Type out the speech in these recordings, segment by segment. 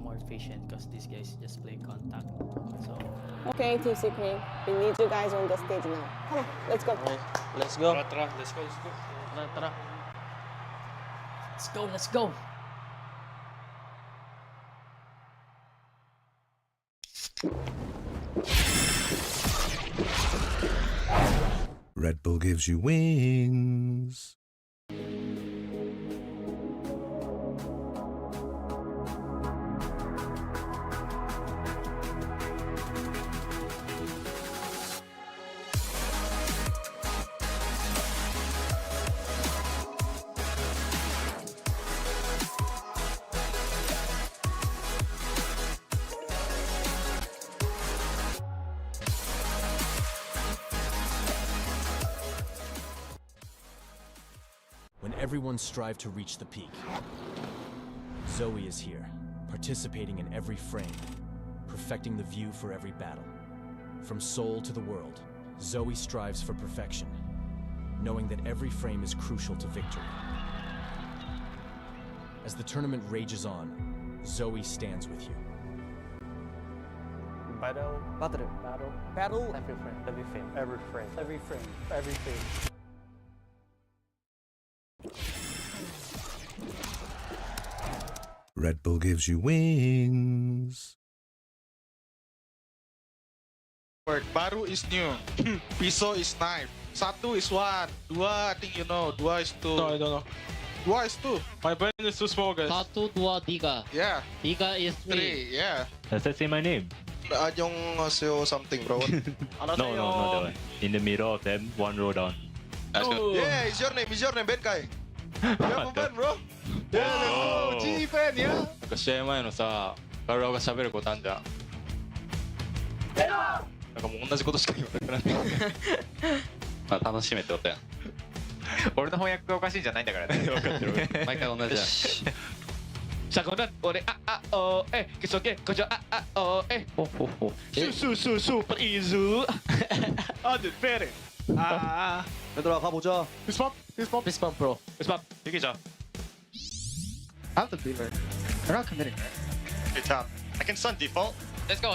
more efficient because these guys just play contact. So Okay, Team Secret, we need you guys on the stage now. Come on, let's go. Okay, let's go. Tara, let's go. Tara. let's go. Red Bull gives you wings. When everyone strive to reach the peak, Zoe is here, participating in every frame, perfecting the view for every battle. From Seoul to the world, Zoe strives for perfection, knowing that every frame is crucial to victory. As the tournament rages on, Zoe stands with you. Battle. Every frame. Every frame. Every frame. Every frame. Red Bull gives you wings. Baru is new. Pisau is knife. Satu is one. Dua, I think you know. Dua is two. No, I don't know. Dua is two. My brain is too small, guys. Satu, dua, tiga. Yeah. Tiga is Three. Yeah. Does that say my name? Annyeonghaseyo something, bro. No, that one. In the middle of them, one row down. Yeah, it's your name. It's your name, Benkai. You have a fan, bro. Yeah, let's go. G fan, yeah. なんか試合前のさ、ガルアが喋ることあんじゃん。なんかもう同じことしか言わなくなって。まあ楽しめってことやん。俺の翻訳がおかしいんじゃないんだからね。分かってる。毎回同じやん。さこだ俺けそけこちょほほほ。Super easy. I did better. 얘들아 가보자. 피스팝 프로. 피스팝 이기자. I'm the beaver. They're not committing. Good job. I can stun default. Let's go.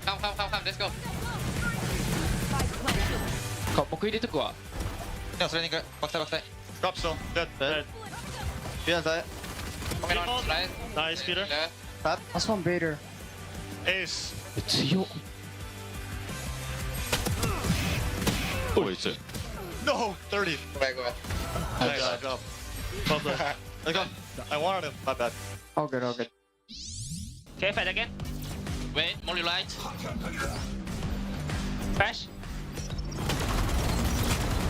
Come. Let's go. 僕入れとくわ。でもそれに行く。バクサイ。Drop still. Dead. Behind side. Nice, Peter. Last one Vader. Ace. 強っ。おいつ。No, 30. Go back. Nice job. Well done. Let's go. I wanted him. My bad. All good. Okay, fight again. Wait, molly light. Crash.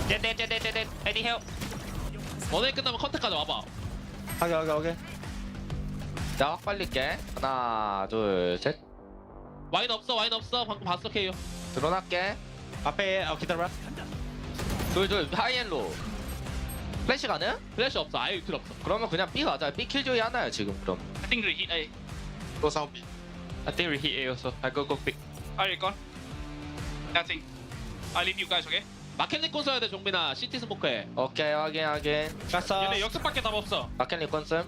Dead. I need help. 모델 끝나면 컨택까지 와봐. 오케이. 자, 빨리 게. 하나, 둘, 셋. 와인 없어. 방금 봤어, 케이요. 드론할게. 앞에 기다려봐. 둘, 하이엔로. 플래시 가능? 플래시 없어. 아예 필요 없어. 그러면 그냥 B 가자. B 킬조이 하나야 지금 그럼. I think we hit A. Go sound B. I think we hit A also. I go pick. Alright, gone. Nothing. I leave you guys, okay? 마켓리콘 써야 돼, 종민아. CT 스모크해. 오케이, 확인. 갔어. 얘네 역습밖에 답 없어. 마켓 리콘슨.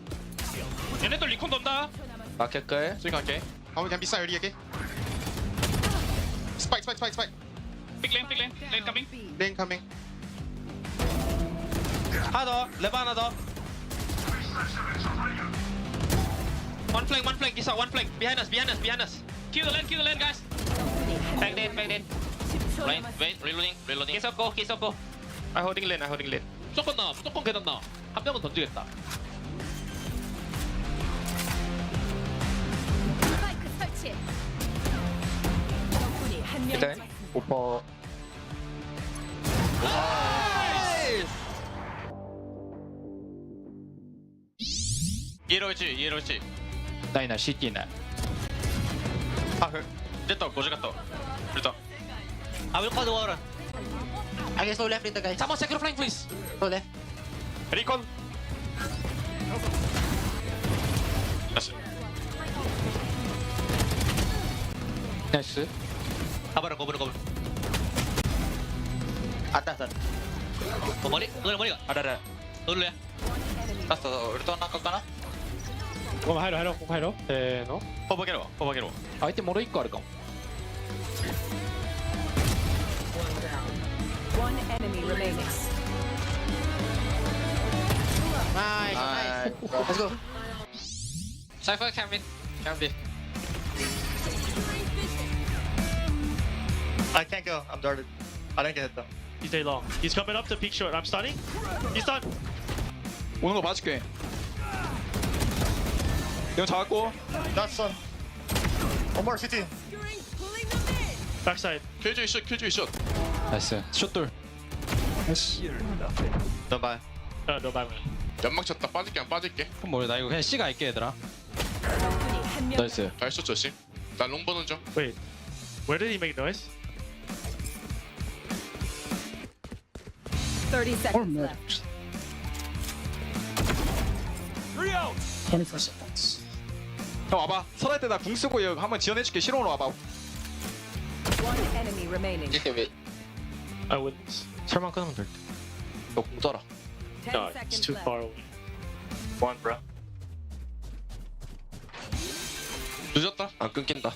얘네들 리콘 돈다. 마켓 끌. 저기 갈게. How we can be side already, okay? Spike. Big lane coming. Lane coming. 하나 더. 레바 하나 더. One flank, Gisa, one flank. Behind us. Kill the lane, guys. Back in. Wait, reloading. Gisa, go. I'm holding lane. 무조건 계단 나와. 한 명은 던지겠다. 일단 오퍼. 이해로지. 나이나 CT나. 됐다. 고지갔다. 됐다. I will call the water. I guess go left in the guy. Someone secure flank, please. Go left. Recon. 나이스. 가봐라, 거버려. 왔다. 머리가. 알아. 놀래. 갔어. 우리 또 나갈까나? ここ入ろう入ろうここ入ろうせーのポポケロポポケロ相手もろ1個あるかも One enemy remaining. Nice. Let's go. Cypher can win can be I can't go I'm darted I didn't get hit though He stay long. He's coming up to peak short. I'm stunning. He's done. 오는 거 봐줄게 이거 잡았고 That's son One more CT Backside. 킬조이 슛 나이스 슛돌 Don't buy No buy man. 연막 쳤다. 빠질게 안 빠질게. 그럼 뭐래 나 이거 그냥 C 갈게 얘들아 나이스 발쇼 조심. 나 롱 보는 중. Wait. Where did he make noise? 30 seconds left. 24 seconds. 형 와봐 설할 때 나 궁 쓰고 이거 한번 지원해줄게 실험으로 와봐 One enemy remaining. I wouldn't. 설만 끊으면 될듯 너궁 떠라 10 No, it's seconds too left. far away. One bro 늦었다 안 끊긴다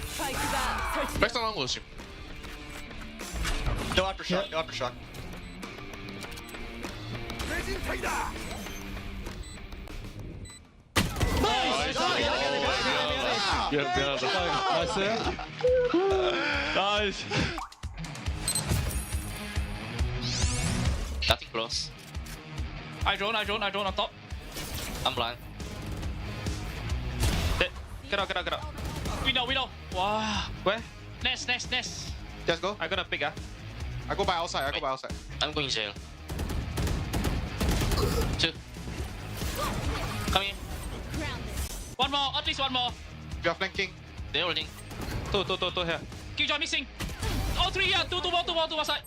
스파이크가 설치. 백선 하는 거 조심. Go after shock Go after shock 나이스 나이스 Nothing close. I drone on top I'm blind. Get out window 와 왜? Nest. Let's go. I gonna pick I go by outside. I go by outside. I'm going jail. 2. Come in. One more at least one more We are flanking. They're holding. 또 here Killjoy missing all 3 yeah two more side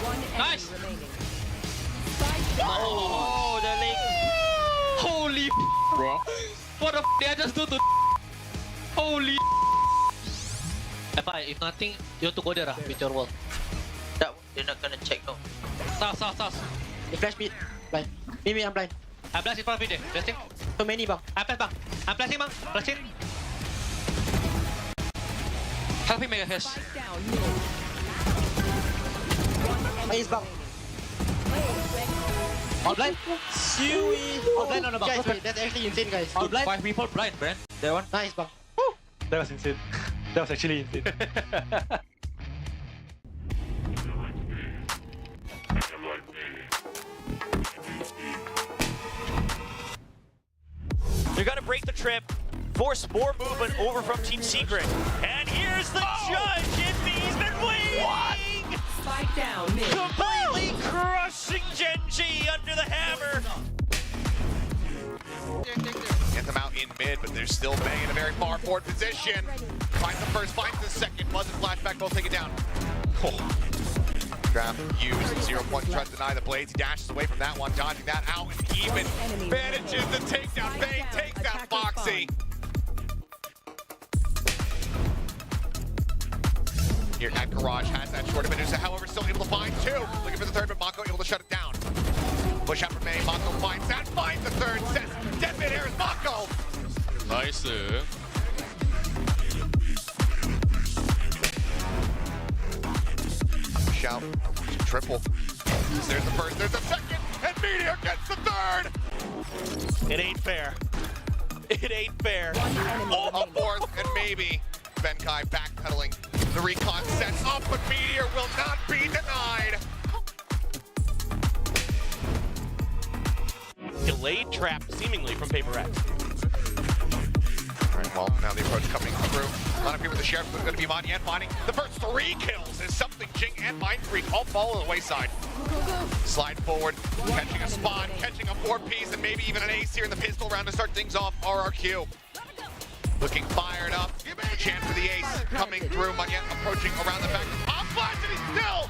One enemy Nice. remaining. Oh, the link. Holy bro what the did I just do to holy If nothing, you have to go there with your wall. That they're not gonna check no. Sus They flash mid. Blind. Me, I'm blind. I'm blasting in front of you there. Blasting. So many bang. I'm bang. I'm blasting bang. Blasting. Help him make a flash. Spike down. Ace bang. Blind. Blind on the back. Guys, wait, that's actually insane, guys. Blind. 5 people blind, Brent. That one. Nice bang. That was insane. That was actually insane. They're gonna break the trip, force more movement over from Team Secret. And here's the judge, and he's been waiting! Spike down mid. Completely crushing Gen.G under the hammer. Get them out in mid, but they're still banging in a very far forward position. Finds the first, finds the second. Buzz and flashback both take it down. Oh. Trap used. 0 point tries to deny the blades. He dashes away from that one, dodging that out and even manages the takedown. Bane takes down Foxy. Here at Garage has that short of Medusa, however, still able to find 2. Looking for the third, but Mako able to shut it down. Push out from May, Mako finds that, finds the third, says dead mid-air is Mako. 나이스 Shout, triple. There's the first, there's the second, and Meteor gets the third. It ain't fair. It ain't fair. Oh, a fourth, and maybe Benkai backpedaling. The recon sets up, but Meteor will not be denied. Delayed trap, seemingly from Paper X. All right, well, now the approach coming through. A lot of people with the sheriff, but it's going to be Monyan finding the first 3 kills is something Jing and Mindfreak all fall on the wayside. Slide forward, catching a spawn, catching a 4-piece, and maybe even an ace here in the pistol round to start things off. RRQ looking fired up. Chance for the ace coming through. Monyan approaching around the back. Pop flash, and he's still.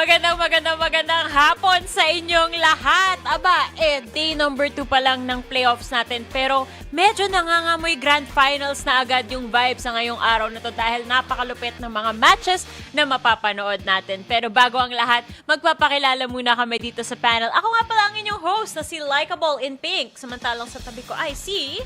magandang hapon sa inyong lahat. Aba, day number 2 pa lang ng playoffs natin. Pero medyo nangangamoy grand finals na agad yung vibe sa ngayong araw na to dahil napakalupit ng mga matches na mapapanood natin. Pero bago ang lahat, magpapakilala muna kami dito sa panel. Ako nga pala ang inyong host na si Likeable in Pink. Samantalang sa tabi ko ay si...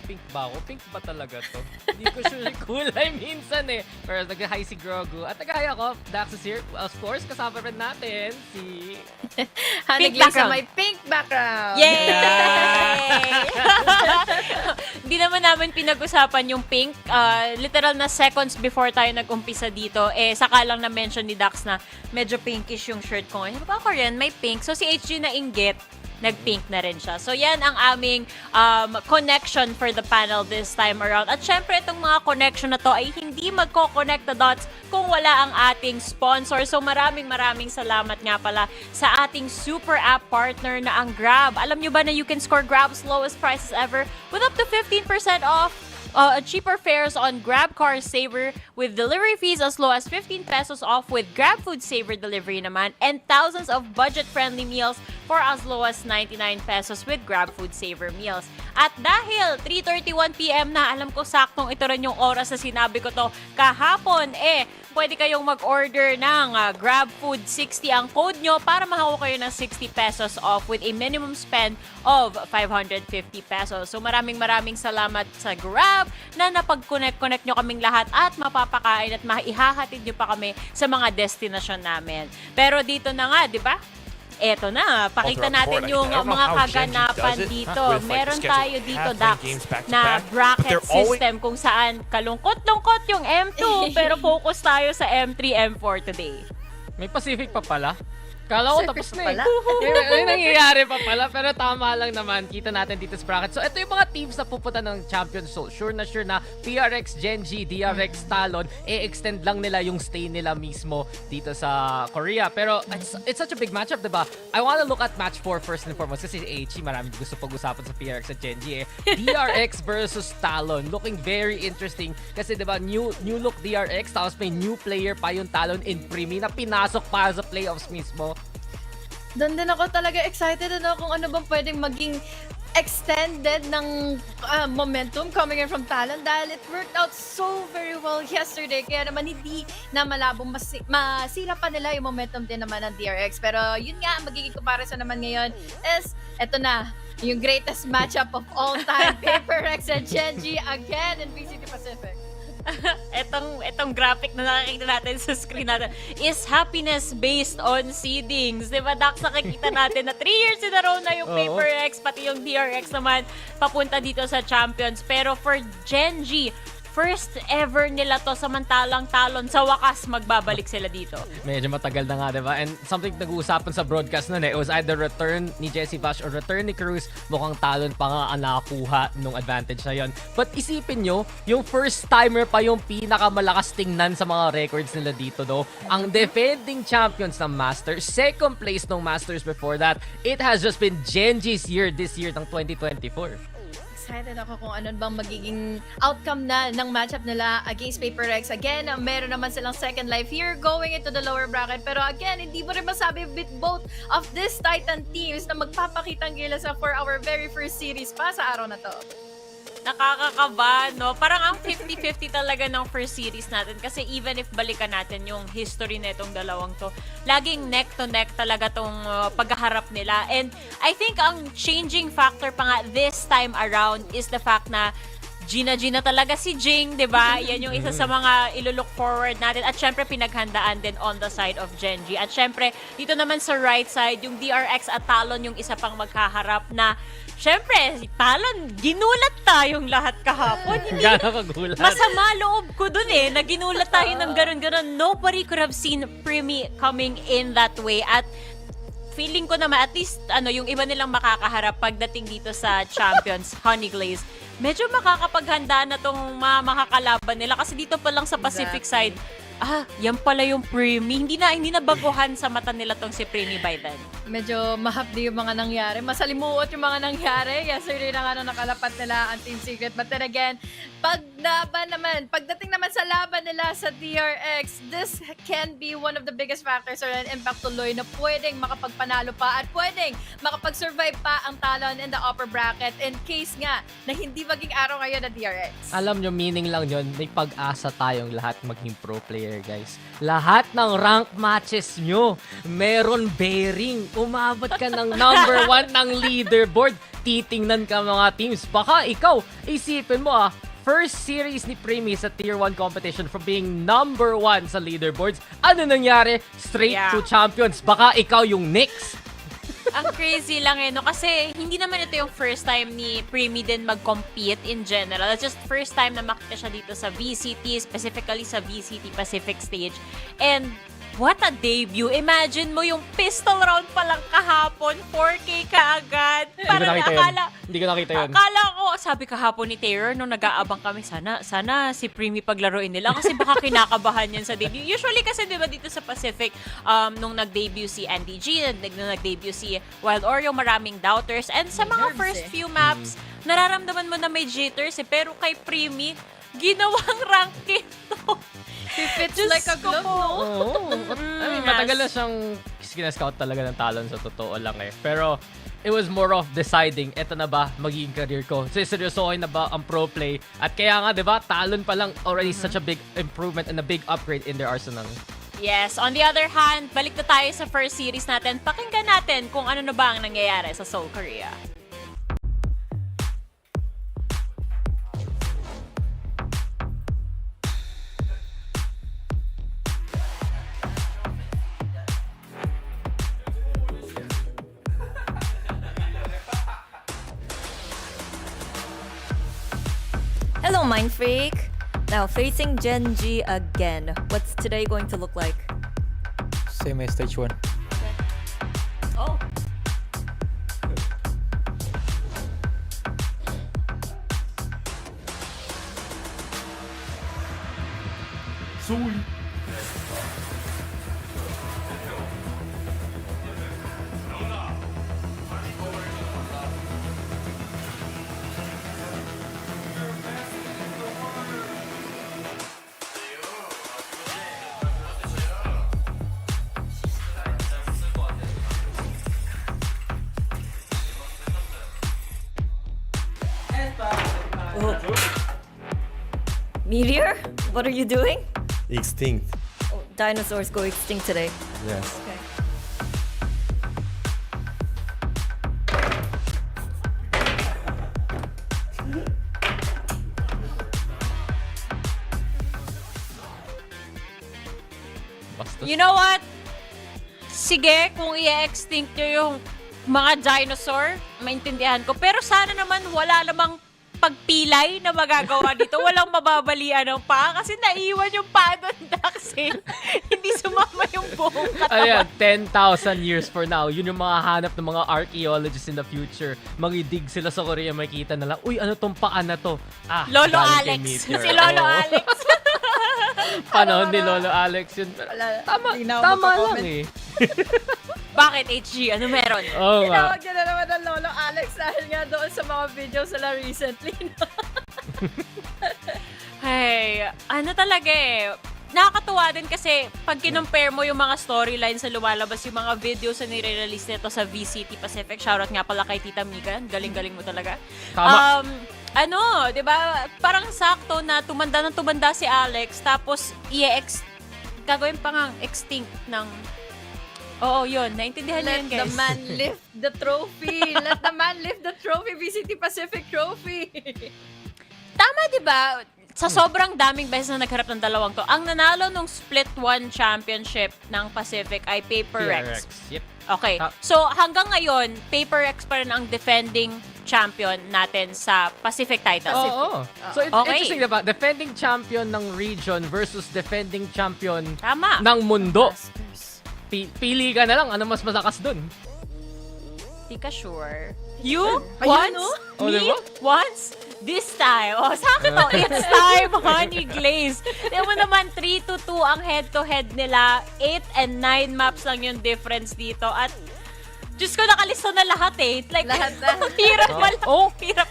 Pink ba ako? Pink ba talaga to? Hindi ko sure kulay minsan eh. Pero nag-hi si Grogu. At nag-hi ako, Dax is here. Of course, kasama rin natin si... Pink background. May pink background. Yay! Hindi naman namin pinag-usapan yung pink. Literal na seconds before tayo nag-umpisa dito, saka lang na-mention ni Dax na medyo pinkish yung shirt ko. Sabi ko, ako rin, may pink. So si HG na inggit, nag-pink na rin siya. So yan ang aming connection for the panel this time around. At syempre, itong mga connection na to ay hindi magko-connect the dots kung wala ang ating sponsor. So maraming salamat nga pala sa ating super app partner na ang Grab. Alam nyo ba na you can score Grab's lowest prices ever with up to 15% off cheaper fares on Grab Car Saver with delivery fees as low as 15 pesos off with Grab Food Saver delivery naman, and thousands of budget-friendly meals for as low as 99 pesos with Grab Food Saver meals. At dahil 3:31 PM na, alam ko saktong ito rin yung oras na sinabi ko to kahapon, pwede kayong mag-order ng Grab Food 60 ang code nyo para mahawa kayo ng 60 pesos off with a minimum spend of 550 pesos. So maraming salamat sa Grab na napag-connect nyo kaming lahat at mapapakain at maihahatid nyo pa kami sa mga destinasyon namin. Pero dito na nga, di ba? Eto na, pakita natin yung mga kaganapan dito. Meron tayo dito, Dax, na bracket system kung saan kalungkot-lungkot yung M2 pero focus tayo sa M3, M4 today. May Pacific pa pala. Kala ko tapos na pala. May nangyayari pa pala, pero tama lang naman. Kita natin dito sa bracket. So, ito yung mga teams na pupunta ng Champions. So, sure na PRX, GEN.G, DRX, Talon, extend lang nila yung stay nila mismo dito sa Korea. Pero, it's such a big matchup, diba? I wanna look at match 4 first and foremost kasi si maraming gusto pag-usapan sa PRX at GEN.G DRX versus Talon. Looking very interesting kasi, diba, new look DRX, tapos may new player pa yung Talon in Primi na pinasok para sa playoffs mismo. Doon din ako talaga excited kung ano bang pwedeng maging extended ng momentum coming in from Talon dahil it worked out so very well yesterday. Kaya naman hindi na malabong masira pa nila yung momentum din naman ng DRX. Pero yun nga, magiging comparison naman ngayon is eto na, yung greatest matchup of all time, PaperX and GEN.G again in VCT Pacific. Etong graphic na nakikita natin sa screen natin is happiness based on seedings. Diba, Dax, nakikita natin na 3 years in a row na yung PaperX, pati yung DRX naman papunta dito sa Champions. Pero for GEN.G, first ever nila to, samantalang Talon sa wakas magbabalik sila dito. Medyo matagal na nga, diba? And something nag-uusapan sa broadcast nun it was either return ni Jesse Bash or return ni Cruz. Mukhang Talon pa nga ang nakakuha nung advantage na yon. But isipin nyo, yung first timer pa yung pinakamalakas tingnan sa mga records nila dito, no? Ang defending champions ng Masters, second place ng Masters before that, it has just been GEN.G's year this year ng 2024. Excited ako kung ano bang magiging outcome na ng matchup nila against PaperX. Again, meron naman silang second life here going into the lower bracket. Pero again, hindi mo rin masabi with both of these Titan teams na magpapakitang gila sa for our very first series pa sa araw na to. Nakakakaba, no? Parang ang 50-50 talaga ng first series natin kasi even if balikan natin yung history na itong dalawang to, laging neck to neck talaga tong paghaharap nila. And I think ang changing factor pa nga this time around is the fact na Gina talaga si Jing, di ba? Yan yung isa sa mga ilo-look forward natin. At syempre, pinaghandaan din on the side of GEN.G. At syempre, dito naman sa right side, yung DRX at Talon yung isa pang magkaharap na syempre, si Talon, ginulat tayong lahat kahapon. Hindi, masama loob ko dun na ginulat tayo ng ganun-ganun. Nobody could have seen Primi coming in that way. At feeling ko naman, at least, yung iba nilang makakaharap pagdating dito sa Champions, Honey Glaze, medyo makakapaghanda na tong makakalaban nila. Kasi dito pa lang sa Pacific side, yan pala yung Primi. Hindi na baguhan sa mata nila tong si Primi by then. medyo mahapdi yung mga nangyari. Masalimuot yung mga nangyari. Yesterday na nga nakalapat nila ang Team Secret. But then again, pagdating naman sa laban nila sa DRX, this can be one of the biggest factors or an impact tuloy na pwedeng makapagpanalo pa at pwedeng makapag-survive pa ang Talon in the upper bracket in case nga na hindi maging araw ngayon na DRX. Alam nyo, meaning lang yun, may pag-asa tayong lahat maging pro player, guys. Lahat ng rank matches nyo, meron bearing. Umabot ka ng number 1 ng leaderboard. Titingnan ka mga teams. Baka ikaw, isipin mo first series ni Primi sa Tier 1 competition from being number 1 sa leaderboards. Ano nangyari? Straight to champions. Baka ikaw yung next. Ang crazy lang no? Kasi hindi naman ito yung first time ni Primi din mag-compete in general. It's just first time na makita siya dito sa VCT, specifically sa VCT Pacific stage. And what a debut! Imagine mo yung pistol round pa lang kahapon, 4K kaagad. Parang Hindi ko nakita yun. Akala ko, sabi kahapon ni Taylor, nung nag-aabang kami, sana si Primi paglaruin nila kasi baka kinakabahan yan sa debut. Usually kasi diba dito sa Pacific, nung nag-debut si GEN.G, nung nag-debut si Wild Oreo, maraming doubters. And sa mga first few maps, nararamdaman mo na may jitters pero kay Primi, ginawang ranking to. He fits like a glove, no? Matagal na siyang scout talaga ng Talon sa totoo lang Pero it was more of deciding, eto na ba magiging career ko? Seryosohin na ba ang pro play? At kaya nga, di ba, Talon pa lang already such a big improvement and a big upgrade in their arsenal. Yes, on the other hand, balik na tayo sa first series natin. Pakinggan natin kung ano na ba ang nangyayari sa Seoul, Korea. Hello, Mind Freak. Now facing GEN.G again. What's today going to look like? Same as stage 1. Oh. Sorry. Meteor? What are you doing? Extinct. Oh, dinosaurs go extinct today. Yes. Okay. You know what? Sige, kung i-extinct nyo yung mga dinosaur, maintindihan ko. Pero sana naman wala namang pagpilay na magagawa dito. Walang mababalian ng paa kasi naiwan yung paa doon, Daxin. Hindi sumama yung buong katawan. Ayan, 10,000 years for now. Yun yung mga hanap ng mga archaeologists in the future. Magidig sila sa Korea, makita na lang, uy, ano tong paa na to? Lolo galing kay Alex. Meteor. Si Lolo Alex. Panahon ni Lolo Alex yun. Tama lang Bakit, HG? Ano meron? Oo nga. Tinawag niya na naman ng Lolo Alex dahil nga doon sa mga videos nila recently. Hey, ano talaga nakakatuwa din kasi pag kinumpare mo yung mga storylines na lumalabas, yung mga videos na nire-release nito sa VCT Pacific. Shoutout nga pala kay Tita Mika. Galing-galing mo talaga. Tama. Di ba? Parang sakto na tumanda si Alex tapos gagawin pa nga extinct ng... Oo, yun. Naintindihan niyo yun, guys. Let the man lift the trophy. Let the man lift the trophy. VCT Pacific trophy. Tama, di ba? Sa sobrang daming beses na nagharap ng dalawang to, ang nanalo nung Split 1 Championship ng Pacific ay Paper Rex. Yep. Okay. So, hanggang ngayon, Paper Rex pa rin ang defending champion natin sa Pacific title. Oo. So, it's Okay. interesting, diba? Defending champion ng region versus defending champion Tama. ng mundo. Pili ka na lang. Ano mas malakas dun? Di ka sure. You? Ayun, Once? no? Oh, Me? diba? Once? This time. Oh, sa akin to. It's time, Honey Glaze. Tignan mo naman, 3-2 ang head-to-head nila. 8 and 9 maps lang yung difference dito. At Diyos ko, nakalista na lahat eh. Like, Lahat na. hirap pala. Hirap.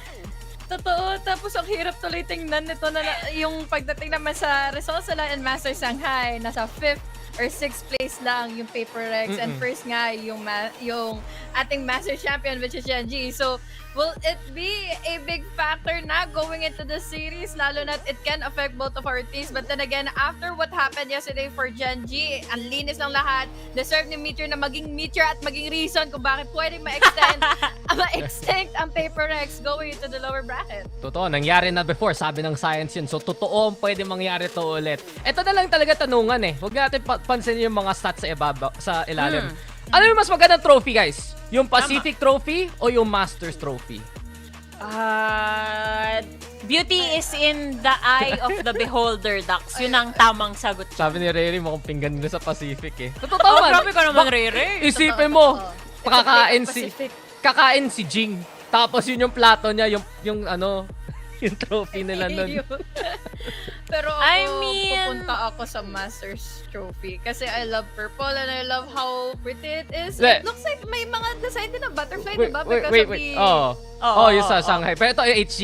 Totoo. Tapos ang hirap tuloy tingnan nito na yung pagdating naman sa results nila in Master Shanghai, nasa 5th or 6th place lang yung Paper Rex and first nga yung ating Master Champion which is GEN.G. So, will it be a big factor na going into the series? Lalo na it can affect both of our teams. But then again, after what happened yesterday for GEN.G, ang linis lang lahat. Deserve ni Meteor na maging Meteor at maging reason kung bakit pwedeng ma-extinct ang Paper Rex going into the lower bracket. Totoo, nangyari na before, sabi ng science yun. So, totoo ang pwede mangyari to ulit. Ito na lang talaga tanungan eh. Huwag natin pansin yung mga stats sa ilalim. Ano yung mas magandang trophy, guys? Yung Pacific Trophy o yung Masters Trophy? Beauty is in the eye of the beholder, Dax. Yun ang tamang sagot. Sabi ni Rere, mukhang pinggan nila sa Pacific eh. Totoo man. Grabe ka naman, Rere. Isipin mo, kakain si Jing. Tapos yun yung plato niya, yung trophy nila nun. Pero ako, pupunta ako sa Masters Trophy. Kasi I love purple and I love how pretty it is. It looks like may mga design din na butterfly, diba? Because of the... yung sa Shanghai. Pero ito yung HG.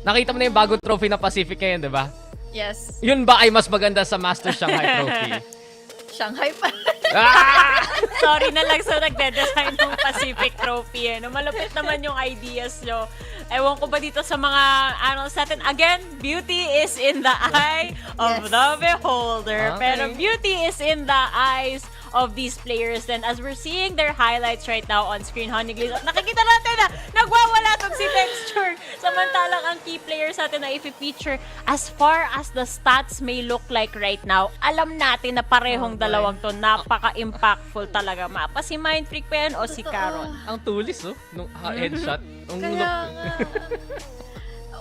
Nakita mo na yung bagong trophy na Pacific ngayon, diba? Yes. Yun ba ay mas maganda sa Master Shanghai Trophy? Shanghai pa. Sorry na lang sa nagde-design ng Pacific Trophy. Malupit naman yung ideas nyo. Ewan ko ba dito sa mga sa atin. Again, beauty is in the eye of the beholder. Okay. Pero beauty is in the eyes of these players. Then as we're seeing their highlights right now on screen, Honeygliss, nakikita natin na nagwawala tong si Texture. Samantalang ang key players natin na i-feature, as far as the stats may look like right now, alam natin na parehong dalawang to napaka-impactful talaga. Mapa si Mindfreak pa yan o si Caron. Ang tulis, nung headshot. Kaya nga.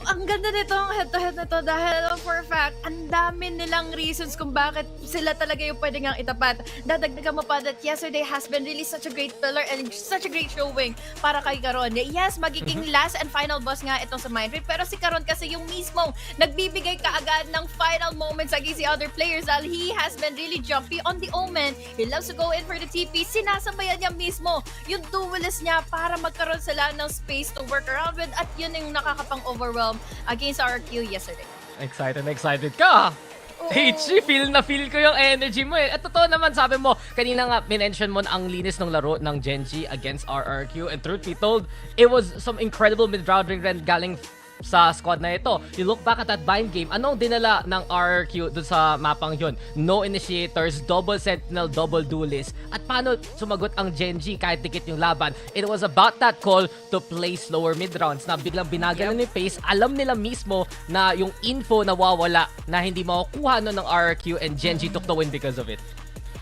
Ang ganda nito, ang head-to-head na to dahil for a fact, ang dami nilang reasons kung bakit sila talaga yung pwede ngang itapat. Dadagdagan mo pa that yesterday has been really such a great pillar and such a great showing para kay Caron. Yes, magiging last and final boss nga itong sa Mindfreak, pero si Caron kasi yung mismo nagbibigay kaagad ng final moments against the other players dahil he has been really jumpy on the Omen. He loves to go in for the TP. Sinasabayan niya mismo yung duelist niya para magkaroon sila ng space to work around with at yun yung nakakapang-overwhelm against RQ yesterday. Excited ka! HG, feel ko yung energy mo eh. At totoo naman, sabi mo, kanina nga, minention mo na ang linis ng laro ng GEN.G against RRQ. And truth be told, it was some incredible mid-round ring galing sa squad na ito. You look back at that bind game, anong dinala ng RRQ dun sa mapang yun? No initiators, double sentinel, double duelist. At paano sumagot ang GEN.G kahit dikit yung laban? It was about that call to play slower mid-rounds na biglang binagalan yung pace. Alam nila mismo na yung info nawawala na hindi makukuha no ng RRQ and GEN.G took the win because of it.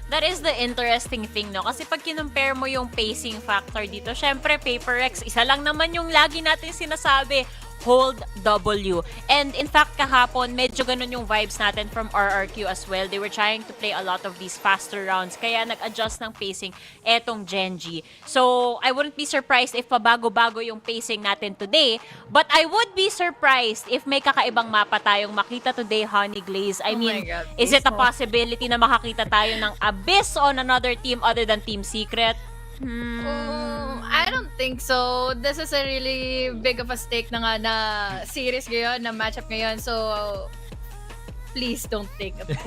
That is the interesting thing, no? Kasi pag kinumpare mo yung pacing factor dito, syempre, Paper Rex, isa lang naman yung lagi natin sinasabi, hold W. And in fact, kahapon, medyo ganun yung vibes natin from RRQ as well. They were trying to play a lot of these faster rounds, kaya nag-adjust ng pacing etong GEN.G. So, I wouldn't be surprised if pabago-bago yung pacing natin today, but I would be surprised if may kakaibang mapa tayong makita today, Honeygliss. I mean, is it a possibility na makakita tayo ng Abyss on another team other than Team Secret? I don't think so. This is a really big of a stake na nga na series ngayon, na matchup ngayon. So, please don't think of it.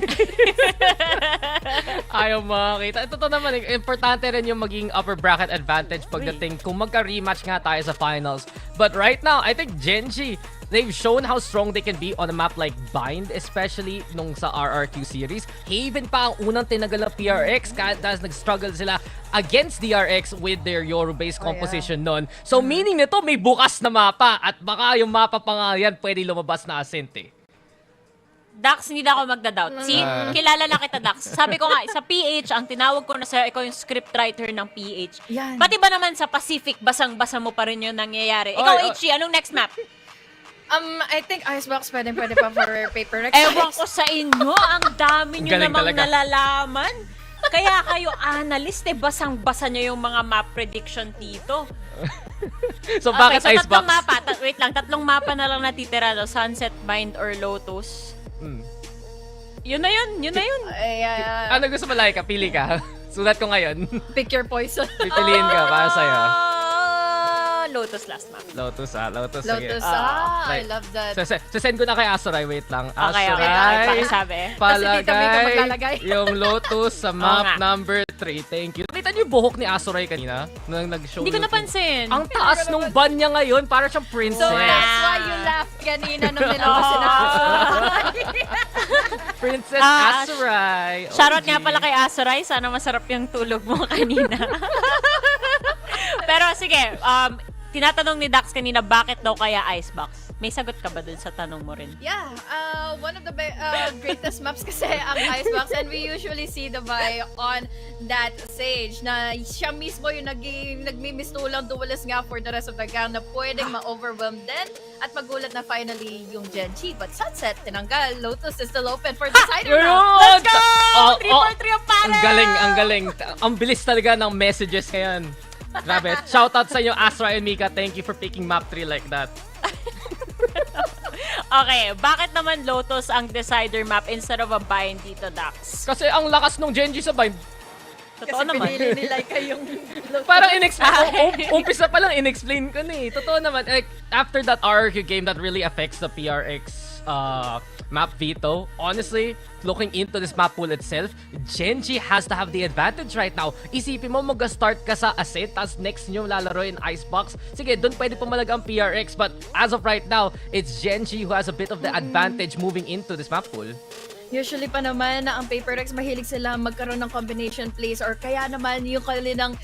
Ayaw makakita. Ito naman, importante rin yung maging upper bracket advantage pagdating kung magka-rematch nga tayo sa finals. But right now, I think GEN.G, they've shown how strong they can be on a map like Bind, especially nung sa RRQ series. Haven pa ang unang tinagal na PRX dahil nag-struggle sila against DRX with their Euro-based composition nun. So meaning nito, may bukas na mapa at baka yung mapa pa nga yan pwede lumabas na Ascent eh. Dax, hindi na ako magda-doubt. See, kilala na kita, Dax. Sabi ko nga, sa PH, ang tinawag ko na sa'yo, ikaw yung scriptwriter ng PH. Yan. Pati ba naman sa Pacific, basang-basa mo pa rin yung nangyayari? Ikaw, HG, anong next map? I think Icebox pwede pa for Paper Rex. Ewan ko sa inyo, ang dami nyo namang nalalaman. Kaya kayo analyst, basang-basa nyo yung mga map prediction dito. So bakit so Icebox? Tatlong mapa na lang natitira, no? Sunset, Bind, or Lotus. Yun na yun. Ano gusto mo, Laika? Pili ka. Sulat ko ngayon. Pick your poison. Pipiliin ka para sa'yo. Lotus last map. Lotus. Lotus, Sige. I love that. Send ko na kay Asoray. Wait lang. Okay. Asoray, Pakisabi. Kasi dito may palagay maglalagay. yung Lotus sa map nga. number 3. Thank you. Nakita niyo yung buhok ni Asoray kanina? Nung nag-show. Hindi ko yung- napansin. Ang taas nung ban niya ngayon. Para siyang princess. So that's why you laughed kanina nung nilabas si Princess Ah, Asoray. Shoutout OG. nga pala kay Asoray. Sana masarap yung tulog mo kanina. Pero sige, tinatanong ni Dax kanina, bakit daw kaya Icebox? May sagot ka ba dun sa tanong mo rin? Yeah, one of the greatest maps kasi ang Icebox, and we usually see the Vi on that stage na siya mismo yung nagmimistulang duelist nga for the rest of the gang na pwedeng ma-overwhelm din at magulat na finally yung Gen.G. But Sunset, tinanggal. Lotus is still open for decider Yun! now. Let's go! Oh, 3-4-3 ang panel! Ang galing. Ang bilis talaga ng messages ngayon. Grabe. Shoutout sa inyo, Asra and Mika. Thank you for picking map 3 like that. Okay, bakit naman Lotus ang decider map instead of a bind dito, Dax? Kasi ang lakas nung Gen.G sa bind. Totoo Kasi naman. pinili ni Laika yung Lotus. Parang umpisa pa lang in-explain ko na eh. Totoo naman. Like, after that RRQ game that really affects the PRX map veto, honestly, looking into this map pool itself, Gen.G has to have the advantage right now. Isipin mo, mag-start ka sa Asset, tapos next nyo lalaro in Icebox. Sige, doon pwede pumalag ang PRX, but as of right now, it's Gen.G who has a bit of the advantage moving into this map pool. Usually pa naman na ang Paper Rex mahilig sila magkaroon ng combination plays or kaya naman yung kanilang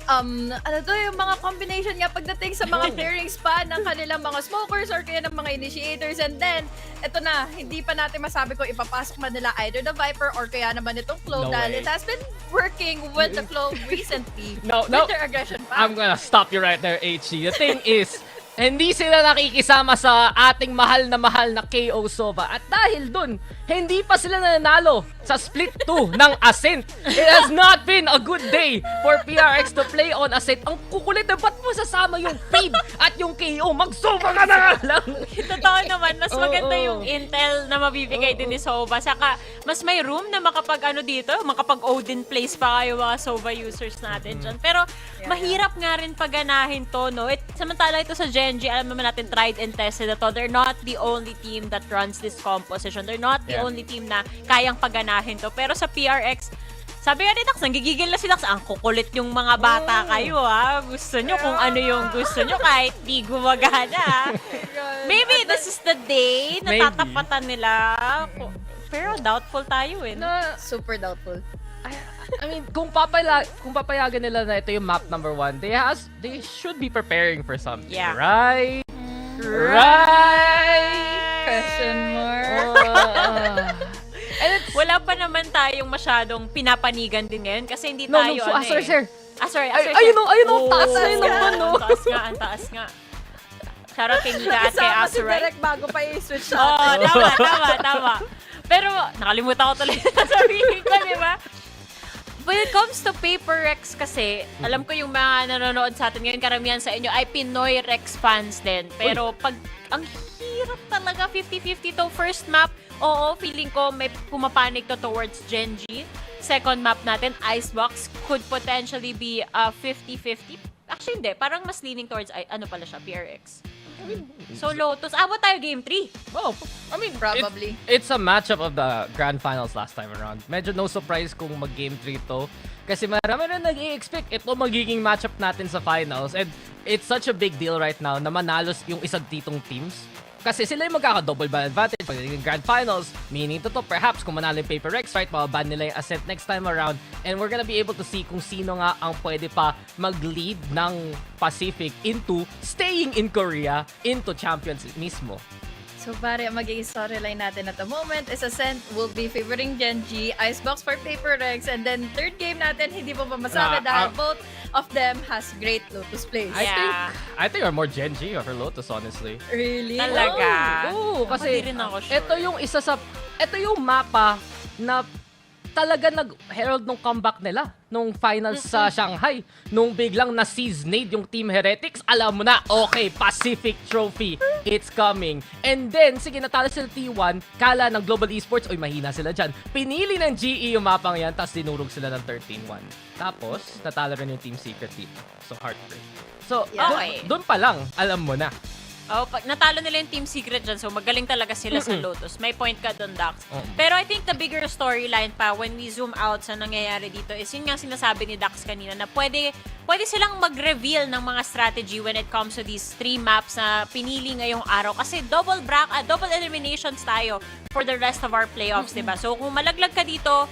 yung mga combination nga pagdating sa mga pairings pa ng kanilang mga smokers or kaya ng mga initiators, and then eto na, hindi pa natin masabi kung ipapasok man nila either the Viper or kaya naman itong Clove No dahil way. it has been working with the Clove recently No. with their aggression pa. I'm gonna stop you right there, HG. The thing is, hindi sila nakikisama sa ating mahal na KO Sova. At dahil dun, hindi pa sila nanalo sa split 2 ng Ascent. It has not been a good day for PRX to play on Ascent. Ang kukulit na, ba't mo sasama yung feed at yung KO? Mag-Sova ka na nga lang! Totoo naman, mas maganda yung intel na mabibigay din ni Sova. Saka, mas may room na makapag-Odin plays pa kayo mga Sova users natin dyan. Pero, mahirap nga rin paganahin to, no? Samantala ito sa Gen.G, alam naman natin, tried and tested na to. They're not the only team that runs this composition. They're not the only team na kayang paganahin to. Pero sa PRX, sabi nga ni Dax, nanggigigil na si Dax, ang kukulit yung mga bata kayo, ha? Gusto nyo kung ano yung gusto nyo kahit di gumagana. Maybe this is the day na tatapatan nila. Pero doubtful tayo eh. Super doubtful. I mean, kung papayagan nila na ito yung map number 1, they should be preparing for something, Yeah. right? Right? Question mark. Wala pa naman tayong masyadong pinapanigan din ngayon kasi hindi No, tayo Asar, sir. Asar, Ayun o, taas na yun naman, no? Ang taas nga. Shoutout kay Mika at kay Kasama si Asar. Derek bago pa i-switch Oo, natin. tama. Pero, nakalimutan ko tuloy na sabihin ko, di ba? When it comes to Paper Rex kasi, alam ko yung mga nanonood sa atin ngayon, karamihan sa inyo ay Pinoy Rex fans din. Pero pag, ang hirap talaga, 50-50 to first map. Oo, feeling ko may pumapanig to towards Gen.G. Second map natin, Icebox, could potentially be 50-50. Actually, hindi. Parang mas leaning towards, PRX. So, Lotus. Abot tayo game 3. Oh, I mean, Probably. It's a matchup of the Grand Finals last time around. Medyo no surprise kung mag-game 3 to. Kasi marami na nag-i-expect ito magiging matchup natin sa finals. And it's such a big deal right now na manalos yung isang ditong teams. Kasi sila yung magkaka-double ban advantage pag naging Grand Finals. Meaning to perhaps kung manalo yung Paper Rex, right, mababan nila yung Ascent next time around. And we're gonna be able to see kung sino nga ang pwede pa mag-lead ng Pacific into staying in Korea into Champions mismo. So, pare, ang magiging storyline natin at the moment is Ascent will be favoring Gen.G, Icebox for Paper Rex, and then third game natin, hindi po pa masabi dahil both of them has great Lotus plays. I think are more Gen.G over Lotus, honestly. Really? Talaga? Oo, kasi Hindi rin ako sure. ito yung mapa na talaga nag-herald nung comeback nila nung finals sa Shanghai. Nung biglang na-seize nade yung Team Heretics, alam mo na, okay, Pacific Trophy It's coming. And then, sige, natalo sila T1. Kala ng Global Esports, oy, mahina sila dyan. Pinili ng GE yung mapang yan, tapos dinurog sila ng 13-1. Tapos, natalo rin yung Team Secret dito. So, heartbreak. So, Okay. doon pa lang, alam mo na. Oh, pag natalo nila yung Team Secret dyan, so magaling talaga sila sa Lotus. May point ka doon, Dax. Pero I think the bigger storyline pa, when we zoom out sa nangyayari dito, is yun nga sinasabi ni Dax kanina, na pwede silang mag-reveal ng mga strategy when it comes to these 3 maps na pinili ngayong araw. Kasi double eliminations tayo for the rest of our playoffs, diba? So kung malaglag ka dito,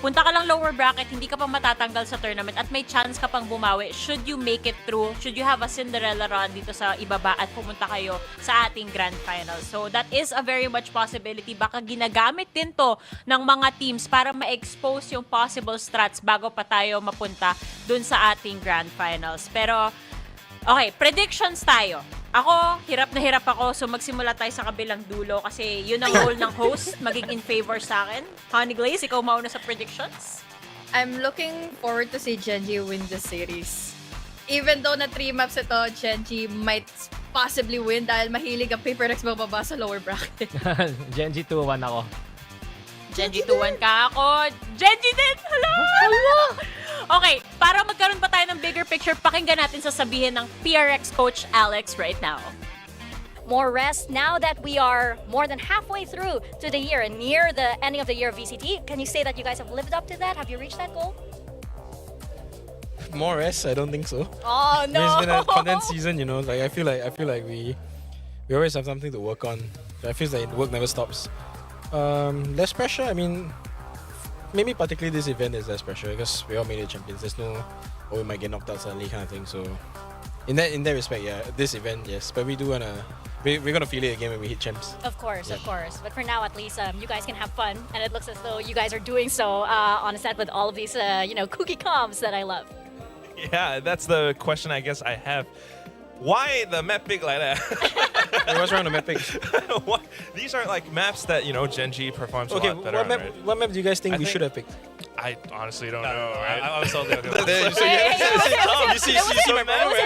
punta ka lang lower bracket, hindi ka pa matatanggal sa tournament at may chance ka pang bumawi should you make it through, should you have a Cinderella run dito sa ibaba at pumunta kayo sa ating grand final. So that is a very much possibility. Baka ginagamit din to ng mga teams para ma-expose yung possible strats bago pa tayo mapunta dun sa ating grand finals. Pero, okay, predictions tayo. Ako, hirap na hirap ako, so magsimula tayo sa kabilang dulo kasi yun ang role ng host, maging in favor sa akin. Honey Glaze, ikaw mauna sa predictions? I'm looking forward to see Gen.G win the series. Even though na 3 maps ito, Gen.G might possibly win dahil mahilig ang Paper Rex bababa sa lower bracket. Gen.G 2-1 ako. Gen.G 2-1 ka ako. Gen.G din! Hello! Okay, para magkaroon pa tayo ng bigger picture, pakinggan natin sasabihin ng PRX coach Alex right now. More rest now that we are more than halfway through to the year and near the ending of the year of VCT. Can you say that you guys have lived up to that? Have you reached that goal? More rest? I don't think so. Oh no! It's been a condensed season, you know. Like I feel like we always have something to work on. I feel like work never stops. Less pressure. I mean, maybe particularly this event is less pressure because we all made it champions. There's no, we might get knocked out suddenly kind of thing. So, in that respect, yeah, this event, yes. But we do we're gonna feel it again when we hit champs. Of course. But for now, at least, you guys can have fun, and it looks as though you guys are doing so on a set with all of these, kooky comms that I love. Yeah, that's the question I guess I have. Why the map pick like that? What's wrong with the map pick? These are like maps that, Gen.G performs a lot better on, right? What map do you guys think we should have picked? I honestly don't know. Right? I was totally okay. You see my map?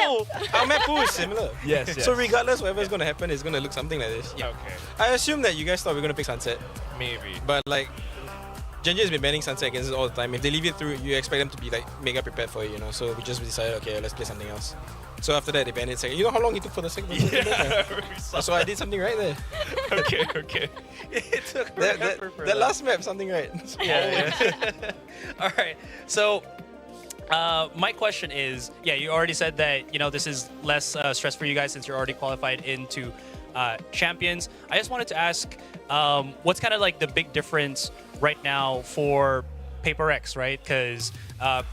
Our map pool is similar. Yes. So regardless, whatever's going to happen is going to look something like this. Yeah. Okay. I assume that you guys thought we were going to pick Sunset. Maybe. But like, Gen.G has been banning Sunset against us all the time. If they leave it through, you expect them to be like mega prepared for it, So we just decided, okay, let's play something else. So after that, they banned it second. You know how long it took for the second? Yeah. So I did something right there. Okay. It took forever for that last map, something right. Yeah. All right. So, my question is, you already said that, this is less stress for you guys since you're already qualified into Champions. I just wanted to ask, what's kind of like the big difference right now for Paper X, right? Because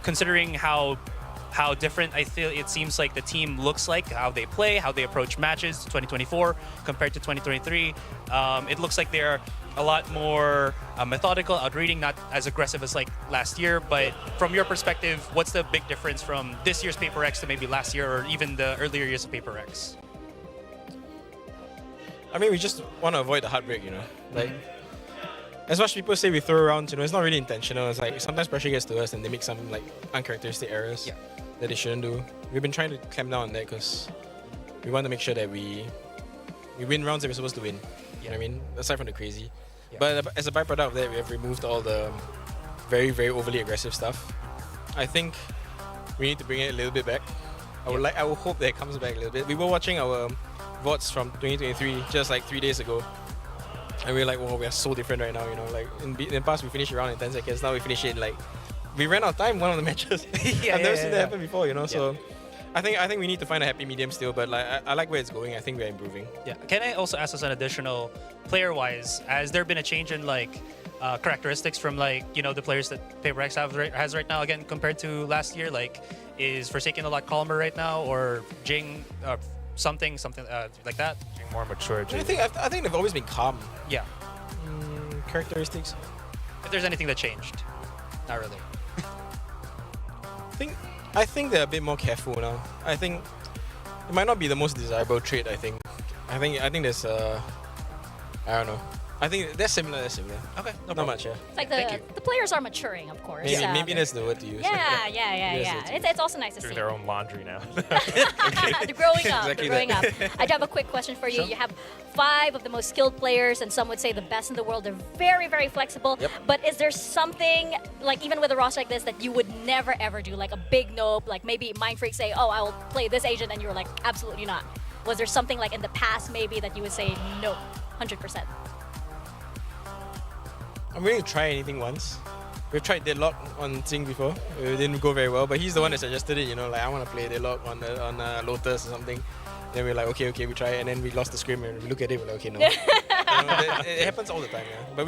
considering how different I feel it seems like the team looks like, how they play, how they approach matches 2024 compared to 2023. It looks like they're a lot more methodical, outreading, not as aggressive as like last year. But from your perspective, what's the big difference from this year's Paper X to maybe last year or even the earlier years of Paper X? I mean, we just want to avoid the heartbreak, Like, as much as people say we throw around, it's not really intentional. It's like sometimes pressure gets to us and they make some like uncharacteristic errors that they shouldn't do. We've been trying to clamp down on that because we want to make sure that we win rounds that we're supposed to win. You know what I mean? Aside from the crazy. But as a byproduct of that, we have removed all the very, very overly aggressive stuff. I think we need to bring it a little bit back. I would hope that it comes back a little bit. We were watching our VODs from 2023 just like 3 days ago. And we were like, well, we are so different right now, Like in the past, we finished around in 10 seconds. Now we finish it in like, we ran out of time one of the matches. I've never seen that happen before, So I think we need to find a happy medium still. But like I like where it's going. I think we're improving. Yeah. Can I also ask us an additional player-wise? Has there been a change in like characteristics from like the players that Paper X has right now again compared to last year? Like, is Forsaken a lot calmer right now, or Jing? Something like that. More mature. I think they've always been calm. Yeah. Characteristics. If there's anything that changed, not really. I think they're a bit more careful now. I think it might not be the most desirable trait. I think there's I don't know. I think they're similar. Okay, not much. Yeah. It's like the players are maturing, of course. Maybe that's the word to use. Yeah. It's also nice to Do see. their own laundry now. They're growing up. Exactly They're growing that. up. I do have a quick question for you. You have 5 of the most skilled players, and some would say the best in the world. They're very, very flexible. Yep. But is there something, like even with a roster like this, that you would never ever do? Like a big nope, like maybe Mindfreak say, oh, I will play this agent, and you were like, absolutely not. Was there something like in the past maybe that you would say no, 100%? I'm willing to try anything once. We've tried Deadlock on Zing before. It didn't go very well, but he's the one that suggested it. Like I want to play Deadlock on Lotus or something. Then we're like, okay, we try, and then we lost the scrim, and we look at it, we're like, okay, no. It happens all the time, yeah. But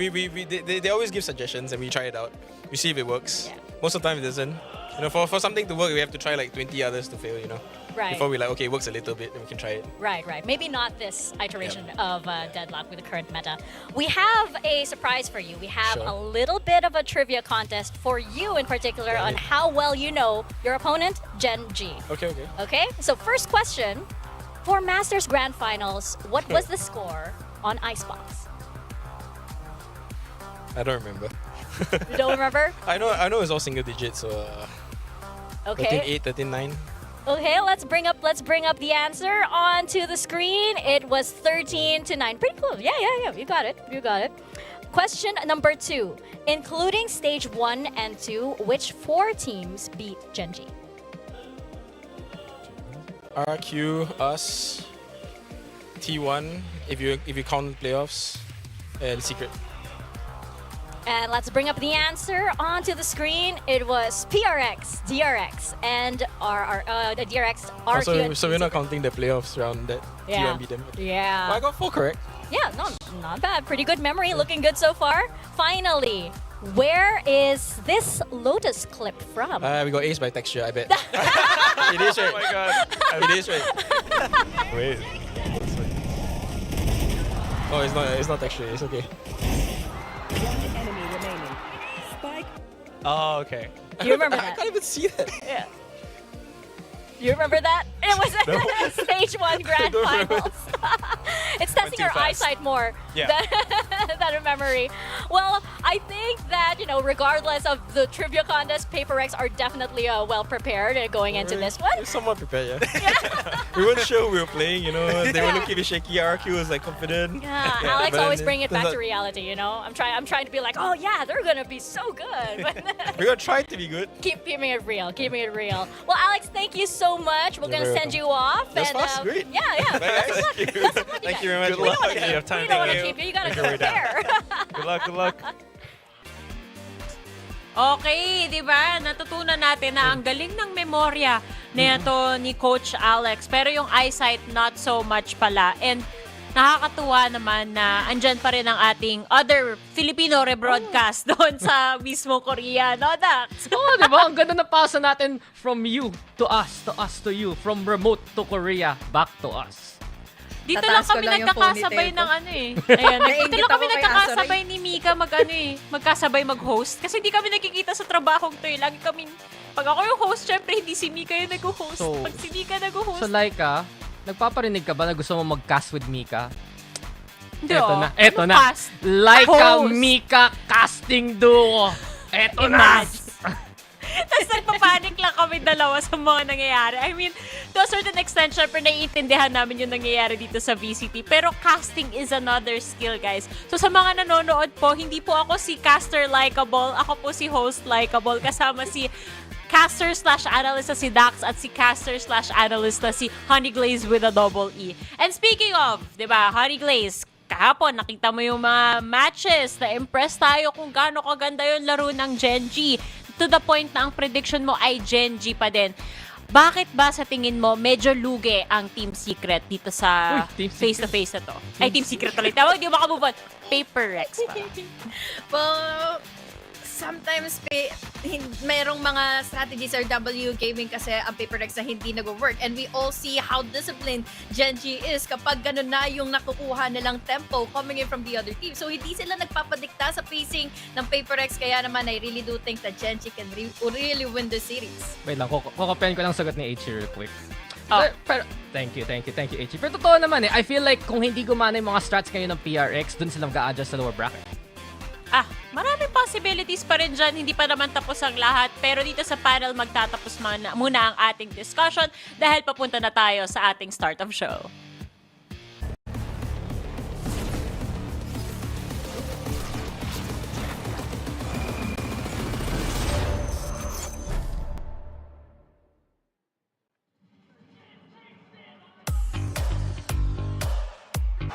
they always give suggestions, and we try it out. We see if it works. Yeah. Most of the time it doesn't. For something to work, we have to try like 20 others to fail, Right. Before we like, okay, it works a little bit, then we can try it. Right. Maybe not this iteration of Deadlock with the current meta. We have a surprise for you. We have a little bit of a trivia contest for you in particular on how well you know your opponent, Gen.G. Okay? So first question, for Masters Grand Finals, what was the score on Icebox? I don't remember. You don't remember? I know it's all single digits, so Okay. 13-8, 13-9. Okay, let's bring up the answer onto the screen. It was 13-9. Pretty cool. Yeah. You got it. Question number 2. Including stage 1 and 2, which 4 teams beat Gen.G? RQ, us, T1, if you count playoffs, and Secret. And let's bring up the answer onto the screen. It was PRX, DRX, and the DRX, RQ. And So we're not counting the playoffs round that T1 beat them. Yeah. Well, I got 4 correct. Yeah, no, not bad. Pretty good memory. Looking good so far. Finally, where is this Lotus clip from? We got ace by texture, I bet. It is right. Oh my god. It is right. Wait. Oh, it's not texture. It's okay. One enemy remaining. Spike. Oh, okay. You remember I that? can't even see that. Yeah. You remember that? It was stage 1 grand finals. It's testing our eyesight more than a memory. Well, I think that, regardless of the trivia contest, Paper Rex are definitely well prepared going into this one. We're somewhat prepared, yeah. We weren't sure who we were playing, They were looking a bit shaky. RQ was like confident. Yeah, Alex always bring it back to reality, I'm trying to be like, oh yeah, they're gonna be so good. We're gonna try to be good. Keeping it real. Well, Alex, thank you so much. We're gonna send you off. That's fast, great. Yeah. Thank you very much. We don't want to keep you. You gotta go there. Good luck. Okay, di ba? Natutunan natin na ang galing ng memorya na ito ni Coach Alex. Pero yung eyesight, not so much pala. And nakakatuwa naman na andyan pa rin ang ating other Filipino rebroadcast doon sa mismo Korea. No, Dax? Oo, di ba? Ang ganda na pasa natin from you to us to you, from remote to Korea, back to us. Dito lang kami nagkakasabay ng Ayan, dito lang kami nagkakasabay ni Mika magkasabay mag-host. Kasi hindi kami nakikita sa trabahong to. Lagi kami, pag ako yung host, syempre hindi si Mika yung nag-host. Pag si Mika nag-host. So Laika, nagpaparinig ka ba na gusto mo mag-cast with Mika? Hindi, Eto na. Laika Mika casting duo. Eto na. Tapos nagpapanik lang kami dalawa sa mga nangyayari. I mean, to a certain extent, syempre naiintindihan namin yung nangyayari dito sa VCT. Pero casting is another skill, guys. So sa mga nanonood po, hindi po ako si caster likable. Ako po si host likable. Kasama si caster/analyst na si Dax at si caster/analyst na si Honey Glaze with a double E. And speaking of, di ba, Honey Glaze, kahapon nakita mo yung mga matches. Na-impress tayo kung gaano kaganda yung laro ng Gen.G. To the point na ang prediction mo ay Gen.G pa din. Bakit ba sa tingin mo medyo lugi ang Team Secret dito sa face-to-face na to? Ay, Team Secret ulit. Tawag, di ba makamove on? Paper Rex pa. Well, sometimes mayroong mga strategies or W gaming kasi ang Paper Rex na hindi nag-work. And we all see how disciplined Gen.G is kapag ganun na yung nakukuha nilang tempo coming in from the other team. So hindi sila nagpapadikta sa pacing ng Paper Rex. Kaya naman I really do think that Gen.G can really win the series. Wait lang, kukopian ko lang sagot ni H real quick. Pero, thank you, HG. Pero totoo naman I feel like kung hindi gumana yung mga strats ngayon ng PRX, dun sila mag-a-adjust sa lower bracket. Maraming possibilities pa rin dyan. Hindi pa naman tapos ang lahat. Pero dito sa panel, magtatapos muna ang ating discussion dahil papunta na tayo sa ating start of show.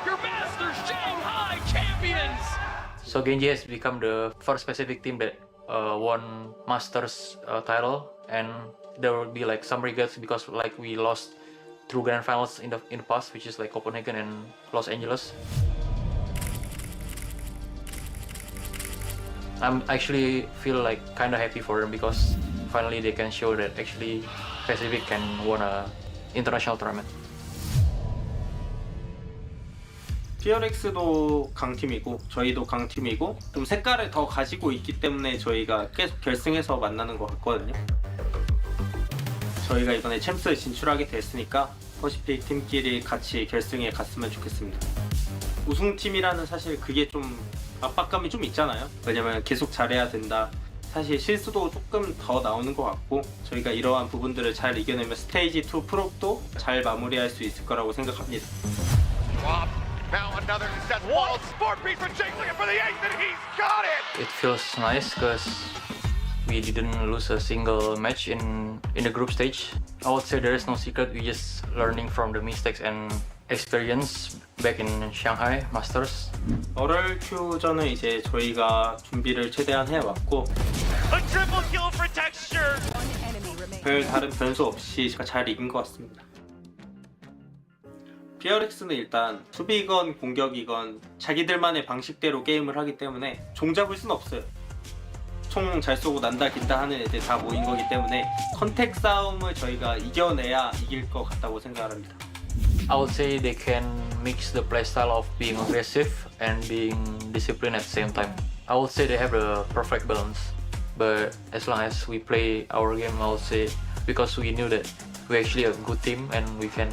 Your masters, Shanghai Champions! So Gen.G has become the first Pacific team that won Masters title, and there will be like some regrets because like we lost through grand finals in the past, which is like Copenhagen and Los Angeles. I'm actually feel like kind of happy for them because finally they can show that actually Pacific can win a international tournament. PRX도 강팀이고 저희도 강팀이고 좀 색깔을 더 가지고 있기 때문에 저희가 계속 결승에서 만나는 것 같거든요. 저희가 이번에 챔스에 진출하게 됐으니까 퍼시픽 팀끼리 같이 결승에 갔으면 좋겠습니다. 우승팀이라는 사실 그게 좀 압박감이 좀 있잖아요. 왜냐면 계속 잘해야 된다. 사실 실수도 조금 더 나오는 것 같고 저희가 이러한 부분들을 잘 이겨내면 스테이지 2 프로도 잘 마무리할 수 있을 거라고 생각합니다. Now another set wall. 4-piece for Jake looking for the 8th, and he's got it! It feels nice because we didn't lose a single match in the group stage. I would say there is no secret. We just learning from the mistakes and experience back in Shanghai Masters. 어럴 큐전은 이제 저희가 준비를 최대한 해왔고 A triple kill for Texture! 별 다른 변수 없이 잘 이긴 것 같습니다. PRX는 일단 수비건 공격이건 자기들만의 방식대로 게임을 하기 때문에 종잡을 순 없어요. 총 잘 쏘고 난다 긴다 하는 애들 다 모인 거기 때문에 컨택 싸움을 저희가 이겨내야 이길 것 같다고 생각합니다. I would say they can mix the playstyle of being aggressive and being disciplined at the same time. I would say they have the perfect balance. But as long as we play our game, I would say because we knew that we're actually a good team and we can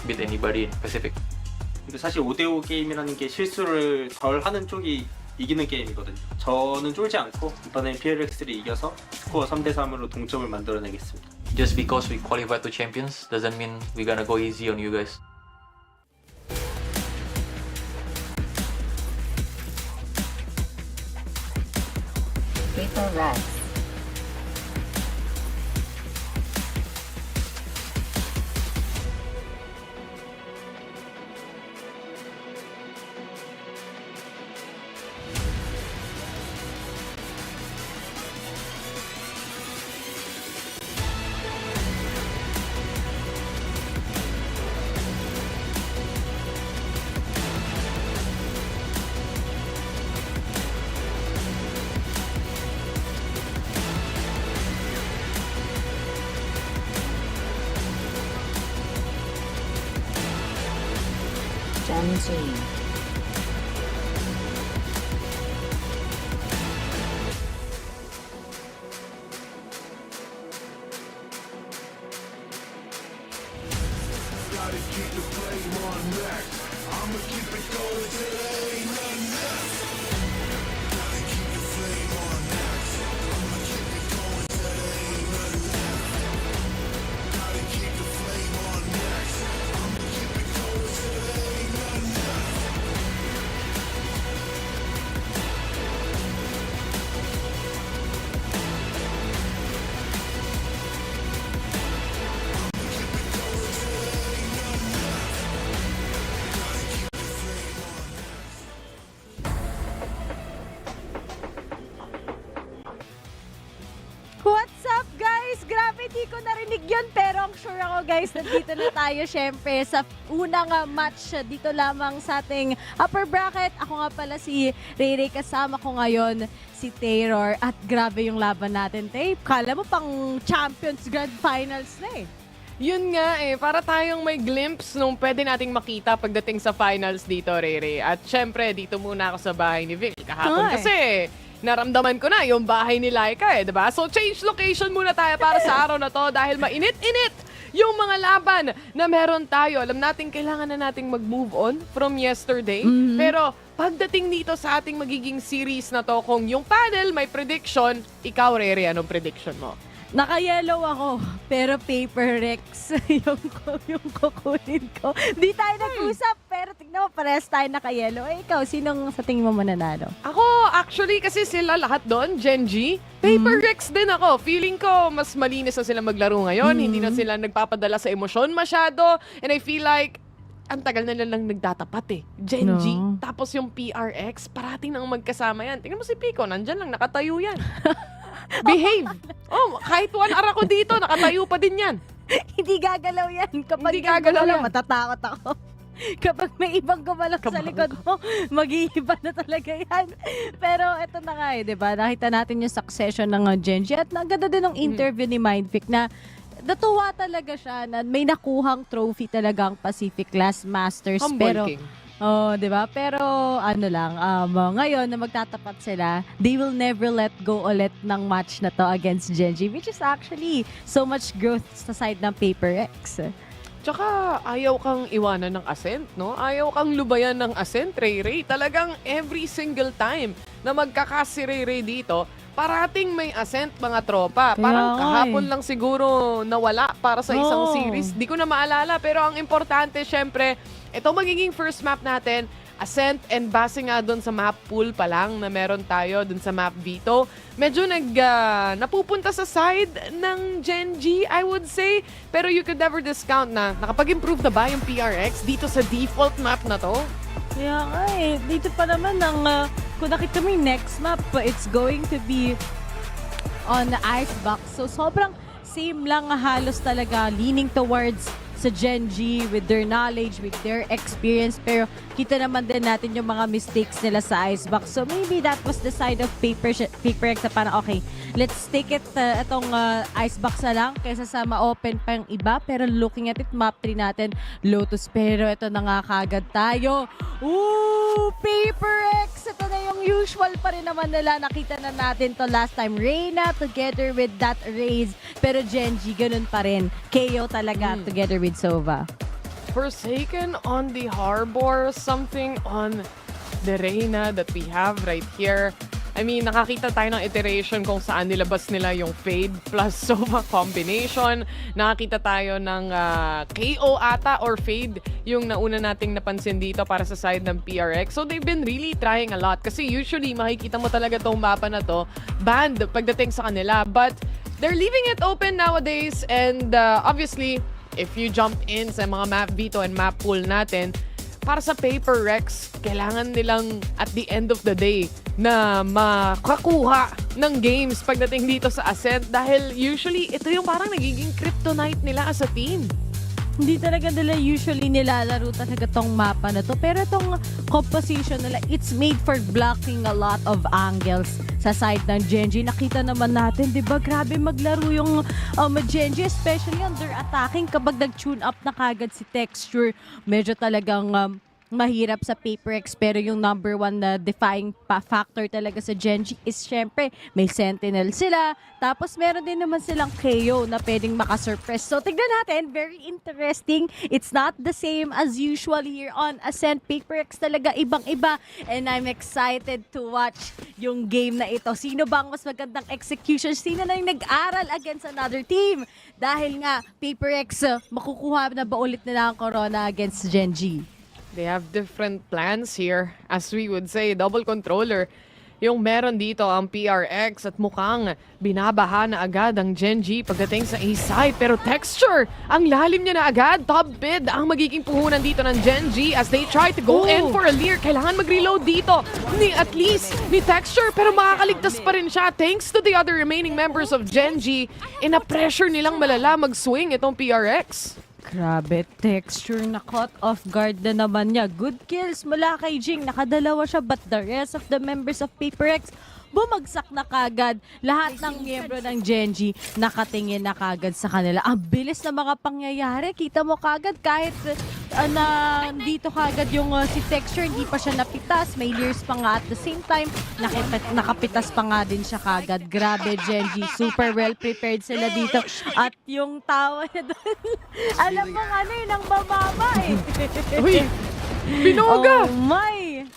beat anybody in Pacific. 근데 사실 5대5 게임이라는 게 실수를 덜 하는 쪽이 이기는 게임이거든요. 저는 쫄지 않고 이번엔 PRX를 이겨서 스코어 3대3으로 동점을 만들어내겠습니다. Just because we qualified to champions doesn't mean we're gonna go easy on you guys. Paper Red. Gen.G. Gotta keep the flame on max. I'ma keep it going till there ain't nothing left. Gotta keep the flame on max. I'ma keep it going till there ain't nothing left. Gotta keep the flame on max. I'ma keep it going till there ain't nothing left. What's up, guys? Grabe, di ko narinig yun. Pero ang sure ako, guys, nandito na tayo syempre sa unang match dito lamang sa ating upper bracket. Ako nga pala si Ray, kasama ko ngayon si Taylor. At grabe yung laban natin, Tay. Kala mo pang Champions Grand Finals na eh. Yun nga para tayong may glimpse nung pwede nating makita pagdating sa finals dito, Rere. At syempre, dito muna ako sa bahay ni Vic. Kahapon kasi naramdaman ko na yung bahay ni Laika diba? So change location muna tayo para sa araw na to dahil mainit-init yung mga laban na meron tayo. Alam natin, kailangan na nating mag-move on from yesterday. Pero pagdating dito sa ating magiging series na to, kung yung panel may prediction, ikaw, Rere, anong prediction mo? Naka-yellow ako, pero paper Rex yung kukunin ko. Di tayo nag-usap, pero tignan mo, parehas tayo naka-yellow. Eh, ikaw, sinong sa tingin mo mananalo? Ako, actually, kasi sila lahat doon, Gen.G, paper Rex din ako. Feeling ko, mas malinis na sila maglaro ngayon. Hindi na sila nagpapadala sa emosyon masyado. And I feel like, ang tagal na lang nagtatapat eh. Gen.G, tapos yung PRX, parating nang magkasama yan. Tingnan mo si Pico, nandyan lang, nakatayo yan. Behave. Oh, kahit 1 hour ako dito, nakatayo pa din yan. Hindi gagalaw yan. Kapag Hindi gagalaw yan. matatakot ako. Kapag may ibang gumalak sa likod mo, mag-iiba na talaga yan. Pero eto na nga eh, di ba? Nakita natin yung succession ng Gen.G at naganda din ng interview ni Mindfic na natuwa talaga siya na may nakuhang trophy talaga ang Pacific Last Masters. Humble pero king. oh, 'di ba? Pero ano lang, ngayon na magtatapat sila, they will never let go ulit ng match na to against Gen.G, which is actually so much growth sa side ng Paper X. Tsaka ayaw kang iwanan ng Ascent, no? Ayaw kang lubayan ng Ascent, Ray. Talagang every single time na magkakasi Ray dito, parating may Ascent mga tropa. Parang kahapon lang siguro nawala para sa isang series. Di ko na maalala, pero ang importante, syempre, ito magiging first map natin, Ascent, and base nga doon sa map pool pa lang na meron tayo doon sa map Vito. Medyo napupunta sa side ng Gen.G, I would say. Pero you could never discount na nakapag-improve na ba yung PRX dito sa default map na to? Kaya nga eh, dito pa naman kung nakita mo yung next map, it's going to be on the Icebox. So sobrang same lang halos talaga, leaning towards sa Gen.G with their knowledge, with their experience. Pero kita naman din natin yung mga mistakes nila sa Icebox. So maybe that was the side of Paper X na parang okay, let's take it itong Icebox na lang kaysa sa ma-open pa yung iba. Pero looking at it, map 3 natin, Lotus. Pero ito na nga kagad tayo. Ooh, Paper X! Ito na yung usual pa rin naman nila. Nakita na natin to last time. Reyna together with that Raze. Pero Gen.G, ganun pa rin. KO talaga together with Sova. Forsaken on the Harbor, something on the Reyna that we have right here. I mean, nakakita tayo ng iteration kung saan nilabas nila yung Fade plus Sova combination. Nakakita tayo ng KO ata or Fade yung nauna nating napansin dito para sa side ng PRX. So they've been really trying a lot kasi usually makikita mo talaga tong mapa na to banned pagdating sa kanila. But they're leaving it open nowadays and obviously, if you jump in sa mga map Vito and map pool natin, para sa Paper Rex, kailangan nilang at the end of the day na makakuha ng games pagdating dito sa Ascent dahil usually ito yung parang nagiging kryptonite nila as a team. Hindi talaga nila usually nilalaro talaga tong mapa na to. Pero itong composition nila, it's made for blocking a lot of angles sa side ng Gen.G. Nakita naman natin, di ba? Grabe maglaro yung Gen.G, especially on their attacking kapag nag-tune up na kagad si Texture. Medyo talagang mahirap sa Paper X, pero yung number 1 na defying factor talaga sa Gen.G is syempre may Sentinel sila, tapos meron din naman silang KO na pwedeng makasurpress. So tignan natin, very interesting. It's not the same as usual here on Ascent. Paper X talaga ibang-iba, and I'm excited to watch yung game na ito. Sino ba ang mas magandang execution? Sino na yung nag-aral against another team? Dahil nga, Paper X, makukuha na ba ulit nila ang Corona against Gen.G? They have different plans here. As we would say, double controller. Yung meron dito ang PRX at mukhang binabaha na agad ang Gen.G pagdating sa A-side. Pero Texture, ang lalim niya na agad. Top mid ang magiging puhunan dito ng Gen.G as they try to go in for a leer. Kailangan mag-reload dito at least ni Texture, pero makakaligtas pa rin siya thanks to the other remaining members of Gen.G. Ina-pressure nilang malala mag-swing itong PRX. Grabe, Texture na caught off guard na naman niya. Good kills mula kay Jing. Nakadalawa siya, but the rest of the members of Paper X bumagsak na kagad. Lahat ng miyembro ng Gen.G nakatingin na kagad sa kanila. Ang bilis na mga pangyayari. Kita mo kagad kahit dito kagad yung si Texture, hindi pa siya napitas. May Lears pa nga at the same time. Nakapitas pa nga din siya kagad. Grabe, Gen.G. Super well prepared sila dito. At yung tawa niya doon, alam mo ano yun, ang bababa eh. Uy! Binoga! Oh my!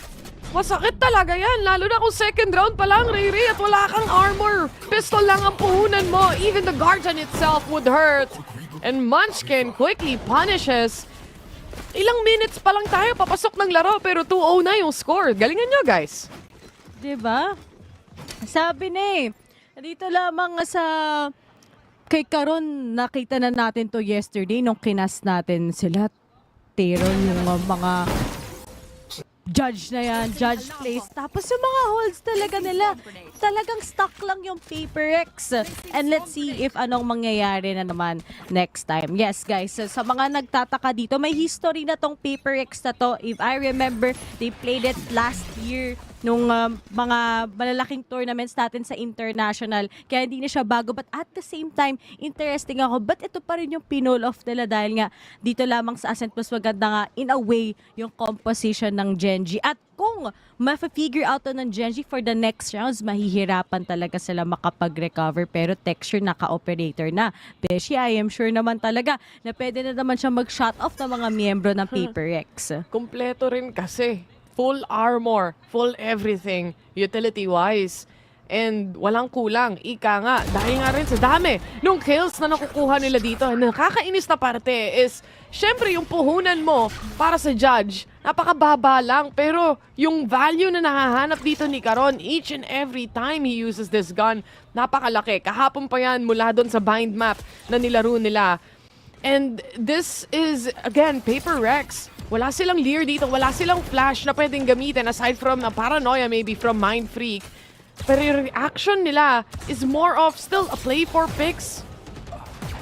Masakit talaga yan, lalo na kung second round pa lang, Ray at wala kang armor. Pistol lang ang puhunan mo. Even the Guardian itself would hurt. And Munchkin quickly punishes. Ilang minutes pa lang tayo papasok ng laro pero 2-0 na yung score. Galingan nyo, guys. Diba? Sabi na eh. Dito lamang sa kay Karon, nakita na natin to yesterday nung kinas natin sila. Teron yung mga judge na yan, judge plays. Tapos yung mga holds talaga nila, talagang stuck lang yung Paper X. And let's see if anong mangyayari na naman next time. Yes guys, sa mga nagtataka dito, may history na tong Paper X na to. If I remember, they played it last year nung mga malalaking tournaments natin sa international. Kaya hindi na siya bago. But at the same time, interesting ako. But ito pa rin yung pinol off nila dahil nga dito lamang sa Ascent Plus maganda nga in a way yung composition ng Gen.G. At kung ma-figure out to ng Gen.G for the next rounds, mahihirapan talaga sila makapag-recover. Pero Texture naka-operator na. Beshi, I am sure naman talaga na pwede na naman siya mag-shut off ng mga miyembro ng Paper X. Kompleto rin kasi. Full armor, full everything, utility-wise. And walang kulang, ika nga. Dahil nga rin sa dami nung kills na nakukuha nila dito. Nakakainis na parte is, syempre yung puhunan mo para sa judge, napakababa lang. Pero yung value na nahahanap dito ni Karon, each and every time he uses this gun, napakalaki. Kahapon pa yan mula doon sa bind map na nilaro nila. And this is, again, Paper Rex. Wala silang leer dito, wala silang flash na pwedeng gamitin aside from na paranoia maybe from Mind Freak. Pero yung reaction nila is more of still a play for picks.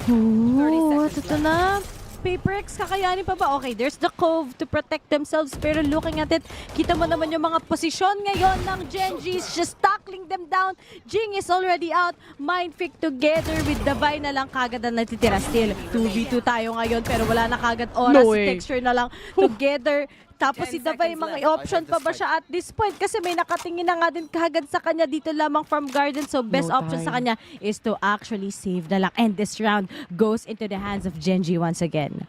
Ooh, ito na. Paper X, kakayanin pa ba? Okay, there's the Cove to protect themselves. Pero looking at it, kita mo naman yung mga posisyon ngayon ng Gen.G. Just tackling them down. Jing is already out. Mindfreak together with Divine na lang kagad na natitira. Still, 2v2 tayo ngayon pero wala na kagad oras. No way. Texture na lang together. Tapos si Divine, mga option pa ba siya at this point? Kasi may nakatingin na nga din kagad sa kanya dito lamang from Garden. So best option sa kanya is to actually save na lang. And this round goes into the hands of Gen.G once again.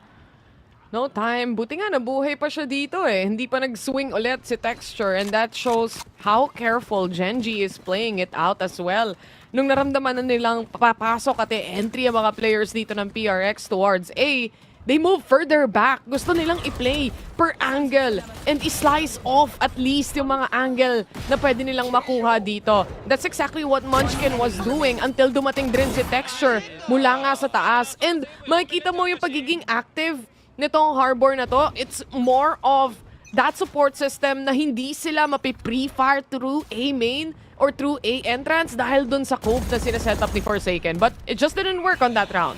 No time. Buti nga nabuhay pa siya dito eh. Hindi pa nag-swing ulit si Texture and that shows how careful Gen.G is playing it out as well. Nung naramdaman na nilang papasok at entry ang mga players dito ng PRX towards A, they move further back. Gusto nilang i-play per angle and i-slice off at least yung mga angle na pwede nilang makuha dito. That's exactly what Munchkin was doing until dumating din si Texture mula nga sa taas. And makikita mo yung pagiging active nitong harbor na to. It's more of that support system na hindi sila mapi-pre-fire through A main or through A entrance dahil dun sa cove na sinaset up ni Forsaken. But it just didn't work on that round.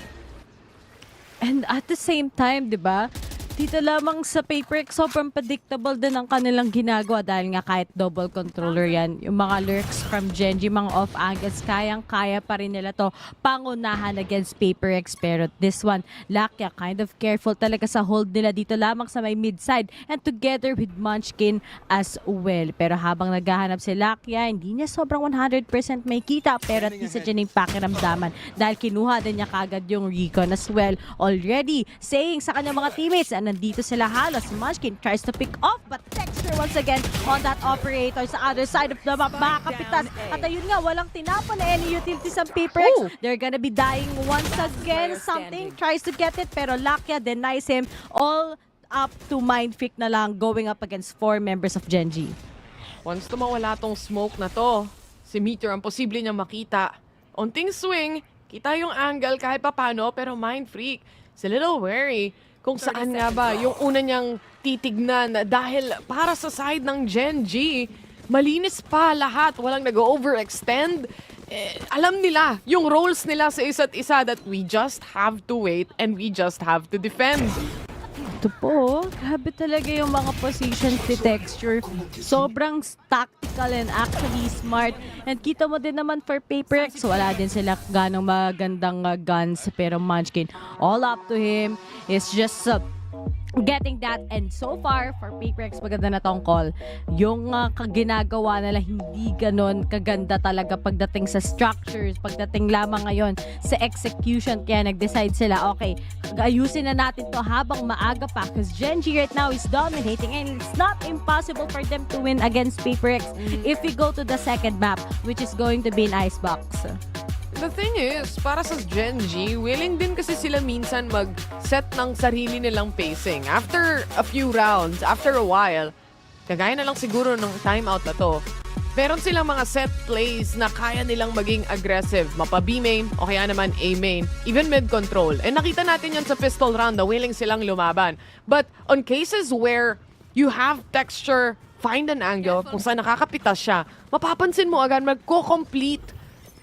And at the same time, di ba, dito lamang sa Paper X, sobrang predictable din ang kanilang ginagawa dahil nga kahit double controller yan, yung mga lurks from Gen.G, mga off angles, kayang-kaya pa rin nila to pangunahan against Paper X. Pero this one, Lakya, kind of careful talaga sa hold nila dito lamang sa may mid-side and together with Munchkin as well. Pero habang naghahanap si Lakya, hindi niya sobrang 100% may kita pero at least dyan yung pakiramdaman dahil kinuha din niya kagad yung recon as well. Already saying sa kanyang mga teammates nandito sila halos. Munchkin tries to pick off but Texture once again on that operator sa other side of the map. Makakapitas. At ayun nga, walang tinapon na any utilities ang Paper X. They're gonna be dying once again. Something tries to get it pero Lakya denies him. All up to Mindfreak na lang going up against 4 members of Gen.G. Once to mawala tong smoke na to, si Meteor ang posible niyang makita. Onting swing, kita yung angle kahit papano pero Mindfreak, it's a little wary kung saan nga ba yung una niyang titignan dahil para sa side ng Gen.G, malinis pa lahat, walang nag-overextend. Alam nila yung roles nila sa isa't isa that we just have to wait and we just have to defend. Ito po, grabe talaga yung mga positions ni Texture. Sobrang tactical and actually smart. And kita mo din naman for Paper X, wala din sila ganong magandang guns. Pero Munchkin, all up to him is just getting that. And so far, for PaperX, maganda na tong call. Yung ginagawa nila, hindi ganon kaganda talaga pagdating sa structures, pagdating lamang ngayon sa execution. Kaya nag-decide sila, okay, ayusin na natin to habang maaga pa, because Gen.G right now is dominating and it's not impossible for them to win against PaperX if we go to the second map, which is going to be an Icebox. The thing is, para sa Gen.G, willing din kasi sila minsan mag-set ng sarili nilang pacing. After a few rounds, after a while, kagaya na lang siguro ng timeout na to, meron silang mga set plays na kaya nilang maging aggressive. Mapa B main, o kaya naman A main, even mid control. And nakita natin yan sa pistol round na willing silang lumaban. But on cases where you have texture, find an angle, kung saan nakakapitas siya, mapapansin mo agad magko-complete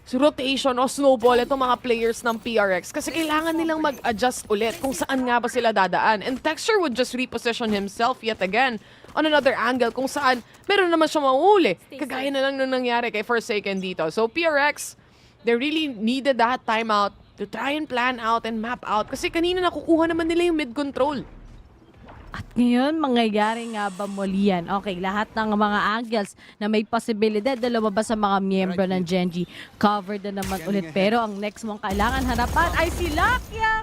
rotation o snowball itong mga players ng PRX kasi kailangan nilang mag-adjust ulit kung saan nga ba sila dadaan. And Texture would just reposition himself yet again on another angle kung saan meron naman siya mauuli. Kagaya na lang nung nangyari kay Forsaken dito. So PRX, they really needed that timeout to try and plan out and map out kasi kanina nakukuha naman nila yung mid-control. At ngayon, mangyayari nga ba muli yan? Okay, lahat ng mga angles na may posibilidad na lumabas sa mga miyembro ng Gen.G, covered na naman ulit. Pero ang next mong kailangan hanapan ay si Lakia!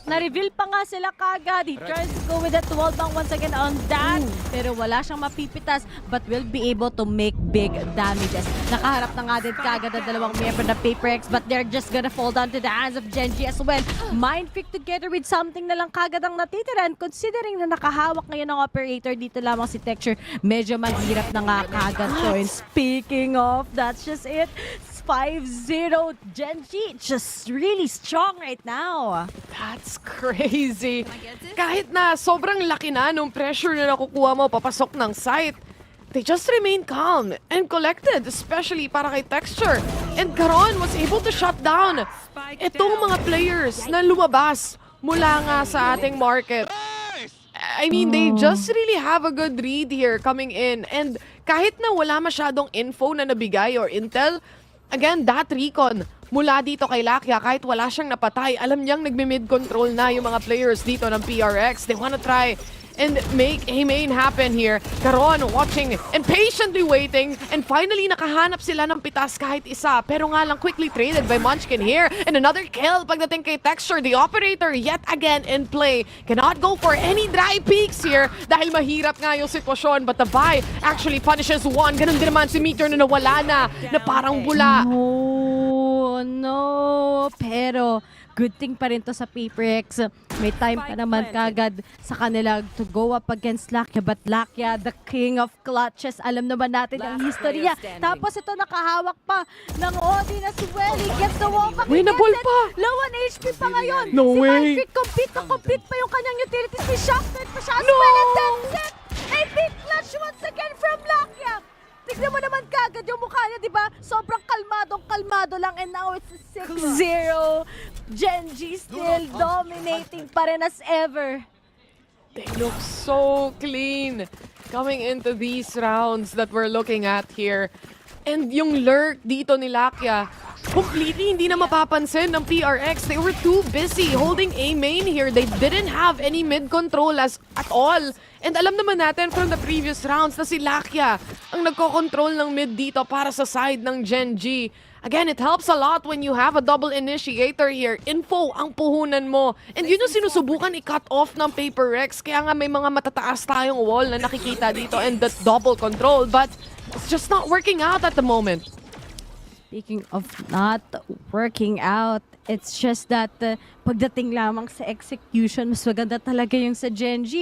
Na-reveal pa nga sila kagad. He tries to go with that wall bang once again on that. Pero wala siyang mapipitas but will be able to make big damages. Nakaharap na nga din kagad ang dalawang miyembro na PaperX but they're just gonna fall down to the hands of Gen.G as well. Mindfreak together with something na lang kagad ang natitira. And considering na nakahawak ngayon ng operator dito lamang si Texture, medyo mahirap na nga kagad to. And speaking of, that's just it. 5-0 Gen.G, just really strong right now. That's crazy. Kahit na sobrang laki na nung pressure na nakukuha mo papasok ng site, they just remain calm and collected, especially para kay Texture. And Caron was able to shut down itong mga players na lumabas mula nga sa ating market. I mean, they just really have a good read here coming in. And kahit na wala masyadong info na nabigay or intel, again, that recon mula dito kay Lakia, kahit wala siyang napatay, alam niyang nagme-mid control na yung mga players dito ng PRX. They wanna try and make a main happen here. Caron watching and patiently waiting, and finally nakahanap sila ng pitas kahit isa. Pero nga lang quickly traded by Munchkin here. And another kill pagdating kay Texture. The operator yet again in play. Cannot go for any dry peaks here dahil mahirap nga yung sitwasyon. But the Vi actually punishes one. Ganun din naman si Meteor na nawala na parang bula. No, pero good thing pa rin to sa PaperX. May time pa naman kagad sa kanila to go up against Lakia. But Lakia, the king of clutches. Alam naman natin ang historya. Tapos ito nakahawak pa ng Odi na si Welly. Gets the wall back. Winnable pa. Low on HP pa ngayon. No si way. Mindfreak compete pa yung kanyang utilities. May shotgun pa siya as well. And that's it. A big clutch once again from Lakia. Tignan mo naman kagad yung mukha niya, di ba? Sobrang kalmado lang. And now it's a 6-0. Gen.G still dominating pa rin as ever. They look so clean coming into these rounds that we're looking at here. And yung lurk dito ni Lakia, completely hindi na mapapansin ng PRX. They were too busy holding A main here. They didn't have any mid control at all. And alam naman natin from the previous rounds na si Lakia ang nagko-control ng mid dito para sa side ng Gen.G. Again, it helps a lot when you have a double initiator here. Info ang puhunan mo. And yun yung sinusubukan i-cut off ng PaperX. Kaya nga may mga matataas tayong wall na nakikita dito and that double control. But it's just not working out at the moment. Speaking of not working out, it's just that pagdating lamang sa execution, mas maganda talaga yung sa Gen.G.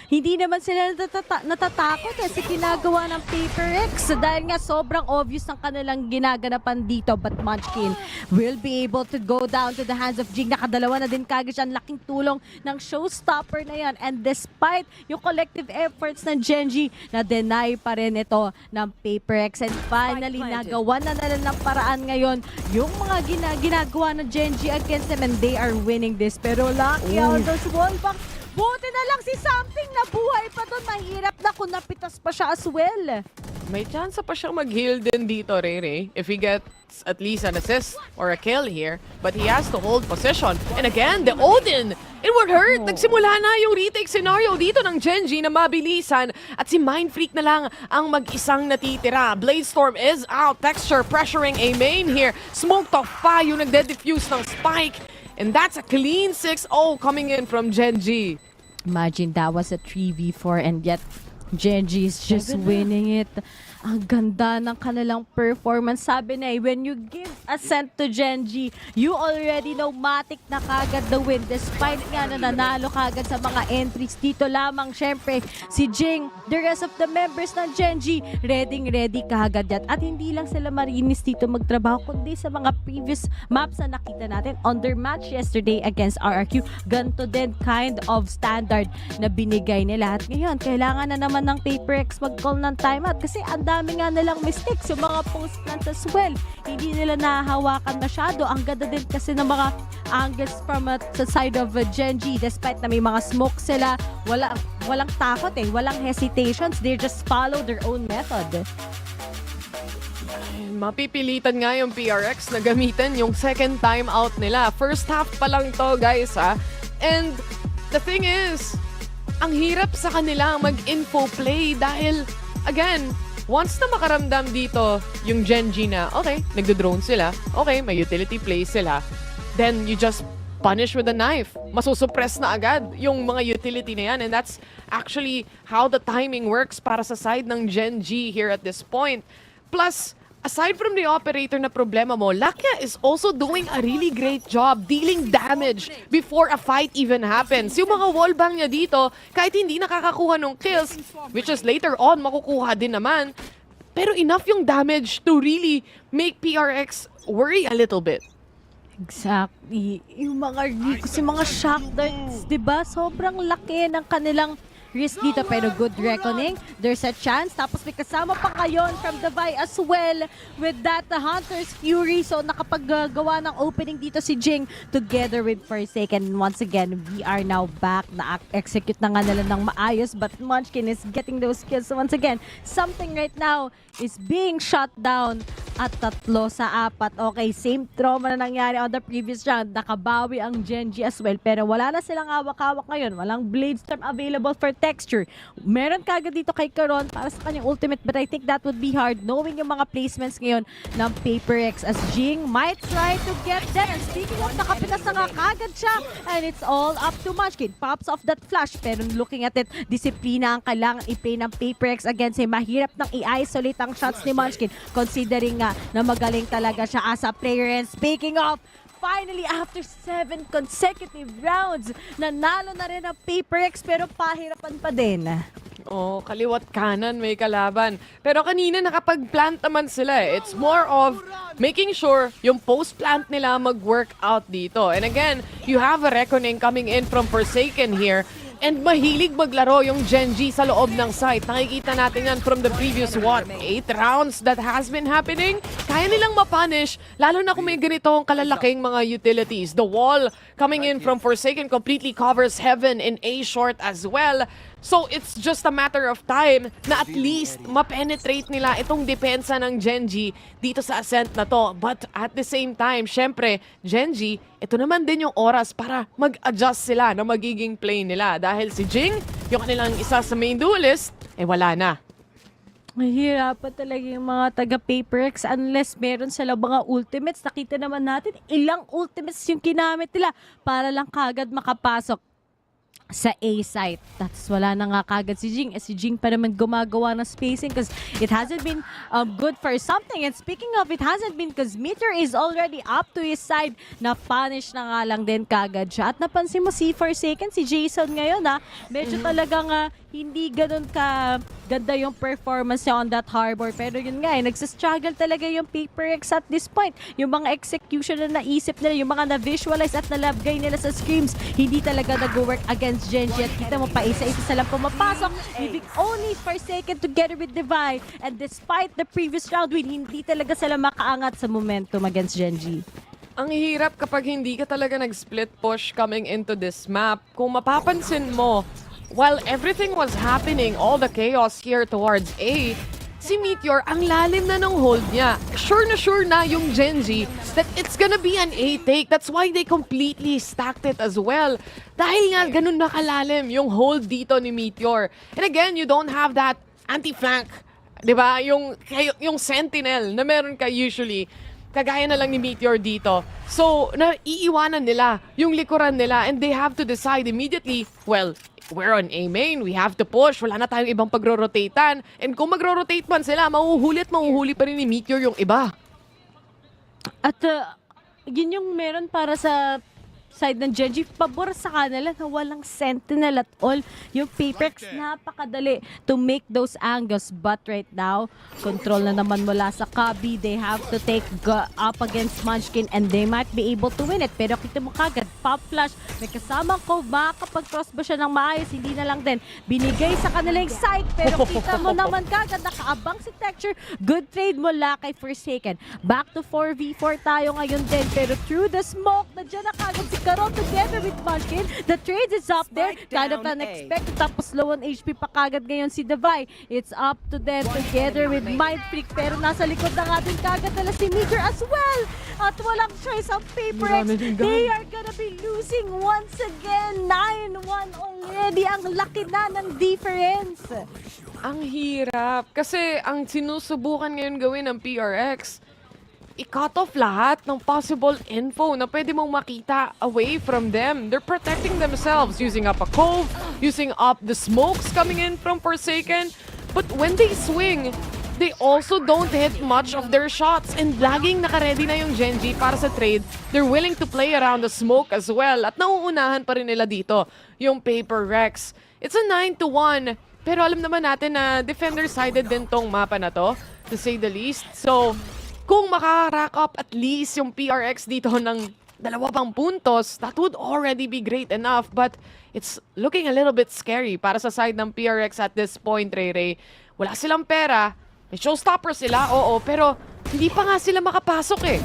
Hindi naman sila natatakot sa ginagawa ng PaperX dahil nga sobrang obvious ng kanilang ginaganapan dito. But Munchkin will be able to go down to the hands of Jing. Nakadalawa na din kagad siya. Laking tulong ng showstopper na yan. And despite yung collective efforts ng Gen.G, na-deny pa rin ito ng PaperX. And finally, nagawa na nila ng paraan ngayon yung mga ginagawa ng Gen.G against them, and they are winning this. Pero Lakia on those wallbang, buti na lang si Something na buhay pa doon. Mahirap na kung napitas pa siya as well. May chance pa siyang mag-heal din dito, Rere, if he gets at least an assist or a kill here. But he has to hold position. And again, the Odin! It would hurt! Nagsimula na yung retake scenario dito ng Gen.G na mabilisan. At si Mindfreak na lang ang mag-isang natitira. Bladestorm is out. Texture pressuring a main here. Smoke to pa yung nagde-diffuse ng Spike. And that's a clean 6-0 coming in from Gen.G. Imagine that was a 3v4 and yet Gen.G is just winning it. Ang ganda ng kanilang performance. Sabi na when you give ascent to Gen.G, you already know matik na kagad the win. Despite nga na nanalo kagad sa mga entries dito lamang, syempre, si Jing, the rest of the members ng Gen.G, ready kagad yan. At hindi lang sila marinis dito magtrabaho, kundi sa mga previous maps na nakita natin on their match yesterday against RRQ. Ganto din kind of standard na binigay nila. At ngayon, kailangan na naman ng PaperX mag-call ng timeout kasi ang dami nga nilang mistakes, yung mga post-plants as well. Hindi nila nahahawakan masyado. Ang ganda din kasi ng mga angles from sa side of Gen.G. Despite na may mga smoke sila, walang takot walang hesitations. They just follow their own method. Mapipilitan nga yung PRX na gamitin yung second time out nila. First half pa lang to, guys, ha? And the thing is, ang hirap sa kanila mag-info play dahil, again, once na makaramdam dito yung Gen.G na, okay, nagdo-drone sila, okay, may utility play sila, then you just punish with a knife. Masusuppress na agad yung mga utility na yan. And that's actually how the timing works para sa side ng Gen.G here at this point. Plus, aside from the operator na problema mo, Lakia is also doing a really great job dealing damage before a fight even happens. Yung mga wallbang niya dito, kahit hindi nakakakuha ng kills, which is later on makukuha din naman, pero enough yung damage to really make PRX worry a little bit. Exactly. Yung mga shock darts, diba? Sobrang laki ng kanilang risk dito, pero good reckoning. There's a chance. Tapos may kasama pa ngayon from the Vi as well with that Hunter's Fury. So nakapaggawa ng opening dito si Jing together with Forsaken. Once again, we are now back. Na-execute na nga nila ng maayos, but Munchkin is getting those kills. So once again, something right now is being shut down at 3-4. Okay, same trauma na nangyari on the previous round. Nakabawi ang Gen.G as well, pero wala na silang hawak-hawak ngayon. Walang Bladestorm available for texture. Meron kagad dito kay Karon para sa kanyang ultimate, but I think that would be hard knowing yung mga placements ngayon ng PaperX as Jing might try to get there. And speaking of, nakapitas na nga kagad siya, and it's all up to Munchkin. Pops off that flash, pero looking at it, disiplina ang kailangan i-play ng PaperX against him. Mahirap nang i-isolate ang shots ni Munchkin considering nga na magaling talaga siya as a player. And speaking of, finally, after 7 consecutive rounds, nanalo na rin ang PaperX pero pahirapan pa din. Oh, kaliwat kanan may kalaban. Pero kanina nakapag-plant naman sila eh. It's more of making sure yung post-plant nila mag-work out dito. And again, you have a reckoning coming in from Forsaken here. And mahilig maglaro yung Gen.G sa loob ng site. Nakikita natin yan from the previous 8 rounds that has been happening. Kaya nilang mapunish, lalo na kung may ganitong kalalaking mga utilities. The wall coming in from Forsaken completely covers Heaven in A short as well. So it's just a matter of time na at least ma-penetrate nila itong depensa ng Gen.G dito sa Ascent na to. But at the same time, syempre, Gen.G, ito naman din yung oras para mag-adjust sila na magiging play nila. Dahil si Jing, yung kanilang isa sa main duelist, wala na. Mahirapan talaga yung mga taga-PaperX unless meron sila mga ultimates. Nakita naman natin, ilang ultimates yung ginamit nila para lang kagad makapasok sa A site. That's wala na nga kagad si Jing. Si Jing pa naman gumagawa ng spacing because it hasn't been good for something. And speaking of, it hasn't been because Meteor is already up to his side. Na-punish na nga lang din kagad siya. At napansin mo si Forsaken, si Jason ngayon medyo talagang hindi ganun ka ganda yung performance niya on that harbor. Pero yun nga, nagsastruggle talaga yung PaperX at this point. Yung mga execution na naisip nila, yung mga na-visualize at nalabgay nila sa screams, hindi talaga nag-work against Gen.G. At kita mo pa, isa-isa sila pumapasok, leaving only Forsaken together with Divine. And despite the previous round win, hindi talaga sila makaangat sa momentum against Gen.G. Ang hirap kapag hindi ka talaga nag-split push coming into this map. Kung mapapansin mo, while everything was happening, all the chaos here towards A, si Meteor, ang lalim na ng hold niya. Sure na yung Gen.G that it's gonna be an A take. That's why they completely stacked it as well. Dahil nga ganun na kalalim yung hold dito ni Meteor. And again, you don't have that anti-flank. Diba? Yung Sentinel na meron ka usually. Kagaya na lang ni Meteor dito. So, naiiwanan nila yung likuran nila and they have to decide immediately, well, we're on A main, we have to push, wala na tayong ibang pagro-rotatean. And kung magro-rotate man sila, mahuhuli pa rin ni Meteor yung iba. At yun yung meron para sa side ng Gen.G, pabor sa kanila na walang sentinel at all. Yung Papex, napakadali to make those angles. But right now, control na naman mula sa Kabi. They have to take up against Munchkin and they might be able to win it. Pero kita mo kagad, pop flash, may kasamang Cove, makakapag-cross ba siya ng maayos? Hindi na lang din. Binigay sa kanilang side, pero kita mo naman kagad, nakaabang si Texture. Good trade mula kay Forsaken. Back to 4v4 tayo ngayon din, pero through the smoke, nandiyan na kagad si Karon together with Munchkin. The trade is up there. Kind of unexpected. Tapos low on HP pa kagad ngayon si Devi. It's up to them together with Mind Freak. Pero nasa likod ng ating kagad nila si Meteor as well. At walang choice ang Paperex. They are gonna be losing once again. 9-1 already. Ang laki na ng difference. Ang hirap. Kasi ang sinusubukan ngayon gawin ng PRX, i-cut off lahat ng possible info na pwede mong makita away from them. They're protecting themselves, using up a Cove, using up the smokes coming in from Forsaken. But when they swing, they also don't hit much of their shots. And laging nakaready na yung Gen.G para sa trade. They're willing to play around the smoke as well. At nauunahan pa rin nila dito yung Paper Rex. It's a 9-1. Pero alam naman natin na defender-sided din tong mapa na to say the least. So, kung maka-rack up at least yung PRX dito ng 2 pang puntos, that would already be great enough. But it's looking a little bit scary para sa side ng PRX at this point, Ray. Wala silang pera. May showstopper sila, oo, pero hindi pa nga sila makapasok eh.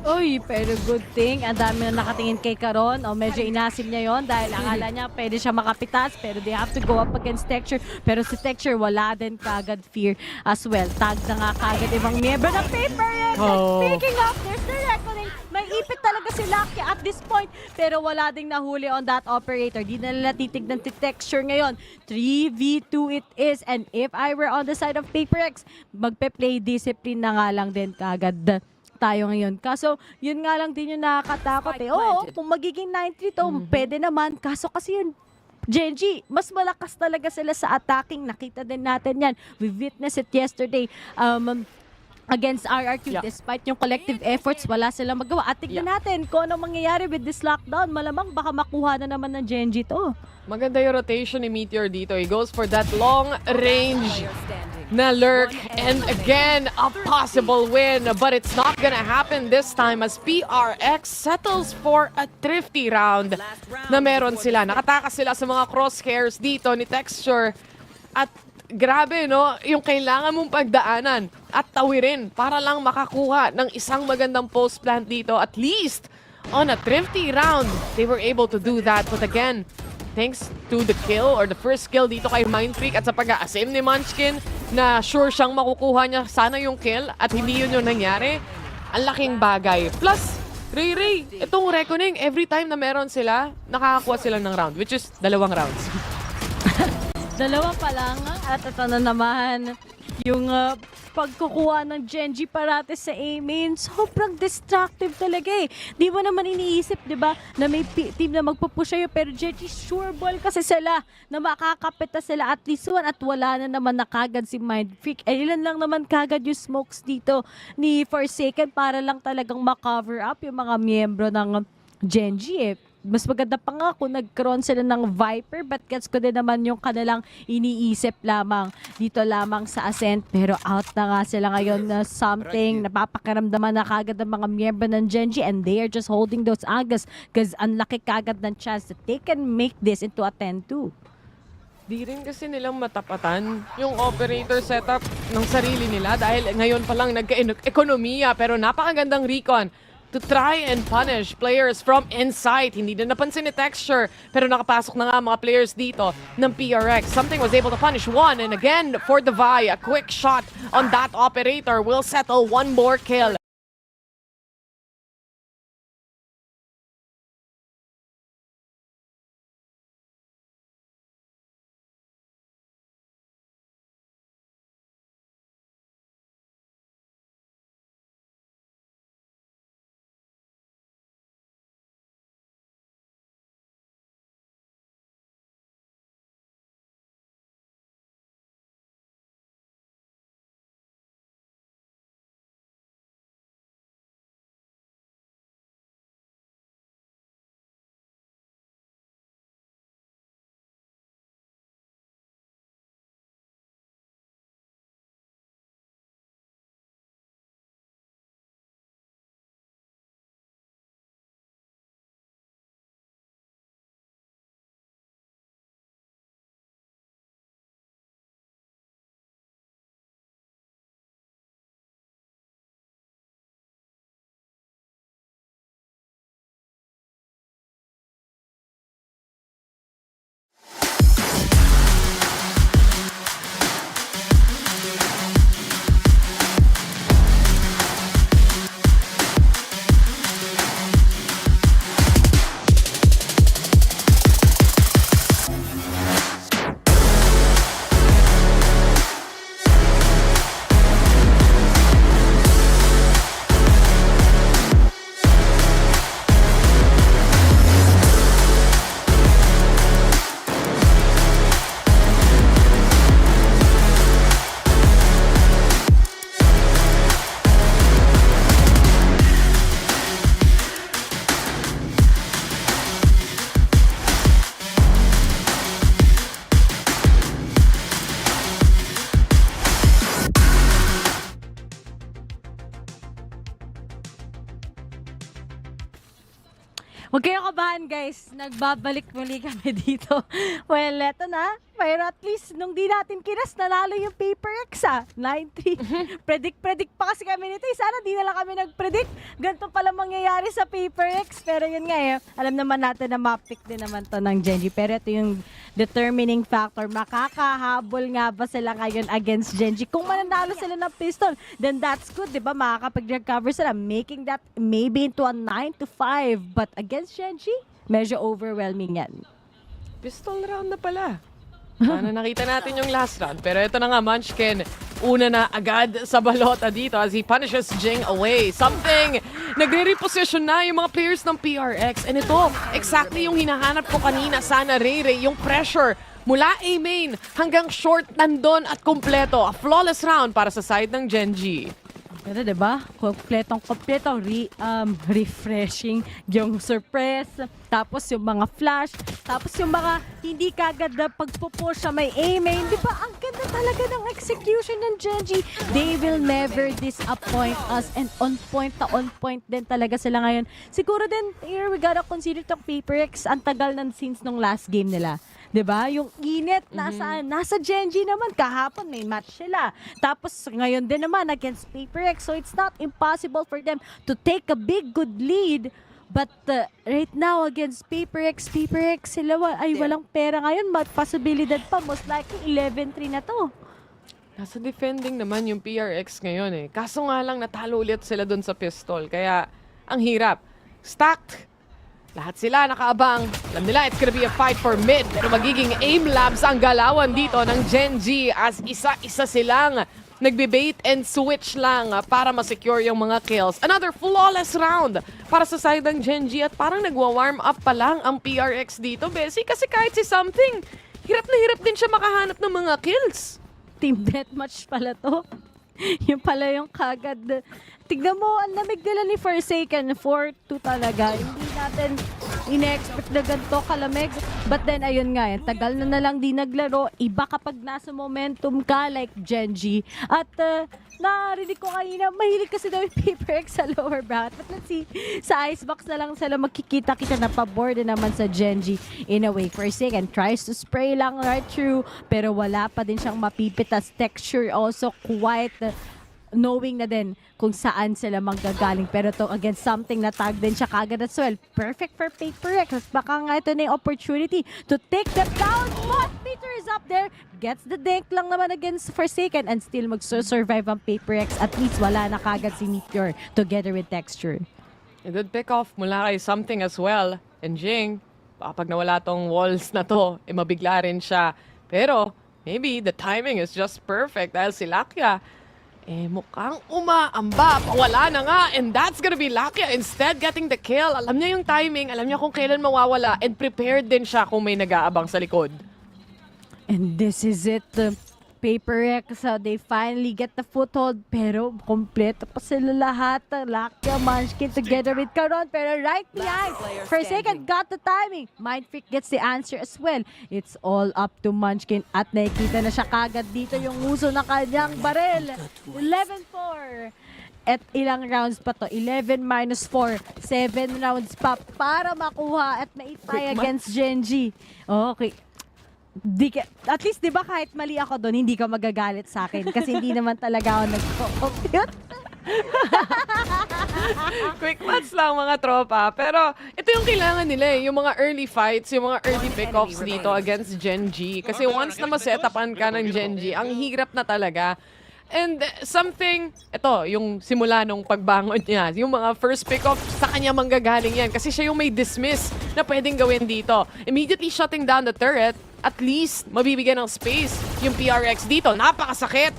Uy, pero good thing. Ang dami na nakatingin kay Karon. O medyo inasim niya yon dahil akala niya pwede siya makapitas. Pero they have to go up against Texture. Pero si Texture wala din kagad fear as well. Tag na nga kagad ibang miyembro ng Paper. Speaking of, there's the reckoning. May ipit talaga si Lucky at this point. Pero wala ding nahuli on that operator. Di na nila titignan si Texture ngayon. 3v2 it is. And if I were on the side of PaperX, magpe-play discipline na nga lang din kagad tayo ngayon. Kaso, yun nga lang din yung nakakatakot eh. Oo, kung magiging 9-3 to, pwede naman. Kaso kasi yun, Gen.G, mas malakas talaga sila sa attacking. Nakita din natin yan. We witnessed it yesterday against RRQ. Despite yung collective efforts, wala silang magawa. At tignan natin kung anong mangyayari with this lockdown. Malamang baka makuha na naman ng Gen.G to. Maganda yung rotation ni Meteor dito. He goes for that long range na lurk. And again, a possible win. But it's not gonna happen this time as PRX settles for a thrifty round na meron sila. Nakatakas sila sa mga crosshairs dito ni Texture. At grabe, no? Yung kailangan mong pagdaanan at tawirin para lang makakuha ng isang magandang post plant dito. At least, on a thrifty round, they were able to do that. But again, thanks to the kill or the first kill dito kay Mind Freak at sa pag-aasim ni Munchkin na sure siyang makukuha niya sana yung kill at hindi yun yung nangyari. Ang laking bagay. Plus, Ray, itong reckoning, every time na meron sila, nakakakuha sila ng round, which is 2 rounds. 2 pa lang. At ito na naman yung pagkukuha ng Gen.G parate sa A-main. Sobrang destructive talaga eh. Di mo naman iniisip, di ba, na may team na magpupush sa'yo. Pero Gen.G sure ball kasi sila na makakapita sila at least one at wala na naman nakagad si Mind Freak. Ilan lang naman kagad yung smokes dito ni Forsaken para lang talagang makover up yung mga miyembro ng Gen.G eh. Mas maganda pa nga kung nagkaroon sila ng Viper, but gets ko din naman yung kanilang iniisip lamang dito lamang sa Ascent. Pero out na nga sila ngayon na something napapakiramdaman na kagad ng mga miyembro ng Gen.G and they are just holding those angles because ang laki kagad ng chance that they can make this into a 10-2. Di rin kasi nilang matapatan yung operator setup ng sarili nila dahil ngayon pa lang nagka-ekonomiya pero napakagandang recon. to try and punish players from inside. Hindi na napansin ni Texture, pero nakapasok na nga mga players dito ng PRX. Something was able to punish one, and again for the Vi, a quick shot on that operator will settle one more kill. Huwag kayong kabahan guys, nagbabalik muli kami dito. Well, eto na. Pero at least, nung di natin kinas, nanalo yung Paper X 9-3. Predict pa kasi kami nito. Sana di na lang kami nag-predict. Ganito pala mangyayari sa Paper X. Pero yun nga alam naman natin na map-pick din naman to ng Gen.G. Pero ito yung determining factor. Makakahabol nga ba sila ngayon against Gen.G? Kung mananalo sila ng pistol, then that's good, di ba? Makakapag-recover sila, making that maybe into a 9-5. But against Gen.G, medyo overwhelming yan. Pistol round na pala. Sana nakita natin yung last round. Pero ito na nga, Munchkin. Una na agad sa balota dito as he punishes Jing away. Something, nagre-reposition na yung mga players ng PRX. And ito, exactly yung hinahanap ko kanina. Sana Ray, yung pressure mula A main hanggang short nandun at kumpleto. A flawless round para sa side ng Gen.G. Pero diba, kompletong refreshing yung surprise, tapos yung mga flash, tapos yung mga hindi kagad na pagpupush sa may A-main, diba, ang ganda talaga ng execution ng Gen.G. They will never disappoint us, and on point din talaga sila ngayon. Siguro din, here we gotta consider itong Paper X, ang tagal ng since nung last game nila. Diba? Yung init, nasa Gen.G naman. Kahapon may match sila. Tapos ngayon din naman against Paper X. So it's not impossible for them to take a big good lead. But right now against Paper X sila ay walang pera ngayon. Possibilidad pa, most likely 11-3 na to. Nasa defending naman yung PRX ngayon Kaso nga lang natalo ulit sila dun sa pistol. Kaya ang hirap. Stacked. Lahat sila nakaabang. Alam nila, it's gonna be a fight for mid. Pero magiging aim labs ang galawan dito ng Gen.G as isa-isa silang nagbe-bait and switch lang para ma-secure yung mga kills. Another flawless round para sa side ng Gen.G at parang nagwa-warm up pa lang ang PRX dito, Bessie. Kasi kahit si Something, hirap na hirap din siya makahanap ng mga kills. Team deathmatch pala to. Yung pala yung kagad. Tignan mo, ang lamig nila ni Forsaken. 4-2 talaga. Hindi natin ine-expect na ganito kalamig. But then, ayun nga, tagal na lang di naglaro. Iba kapag nasa momentum ka like Gen.G. At narinig ko kanina, mahilig kasi daw yung Paper X sa lower bracket. But let's see, sa icebox na lang sila magkikita-kita na pa-board naman sa Gen.G. In a way, Forsaken tries to spray lang right through, pero wala pa din siyang mapipitas. Texture also quite knowing na din kung saan sila manggagaling. Pero to against something na tag din siya kagad as well. Perfect for PaperX. Baka nga ito na yung opportunity to take them down. But Peter is up there. Gets the dink lang naman against Forsaken and still mag-survive ang PaperX. At least wala na kagad si Meteor together with Texture. A good pick off mula kay something as well. And Jing, pag nawala tong walls na to, mabigla rin siya. Pero maybe the timing is just perfect dahil si Lakia mukhang umaamba. Wala na nga. And that's gonna be Lakia instead getting the kill. Alam niya yung timing. Alam niya kung kailan mawawala. And prepared din siya kung may nag-aabang sa likod. And this is it. PaperX, they finally get the foothold. Pero kompleto pa sila lahat. Lakia, Munchkin together with Caron. Pero right behind, Forsaken got the timing. Mindfreak gets the answer as well. It's all up to Munchkin. At nakikita na siya kagad dito yung uso na kanyang barel. 11-4. At ilang rounds pa to? 11 minus 4. 7 rounds pa para makuha at maitay against GEN.G. Okay. At least, di ba, kahit mali ako doon, hindi ka magagalit sa akin kasi hindi naman talaga ako nag-compute. Quick match lang mga tropa. Pero ito yung kailangan nila yung mga early fights, yung mga early pick-offs dito against GEN.G. Kasi once na ma-setupan ka ng GEN.G, ang hirap na talaga. And something, ito, yung simula nung pagbangon niya, yung mga first pick-off, sa kanya manggagaling yan. Kasi siya yung may dismiss na pwedeng gawin dito. Immediately shutting down the turret, at least mabibigyan ng space yung PRX dito. Napakasakit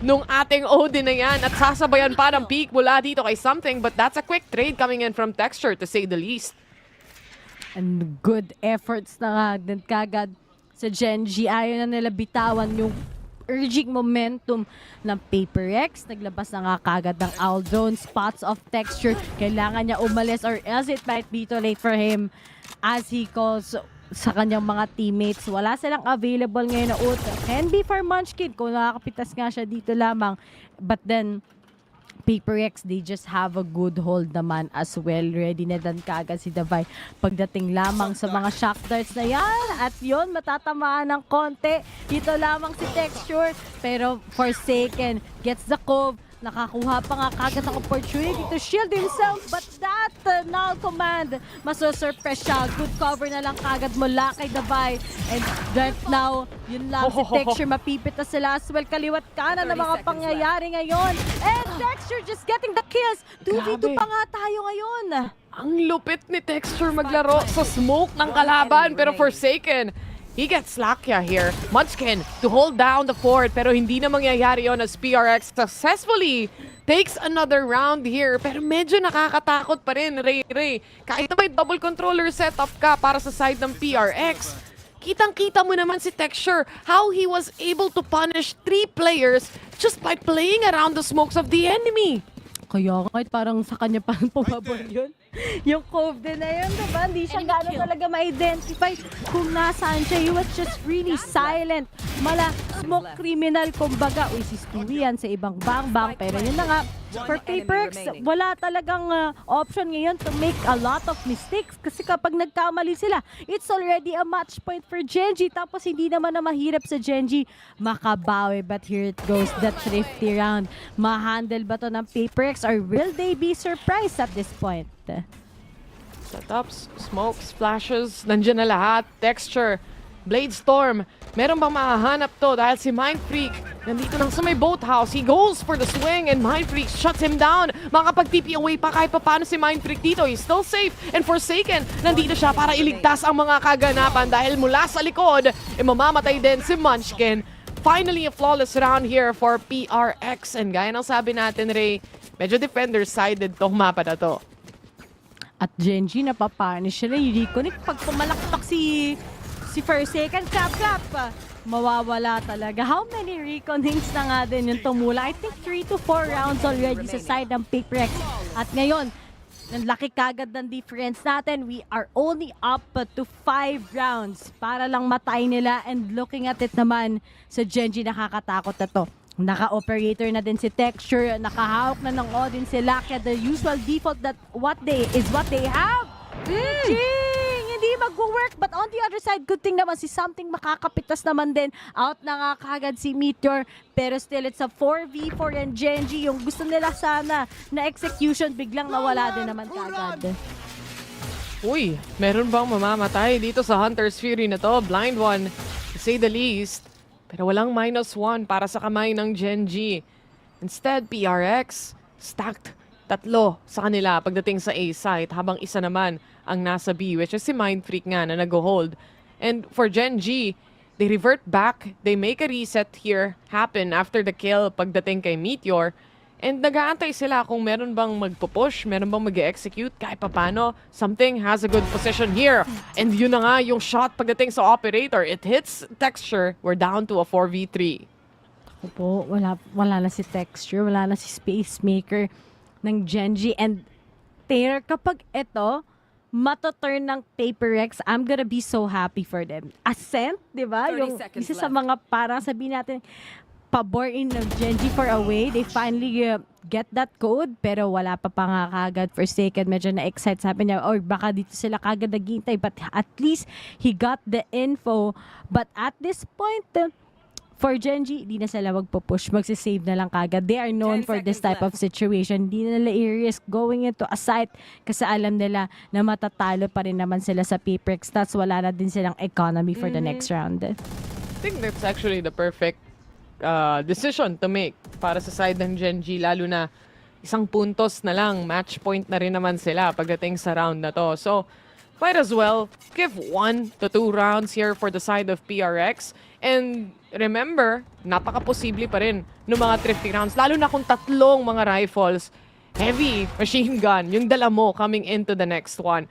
nung ating Odin na yan at sasabayan pa ng peak mula dito kay something. But that's a quick trade coming in from Texture to say the least. And good efforts na nga din kagad sa GEN.G. Ayaw na nila bitawan yung urging momentum ng PaperX. Naglabas na nga kagad ng Owl Drone, spots of Texture. Kailangan niya umalis or else it might be too late for him as he calls sa kanyang mga teammates. Wala silang available ngayon na ult. Can be for Munchkin kung nakakapitas nga siya dito lamang. But then, PaperX, they just have a good hold naman as well. Ready na dan kagad si Davai pagdating lamang sa mga shock darts na yan. At yun, matatamaan ng konti. Dito lamang si Texture. Pero Forsaken gets the cove. Nakakuha pa nga kagad ng opportunity to shield himself. But that null command, masosurpress siya. Good cover na lang kagad mula kay Davai. And right now, yun lang si Texture. Mapipita sila as well. Kaliwat kanan ng mga pangyayari ngayon. And Texture just getting the kills. 2v2 pa nga tayo ngayon. Ang lupit ni Texture maglaro sa smoke ng kalaban. Pero Forsaken, he gets Lakia here. Munchkin to hold down the fort pero hindi na mangyayari yun as PRX successfully takes another round here. Pero medyo nakakatakot pa rin, Ray. Kahit na may double controller setup ka para sa side ng PRX, kitang-kita mo naman si Texture how he was able to punish 3 players just by playing around the smokes of the enemy. Kaya kahit parang sa kanya parang pumabor yun. Yung cove din na yun, diba? Hindi siya gano'n talaga ma-identify kung nasaan siya. He was just really silent. Smoke criminal, kumbaga. Uy, si Stewie yan sa ibang bang-bang. Pero yun na nga, for PaperX, wala talagang option ngayon to make a lot of mistakes. Kasi kapag nagkamali sila, it's already a match point for GEN.G. Tapos hindi naman na mahirap sa GEN.G. makabawi. But here it goes, the thrifty round. Ma-handle ba to ng PaperX or will they be surprised at this point? Setups, smokes, flashes, nandiyan na lahat. Texture, Blade Storm. Meron bang mahahanap to dahil si Mindfreak nandito lang sa may boathouse. He goes for the swing and Mindfreak shuts him down. Makapag-TP away pa kahit paano si Mindfreak dito. He's still safe and Forsaken. Nandito siya para iligtas ang mga kaganapan dahil mula sa likod, mamamatay din si Munchkin. Finally, a flawless round here for PRX. And gaya ng sabi natin, Ray, medyo defender-sided tong mapa na to. At GEN.G, napapanish sila. Yung reconnect, pag pumalakpak si Forsaken, clap, mawawala talaga. How many reconnects na nga din yung tumula? I think 3 to 4 rounds already sa side ng PaperX. At ngayon, ang laki kagad ng difference natin. We are only up to 5 rounds para lang matay nila. And looking at it naman, sa GEN.G, nakakatakot na to. Naka-operator na din si Texture, nakahawak na ng audience si Lakia. The usual default that what they have. Hindi magwo-work. But on the other side, good thing naman si Something makakapitas naman din. Out na nga kagad si Meteor. Pero still, it's a 4v4 and Gen.G. Yung gusto nila sana na execution, biglang nawala din naman kagad. Uy, meron bang mamamatay dito sa Hunter's Fury na to? Blind one, to say the least. Pero walang -1 para sa kamay ng Gen.G. Instead, PRX stacked 3 sa kanila pagdating sa A site, habang isa naman ang nasa B, which is si Mind Freak nga na nag-hold. And for Gen.G, they revert back, they make a reset here happen after the kill pagdating kay Meteor. And nag-aantay sila kung meron bang magpo-push, meron bang mag-execute, kahit papano. Something has a good position here. And yun na nga yung shot pagdating sa operator. It hits Texture. We're down to a 4v3. Opo, wala na si Texture, wala na si Spacemaker ng Gen.G. And Taylor, kapag ito, matoturn ng Paper Rex, I'm gonna be so happy for them. Ascent, di ba? Yung isa sa mga parang sabihin natin, pabor in ng Gen.G for away. They finally get that code, pero wala pa nga kagad. Forsaken, medyo na-excite. Sabi niya, or baka dito sila kagad naghihintay. But at least, he got the info. But at this point, for Gen.G, di na sila magpo-push. Magsisave na lang kagad. They are known for this type of situation. Di na nila i-risk going into a site kasi alam nila na matatalo pa rin naman sila sa Paperex. That's wala na din silang economy for the next round. I think that's actually the perfect decision to make para sa side ng Gen.G, lalo na isang puntos na lang, match point na rin naman sila pagdating sa round na to. So, might as well give 1 to 2 rounds here for the side of PRX. And remember, napaka-posible pa rin ng mga thrifty rounds, lalo na kung 3 mga rifles, heavy machine gun, yung dala mo coming into the next one.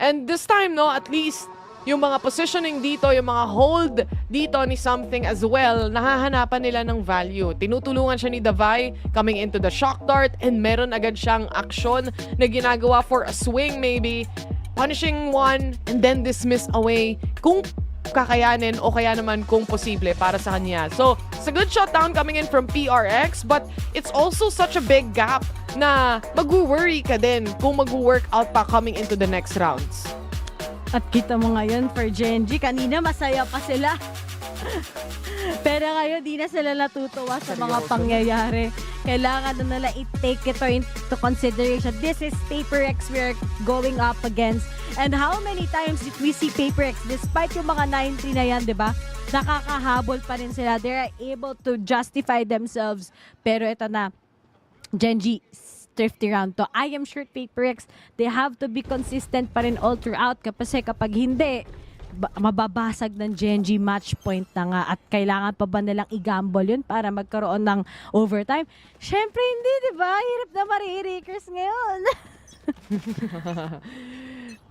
And this time, no, at least yung mga positioning dito, yung mga hold dito ni Something as well, nahahanapan nila ng value. Tinutulungan siya ni Davai coming into the shock dart, and meron agad siyang action na ginagawa for a swing maybe, punishing one and then dismiss away kung kakayanin o kaya naman kung posible para sa kanya. So, it's a good shutdown coming in from PRX, but it's also such a big gap na mag-worry ka din kung mag-work out pa coming into the next rounds. At kita mo ngayon for Gen.G, kanina masaya pa sila. Pero ngayon, di na sila natutuwa sa mga pangyayari. Kailangan na nila i-take ito into consideration. This is PaperX we're going up against. And how many times did we see PaperX, despite yung mga 9-3 na yan, di ba? Nakakahabol pa rin sila. They're able to justify themselves. Pero ito na, Gen.G, thrifty round to. I am sure PaperX, they have to be consistent pa rin all throughout kasi kapag hindi, mababasag ng Gen.G match point na nga at kailangan pa ba nilang i-gamble yun para magkaroon ng overtime? Syempre hindi, di ba? Hirap na marirekers ngayon.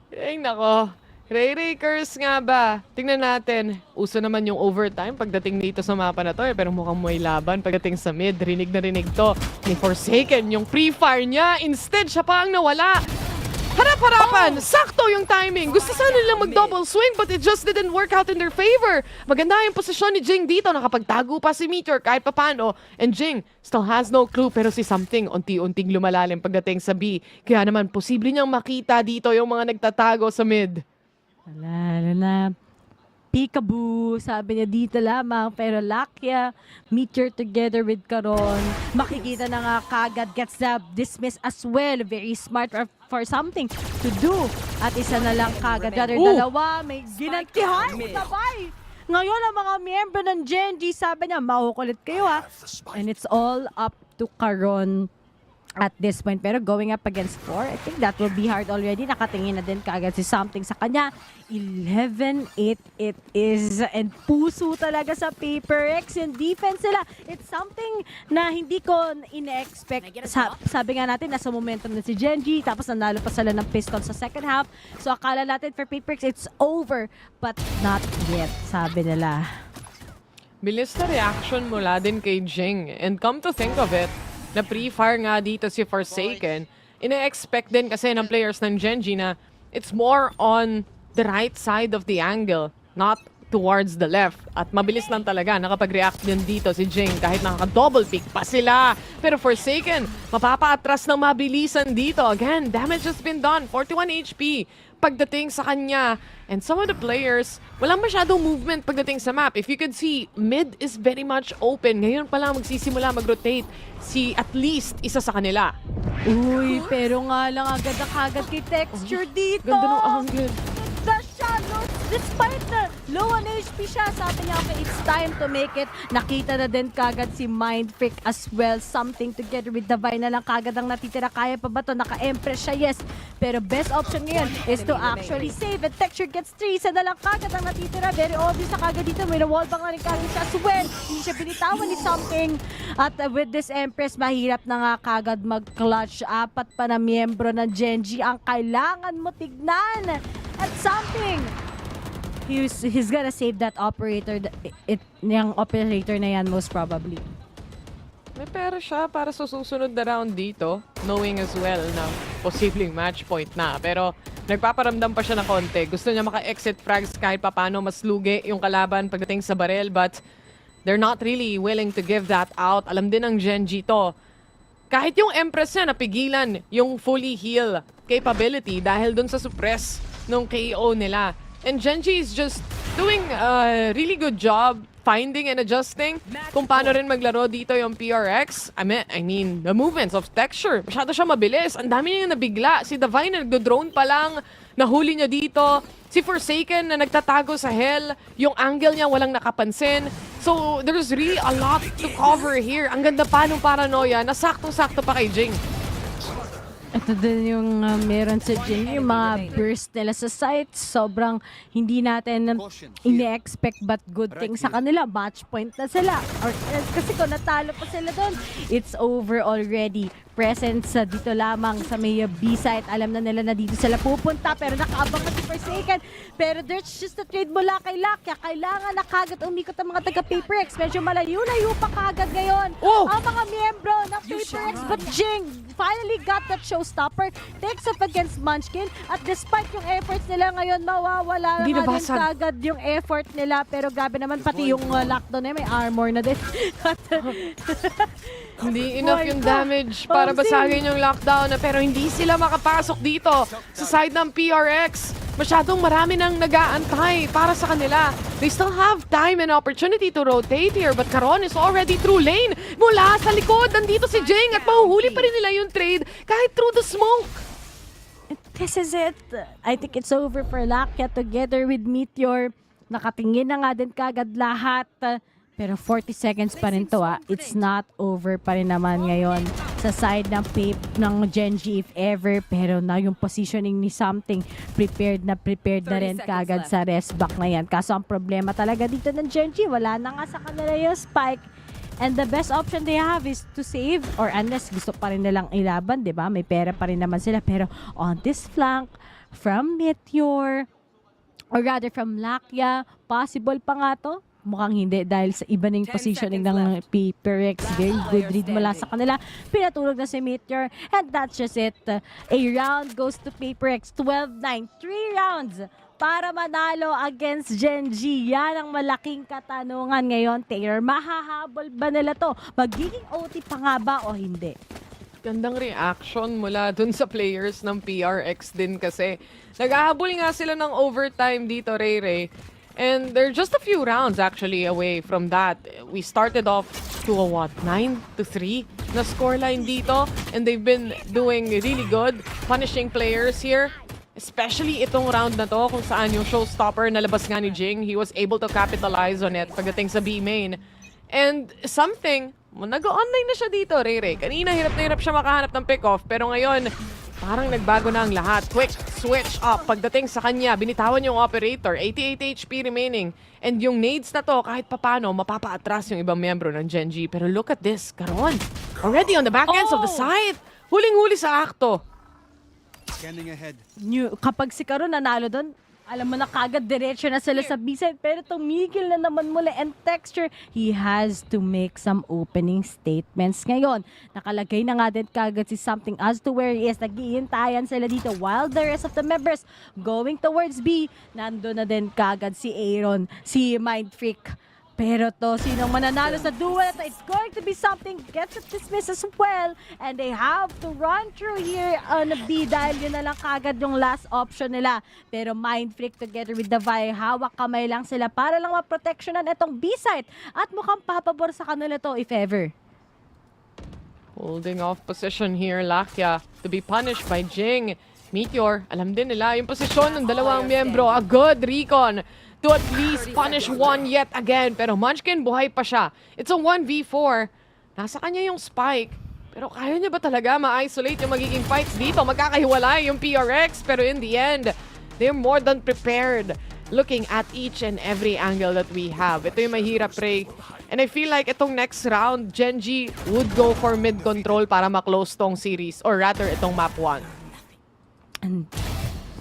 Ay nako, Rayrakers nga ba? Tingnan natin. Uso naman yung overtime pagdating dito sa mapa na to pero mukhang may laban pagdating sa mid. Rinig na rinig to ni Forsaken. Yung pre-fire niya, instead siya pa ang nawala. Harap-harapan! Sakto yung timing! Gusto sana nilang mag-double swing but it just didn't work out in their favor. Maganda yung posisyon ni Jing dito. Nakapagtago pa si Meteor kahit papano. And Jing still has no clue pero si Something unti-unting lumalalim pagdating sa B. Kaya naman posible niyang makita dito yung mga nagtatago sa mid. Wala na. Peekaboo, sabi niya dito lamang. Pero Lakia, Meteor together with Caron. Makikita na nga kagad, gets the dismiss as well. Very smart for something to do. At isa na lang kagad. Dalawa, may ginantihan. Sabay. Ngayon ang mga miyembro ng Gen.G, sabi niya, makukulit kayo ha. And it's all up to Caron at this point. Pero going up against 4, I think that will be hard already. Nakatingin na din kaagad si Something sa kanya. 11-8 it is. And puso talaga sa PaperX. Yung defense nila, it's something na hindi ko ine-expect. Sabi nga natin, nasa momentum na si Gen.G. Tapos nanalo pa sila ng pistol sa second half. So akala natin for PaperX, it's over. But not yet, sabi nila. Bilis na reaction mula din kay Jing. And come to think of it, na pre-fire nga dito si Forsaken, ina-expect din kasi ng players ng Gen.G na it's more on the right side of the angle, not towards the left. At mabilis lang talaga nakapag-react din dito si Jing kahit nakaka-double pick pa sila. Pero Forsaken, mapapaatras ng mabilisan dito. Again, damage has been done. 41 HP pagdating sa kanya. And some of the players, walang masyadong movement pagdating sa map. If you could see, mid is very much open. Ngayon pa lang magsisimula mag-rotate si at least isa sa kanila. Uy, pero nga lang agad na kagad kay Texture dito. Ganda ng angle. The shallow, despite the low on HP siya, sabi niya, okay, it's time to make it. Nakita na din kagad si Mindfreak as well. Something together with Divine na lang kagad ang natitira. Kaya pa ba to? Naka-empress siya, yes. Pero best option ngayon is to actually save. And Texture gets 3. Isa na lang kagad ang natitira. Very obvious na kagad dito. May wallbang na rin kagad siya as well. Hindi siya binitawan ni Something. At with this Empress, mahirap na nga kagad mag-clutch. 4 pa na miyembro ng Gen.G ang kailangan mo tignan. At Something, he's gonna save that operator, yung operator na yan most probably. May pera siya para sa susunod na round dito, knowing as well na posibleng match point na. Pero nagpaparamdam pa siya ng konti. Gusto niya maka-exit frags kahit papano mas lugi yung kalaban pagdating sa barrel, but they're not really willing to give that out. Alam din ng Gen.G to. Kahit yung Empress niya napigilan yung fully heal capability dahil dun sa suppress nung KO nila. And Gen.G is just doing a really good job finding and adjusting kung paano rin maglaro dito yung PRX. I mean, the movements of Texture, masyado siya mabilis. Ang dami niya nabigla. Si Divine nagdo-drone pa lang, nahuli niya dito. Si Forsaken na nagtatago sa Hell, yung angle niya walang nakapansin. So, there's really a lot to cover here. Ang ganda pa nung paranoia na saktong-sakto pa kay Jing. Ito din yung meron sa Jing, yung mga burst nila sa site. Sobrang hindi natin ine-expect but good thing sa kanila. Match point na sila. Or, kasi kung natalo pa sila doon, it's over already. Presence dito lamang sa may B site. Alam na nila na dito sila pupunta pero nakaabang na si Forsaken. Pero there's just a trade mula kay Lakya. Kailangan na kagad umikot ang mga taga-PaperX. Medyo malayo-layo pa kagad ngayon. Ang mga miyembro ng PaperX. But Jing finally got that showstopper. Takes up against Munchkin. At despite yung efforts nila ngayon, mawawala na din kagad yung effort nila. Pero grabe naman pati yung lockdown na may armor na din. Hindi enough yung damage para basagin yung lockdown pero hindi sila makapasok dito sa side ng PRX. Masyadong marami nang nag-aantay para sa kanila. They still have time and opportunity to rotate here but Caron is already through lane. Mula sa likod, nandito si Jing at mahuhuli pa rin nila yung trade kahit through the smoke. This is it. I think it's over for Lakya together with Meteor. Nakatingin na nga din kagad lahat. Pero 40 seconds pa rin to. It's not over pa rin naman ngayon sa side ng ng Gen.G if ever. Pero na yung positioning ni Something, prepared na rin kagad sa rest back na yan. Kaso ang problema talaga dito ng Gen.G, wala na nga sa kanila yung spike. And the best option they have is to save or unless gusto pa rin nilang ilaban, di ba? May pera pa rin naman sila. Pero on this flank, from Meteor, or rather from Lakya, possible pa nga to? Mukhang hindi dahil sa iba ng positioning ng PaperX. Very good read mula sa kanila. Pinatulog na si Meteor. And that's just it. A round goes to PaperX. 12-9. 3 rounds para manalo against Gen.G. Yan ang malaking katanungan ngayon. Taylor, mahahabol ba nila to? Magiging OT pa nga ba o hindi? Gandang reaction mula dun sa players ng PRX din kasi. Naghahabol nga sila ng overtime dito, Ray. And they're just a few rounds actually away from that. We started off to a 9-3 na scoreline dito. And they've been doing really good, punishing players here. Especially itong round na to kung saan yung showstopper nalabas nga ni Jing. He was able to capitalize on it pagdating sa B main. And Something, nag-online na siya dito, Ray. Kanina hirap na hirap siya makahanap ng pick-off. Pero ngayon, parang nagbago na ang lahat. Quick switch up. Pagdating sa kanya, binitawan yung operator. 88 HP remaining. And yung nades na to, kahit papano, mapapaatras yung ibang miyembro ng Gen.G. Pero look at this, Caron. Already on the back ends of the side. Huling-huli sa akto. Kapag si Caron nanalo doon, Alam mo na kagad, diretso na sila sa B-side, pero tumigil na naman muli. And Texture, he has to make some opening statements ngayon. Nakalagay na nga din kagad si Something as to where he is. Nag-iintayan sila dito while the rest of the members going towards B. Nando na din kagad si Aaron, si Mindfreak. Pero to, sinong mananalo sa duel ito? It's going to be Something gets it dismissed as well. And they have to run through here on B dahil yun na lang kagad yung last option nila. Pero Mindfreak together with the Vi, hawak kamay lang sila para lang maproteksyonan itong B-site. At mukhang papabor sa kanila to if ever. Holding off position here, Lakia to be punished by Jing. Meteor, alam din nila yung posisyon ng dalawang miyembro. A good recon to at least punish one yet again. Pero Munchkin, buhay pa siya. It's a 1v4. Nasa kanya yung spike. Pero kaya niya ba talaga ma-isolate yung magiging fights dito? Magkakahiwalay yung PRX. Pero in the end, they're more than prepared. Looking at each and every angle that we have. Ito yung mahirap, Ray. And I feel like itong next round, Gen.G would go for mid-control para ma-close tong series. Or rather, itong map 1. And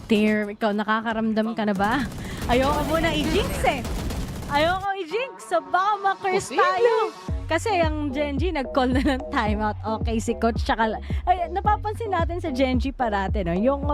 there, ikaw, nakakaramdam ka na ba? Ayoko muna i-jinx eh. Ayoko i-jinx. So baka ma-curse tayo. Kasi ang Gen.G nag-call na ng timeout. Okay, si Coach tsaka... Ay, napapansin natin sa Gen.G parate, no? Yung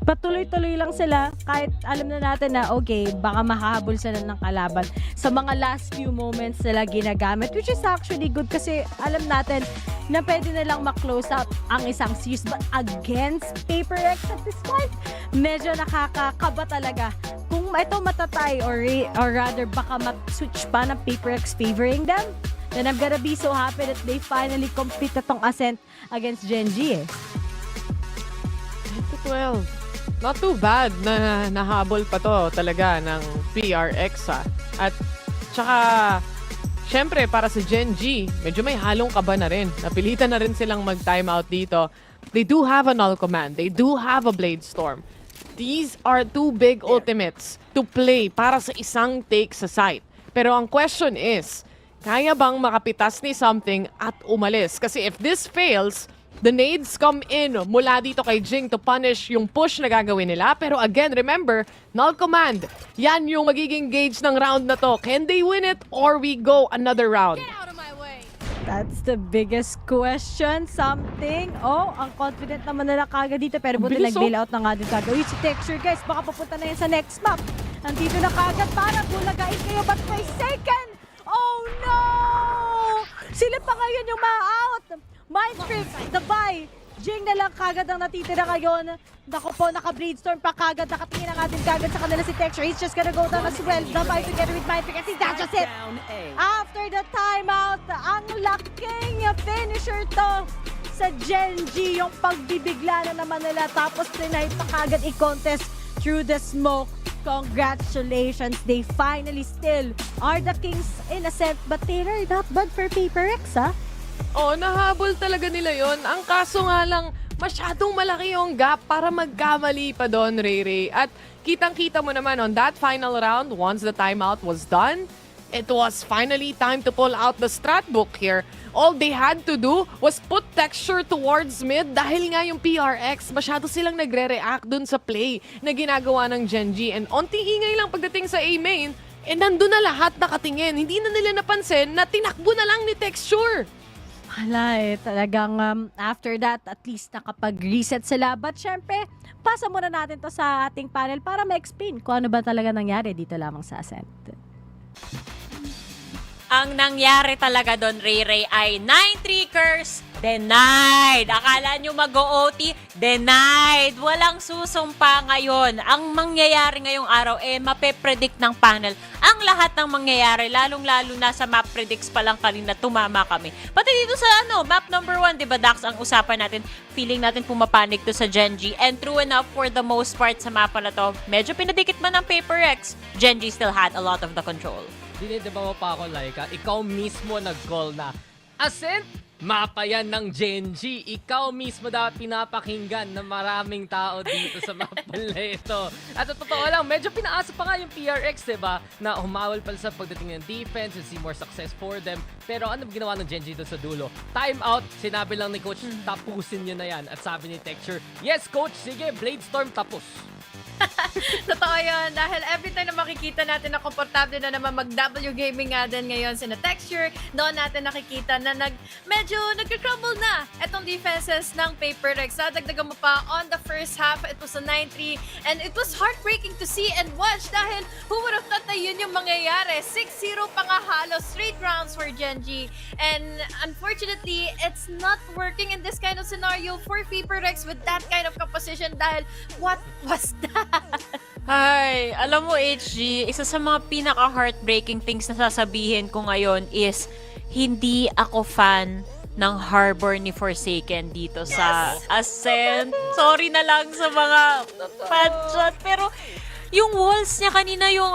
patuloy-tuloy lang sila. Kahit alam na natin na, okay, baka mahabol sila ng kalaban. Sa mga last few moments sila ginagamit, which is actually good kasi alam natin na pwede nilang ma-close out ang isang series. But against PaperX at this point, medyo nakakakaba talaga. Kung ito matatay or rather baka mag-switch pa ng PaperX favoring them, then I'm gonna be so happy that they finally compete itong Ascent against Gen.G eh. 12. Not too bad na nahabol pa to talaga ng PRX ha. At tsaka, syempre para sa Gen.G, medyo may halong kaba na rin. Napilitan na rin silang mag-timeout dito. They do have a null command. They do have a blade storm. These are two big ultimates to play para sa isang take sa site. Pero ang question is, kaya bang makapitas ni Something at umalis? Kasi if this fails, the nades come in mula dito kay Jing to punish yung push na gagawin nila. Pero again, remember, null command. Yan yung magiging gauge ng round na to. Can they win it or we go another round? That's the biggest question. Something. Oh, ang confident naman nila kagad dito. Pero buti nag-bail out na nga din kagad. Uy, si Texture, guys. Baka papunta na yan sa next map. Nandito na kagad para bulagain kayo. But may second. Oh, no! Sila pa ngayon yung ma-out. Mindfreak, the buy. Jing na lang kagad ang natitira ngayon. Naku po, naka-Bleedstorm pa kagad. Nakatingin na nga din kagad sa kanila si Texture. He's just gonna go down as well. The buy together with Mindfreak. And that's just it. After the timeout, ang laking finisher to sa Gen.G. Yung pagbibigla na naman nila. Tapos trinay pa kagad i-contest through the smoke. Congratulations. They finally still are the kings in Ascent. But Taylor, not bad for PaperX, ha? Oh, nahabol talaga nila yon. Ang kaso nga lang, masyadong malaki yung gap para magkamali pa doon, Ray. At kitang-kita mo naman on that final round, once the timeout was done, it was finally time to pull out the strat book here. All they had to do was put Texture towards mid dahil nga yung PRX, masyado silang nagre-react dun sa play na ginagawa ng Gen.G. And onting ingay lang pagdating sa A-main, nandun na lahat nakatingin. Hindi na nila napansin na tinakbo na lang ni Texture. Wala eh. Talagang after that, at least nakapag-reset sila. But syempre, pasa muna natin to sa ating panel para ma-explain kung ano ba talaga nangyari dito lamang sa Ascent. Ang nangyari talaga doon, Ray, ay 9-3 curse, denied. Akala nyo mag-OT, denied. Walang susumpa ngayon. Ang mangyayari ngayong araw, mape-predict ng panel ang lahat ng mangyayari, lalong-lalo na sa map predicts pa lang kanina, tumama kami. Pati dito sa map number 1, di ba, Dax, ang usapan natin, feeling natin pumapanik to sa Gen.G. And true enough, for the most part sa mapa na to, medyo pinadikit man ng PaperX, Gen.G still had a lot of the control. Dinideba mo pa ako, Laika. Ikaw mismo nag-call na Ascent, mapa yan ng Gen.G. Ikaw mismo dapat pinapakinggan ng maraming tao dito sa mapa na ito. At sa totoo lang, medyo pinaasa pa nga yung PRX, diba? Na humawal pala sa pagdating ng defense and see more success for them. Pero ano ginawa ng Gen.G doon sa dulo? Time out, sinabi lang ni Coach, tapusin nyo na yan. At sabi ni Texture, yes Coach, sige, Blade Storm tapos. Totoo yun. Dahil every time na makikita natin na komportable na naman mag-W gaming nga din ngayon sina Texture, doon natin nakikita na medyo nagka-crumble na itong defenses ng Paper Rex. Dadagdagan mo pa on the first half, it was a 9-3 and it was heartbreaking to see and watch dahil who would have thought na yun yung mangyayari. 6-0 pa nga halos, straight rounds for Gen.G. And unfortunately, it's not working in this kind of scenario for Paper Rex with that kind of composition dahil what was that? Ay, alam mo HG, isa sa mga pinaka-heartbreaking things na sasabihin ko ngayon is hindi ako fan ng harbor ni Forsaken dito sa Ascent. Sorry na lang sa mga fanshot, pero yung walls niya kanina yung,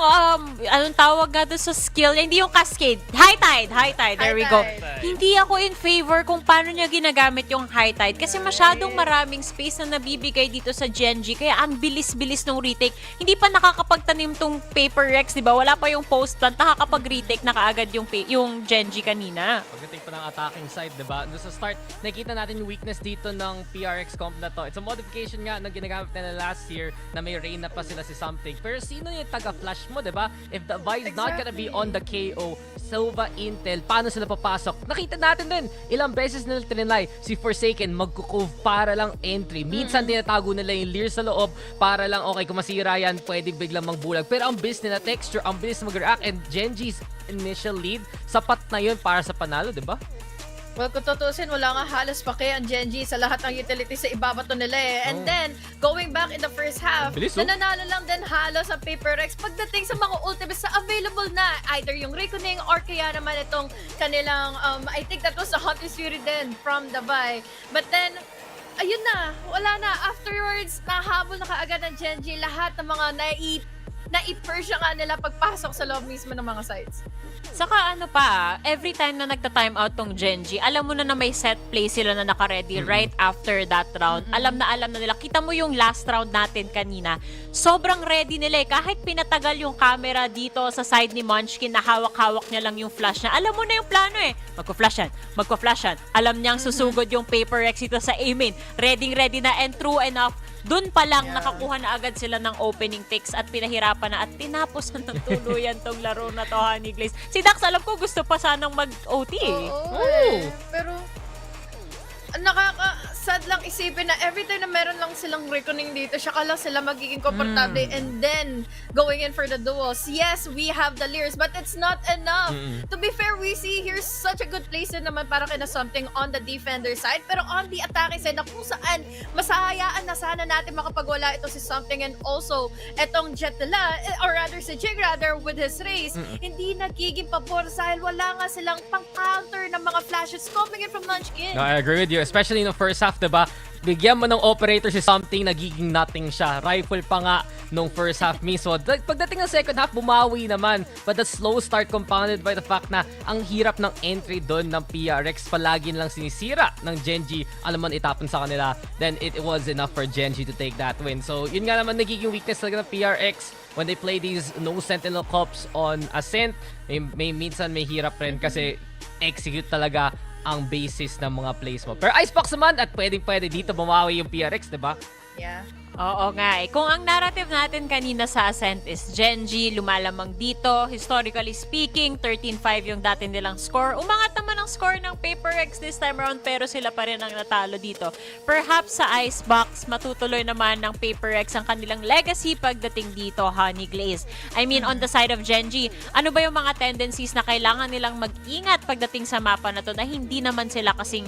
anong tawag nga doon sa skill niya, hindi yung cascade. High tide, there we go. Hindi ako in favor kung paano niya ginagamit yung high tide kasi masyadong maraming space na nabibigay dito sa Gen.G. Kaya ang bilis-bilis ng retake. Hindi pa nakakapagtanim tong Paper Rex, di ba? Wala pa yung post plant, nakakapag-retake na kaagad yung Gen.G. kanina. Pagdating pa ng attacking side, di ba? Doon sa start, nakita natin yung weakness dito ng PRX comp na to. It's a modification nga na ginagamit nila last year na may Reyna pa sila si something. Pero sino yung taga-flash mo, diba? If the Vi's not gonna be on the KO, Silva, Intel, paano sila papasok? Nakita natin din, ilang beses nila trinay si Forsaken magkukove para lang entry. Minsan tinatago nila yung Lear sa loob para lang, okay, kung masira yan, pwede biglang magbulag. Pero ang bilis nila Texture, ang bilis mag-react, and Gen.G's initial lead, sapat na yun para sa panalo, diba? Well, kung tutusin, wala nga halos pake ang Gen.G sa lahat ng utilities sa ibabato nila eh. And then, going back in the first half, nananalo lang din halos ang Paper Rex pagdating sa mga ultimates na available na. Either yung Reckoning or kaya naman itong kanilang, I think that was the Hunter's Fury din from the Vi. But then, ayun na, wala na. Afterwards, nahabol na kaagad ng Gen.G lahat ng mga na-i-Persia nga nila pagpasok sa loob mismo ng mga sites. Saka ano pa, every time na nagta-time out tong Gen.G, alam mo na may set play sila na naka-ready right after that round. Alam na nila. Kita mo yung last round natin kanina. Sobrang ready nila eh. Kahit pinatagal yung camera dito sa side ni Munchkin na hawak-hawak niya lang yung flash na. Alam mo na yung plano eh. Magko-flash yan. Alam niyang susugod yung Paper Rex ito sa A-main. Ready na and true enough. Doon pa lang nakakuha na agad sila ng opening picks at pinahirapan na at tinapos na ng tuluyan tong laro na to, Honey Glaze. Si Dax, alam ko gusto pa sanang mag-OT eh. Pero nakaka-sad lang isipin na every time na meron lang silang Reckoning dito, siya lang sila magiging komportable and then going in for the duels. Yes, we have the Lears, but it's not enough. To be fair, we see here's such a good place din naman para kina something on the defender side, pero on the attacking side na kung saan masahayaan na sana natin makapagwala ito si something and also etong Jet nila, or rather si Jig rather with his race, hindi nagiging pabor dahil wala nga silang pang-counter ng mga flashes coming in from Munchkin. No, I agree with you. Especially in the first half, diba? Bigyan mo ng operator si something, nagiging nothing siya. Rifle pa nga nung first half mismo. Pagdating ng second half, bumawi naman. But the slow start compounded by the fact na ang hirap ng entry doon ng PRX. Palagi lang sinisira ng Gen.G. Alam mo, itapon sa kanila. Then it was enough for Gen.G to take that win. So yun nga naman nagiging weakness talaga ng PRX when they play these no sentinel cops on Ascent. Minsan may hirap rin kasi execute talaga ang basis ng mga plays mo. Pero Icebox naman at pwede dito bumawi yung PRX, diba? Yeah. Oo nga eh. Kung ang narrative natin kanina sa Ascent is Gen.G lumalamang dito, historically speaking, 13-5 yung dati nilang score. Umangat naman ang score ng Paper Rex this time around pero sila pa rin ang natalo dito. Perhaps sa Icebox, matutuloy naman ng Paper Rex ang kanilang legacy pagdating dito, Honey Glaze. I mean, on the side of Gen.G, ano ba yung mga tendencies na kailangan nilang mag-ingat pagdating sa mapa na to na hindi naman sila kasing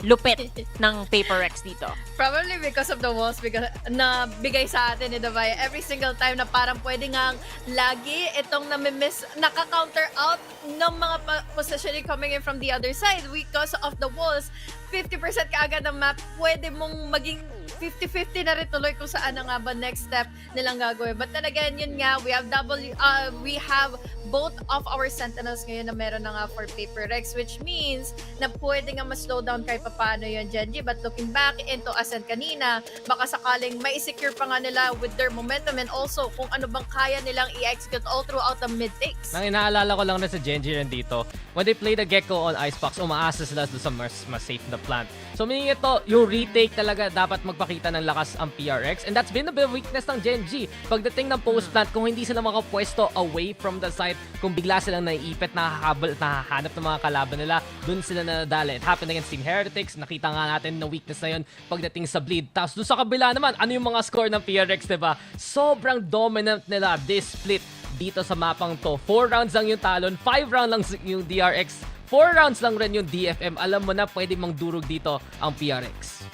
lupit ng Paper Rex dito? Probably because of the walls na bigay sa atin ni Davai every single time na parang pwede nga lagi itong nami-miss, naka-counter out ng mga positioning coming in from the other side because of the walls. 50% kaagad ng map, pwede mong maging 50-50 na rin tuloy kung saan na nga ba next step nilang gagawin. But then again, yun nga, we have both of our Sentinels ngayon na meron na nga for Paper Rex, which means na pwede nga ma-slow down kahit paano yung Gen.G. But looking back into Ascent kanina, baka sakaling mai-secure pa nga nila with their momentum and also kung ano bang kaya nilang i-execute all throughout the mid-takes. Nang inaalala ko lang na sa Gen.G rin dito, when they play the Gecko on Icebox, umaasa sila doon sa mas safe na plant. So meaning ito, yung retake talaga dapat magpakita ng lakas ang PRX, and that's been a bit of weakness ng Gen.G. Pagdating ng post plant, kung hindi sila makapwesto away from the site, kung bigla silang naiipit, nahahanap ng mga kalaban nila, dun sila nadala. It happened against Team Heretics, nakita nga natin na weakness na yun pagdating sa bleed. Tapos dun sa kabila naman, ano yung mga score ng PRX, diba? Sobrang dominant nila this split dito sa mapang to. 4 rounds lang yung Talon, 5 rounds lang yung DRX, 4 rounds lang rin yung DFM. Alam mo na pwede mangdurog dito ang PRX.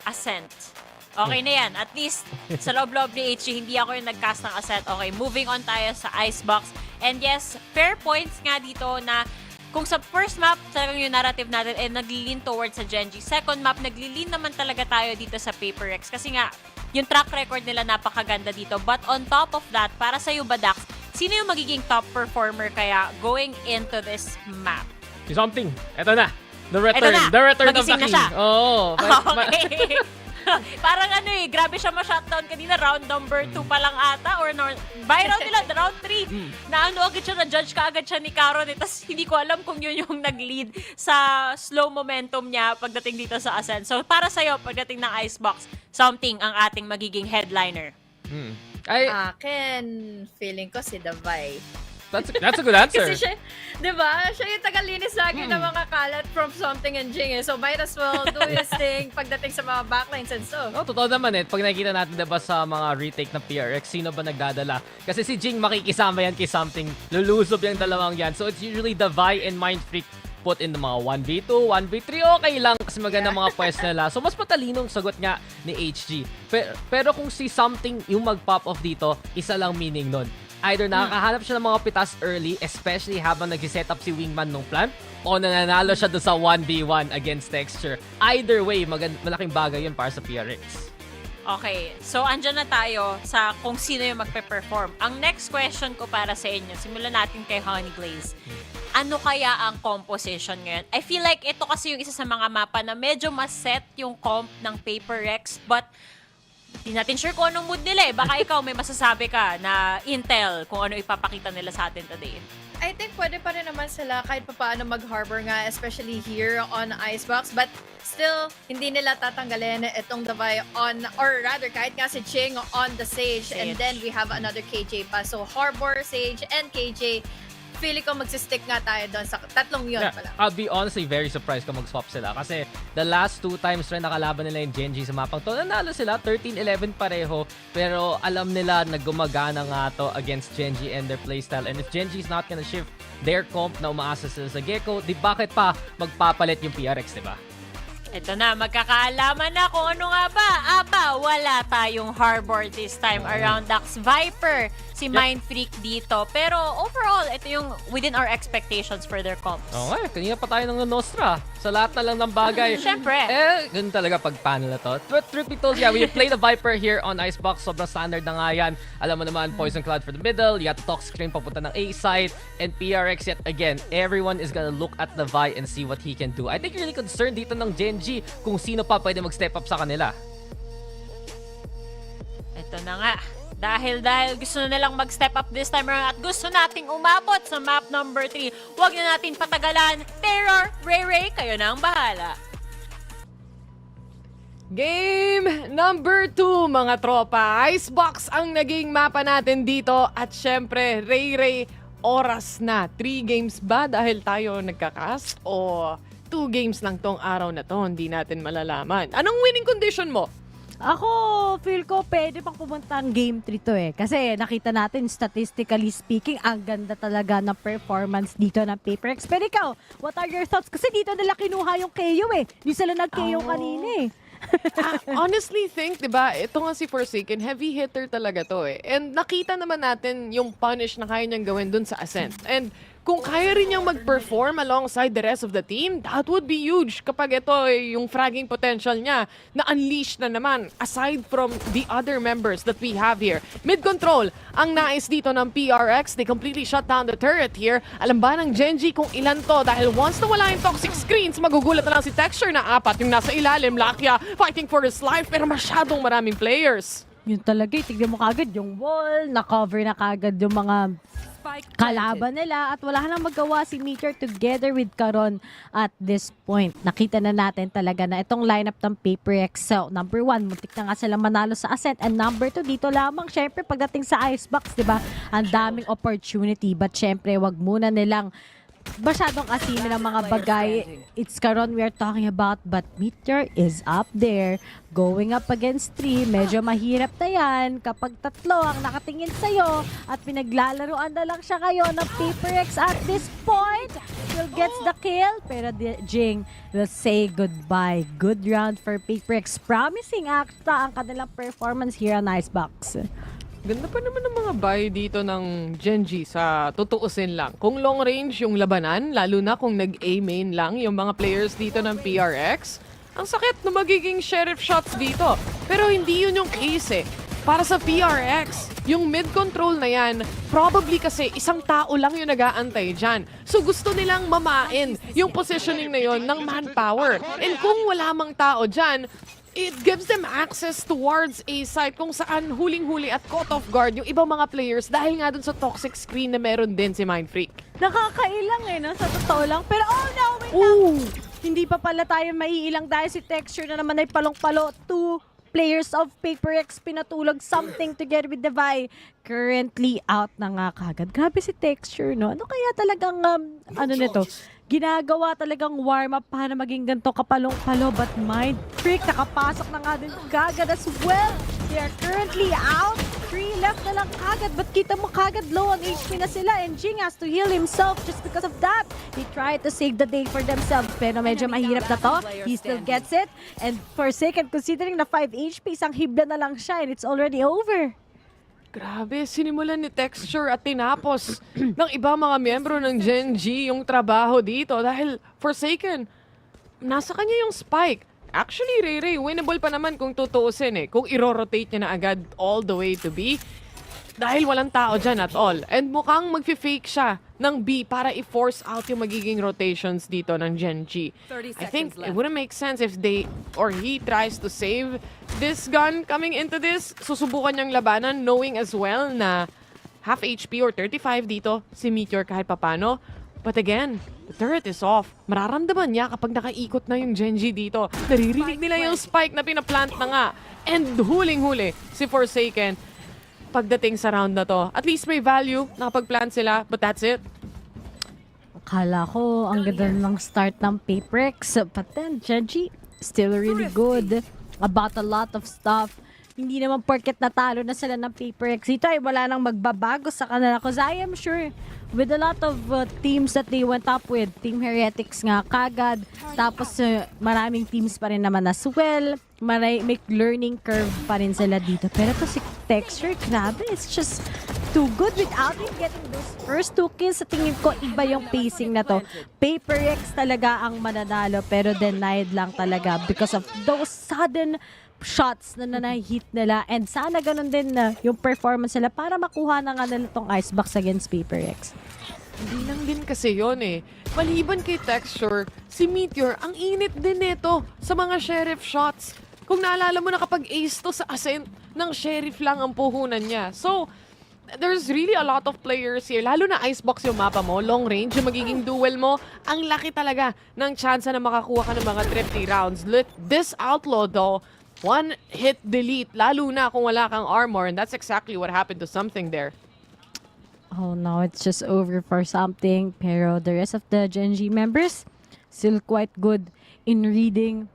Ascent. Okay na yan. At least, sa loob-loob ni HG, hindi ako yung nag-cast ng Ascent. Okay, moving on tayo sa Icebox. And yes, fair points nga dito na kung sa first map, talagang yung narrative natin ay naglilin towards sa Gen.G. Second map, naglilin naman talaga tayo dito sa Paper Rex. Kasi nga, yung track record nila napakaganda dito. But on top of that, para sa'yo ba, Dax, sino yung magiging top performer kaya going into this map? Something. Eto na. The return. The return of the king. Oo. Okay. Parang grabe siya ma-shutdown kanina, round number 2 pa lang ata, or viral nila, round 3. Agad siya, na-judge ka agad siya ni Caron. Tapos hindi ko alam kung yun yung nag-lead sa slow momentum niya pagdating dito sa Ascent. So para sa'yo, pagdating ng Icebox, something ang ating magiging headliner. Akin, feeling ko si Davai. That's a good answer. Kasi siya, di ba? Siya yung tagalinis lagi ng mga kalat from something and Jing. So might as well do his thing pagdating sa mga backlines and so. Totoo naman pag nakikita natin diba sa mga retake ng PRX, sino ba nagdadala? Kasi si Jing makikisama yan kay something. Lulusob yung dalawang yan. So it's usually the Vi and Mind Freak put in the mga 1v2, 1v3, okay lang kasi maganda mga pwesto nila. So mas matalinong sagot nga ni HG. Pero kung si something yung mag-pop off dito, isa lang meaning nun. Either nakakahanap siya ng mga pitas early, especially habang nag-set up si Wingman nung plant, o nananalo siya doon sa 1v1 against Texture. Either way, malaking bagay yun para sa PRX. Okay, so andyan na tayo sa kung sino yung magpe-perform. Ang next question ko para sa inyo, simulan natin kay Honey Glaze. Ano kaya ang composition ngayon? I feel like ito kasi yung isa sa mga mapa na medyo mas set yung comp ng Paper Rex, but di natin sure kung anong mood nila Baka ikaw may masasabi ka na intel kung ano ipapakita nila sa atin today. I think pwede pa rin naman sila kahit pa paano mag-harbor nga, especially here on Icebox. But still, hindi nila tatanggalin itong Davai on, or rather, kahit nga si Ching on the Sage. And then we have another KJ pa. So Harbor, Sage, and KJ, feeling ko magsistick nga tayo doon sa tatlong yun pala. I'll be honestly very surprised kung mag-swap sila. Kasi the last 2 times rin nakalaban nila yung Gen.G sa mapang to, nanalo sila, 13-11 pareho. Pero alam nila na gumagana nga to against Gen.G and their playstyle. And if Gen.G is not gonna shift their comp na umaasa sila sa Gecko, di bakit pa magpapalit yung PRX, di ba? Ito na, magkakaalaman na kung ano nga ba. Wala tayong Harbor this time around. Dax Viper, si Mind Freak dito. Pero overall, ito yung within our expectations for their comps. Okay, kanina pa tayo ng Nostra. Sa lahat na lang ng bagay. Siyempre. Ganun talaga pag panel na to. Truth be told, we play the Viper here on Icebox. Sobrang standard na nga yan. Alam mo naman, Poison Cloud for the middle. You got Toxic Ring papunta ng A side. And PRX yet again, everyone is gonna look at the Vi and see what he can do. I think really concerned dito ng Gen.G kung sino pa pwede mag-step up sa kanila. Ito na nga. Dahil gusto na nilang mag-step up this time around at gusto nating umabot sa map number 3. Huwag na natin patagalan. Terror, Ray, kayo na ang bahala. Game number 2, mga tropa. Icebox ang naging mapa natin dito. At syempre, Ray, oras na. 3 games ba dahil tayo nagkakast? O 2 games lang tong araw na to? Hindi natin malalaman. Anong winning condition mo? Ako, feel ko pwede pang pumunta ang game 3 to Kasi nakita natin, statistically speaking, ang ganda talaga ng performance dito ng Paper Rex. Pero ikaw, what are your thoughts? Kasi dito nila kinuha yung KO Di sila nag-KO kanina Honestly think, diba, ito nga si Forsaken, heavy hitter talaga to And nakita naman natin yung punish na kaya niyang gawin dun sa Ascent. And kung kaya rin niyang mag-perform alongside the rest of the team, that would be huge kapag ito yung fragging potential niya na unleash na naman aside from the other members that we have here. Mid-control ang nais dito ng PRX. They completely shut down the turret here. Alam ba ng Gen.G kung ilan to? Dahil once na wala yung toxic screens, magugulat na lang si Texture na 4 yung nasa ilalim. Lakia fighting for his life pero masyadong maraming players. Yun talaga, tignan mo kagad yung wall, na-cover na kagad yung mga kalaban nila at wala nang magawa si Meteor together with Caron at this point. Nakita na natin talaga na itong lineup ng Paper X. So, number 1, muntik na nga sila manalo sa Ascent. And number 2, dito lamang, syempre, pagdating sa Icebox, di ba? Ang daming opportunity. But syempre, wag muna nilang masyadong asinin ng mga bagay. It's Caron we are talking about, but Meteor is up there. Going up against 3, medyo mahirap na yan kapag 3 ang nakatingin sa'yo at pinaglalaroan na lang siya kayo ng Paper X at this point. Still gets the kill, pero Jing will say goodbye. Good round for Paper X. Promising akta ang kanilang performance here on Icebox. Ganda pa naman ng mga buy dito ng Gen.G sa tutuusin lang. Kung long range yung labanan, lalo na kung nag-A main lang yung mga players dito ng PRX, ang sakit na magiging sheriff shots dito. Pero hindi yun yung case eh. Para sa PRX, yung mid-control na yan, probably kasi isang tao lang yung nag-aantay dyan. So gusto nilang mamain yung positioning na yon ng manpower. And kung wala mang tao dyan, it gives them access towards a site kung saan huling-huli at caught off guard yung ibang mga players dahil nga dun sa toxic screen na meron din si Mindfreak. Nakakailang eh, no? Sa totoo lang. Pero oh no, wait lang. Hindi pa pala tayo maiilang dahil si Texture na naman ay palong-palo. 2 players of Paper X pinatulog something together with the Vi. Currently out na nga kagad. Grabe si Texture, no? Ano kaya talagang, ano nito? Ginagawa talagang warm-up para maging ganito kapalong-palo. But Mindfreak, nakapasok na nga din kagad as well. They are currently out. 3 left na lang kagad. But kita mo kagad low on HP na sila. And Jing has to heal himself just because of that. They tried to save the day for themselves. Pero medyo mahirap na to. He still gets it. And for a second, considering na 5 HP, isang hibla na lang siya. And it's already over. Grabe, sinimulan ni Texture at tinapos ng ibang mga miyembro ng Gen.G yung trabaho dito dahil Forsaken, nasa kanya yung spike. Actually, Ray, winnable pa naman kung tutuusin eh. Kung i-rotate niya na agad all the way to B dahil walang tao dyan at all. And mukhang mag-fake siya ng B para i-force out yung magiging rotations dito ng Gen.G. I think it wouldn't make sense if they or he tries to save this gun coming into this. Susubukan niyang labanan knowing as well na half HP or 35 dito si Meteor kahit papano. But again, the turret is off. Mararamdaman niya kapag nakaikot na yung Gen.G dito. Naririnig nila yung spike na pinaplant na nga. And huling-huli si Forsaken pagdating sa round na to. At least may value, nakapag-plant sila, but that's it. Akala ko, ang ganda ng start ng Paper X. But then, Gen.G, still really good about a lot of stuff. Hindi naman porket natalo na sila ng Paper X. Ito ay wala nang magbabago sa kanila. Because I am sure, with a lot of teams that they went up with, Team Heretics nga kagad. Tapos maraming teams pa rin naman as well. May learning curve pa rin sila dito. Pero to si Texture, grabe, it's just too good without him getting those first 2 kills. Sa tingin ko, iba yung pacing na to. Paper X talaga ang mananalo, pero denied lang talaga because of those sudden shots na na-hit nila. And sana ganun din na yung performance nila para makuha na nga nila tong Icebox against Paper X. Hindi lang din kasi yon eh. Maliban kay Texture, si Meteor, ang init din nito sa mga sheriff shots. Kung naalala mo na kapag ace to sa Ascent, ng sheriff lang ang puhunan niya. So, there's really a lot of players here. Lalo na Icebox yung mapa mo, long range, yung magiging duel mo. Ang laki talaga ng chance na makakuha ka ng mga thrifty rounds. This Outlaw though, one hit delete, lalo na kung wala kang armor. And that's exactly what happened to something there. Oh no, it's just over for something. Pero the rest of the Gen.G members, still quite good in reading.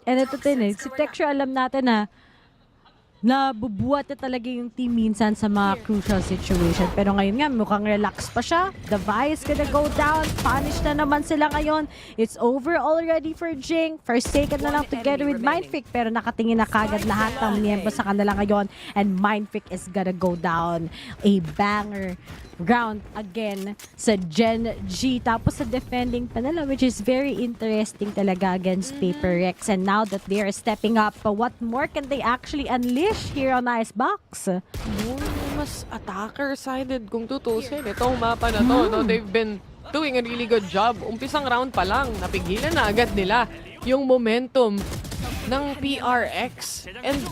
And ito din eh, si Texture alam natin na nabubuhat na talaga yung team minsan sa mga crucial situation. Pero ngayon nga, mukhang relax pa siya. The Vi is gonna go down. Punish na naman sila ngayon. It's over already for Jing. Forsaken na lang together with Mindfreak. Pero nakatingin na kagad lahat ng miyembro sa kanila ngayon. And Mindfreak is gonna go down. A banger round again sa GEN.G. Tapos sa defending pa nila, which is very interesting talaga against Paper Rex. And now that they are stepping up, what more can they actually unleash here on Icebox? Mas attacker-sided kung tutusin. Itong mapa na to, no? They've been doing a really good job. Umpisang round pa lang, napigilan na agad nila yung momentum ng PRX. And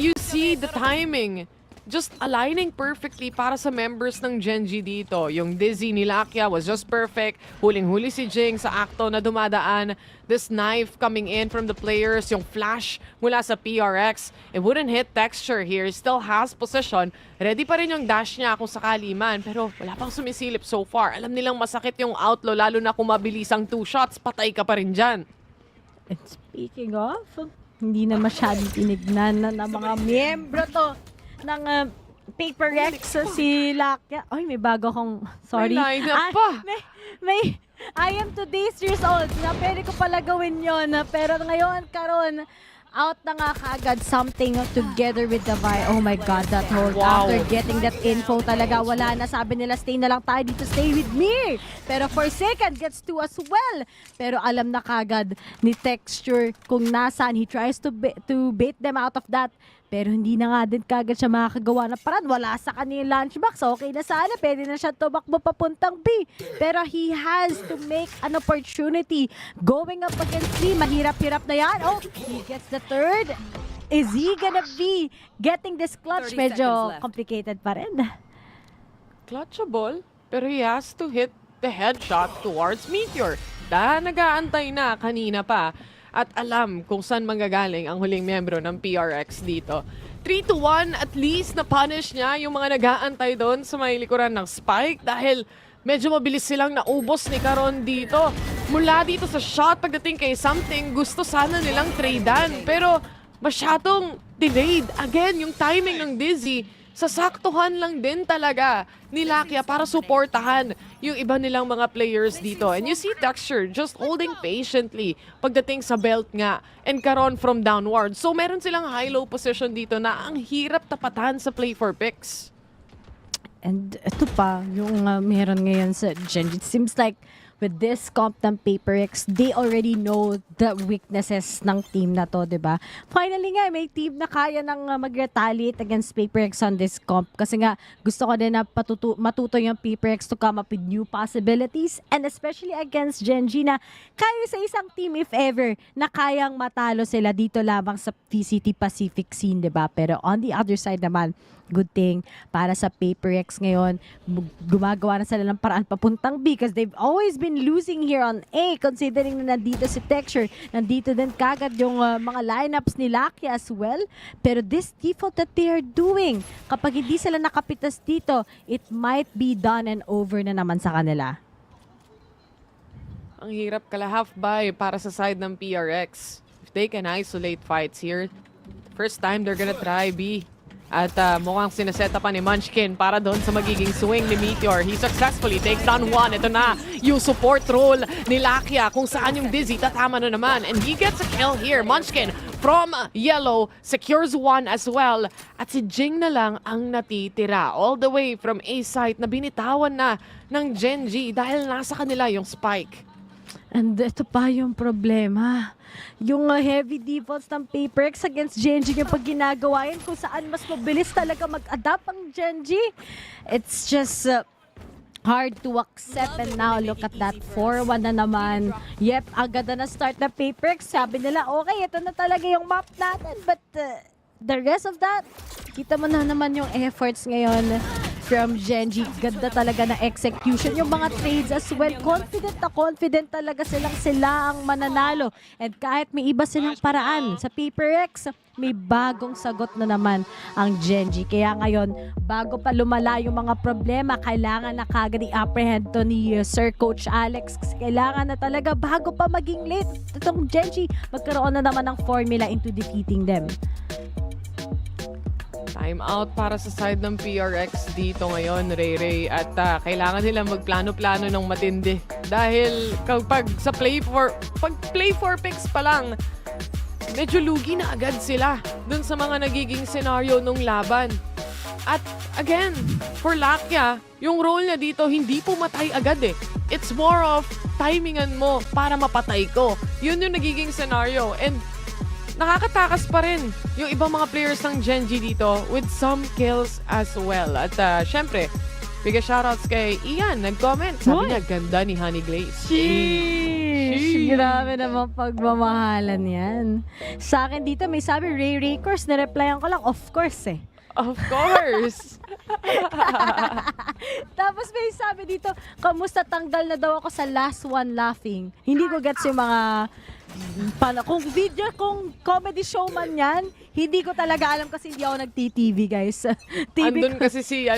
you see the timing just aligning perfectly para sa members ng Gen.G dito. Yung Dizzy ni Lakia was just perfect. Huling-huli si Jing sa acto na dumadaan. This knife coming in from the players. Yung flash mula sa PRX. It wouldn't hit Texture here. Still has position. Ready pa rin yung dash niya kung sakali man. Pero wala pang sumisilip so far. Alam nilang masakit yung outlaw, lalo na kung mabilis ang 2 shots. Patay ka pa rin dyan. And speaking of, hindi na masyadong tinignan na mga miyembro to ng Paper Rex si Lakia. Ay, may bago akong, sorry. May lineup pa. I am today's years old na pwede ko pala gawin yon. Pero ngayon, karon out na nga kaagad something together with the Vi. Oh my God, that hold. Wow. After getting that info talaga, wala na. Sabi nila, stay na lang tayo dito, stay with me. Pero Forsaken gets to as well. Pero alam na kaagad ni Texture kung nasaan. He tries to bait them out of that. Pero hindi na nga din kagad siya makakagawa ng paraan. Wala sa kanyang lunchbox. Okay na sana. Pwede na siya tumakbo papuntang B. Pero he has to make an opportunity. Going up against B. Mahirap-hirap na yan. Oh, he gets the third. Is he gonna be getting this clutch? Medyo complicated pa rin. Clutchable, pero he has to hit the headshot towards Meteor. Nag-aantay na kanina pa. At alam kung saan manggagaling ang huling miyembro ng PRX dito. 3-1, at least na-punish niya yung mga nag-aantay doon sa may likuran ng Spike dahil medyo mabilis silang naubos ni Caron dito. Mula dito sa shot, pagdating kay something, gusto sana nilang tradean. Pero masyadong delayed. Again, yung timing ng Dizzy, sasaktuhan lang din talaga ni Lakia para suportahan yung iba nilang mga players dito. And you see Texture just holding patiently pagdating sa belt nga and Caron from downward. So meron silang high-low position dito na ang hirap tapatan sa play for picks. And ito pa, yung meron ngayon sa Gen.G. It seems like with this comp ng PaperX, they already know the weaknesses ng team na to, diba? Finally nga, may team na kaya nang mag-retaliate against PaperX on this comp. Kasi nga, gusto ko din na matuto yung PaperX to come up with new possibilities. And especially against Gen.G na kaya sa isang team, if ever, na kayang matalo sila dito lamang sa VCT Pacific scene, diba? Pero on the other side naman, good thing para sa PaperX ngayon, gumagawa na sila ng paraan papuntang B because they've always been losing here on A considering na nandito si Texture, nandito din kagad yung mga lineups ni Lucky as well. Pero this default that they are doing, kapag hindi sila nakapitas dito, it might be done and over na naman sa kanila. Ang hirap kala half-buy para sa side ng PRX. If they can isolate fights here, first time they're gonna try B. At mukhang sinaseta pa ni Munchkin para doon sa magiging swing ni Meteor. He successfully takes down one. Ito na yung support role ni Lakia kung saan yung Dizzy tatama na naman. And he gets a kill here. Munchkin from yellow secures one as well. At si Jing na lang ang natitira all the way from A site na binitawan na ng Gen.G dahil nasa kanila yung Spike. And ito pa yung problema. Yung heavy defaults ng PaperX against Gen.G yung pag ginagawa yan kung saan mas mabilis talaga mag-adapt ang Gen.G. It's just hard to accept. And now look at that 4-1 na naman. Yep, agad na start na PaperX. Sabi nila, okay, ito na talaga yung map natin. But the rest of that, kita mo na naman yung efforts ngayon from Gen.G. Ganda talaga na execution. Yung mga trades as well, confident talaga sila ang mananalo. And kahit may iba silang paraan sa PaperX, may bagong sagot na naman ang Gen.G. Kaya ngayon, bago pa lumala yung mga problema, kailangan na kagad i-apprehend to ni Sir Coach Alex. Kailangan na talaga, bago pa maging late, itong Gen.G, magkaroon na naman ng formula into defeating them. Time out para sa side ng PRX dito ngayon, Ray. At kailangan nila magplano-plano ng matindi. Dahil kapag sa play 4 picks pa lang, medyo lugi na agad sila dun sa mga nagiging senaryo nung laban. At again, for Lakia, yung role niya dito, hindi pumatay agad eh. It's more of timingan mo para mapatay ko. Yun yung nagiging scenario. And nakakatakas pa rin yung ibang mga players ng Gen.G dito with some kills as well. At syempre, bigay shoutouts kay Ian. Nag-comment. Sabi niya, ganda ni Honey Glaze. Sheesh! Grabe naman pagmamahalan yan. Sa akin dito, may sabi, Ray course, na-replyan ko lang, of course eh. Of course! Tapos may sabi dito, kamusta tanggal na daw ako sa last one laughing. Hindi ko gets yung mga kung comedy showman yan, hindi ko talaga alam kasi hindi ako nag-TV guys. Andun kasi si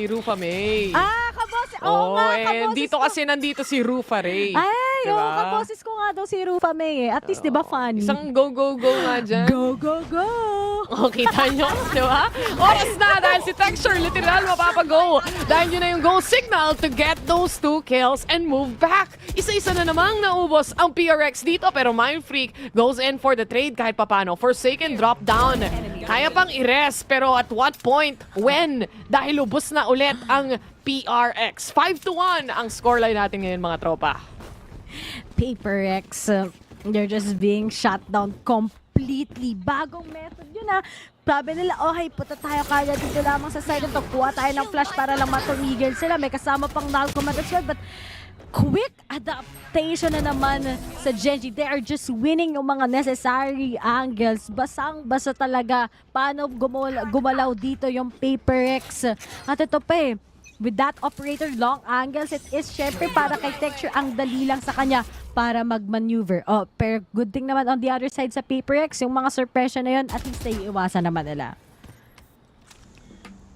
Rufa May. Kaboses! Oo nga, kaboses dito ko. kasi nandito si Rufa Ray. Ay, diba? kaboses ko nga daw si Rufa May eh. At least, di ba funny? Isang go nga dyan. Go! O, kita nyo, di ba? Oras na dahil si Texture literal mapapago. Dahil yun na yung goal signal to get those 2 kills and move back. Isa-isa na namang naubos ang PRX dito pero Mindfreak goes in for the trade kahit papano. Forsaken drop down. Kaya pang i-rest pero at what point? When? Dahil ubos na ulit ang PRX. 5-1 ang scoreline natin ngayon mga tropa. PaperX, they're just being shut down completely. Bagong method yun Sabi nila, okay, punta tayo kagad dito lamang sa side ito. Kuha tayo ng flash para lang matumigil sila. May kasama pang Nalcomat as well. But quick adaptation na naman sa Gen.G. They are just winning yung mga necessary angles. Basang-basa talaga paano gumalaw dito yung PaperX. At ito pa with that operator long angles, it is syempre para kay Texture ang dali lang sa kanya para mag-maneuver. Pero good thing naman on the other side sa PaperX, yung mga suppression na yun, at least naiiwasan naman nila.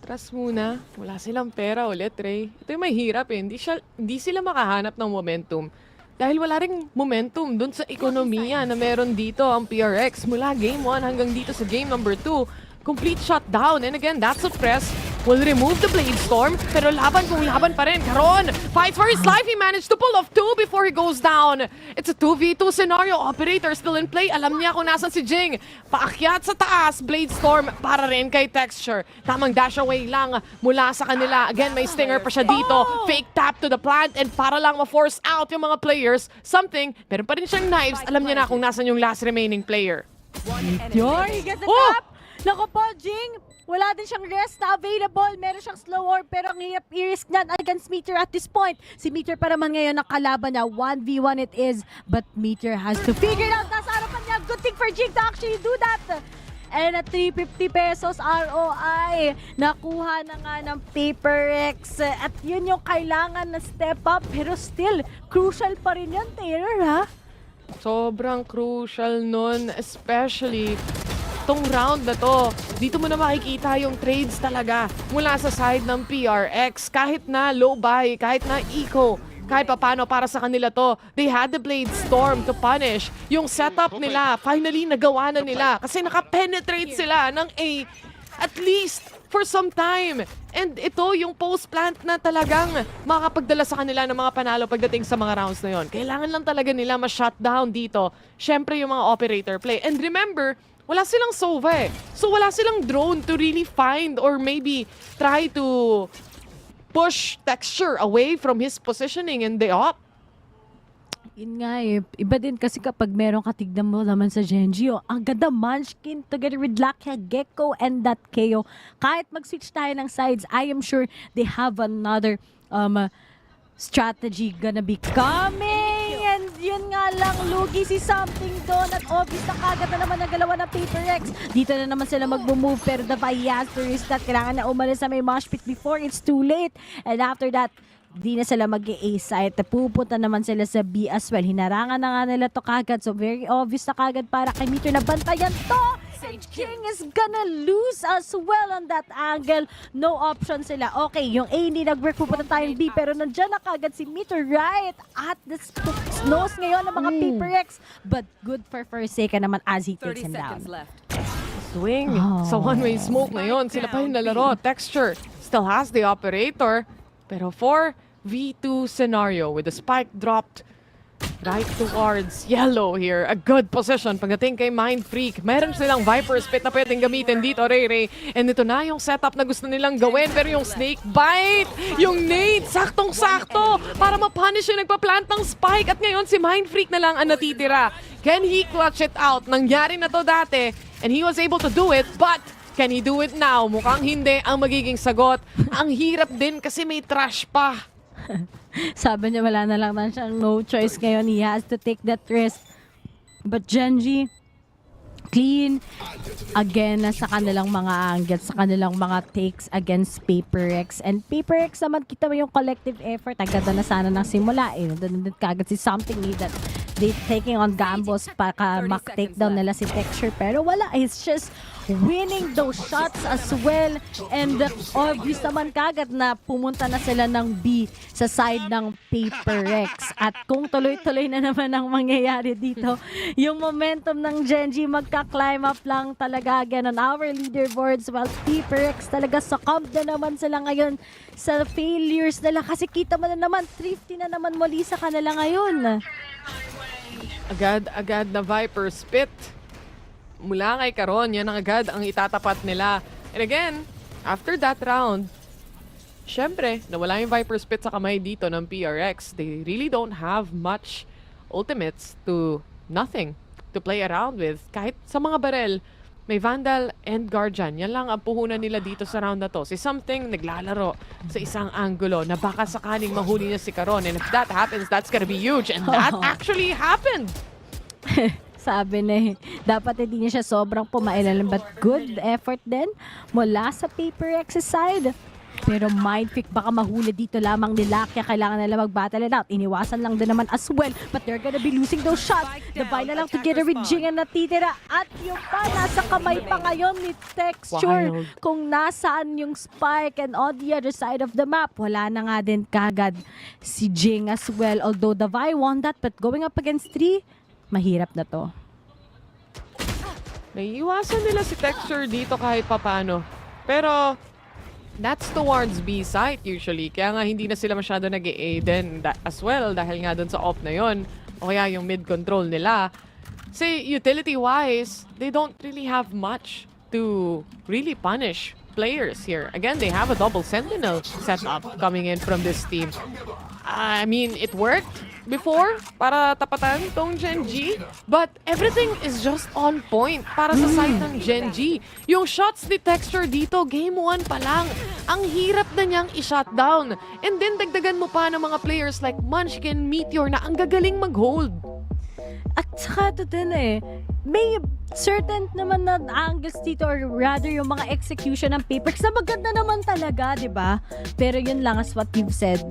Trust muna. Wala silang pera ulit, Ray. Ito yung may hirap Hindi sila makahanap ng momentum. Dahil wala ring momentum dun sa ekonomiya na meron dito ang PRX. Mula game 1 hanggang dito sa game number 2. Complete shutdown. And again, that suppress will remove the Blade Storm. Pero laban kung laban pa rin. Caron fights for his life. He managed to pull off 2 before he goes down. It's a 2v2 scenario. Operator still in play. Alam niya kung nasan si Jing. Paakyat sa taas. Blade Storm para rin kay Texture. Tamang dash away lang mula sa kanila. Again, may stinger pa siya dito. Fake tap to the plant. And para lang ma-force out yung mga players something. Pero pa rin siyang knives. Alam niya na kung nasan yung last remaining player. He gets the tap! Naku po, Jing! Wala din siyang rest na available. Meron siyang slow orb pero ang hirap i-risk niyan against Meteor at this point. Si Meteor pa naman ngayon nakalaban niya. 1v1 it is. But Meteor has to figure it out. Nasa harapan niya. Good thing for Jing to actually do that. And at 350 pesos ROI, nakuha na nga ng PaperX. At yun yung kailangan na step up. Pero still, crucial pa rin yan, Taylor, ha? Sobrang crucial nun, especially tong round na to. Dito mo na makikita yung trades talaga mula sa side ng PRX. Kahit na low buy, kahit na eco, kahit papano para sa kanila to. They had the Blade Storm to punish. Yung setup nila, finally nagawa na nila. Kasi nakapenetrate sila ng A at least for some time. And ito yung post-plant na talagang makakapagdala sa kanila ng mga panalo pagdating sa mga rounds na yon. Kailangan lang talaga nila ma-shutdown dito. Syempre yung mga operator play. And remember, wala silang Sova So wala silang drone to really find or maybe try to push Texture away from his positioning in the op. Yun nga iba din kasi kapag meron katignan mo naman sa Gen.G, ang ganda Munchkin together with Lakia, Gecko, and that KO. Kahit mag-switch tayo ng sides, I am sure they have another strategy gonna be coming. And yun nga lang, lugi si something doon at obvious na kagad na naman nagalawa ng PaperX. Dito na naman sila mag-move pero the Viaster is that kailangan na umalis sa may mosh pit before it's too late. And after that, di na sila mag-A site. Pupunta naman sila sa B as well. Hinarangan na nga nila to kagad. So very obvious na kagad para kay Meteor na bantayan to. And King is gonna lose as well on that angle. No option sila. Okay, yung A hindi nag-work. Pupunta tayong B. Pero nandyan na kagad si Meteor right at the nose ngayon ng mga PaperX. But good for Forsaken naman as he takes him down. swing. Sa one-way smoke na yun, sila pa yung lalaro. Texture still has the operator. Pero for V2 scenario with the spike dropped right towards yellow here. A good position pagdating kay Mind Freak. Meron silang Viper Spit na pwedeng gamitin dito, Ray. And ito na yung setup na gusto nilang gawin. Pero yung Snake Bite, yung nade, saktong-sakto para ma-punish yung nagpa-plant ng spike. At ngayon si Mind Freak na lang ang natitira. Can he clutch it out? Nangyari na to dati and he was able to do it, but can he do it now? Mukhang hindi ang magiging sagot. Ang hirap din kasi may trash pa. Sabi niya wala na lang siyang no choice ngayon. He has to take that risk. But Gen.G, clean again sa kanilang mga angles, sa kanilang mga takes against PaperX. And PaperX naman, kita mo yung collective effort. Agad na sana ng simula. Nandun kagad si Something that they taking on gambles para mak-takedown nila si Texture. Pero wala. It's just winning those shots as well. And obvious naman kagad na pumunta na sila ng B sa side ng PaperX. At kung tuloy-tuloy na naman ang mangyayari dito, yung momentum ng Gen.G magka-climb up lang talaga again on our leaderboards, while PaperX talaga succumbed na naman sila ngayon sa failures nila. Kasi kita mo na naman, thrifty na naman muli sa kanila ngayon. Agad na Viper Spit. Mula kay Karon, yan ang agad ang itatapat nila. And again, after that round, syempre, nawala yung Viper Spit sa kamay dito ng PRX. They really don't have much ultimates to nothing to play around with. Kahit sa mga barel, may Vandal and Guardian. Yan lang ang puhunan nila dito sa round na to. Si Something naglalaro sa isang angulo na baka sakaling mahuli niya si Karon. And if that happens, that's gonna be huge. And that actually happened. Sabi na dapat hindi niya siya sobrang pumailalim, but good effort din mula sa PaperX side. Pero Mindfreak baka mahuli dito lamang nila, kaya kailangan nila mag-battle it out. Iniwasan lang din naman as well, but they're gonna be losing those shots. Divine na lang together with Jing ang natitira. At yung pa, nasa kamay pa ngayon ni Texture. Wild. Kung nasaan yung spike and on the other side of the map, wala na nga din kagad si Jing as well. Although Divine won that, but going up against 3, mahirap na to. Naiiwasan nila si Texture dito kahit papano. Pero that's towards B site usually. Kaya nga hindi na sila masyado nag-A din as well dahil nga dun sa off na yon. O kaya yung mid control nila. Say, utility-wise, they don't really have much to really punish players here. Again, they have a double sentinel setup coming in from this team. I mean, it worked before para tapatan tong Gen.G, but everything is just on point para sa side ng Gen.G. Yung shots ni Texture dito, game 1 pa lang, ang hirap na niyang i-shutdown. And then dagdagan mo pa ng mga players like Munchkin, Meteor na ang gagaling mag-hold. At saka ito din may certain naman na angles dito, or rather yung mga execution ng PaperX na maganda naman talaga, di ba? Pero yun lang, as what you've said,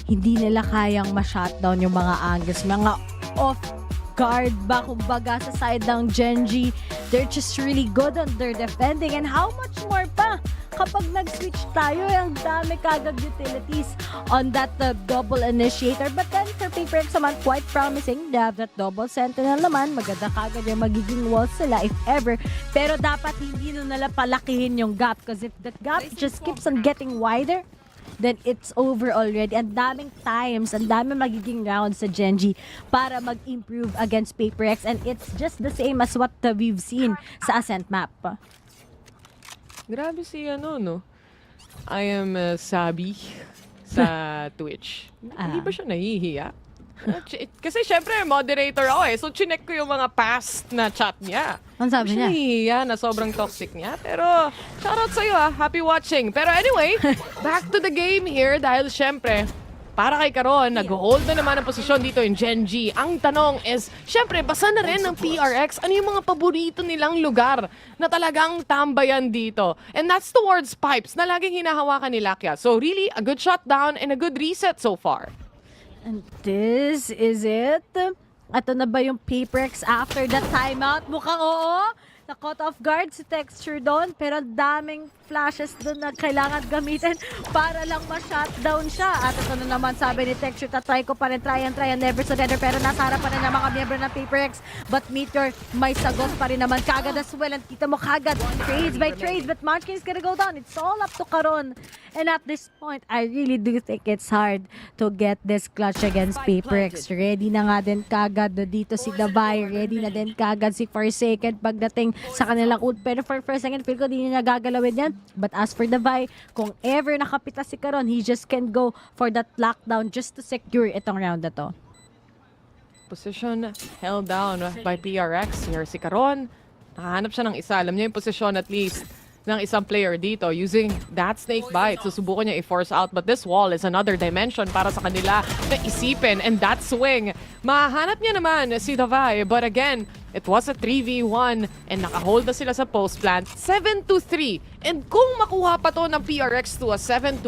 hindi nila kayang ma-shutdown yung mga angles, mga off guard ba, kumbaga sa side ng Gen.G. They're just really good on their defending, and how much more pa kapag nag-switch tayo, ang dami kagad utilities on that double initiator. But then for PaperX naman, quite promising. They have that double sentinel naman, maganda kagad yung magiging walls sila if ever. Pero dapat hindi na nila palakihin yung gap, because if the gap just keeps on getting wider, then it's over already. Ang daming times, ang daming magiging rounds sa Gen.G para mag-improve against PaperX, and it's just the same as what we've seen sa Ascent map. Grabe si no? I am Sabi sa Twitch. Hindi ba siya nahihiya? Kasi syempre, moderator ako so chinek ko yung mga past na chat niya. Ang sabi niya? Nahihiya na sobrang toxic niya. Pero, shoutout sa'yo happy watching. Pero anyway, back to the game here dahil syempre, para kay Karon, nag-hold na naman ang posisyon dito in Gen.G. Ang tanong is, syempre, basa na rin ng PRX. Ano yung mga paborito nilang lugar na talagang tambayan dito? And that's towards pipes na laging hinahawakan ni Lakia. So really, a good shutdown and a good reset so far. And this is it. Ito na ba yung PaperX after the timeout? Mukhang oo. Na-caught off guard si Texture doon, pero daming flashes doon na kailangan gamitin para lang ma-shutdown siya. At ito na naman sabi ni Texture, try ko pa rin, try and never surrender, pero nasa harapan na ng mga miyembro ng PaperX. But Meteor, may sagos pa rin naman kagad as well. And kita mo kagad, trades by trades, but Munchkin's gonna go down. It's all up to Caron. And at this point, I really do think it's hard to get this clutch against PaperX. Ready na nga din kagad dito si Davai. Ready na din kagad si Forsaken pagdating sa kanilang ult. Pero for first second, feel ko di niya gagalawin yan. But as for Davai, kung ever nakapita si Caron, he just can go for that lockdown just to secure itong round na to. Position held down by PRX. Here si Caron. Nakahanap siya ng isa. Alam niya yung position at least ng isang player dito using that snake bite. Susubukan niya i-force out, but this wall is another dimension para sa kanila na isipin, and that swing. Mahanap niya naman si Davai, but again, it was a 3v1 and nakahold na sila sa post plant. 7-3. And kung makuha pa to ng PRX to a 7-5,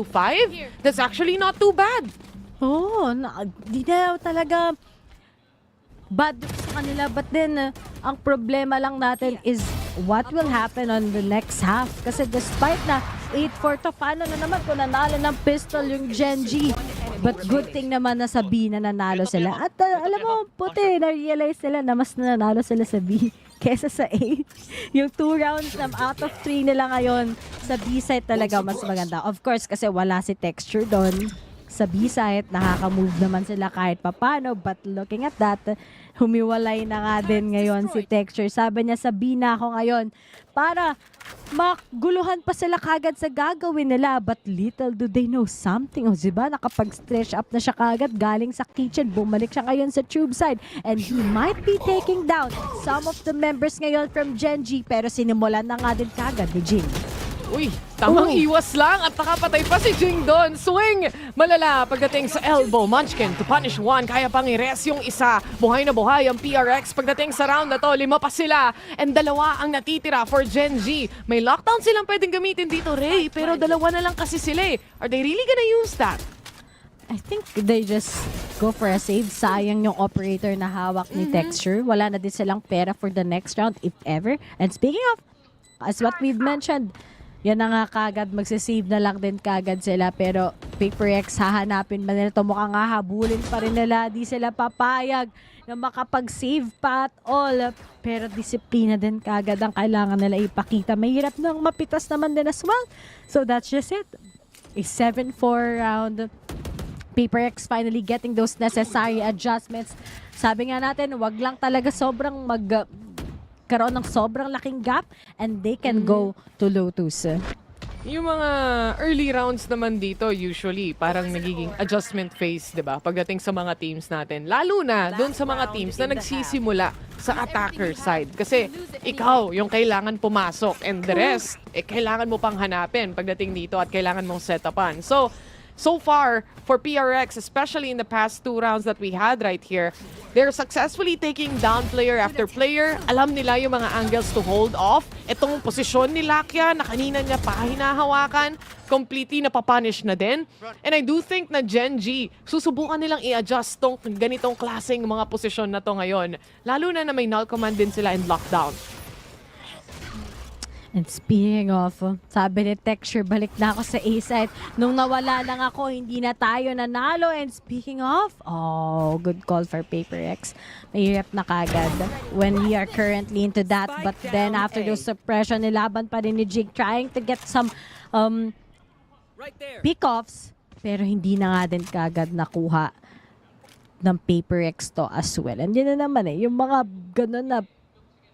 that's actually not too bad. Oh, di na talaga bad sa kanila, but then ang problema lang natin is what will happen on the next half. Kasi despite na 8-4 to, paano na naman kung nanalo ng pistol yung Gen.G. But good thing naman na sa B na nanalo sila. At alam mo, puti, na-realize sila na mas nanalo sila sa B kesa sa A. Yung 2 rounds na out of 3 nila ngayon sa B side talaga mas maganda. Of course, kasi wala si Texture doon. Sa B-side, nakaka-move naman sila kahit papano. But looking at that, humiwalay na nga din ngayon si Texture. Sabi niya, sa B na ako ngayon para makguluhan pa sila kagad sa gagawin nila. But little do they know something. O diba, nakapag-stretch up na siya kagad galing sa kitchen. Bumalik siya ngayon sa tube side. And he might be taking down some of the members ngayon from Gen.G. Pero sinimulan na nga din kagad ni Jing. Uy, tamang iwas lang at nakapatay pa si Jing doon. Swing! Malala pagdating sa elbow. Munchkin to punish one. Kaya pang i-res yung isa. Buhay na buhay ang PRX. Pagdating sa round na to, 5 pa sila. And 2 ang natitira for Gen.G. May lockdown silang pwedeng gamitin dito, Ray. Pero 2 na lang kasi sila eh. Are they really gonna use that? I think they just go for a save. Sayang yung operator na hawak ni Texture. Wala na din silang pera for the next round, if ever. And speaking of, as what we've mentioned, yan na nga kagad, magsisave na lang din kagad sila. Pero PaperX, hahanapin ba nila ito? Mukhang nga habulin pa rin nila. Di sila papayag na makapag-save pa at all. Pero disiplina din kagad ang kailangan nila ipakita. Mahirap nang mapitas naman din as well. So that's just it. A 7-4 round. PaperX finally getting those necessary adjustments. Sabi nga natin, wag lang talaga sobrang karoon ng sobrang laking gap and they can go to Lotus. Yung mga early rounds naman dito, usually, parang nagiging adjustment phase, di ba? Pagdating sa mga teams natin. Lalo na doon sa mga teams na nagsisimula sa attacker side. Kasi ikaw yung kailangan pumasok and the rest, kailangan mo pang hanapin pagdating dito at kailangan mong set-upan. So far, for PRX, especially in the past 2 rounds that we had right here, they're successfully taking down player after player. Alam nila yung mga angles to hold off. Itong posisyon ni Lakia na kanina niya pa hinahawakan, completely napapunish na din. And I do think na Gen.G, susubukan nilang i-adjust tong ganitong klaseng mga posisyon na to ngayon. Lalo na may null command din sila in lockdown. And speaking of, sabi ni Texture, balik na ako sa A-side. Nung nawala lang ako, hindi na tayo nanalo. And speaking of, oh, good call for PaperX. Mahirap na kagad when we are currently into that. But then after those suppression, nilaban pa rin ni Jig trying to get some pick-offs. Pero hindi na nga din kagad nakuha ng PaperX to as well. And yun na naman yung mga ganun na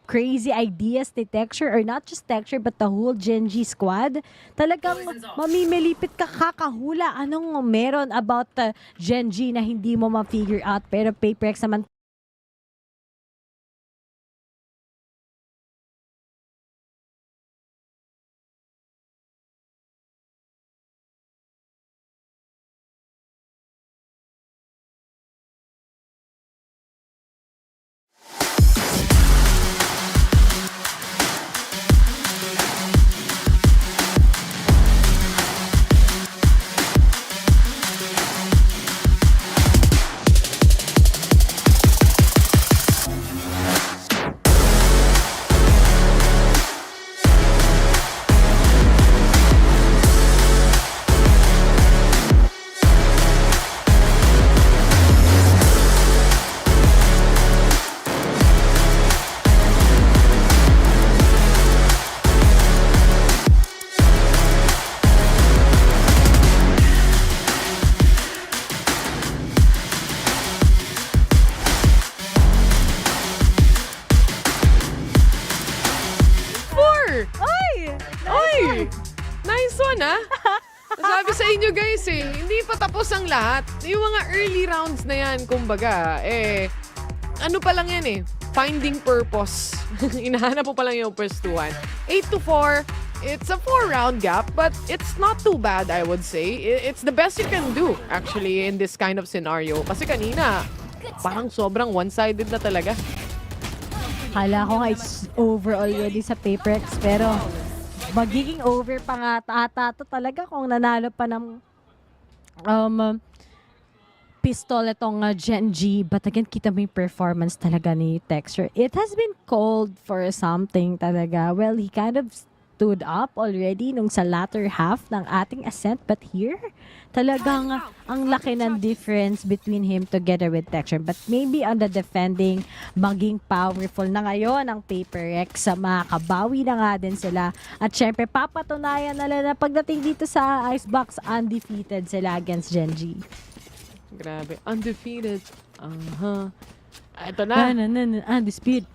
crazy ideas ni Texture, or not just Texture but the whole Gen.G squad. Talagang mamimilipit ka, kakahula anong meron about Gen.G na hindi mo ma-figure out. Pero PaperX naman naman Sabi sa inyo guys hindi pa tapos ang lahat. Yung mga early rounds na yan, kumbaga, ano pa lang yan finding purpose. Inahanap mo pa lang yung pwestuhan. 8-4, it's a 4-round gap, but it's not too bad, I would say. It's the best you can do, actually, in this kind of scenario. Kasi kanina, parang sobrang one-sided na talaga. Kala ko nga it's over already sa PaperX, pero magiging over pa nga ata to talaga kung nanalo pa ng pistol itong Gen.G. But again, kita mo yung performance talaga ni Texture. It has been called for something talaga. Well, he kind of stood up already nung sa latter half ng ating ascent. But here, talagang ang laki ng difference between him together with Texture. But maybe on the defending, maging powerful na ngayon ang PaperX. Makabawi na nga din sila. At syempre, papatunayan nila na pagdating dito sa Icebox, undefeated sila against Gen.G. Grabe. Undefeated. Ito na. Undisputed.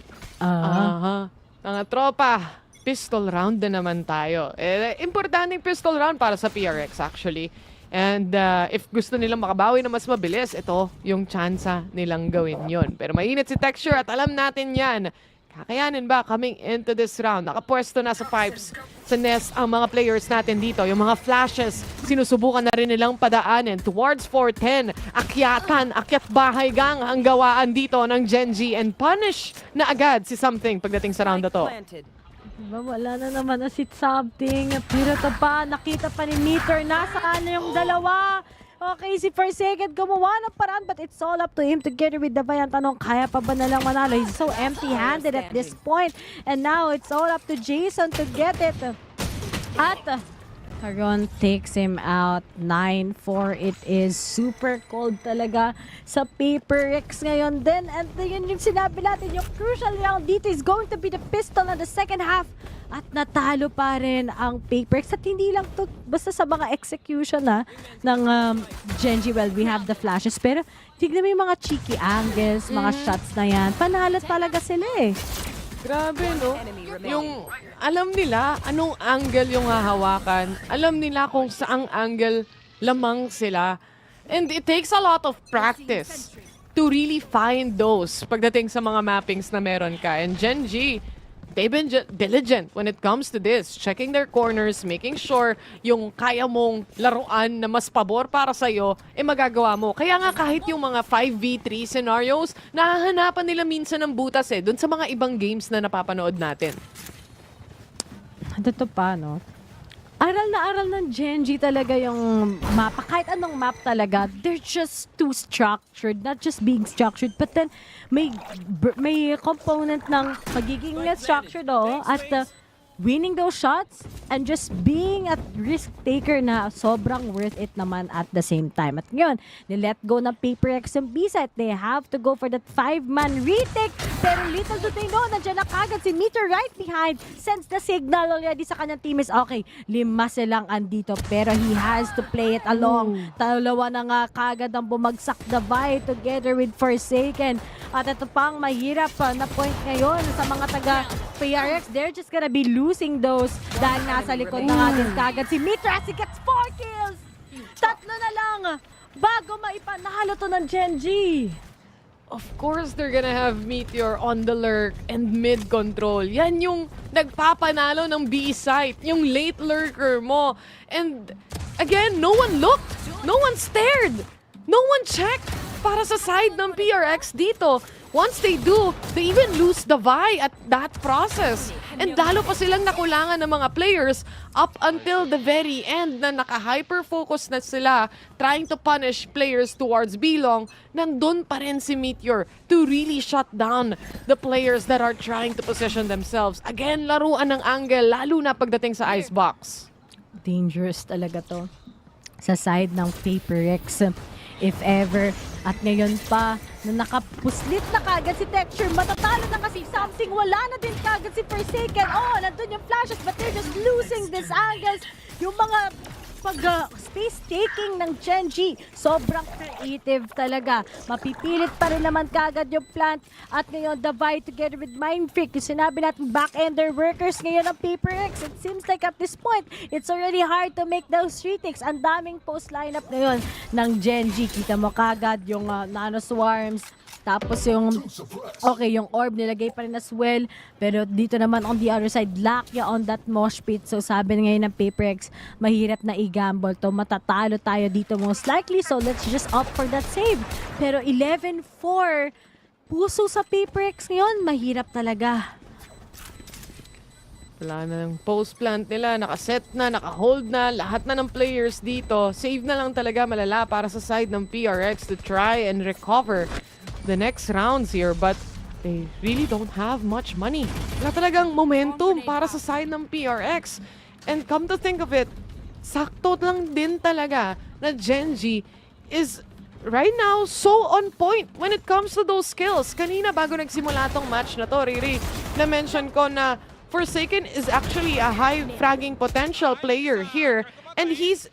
Mga tropa, pistol round na naman tayo. Importante yung pistol round para sa PRX actually. And if gusto nilang makabawi na mas mabilis, ito yung tsansa nilang gawin yon. Pero mainit si Texture at alam natin yan. Kakayanin ba coming into this round? Nakapwesto na sa pipes, sa nest ang mga players natin dito. Yung mga flashes, sinusubukan na rin nilang padaanin towards 410. Akyat bahay gang ang gawaan dito ng Gen.G and punish na agad si Something pagdating sa round na to. Diba, wala na naman na si Something. Pero ito pa, nakita pa ni Meter. Nasaan na yung dalawa? Okay, si Forsaken gumawa ng paraan, but it's all up to him together with the Bayan. Tanong, kaya pa ba nalang manalo? He's so empty-handed at this point. And now, it's all up to Jason to get it. At Taron takes him out. 9-4. It is super cold talaga sa PaperX ngayon din. And yun yung sinabi natin, yung crucial round dito is going to be the pistol on the second half. At natalo pa rin ang PaperX. At hindi lang to basta sa mga execution ng Gen.G. Well, we have the flashes. Pero tignan mo yung mga cheeky angles, mga shots na yan. Panalo talaga sila Grabe, no? Yung alam nila anong angle yung hahawakan. Alam nila kung saang angle lamang sila. And it takes a lot of practice to really find those pagdating sa mga mappings na meron ka. And Gen.G, they've been diligent when it comes to this. Checking their corners, making sure yung kaya mong laruan na mas pabor para sa'yo, magagawa mo. Kaya nga kahit yung mga 5v3 scenarios, nahahanapan nila minsan ng butas dun sa mga ibang games na napapanood natin. Ito pa, no? Aral na aral ng Gen.G talaga yung mapa. Kahit anong map talaga, they're just too structured. Not just being structured, but then may component ng pagiging structured at winning those shots and just being a risk taker na sobrang worth it naman at the same time. At ngayon, ni-let go ng PaperX and B-side. They have to go for that 5-man retake. Pero little do they know, nandiyan na kagad si Meter right behind. Sends the signal already sa kanyang team is, okay, 5 silang andito. Pero he has to play it along. Dalawa na nga kagad ang bumagsak na Vi together with Forsaken. At ito pang mahirap na point ngayon sa mga taga-PRX. They're just gonna be losing those dahil nasa likod na nga din kagad si Meter as he gets 4 kills. 3 na lang bago maipanalo to ng Gen.G. Of course, they're gonna have Meteor on the lurk and mid control. Yan yung nagpapanalo ng B-site, yung late lurker mo. And again, no one looked, no one stared, no one checked para sa side ng PRX dito. Once they do, they even lose the Vi at that process. And lalo pa silang nakulangan ng mga players up until the very end na naka-hyper-focus na sila trying to punish players towards B-Long. Nandun pa rin si Meteor to really shut down the players that are trying to position themselves. Again, laruan ng angle, lalo na pagdating sa Icebox. Dangerous talaga to sa side ng PaperX. If ever. At ngayon pa, na nakapuslit na kagad si Texture, matatalo na kasi Something, wala na din kagad si Forsaken. Oh, nandun yung flashes, but they're just losing these angles. Yung mga space taking ng Gen.G. Sobrang creative talaga. Mapipilit pa rin naman kagad yung plant. At ngayon, Divide together with Mindfreak. Yung sinabi natin, back-ender workers ngayon ng Paper X. It seems like at this point, it's already hard to make those retakes. Ang daming post lineup ngayon ng Gen.G. Kita mo kagad yung Nano Swarms. Tapos yung, yung orb nilagay pa rin as well. Pero dito naman on the other side, Lakya on that mosh pit. So sabi ngayon ng PaperX, mahirap na i-gamble to. Matatalo tayo dito most likely. So let's just opt for that save. Pero 11-4, puso sa PaperX ngayon, mahirap talaga. Wala na ng post plant nila, nakaset na, nakahold na, lahat na ng players dito. Save na lang talaga malala para sa side ng PRX to try and recover the next rounds here, but they really don't have much money. Wala talagang momentum para sa side ng PRX. And come to think of it, sakto lang din talaga na Gen.G is right now so on point when it comes to those skills. Kanina bago nagsimula tong match na to, Riri, na-mention ko na Forsaken is actually a high fragging potential player here, and he's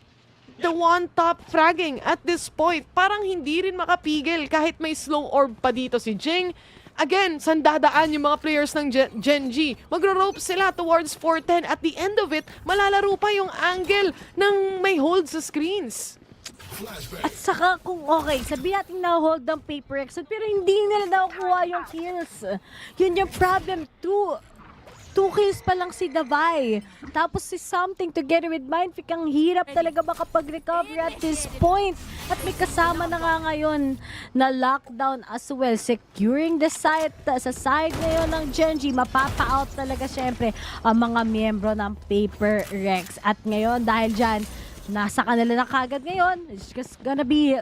the one top fragging at this point. Parang hindi rin makapigil kahit may slow orb pa dito si Jing. Again, sandadaan yung mga players ng Gen.G. Magro-rope sila towards 410. At the end of it, malalaro pa yung angle ng may hold sa screens. At saka kung sabi natin na-hold ng PaperX, pero hindi nila nakukuha yung kills. Yun yung problem. 2 kills pa lang si Davai. Tapos si Something together with Mindfreak, ang hirap talaga makapag-recover at this point. At may kasama na nga ngayon na lockdown as well. Securing the site sa side ngayon ng Gen.G. Mapapa-out talaga syempre ang mga miyembro ng Paper Rex. At ngayon, dahil dyan, nasa kanila na kagad ngayon, it's just gonna be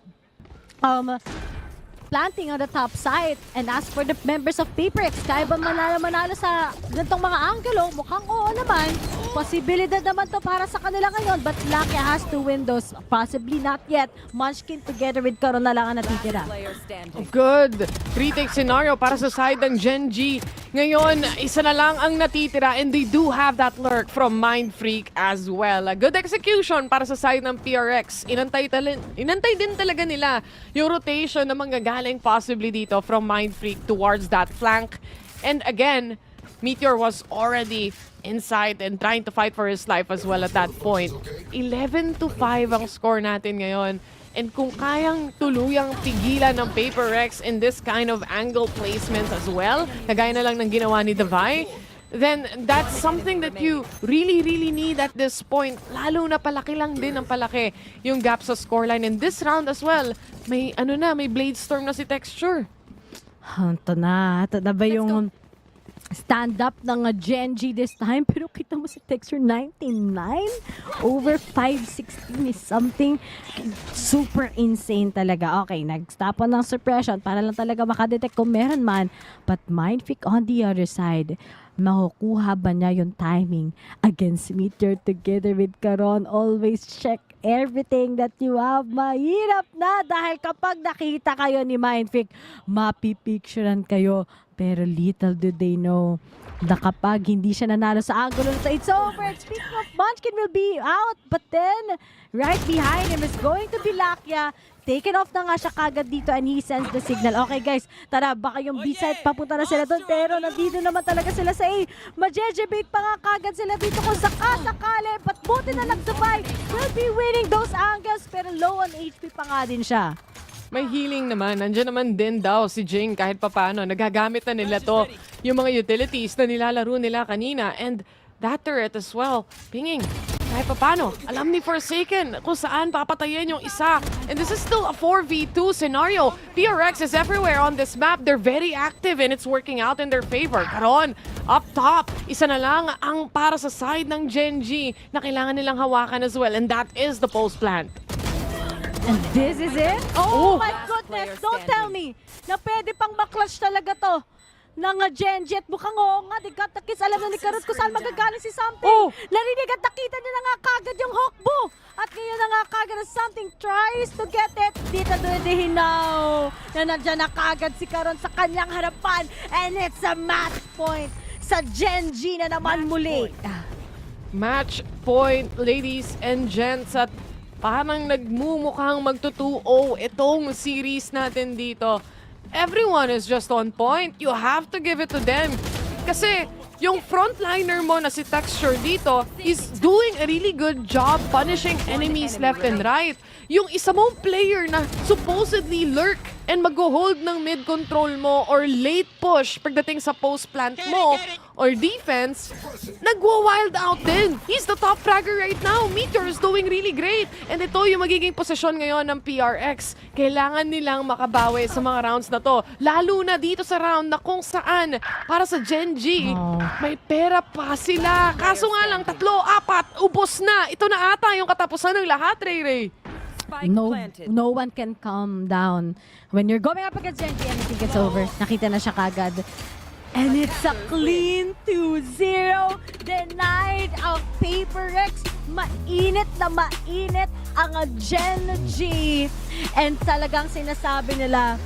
planting on the top side. And as for the members of PaperX, kaya ba manalo sa ganitong mga angulo? Mukhang oo naman. Posibilidad naman to para sa kanila ngayon, but Lakya has to win those. Possibly not yet. Munchkin together with Karon na lang ang natitira. Good retake scenario para sa side ng Gen.G. Ngayon, isa na lang ang natitira, and they do have that lurk from Mindfreak as well. A good execution para sa side ng PRX. Inantay din talaga nila yung rotation na manggagaling possibly dito from Mindfreak towards that flank. And again, Meteor was already inside and trying to fight for his life as well at that point. 11-5 ang score natin ngayon. And kung kayang tuluyang pigilan ng PaperX in this kind of angle placements as well, kagaya na lang ng ginawa ni Davai, then that's something that you really need at this point. Lalo na palaki lang din ang palaki yung gap sa scoreline. And this round as well, may may Blade Storm na si Texture. Ito na ba yung stand-up ng Gen.G this time? Pero kita mo si Texture 99 over 516 is something super insane talaga. Okay, nag-stop on ng suppression para lang talaga makadetect kung meron man. But Mindfreak on the other side, makukuha ba niya yung timing against Meteor together with Karon? Always check everything that you have. Mahirap na dahil kapag nakita kayo ni Mindfreak, mapipicturean kayo. Pero little do they know na kapag hindi siya nanalo sa angulo na it's over. Speaking of, Munchkin will be out, but then right behind him is going to be Lakya. Taken off na nga siya kagad dito and he sends the signal. Okay guys, tara, baka yung B-side papunta na sila doon, pero nandito naman talaga sila sa A. Majejebate pa nga kagad sila dito kung sakasakali, but buti na nag-survive. Will be winning those angles, pero low on HP pa nga din siya. May healing naman. Nandiyan naman din daw si Jing kahit papano. Nagagamit na nila to. Yung mga utilities na nilalaro nila kanina. And that turret as well. Pinging. Kahit papano. Alam ni Forsaken kung saan papatayin yung isa. And this is still a 4v2 scenario. PRX is everywhere on this map. They're very active and it's working out in their favor. Karon, up top. Isa na lang ang para sa side ng Gen.G na kailangan nilang hawakan as well. And that is the post plant. And this is it? Oh my goodness! Don't tell me na pwede pang maklutch talaga to ng Gen.G. At mukhang oo nga, they got the kiss. Alam na ni Karot kung saan magagaling si Something. Narinig at nakita niya na nga kagad yung Hawkbo. At ngayon na nga kagad na Something tries to get it. Dito hinaw na nandiyan na kagad si Karot sa kanyang harapan. And it's a match point sa Gen.G na naman muli. match point, ladies and gents, at parang nagmumukhang magtutuo itong series natin dito. Everyone is just on point. You have to give it to them. Kasi yung frontliner mo na si Texture dito is doing a really good job punishing enemies left and right. Yung isa mong player na supposedly lurk and mag-hold ng mid control mo or late push pagdating sa post plant mo or defense, nagwa-wild out din. He's the top fragger right now. Meteor is doing really great. And ito yung magiging posisyon ngayon ng PRX. Kailangan nilang makabawi sa mga rounds na to. Lalo na dito sa round na kung saan para sa Gen.G, may pera pa sila. Kaso nga lang, 3, 4, ubos na. Ito na ata yung katapusan ng lahat, Ray. No one can calm down. When you're going up against Gen.G, anything gets over. Nakita na siya kagad. And it's a clean 2-0. Denied ang PaperX. Mainit na mainit ang Gen.G. And talagang sinasabi nila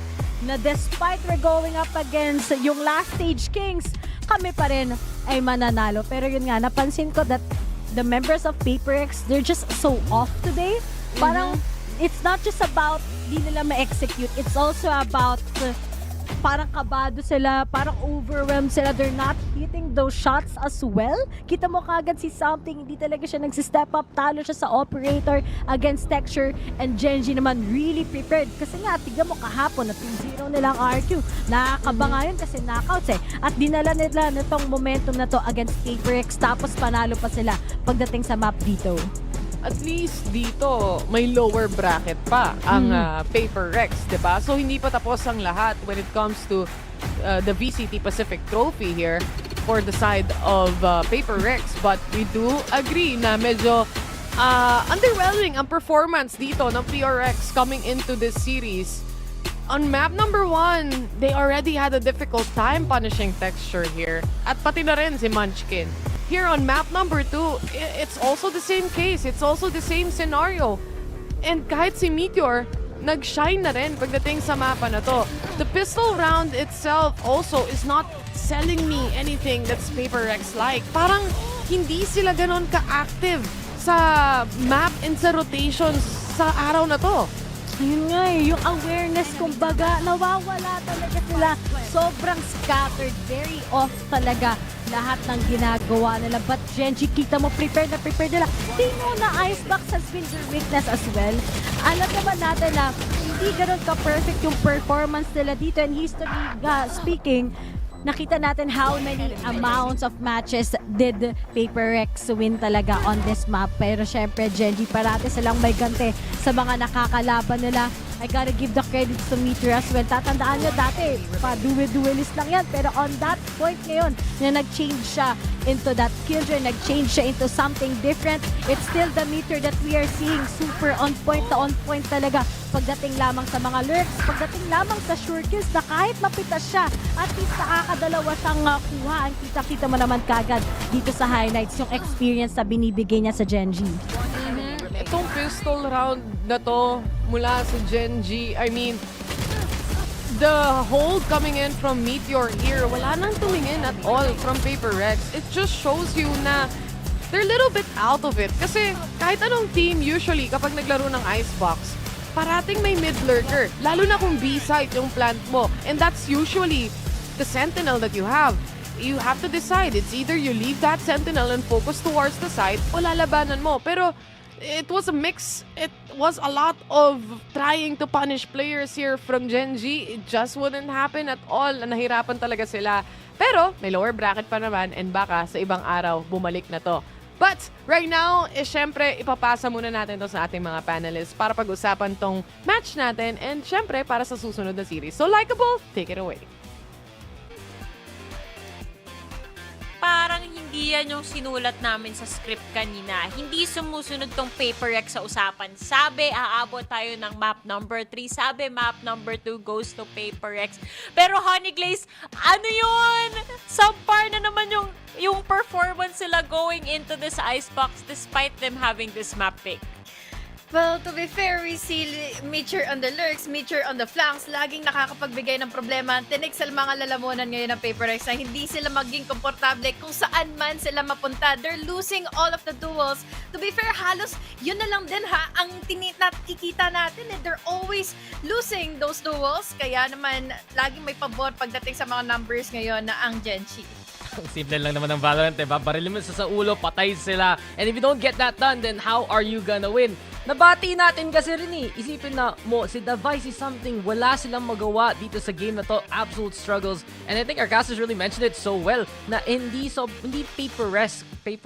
na despite we're going up against yung last stage kings, kami pa rin ay mananalo. Pero yun nga, napansin ko that the members of PaperX, they're just so off today. Parang it's not just about di nila ma-execute. It's also about parang kabado sila, parang overwhelmed sila. They're not hitting those shots as well. Kita mo kagad si Something, hindi talaga siya nagsi-step up. Talo siya sa operator against Texture, and Gen.G naman really prepared. Kasi nga, tignan mo kahapon na 2-0 nilang RQ. Nakakaba nga yun kasi knockouts eh. At dinala nila nitong momentum na to against PaperX, tapos panalo pa sila pagdating sa map dito. At least dito, may lower bracket pa ang PaperX, diba? So, hindi pa tapos ang lahat when it comes to the VCT Pacific Trophy here for the side of PaperX. But we do agree na medyo underwhelming ang performance dito ng PRX coming into this series. On map number 1, they already had a difficult time punishing Texture here. At pati na rin si Munchkin. Here on map number 2, it's also the same case. It's also the same scenario. And kahit si Meteor, nag-shine na rin pagdating sa mapa na to. The pistol round itself also is not selling me anything that's PaperX-like. Parang hindi sila ganon ka-active sa map and sa rotations sa araw na to. Yun nga eh, yung awareness kumbaga, nawawala talaga sila. Sobrang scattered, very off talaga lahat ng ginagawa nila. But Gen.G, kita mo, prepared nila. They know na Icebox has been their weakness as well. Alam naman natin na hindi ganun ka-perfect yung performance nila dito. And history speaking, nakita natin how many amounts of matches did PaperX win talaga on this map. Pero syempre, Gen.G, parati silang may ganti sa mga nakakalaban nila. I gotta give the credits to Meteor as well. Tatandaan nyo dati, pa-duelist lang yan. Pero on that point ngayon, na nag-change siya into that killjoy, nag-change siya into something different. It's still the Meteor that we are seeing. Super on point talaga. Pagdating lamang sa mga lurks, pagdating lamang sa sure kills na kahit mapitas siya, at least nakakadalawa siyang kuha. Ang kita-kita mo naman kagad dito sa highlights, yung experience na binibigay niya sa Gen.G. Itong pistol round na to mula sa Gen.G, I mean, the hold coming in from Meteor here, wala nang tumingin at all from PaperX. It just shows you na they're a little bit out of it. Kasi kahit anong team usually kapag naglaro ng Icebox, parating may mid-lurker. Lalo na kung B-site yung plant mo. And that's usually the sentinel that you have. You have to decide. It's either you leave that sentinel and focus towards the side o lalabanan mo. Pero it was a mix. It was a lot of trying to punish players here from Gen.G. It just wouldn't happen at all. Nahirapan talaga sila. Pero may lower bracket pa naman and baka sa ibang araw bumalik na to. But right now, syempre, ipapasa muna natin to sa ating mga panelists para pag-usapan tong match natin and syempre, para sa susunod na series. So, Likeable, take it away. Parang hindi yan yung sinulat namin sa script kanina. Hindi sumusunod tong PaperX sa usapan. Sabi, aabot tayo ng map number 3. Sabi, map number 2 goes to PaperX. Pero Honey Glaze, ano yun? Subpar na naman yung performance sila going into this Icebox despite them having this map pick. Well, to be fair, we see Meteor on the lurks, Meteor on the flanks, laging nakakapagbigay ng problema. Tinig sa mga lalamunan ngayon ng Paper Rex na hindi sila maging komportable kung saan man sila mapunta. They're losing all of the duels. To be fair, halos yun na lang din ha, ang nakikita natin eh. They're always losing those duels. Kaya naman, laging may pabor pagdating sa mga numbers ngayon na ang Gen.G. Ang simple lang naman ng Valorant, diba? Barilin mo sa ulo, patay sila. And if you don't get that done, then how are you gonna win? Nabati natin kasi rin eh. Isipin na mo, si Device is something wala silang magawa dito sa game na to. Absolute struggles. And I think Arcastus really mentioned it so well na hindi Paper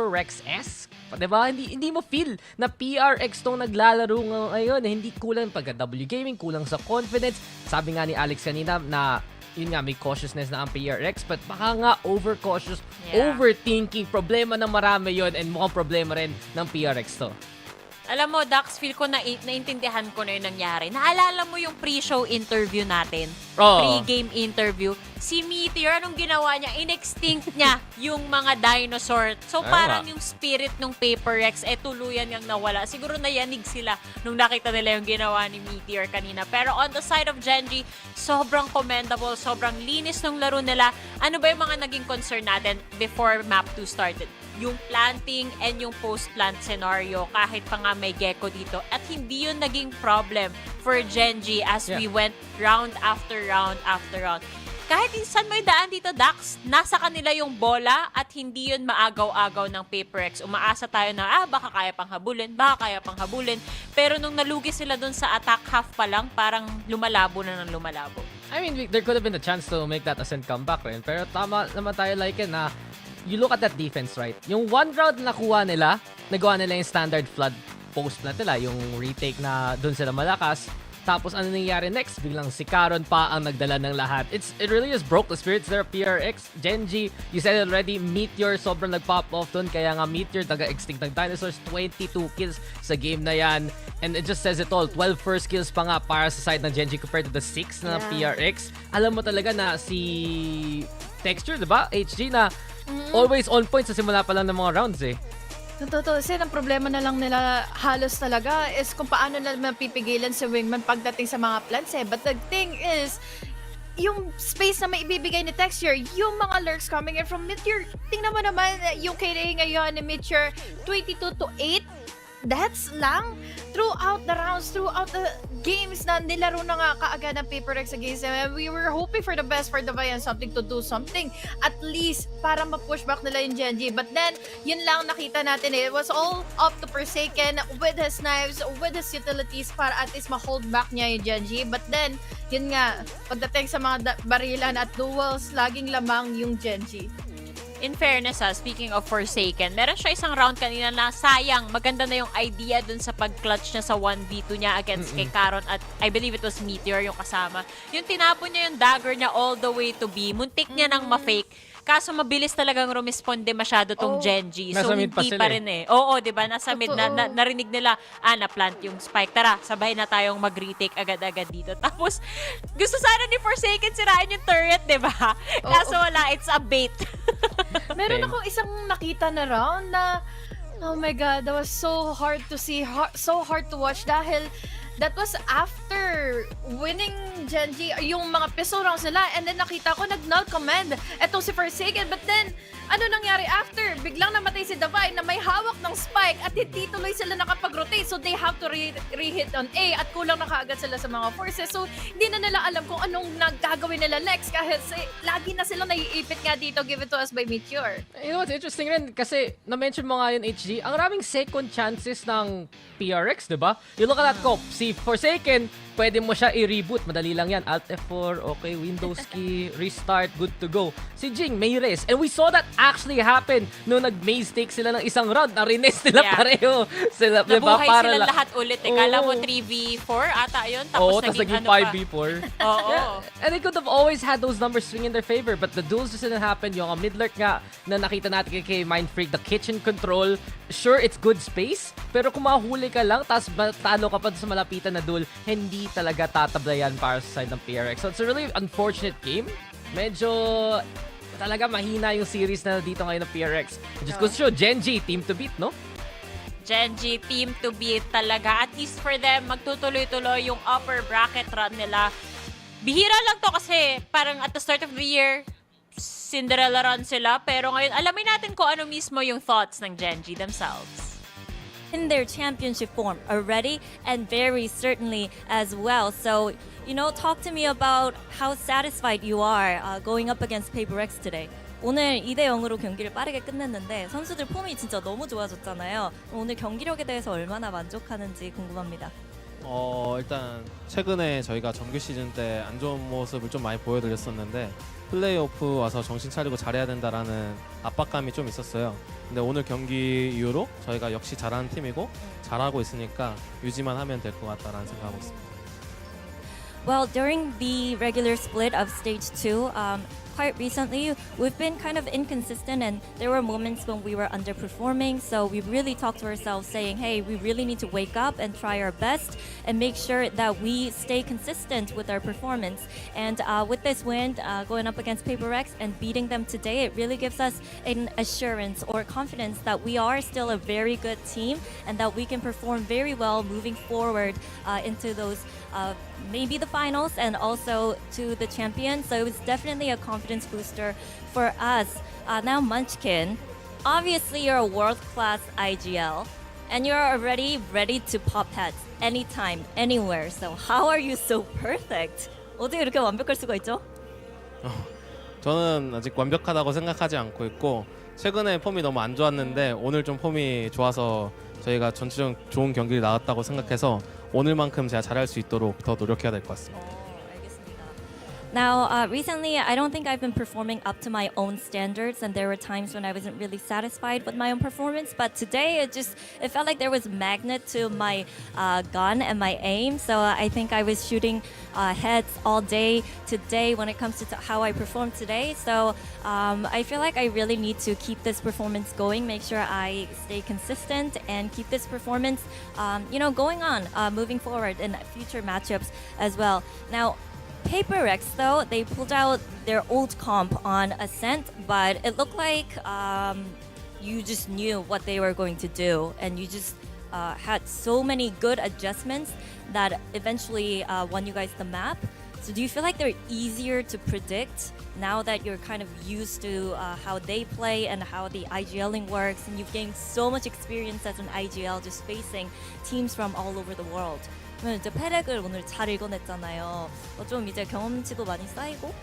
Rex-esque. Diba? Hindi mo feel na PRX tong naglalaro ngayon. Hindi kulang pagka W Gaming, kulang sa confidence. Sabi nga ni Alex kanina na yun nga, may cautiousness na ang PRX, but baka nga overcautious, overthinking, problema ng marami yon, and mukhang problema rin ng PRX to. Alam mo, Dax, feel ko naintindihan ko na yung nangyari. Naalala mo yung pre-show interview natin? Pre-game interview. Si Meteor, anong ginawa niya? In-extinct niya yung mga dinosaur. So, parang yung spirit ng Paper Rex, tuluyan yung nawala. Siguro nayanig sila nung nakita nila yung ginawa ni Meteor kanina. Pero on the side of Gen.G, sobrang commendable, sobrang linis ng laro nila. Ano ba yung mga naging concern natin before Map 2 started? Yung planting and yung post-plant scenario, kahit pa nga may gecko dito. At hindi yun naging problem for Gen.G as we went round after round after round. Kahit saan mo yung daan dito, Dax, nasa kanila yung bola at hindi yun maagaw-agaw ng Paper X. Umaasa tayo na, baka kaya pang habulin. Pero nung nalugi sila dun sa attack half pa lang, parang lumalabo na ng lumalabo. I mean, there could have been a chance to make that ascent comeback rin. Pero tama naman tayo like na you look at that defense, right? Yung one round na nakuha nila, nagawa nila yung standard flood post na nila, yung retake na dun sila malakas. Tapos ano nangyari next? Biglang si Caron pa ang nagdala ng lahat. It really just broke the spirits there, PRX. Gen.G, you said it already, Meteor sobrang nag-pop off dun. Kaya nga Meteor, taga-extinct ng dinosaurs, 22 kills sa game na yan. And it just says it all. 12 first kills pa nga para sa side ng Gen.G compared to the 6 na PRX. Alam mo talaga na si Texture, diba? HG na always on point sa simula pa lang ng mga rounds eh. Totoo, kasi ang problema na lang nila halos talaga is kung paano nila mapipigilan si Wingman pagdating sa mga plants eh. But the thing is, yung space na may ibibigay ni Texture, yung mga lurks coming in from Meteor, tingnan mo naman yung KD ngayon ni Meteor, 22-8. That's lang throughout the rounds, throughout the games na nilaro na nga kaagad ng Paper Rex against them. We were hoping for the best for the Bayan, something to do something at least para ma-push back nila yung Gen.G. But then, yun lang nakita natin eh. It was all up to Forsaken with his knives, with his utilities para at least ma-hold back niya yung Gen.G. But then, yun nga, pagdating sa mga barilan at duels, laging lamang yung Gen.G. In fairness speaking of Forsaken, meron siya isang round kanina na sayang, maganda na yung idea dun sa pag-clutch niya sa 1v2 niya against kay Caron at I believe it was Meteor yung kasama. Yung tinapon niya yung dagger niya all the way to B, muntik niya nang ma-fake. Kaso mabilis talagang rumisponde masyado tong Gen.G. So hindi pa rin eh. Oo, 'di ba? Nasa mid na narinig nila, na-plant yung spike. Tara, sabay na tayong mag-retake agad-agad dito. Tapos gusto sana ni Forsaken sirain yung turret, 'di ba? Kaso wala, it's a bait. Meron ako isang nakita na round na oh my god, that was so hard to see, so hard to watch dahil that was after winning Gen.G yung mga pistol rounds nila and then nakita ko nag-null command etong si Forsaken but then ano nangyari after? Biglang namatay si Divine na may hawak ng spike at hindi tuloy sila nakapag-rotate so they have to re-hit on A at kulang na kaagad sila sa mga forces so hindi na nila alam kung anong nagagawin nila next kahit lagi na silang naiipit nga dito given to us by Meteor. You know what's interesting rin kasi na-mention mo nga yun HG, ang maraming second chances ng PRX, diba? You look at that cop, si Forsaken, pwede mo siya i-reboot. Madali lang yan. Alt F4, okay, Windows key, restart, good to go. Si Jing, may res. And we saw that actually happen nung nag-maze take sila ng isang round. Na-rines nila pareho. Sila, nabuhay diba? Para sila lahat ulit. Kala mo 3v4 ata yun. Tapos naging 5v4. Oo. And they could have always had those numbers swing in their favor. But the duels just didn't happen. Yung mid-lurk nga na nakita natin kay Mindfreak, the kitchen control, sure, it's good space. Pero kung mahuli ka lang, tapos talo ka pa sa malapitan na duel, hindi talaga tatablayan para sa side ng PRX. So it's a really unfortunate game. Medyo talaga mahina yung series na dito ngayon ng PRX. It just goes to show Gen.G, team to beat, no? Gen.G team to beat talaga. At least for them, magtutuloy-tuloy yung upper bracket run nila. Bihira lang to kasi parang at the start of the year, Cinderella run sila. Pero ngayon, alamin natin kung ano mismo yung thoughts ng Gen.G themselves. In their championship form already and very certainly as well. So, talk to me about how satisfied you are going up against Paper X today. 오늘 2대 0으로 경기를 빠르게 끝냈는데 선수들 폼이 진짜 너무 좋아졌잖아요. 오늘 경기력에 대해서 얼마나 만족하는지 궁금합니다. 일단 최근에 저희가 정규 시즌 때 안 좋은 모습을 좀 많이 보여드렸었는데 플레이오프 와서 정신 차리고 잘해야 된다라는 압박감이 좀 있었어요. 근데 오늘 경기 이후로 저희가 역시 잘하는 팀이고 잘하고 있으니까 유지만 하면 될 것 같다라는 생각하고 있습니다. Well, during the regular split of stage 2, quite recently, we've been kind of inconsistent and there were moments when we were underperforming. So we really talked to ourselves saying, hey, we really need to wake up and try our best and make sure that we stay consistent with our performance. And with this win, going up against Paper X and beating them today, it really gives us an assurance or confidence that we are still a very good team and that we can perform very well moving forward into those maybe the finals and also to the champions. So it was definitely a confidence booster for us. Now Munchkin, obviously you're a world-class IGL and you're already ready to pop heads anytime, anywhere. So how are you so perfect? 어떻게 이렇게 완벽할 수가 있죠? 저는 아직 완벽하다고 생각하지 않고 있고 최근에 폼이 너무 안 좋았는데 오늘 좀 폼이 좋아서 저희가 전체적으로 좋은 경기를 나왔다고 생각해서 오늘만큼 제가 잘할 수 있도록 더 노력해야 될 것 같습니다. Now, recently, I don't think I've been performing up to my own standards, and there were times when I wasn't really satisfied with my own performance. But today, it felt like there was a magnet to my gun and my aim. So I think I was shooting heads all day today when it comes to how I performed today. So I feel like I really need to keep this performance going, make sure I stay consistent, and keep this performance, going on, moving forward in future matchups as well. Now, Paper X, though, they pulled out their old comp on Ascent, but it looked like you just knew what they were going to do, and you just had so many good adjustments that eventually won you guys the map. So do you feel like they're easier to predict now that you're kind of used to how they play and how the IGLing works, and you've gained so much experience as an IGL just facing teams from all over the world? 이제 페렉을 오늘 잘 읽어냈잖아요. 좀 이제 경험치도 많이 쌓이고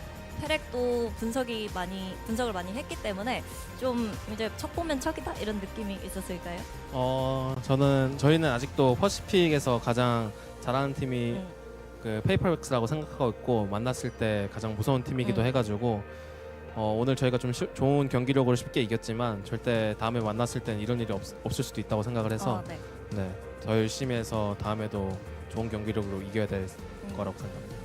페렉도 분석을 많이 했기 때문에 좀 이제 척 보면 척이다 이런 느낌이 있었을까요? 저희는 아직도 퍼시픽에서 가장 잘하는 팀이 그 페이퍼엑스라고 생각하고 있고 만났을 때 가장 무서운 팀이기도 해가지고 오늘 저희가 좀 좋은 경기력으로 쉽게 이겼지만 절대 다음에 만났을 때는 이런 일이 없을 수도 있다고 생각을 해서 더 열심히 해서 다음에도 좋은 경기력으로 이겨야 될 거라고 생각합니다.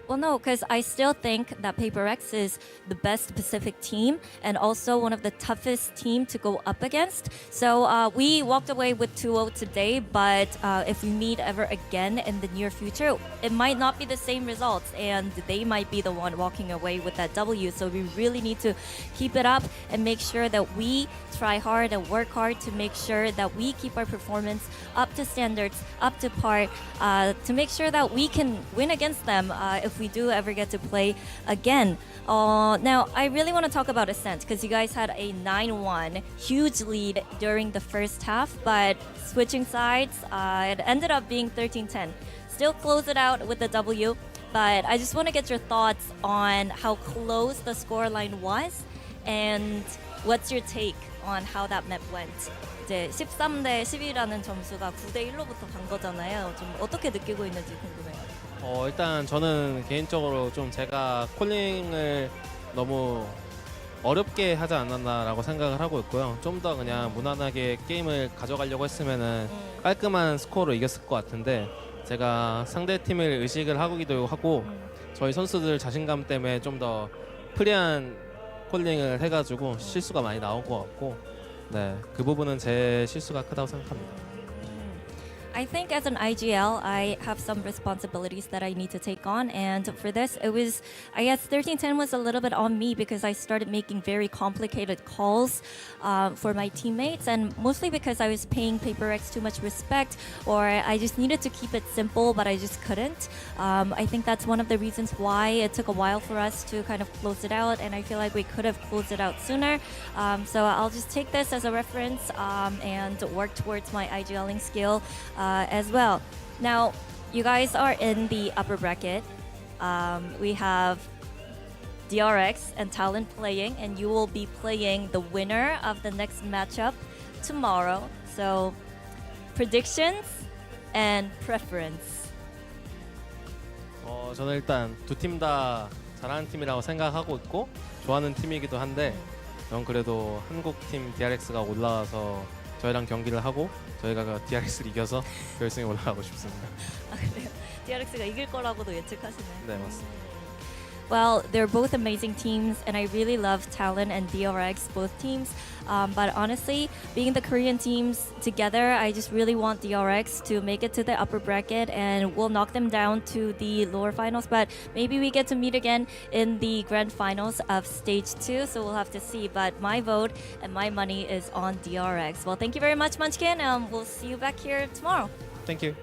Well, no, because I still think that Paper X is the best Pacific team and also one of the toughest team to go up against. So we walked away with 2-0 today, but if we meet ever again in the near future, it might not be the same results and they might be the one walking away with that W. So we really need to keep it up and make sure that we try hard and work hard to make sure that we keep our performance up to standards, up to par, to make sure that we can win against them if we do ever get to play again. Now, I really want to talk about Ascent because you guys had a 9-1 huge lead during the first half, but switching sides, it ended up being 13-10. Still close it out with the W, but I just want to get your thoughts on how close the scoreline was and what's your take on how that map went. 이제 13대 10이라는 점수가 9대 1로부터 간 거잖아요. 좀 어떻게 느끼고 있는지 궁금해요. 일단 저는 개인적으로 좀 제가 콜링을 너무 어렵게 하지 않았나라고 생각을 하고 있고요. 좀 더 그냥 무난하게 게임을 가져가려고 했으면은 깔끔한 스코어로 이겼을 것 같은데 제가 상대 팀을 의식을 하기도 하고 저희 선수들 자신감 때문에 좀 더 프리한 콜링을 해가지고 실수가 많이 나온 것 같고 그 부분은 제 실수가 크다고 생각합니다. I think as an IGL, I have some responsibilities that I need to take on. And for this, it was, I guess 1310 was a little bit on me because I started making very complicated calls for my teammates. And mostly because I was paying Paper X too much respect, or I just needed to keep it simple, but I just couldn't. I think that's one of the reasons why it took a while for us to kind of close it out. And I feel like we could have closed it out sooner. So I'll just take this as a reference and work towards my IGLing skill as well. Now, you guys are in the upper bracket. We have DRX and Talon playing, and you will be playing the winner of the next matchup tomorrow. So, predictions and preference. 저는 일단 두 팀 다 잘하는 팀이라고 생각하고 있고 좋아하는 팀이기도 한데 전 그래도 한국 팀 DRX가 올라와서 저희랑 경기를 하고 저희가 그 DRX를 이겨서 결승에 올라가고 싶습니다. 아, 그래요? DRX가 이길 거라고도 예측하시나요? 네, 맞습니다. Well, they're both amazing teams, and I really love Talon and DRX, both teams. But honestly, being the Korean teams together, I just really want DRX to make it to the upper bracket, and we'll knock them down to the lower finals. But maybe we get to meet again in the grand finals of stage 2, so we'll have to see. But my vote and my money is on DRX. Well, thank you very much, Munchkin. We'll see you back here tomorrow. Thank you.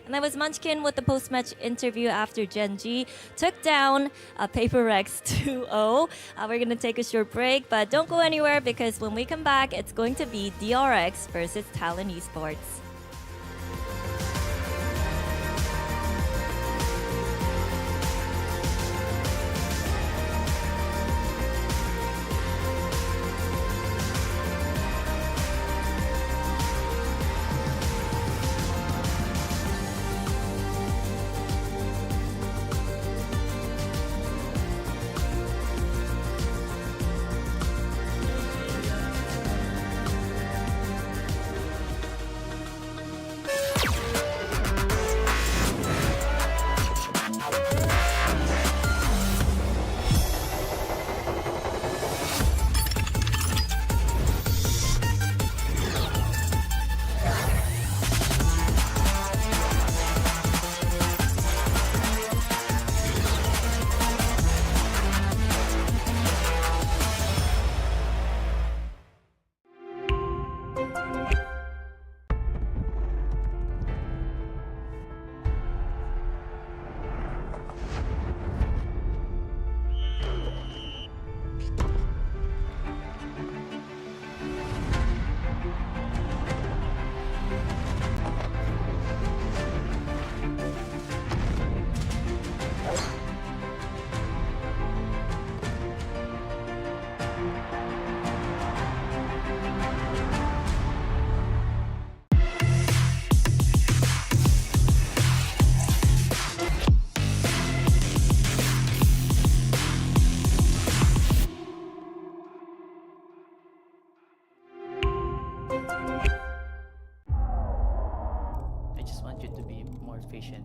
And that was Munchkin with the post-match interview after Gen.G took down Paper X 2-0. We're going to take a short break, but don't go anywhere because when we come back, it's going to be DRX versus Talon Esports.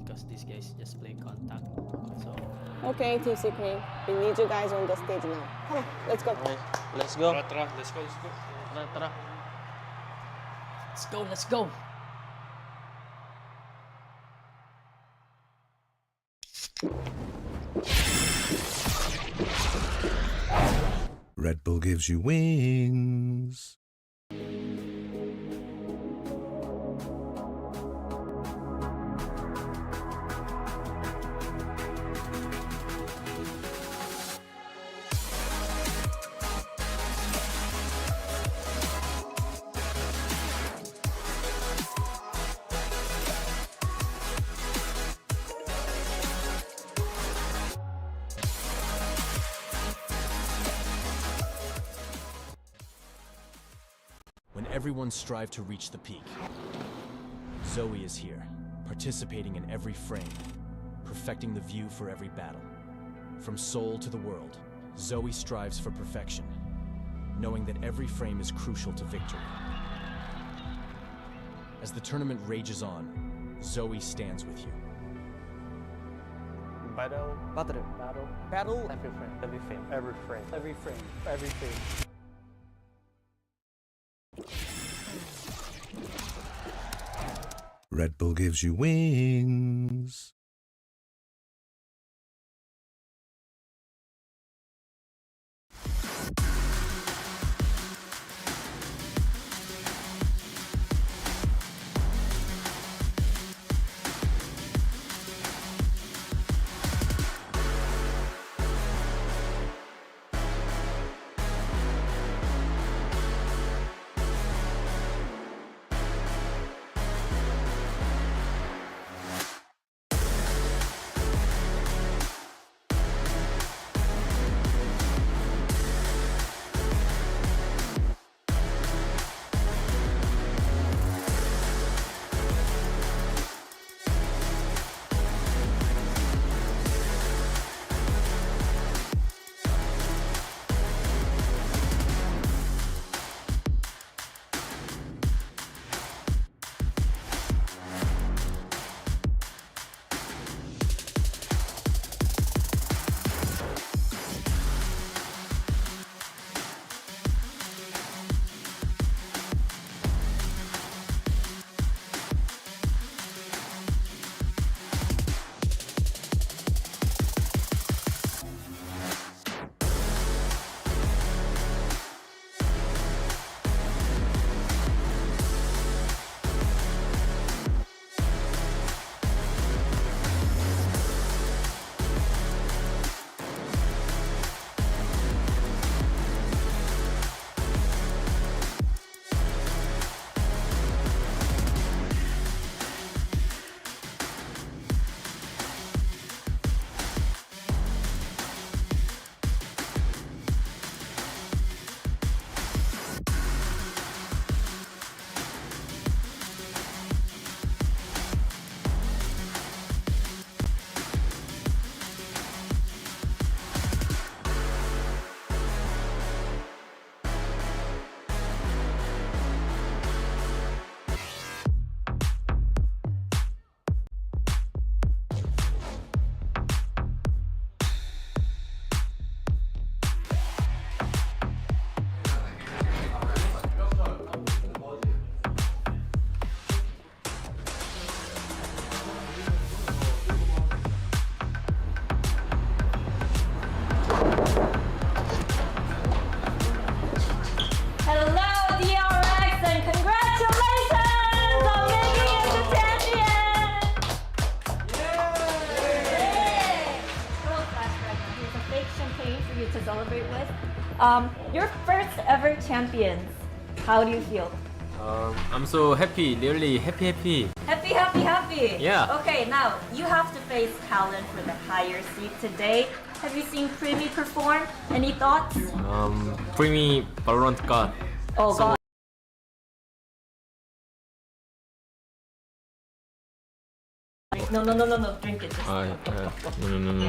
Because these guys just play contact. So Okay, Team Secret, we need you guys on the stage now. Come on, let's go. let's go. Let's go. Let's go. Red Bull gives you wings. When everyone strive to reach the peak, Zoe is here, participating in every frame, perfecting the view for every battle. From Seoul to the world, Zoe strives for perfection, knowing that every frame is crucial to victory. As the tournament rages on, Zoe stands with you. Battle. Every frame. Red Bull gives you wings. Your first ever champions. How do you feel? I'm so happy, really happy. Happy, happy, happy. Yeah. Okay, now you have to face Talon for the higher seed today. Have you seen Primi perform? Any thoughts? Primi Valorant God. Oh God. No, drink it. No. Hello, Talon, and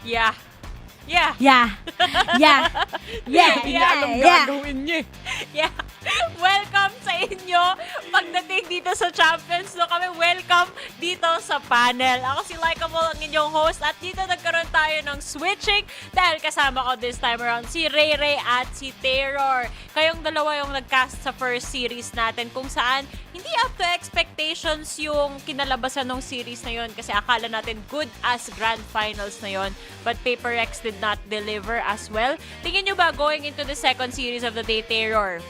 Yeah. Yeah. Yeah. Yeah. Yeah. Yeah. Hindi niya alam Yeah. gagawin niya. Yeah. Welcome sa inyo. Pagdating dito sa Champions, no, kami welcome dito sa panel. Ako si Likeable, ang inyong host, at dito nagkaroon tayo ng switching dahil kasama ko this time around si Ray Ray at si Terror. Kayong dalawa yung nag-cast sa first series natin kung saan hindi up to expectations yung kinalabasan ng series na yon kasi akala natin good as grand finals na yon, but Paper X did not deliver as well. Tingin nyo ba going into the second series of the day, Terror?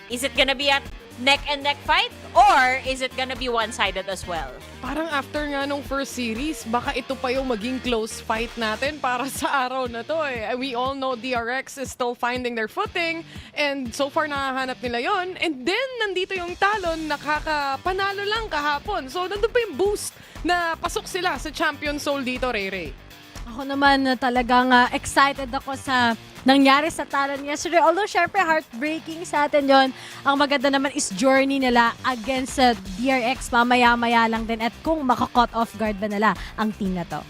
Is it gonna be a neck and neck fight? Or is it gonna be one-sided as well? Parang after nga nung first series, baka ito pa yung maging close fight natin para sa araw na to eh. We all know DRX is still finding their footing and so far nakahanap nila yon. And then, nandito yung Talon, nakakapanalo lang kahapon. So, nandun pa yung boost na pasok sila sa Champion Soul dito, Ray Ray. Ako naman talagang excited ako sa nangyari sa Talon yesterday. Although syempre heartbreaking sa atin yon. Ang maganda naman is journey nila against DRX. Mamaya-maya lang din at kung maka-caught off guard ba nila ang team na to.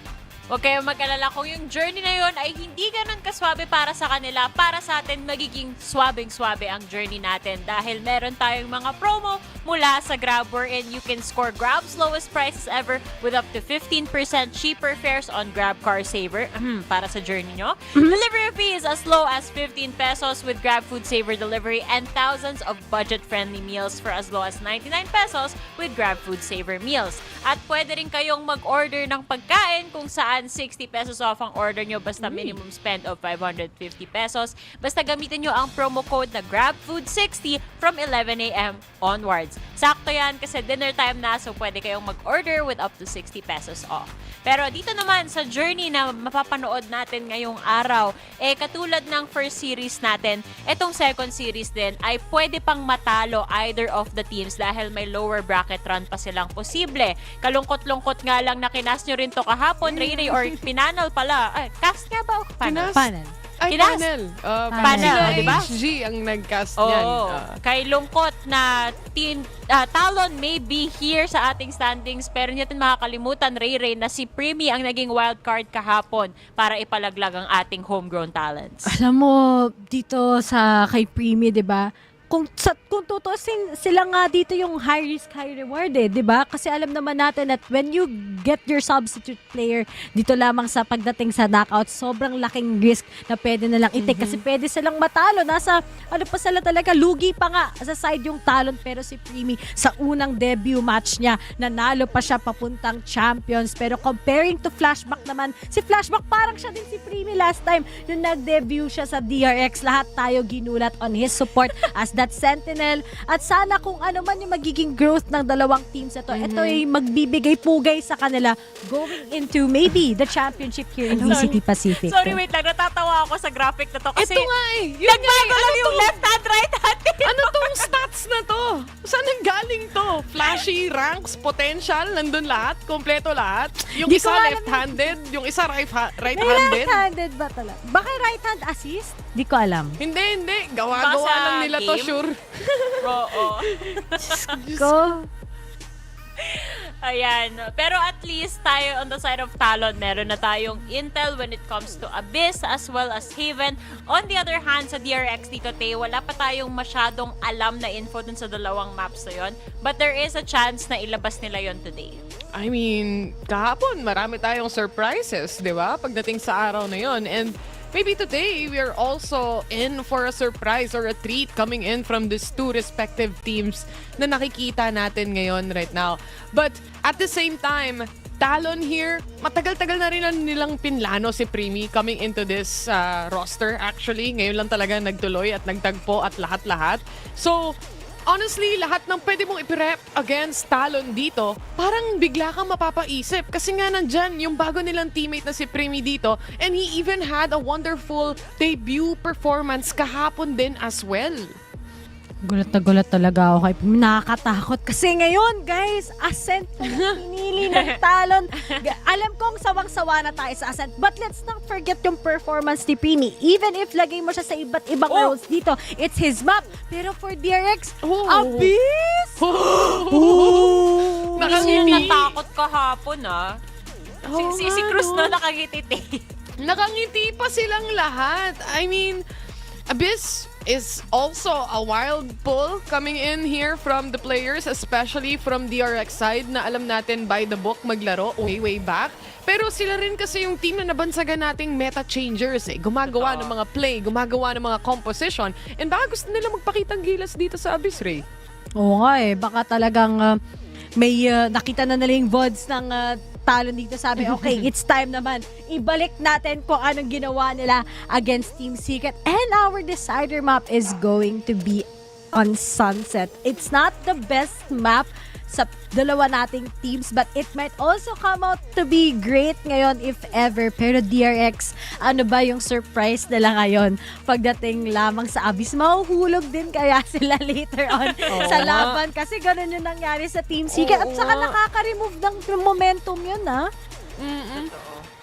Huwag kayong mag-alala kung yung journey na yun ay hindi ganun kaswabe para sa kanila. Para sa atin, magiging swabing-swabe ang journey natin dahil meron tayong mga promo mula sa Grab wherein you can score Grab's lowest prices ever with up to 15% cheaper fares on Grab Car Saver para sa journey nyo. Delivery fee is as low as 15 pesos with Grab Food Saver delivery and thousands of budget-friendly meals for as low as 99 pesos with Grab Food Saver meals. At pwede rin kayong mag-order ng pagkain kung saan 60 pesos off ang order nyo basta minimum spend of 550 pesos. Basta gamitin nyo ang promo code na GrabFood60 from 11 a.m. onwards. Sakto yan kasi dinner time na so pwede kayong mag-order with up to 60 pesos off. Pero dito naman sa journey na mapapanood natin ngayong araw, katulad ng first series natin, etong second series din ay pwede pang matalo either of the teams dahil may lower bracket run pa silang posible. Kalungkot-lungkot nga lang na kinas nyo rin to kahapon, Ray, or pinanel pala. Ay, cast nga ba? Panel. Ay, Kinas? Panel. Diba? G ang nag-cast niyan. Kay lungkot na Talon may be here sa ating standings pero hindi natin makakalimutan, Ray, na si Primi ang naging wildcard kahapon para ipalaglag ang ating homegrown talents. Alam mo, dito sa kay Primi, di ba? Kung tutusin sila nga dito yung high risk, high reward eh, di ba? Kasi alam naman natin that when you get your substitute player dito lamang sa pagdating sa knockout, sobrang laking risk na pwede na lang i-take kasi pwede silang matalo. Nasa, ano pa sila talaga, lugi pa nga sa side yung Talon pero si Primi sa unang debut match niya, nanalo pa siya papuntang Champions. Pero comparing to Flashback naman, si Flashback parang siya din si Primi last time nung nag-debut siya sa DRX. Lahat tayo ginulat on his support as that Sentinel. At sana kung ano man yung magiging growth ng dalawang teams ito, ito ay magbibigay pugay sa kanila going into maybe the championship here in VCT Pacific. Sorry, wait lang. Natatawa ako sa graphic na to kasi ito nga eh. nagbago lang yung left hand, right hand. Ano tong stats na to? Saan ang galing to? Flashy, ranks, potential, nandun lahat? Kompleto lahat? Yung Di isa ko alam. left-handed, yung isa right-handed? May right-handed ba talaga? Baka right hand assist? Di ko alam. Hindi. Gawa-gawa Baka lang nila to, game? sure. Oo. Ko. Ayan. Pero at least tayo on the side of Talon, meron na tayong intel when it comes to Abyss as well as Haven. On the other hand, sa DRX dito, wala pa tayong masyadong alam na info dun sa dalawang maps na yon. But there is a chance na ilabas nila yon today. I mean, kahapon, marami tayong surprises, di ba? Pagdating sa araw na yon. And maybe today, we are also in for a surprise or a treat coming in from these two respective teams na nakikita natin ngayon right now. But at the same time, Talon here, matagal-tagal na rin nilang pinlano si Primi coming into this roster actually. Ngayon lang talaga nagtuloy at nagtagpo at lahat-lahat. So, honestly, lahat ng pwede mong ipirep against Talon dito, parang bigla kang mapapaisip. Kasi nga nandyan yung bago nilang teammate na si Primi dito and he even had a wonderful debut performance kahapon din as well. Gulat na gulat talaga ako kay Primi. Nakakatakot. Kasi ngayon, guys, Ascent pinili ng Talon. Alam kong sawang-sawa na tayo sa Ascent. But let's not forget yung performance ni Primi. Even if lagay mo siya sa iba't ibang roles dito, it's his map. Pero for DRX, Abyss! Nakangiti. Natakot kahapon si Cruz na nakangiti. Nakangiti pa silang lahat. I mean, Abyss is also a wild pull coming in here from the players, especially from DRX side na alam natin by the book maglaro way back. Pero sila rin kasi yung team na nabansagan nating meta changers eh. Gumagawa ng mga play, gumagawa ng mga composition, and baka gusto nila magpakitang gilas dito sa Abyss, Ray. Oo nga eh. Baka talagang may nakita na nila yung VODs ng Talon dito, sabi, okay, it's time naman. Ibalik natin kung anong ginawa nila against Team Secret. And our decider map is going to be on Sunset. It's not the best map sa dalawa nating teams, but it might also come out to be great ngayon if ever. Pero DRX, ano ba yung surprise nila ngayon pagdating lamang sa Abyss? Mahuhulog din kaya sila later on sa laban kasi ganun yung nangyari sa Team Secret at saka nakaka-remove ng momentum yun, ha?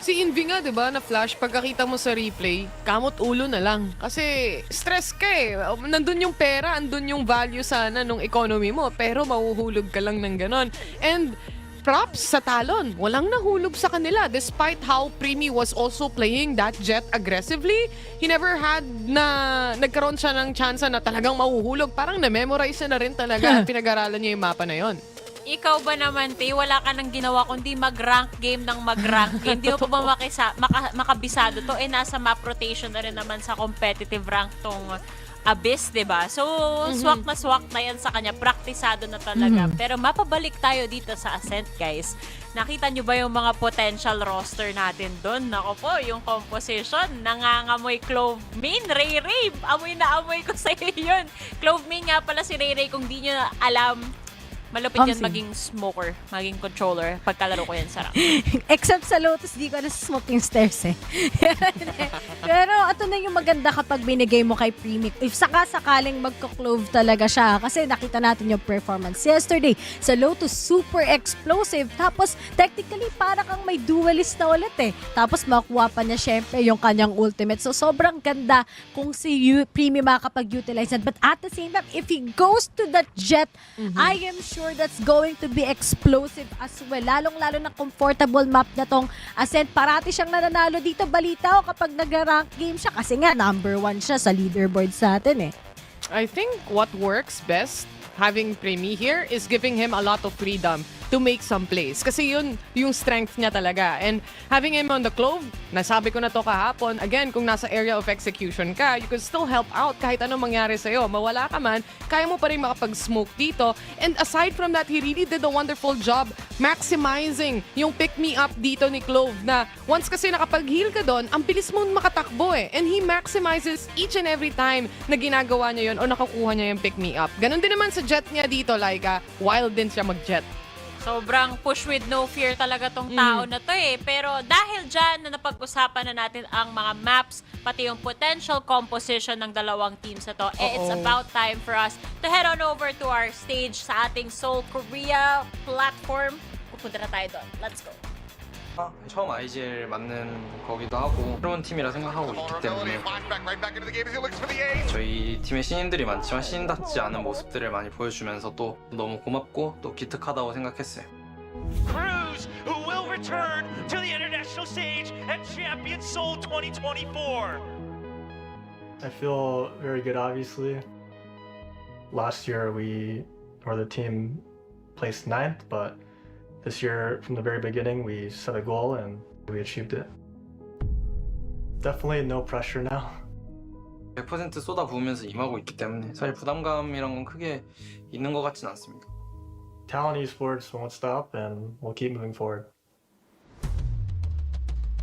Si Envy nga, 'di ba, na flash pagkakita mo sa replay, kamot ulo na lang. Kasi stress ka eh. Nandun yung pera, andun yung value sana nung economy mo, pero mahuhulog ka lang ng ganon. And props sa Talon, walang nahulog sa kanila despite how Primi was also playing that jet aggressively. He never had na nagkaroon siya ng chance na talagang mahuhulog. Parang na-memorize na rin talaga at pinag-aralan niya yung mapa na yon. Ikaw ba naman, Tay, wala ka nang ginawa kundi mag-rank game ng mag-rank game. Hindi mo pa ba makabisado to? Nasa map rotation na rin naman sa competitive rank tong Abyss, diba? So, swak na yan sa kanya. Praktisado na talaga. Pero mapabalik tayo dito sa Ascent, guys. Nakita nyo ba yung mga potential roster natin doon? Nako po, yung composition, nangangamoy Clove Main, Ray Ray. Amoy na amoy ko sa'yo yun. Clove Main nga pala si Ray Ray, kung di nyo alam, malupit yan maging smoker, maging controller. Pagkalaro ko yan, sarap. Except sa Lotus, di ko na-smoke yung stairs eh. Pero ito na yung maganda kapag binigay mo kay Primi. If sakaling magko-clove talaga siya, kasi nakita natin yung performance yesterday sa Lotus, super explosive. Tapos, technically, para kang may duelist na ulit eh. Tapos, makuha pa niya syempre yung kanyang ultimate. So, sobrang ganda kung si Primi makakapag-utilize it. But at the same time, if he goes to that jet, I am sure that's going to be explosive as well. Lalong-lalo na comfortable map na tong Ascent. Parati siyang nananalo dito. Balita ko kapag nag-rank game siya kasi nga number 1 siya sa leaderboard sa atin eh. I think what works best having Primi here is giving him a lot of freedom to make some plays. Kasi yun yung strength niya talaga. And having him on the Clove, nasabi ko na to kahapon, again, kung nasa area of execution ka, you can still help out kahit anong mangyari sa'yo. Mawala ka man, kaya mo pa rin makapag-smoke dito. And aside from that, he really did a wonderful job maximizing yung pick-me-up dito ni Clove na once kasi nakapag-heal ka doon, ang bilis mo makatakbo eh. And he maximizes each and every time na ginagawa niya yun o nakukuha niya yung pick-me-up. Ganon din naman sa jet niya dito, like wild din siya mag-jet. Sobrang push with no fear talaga tong tao na to eh. Pero dahil dyan na napag-usapan na natin ang mga maps, pati yung potential composition ng dalawang teams na to, it's about time for us to head on over to our stage sa ating Seoul Korea platform. Pupunta na tayo doon. Let's go. 처음 IGL 맞는 거기도 하고 새로운 팀이라 생각하고 있기 때문에 저희 팀에 신인들이 많지만 신인답지 않은 모습들을 많이 보여주면서 또 너무 고맙고 또 기특하다고 생각했어요. Cruz, who will return to the international stage at Champions Seoul 2024. I feel very good, obviously. Last year the team placed 9th, but this year, from the very beginning, we set a goal and we achieved it. Definitely no pressure now. 100% 쏟아부으면서 임하고 있기 때문에 사실 부담감이란 건 크게 있는 것 같진 않습니다. Talon Esports won't stop and we'll keep moving forward.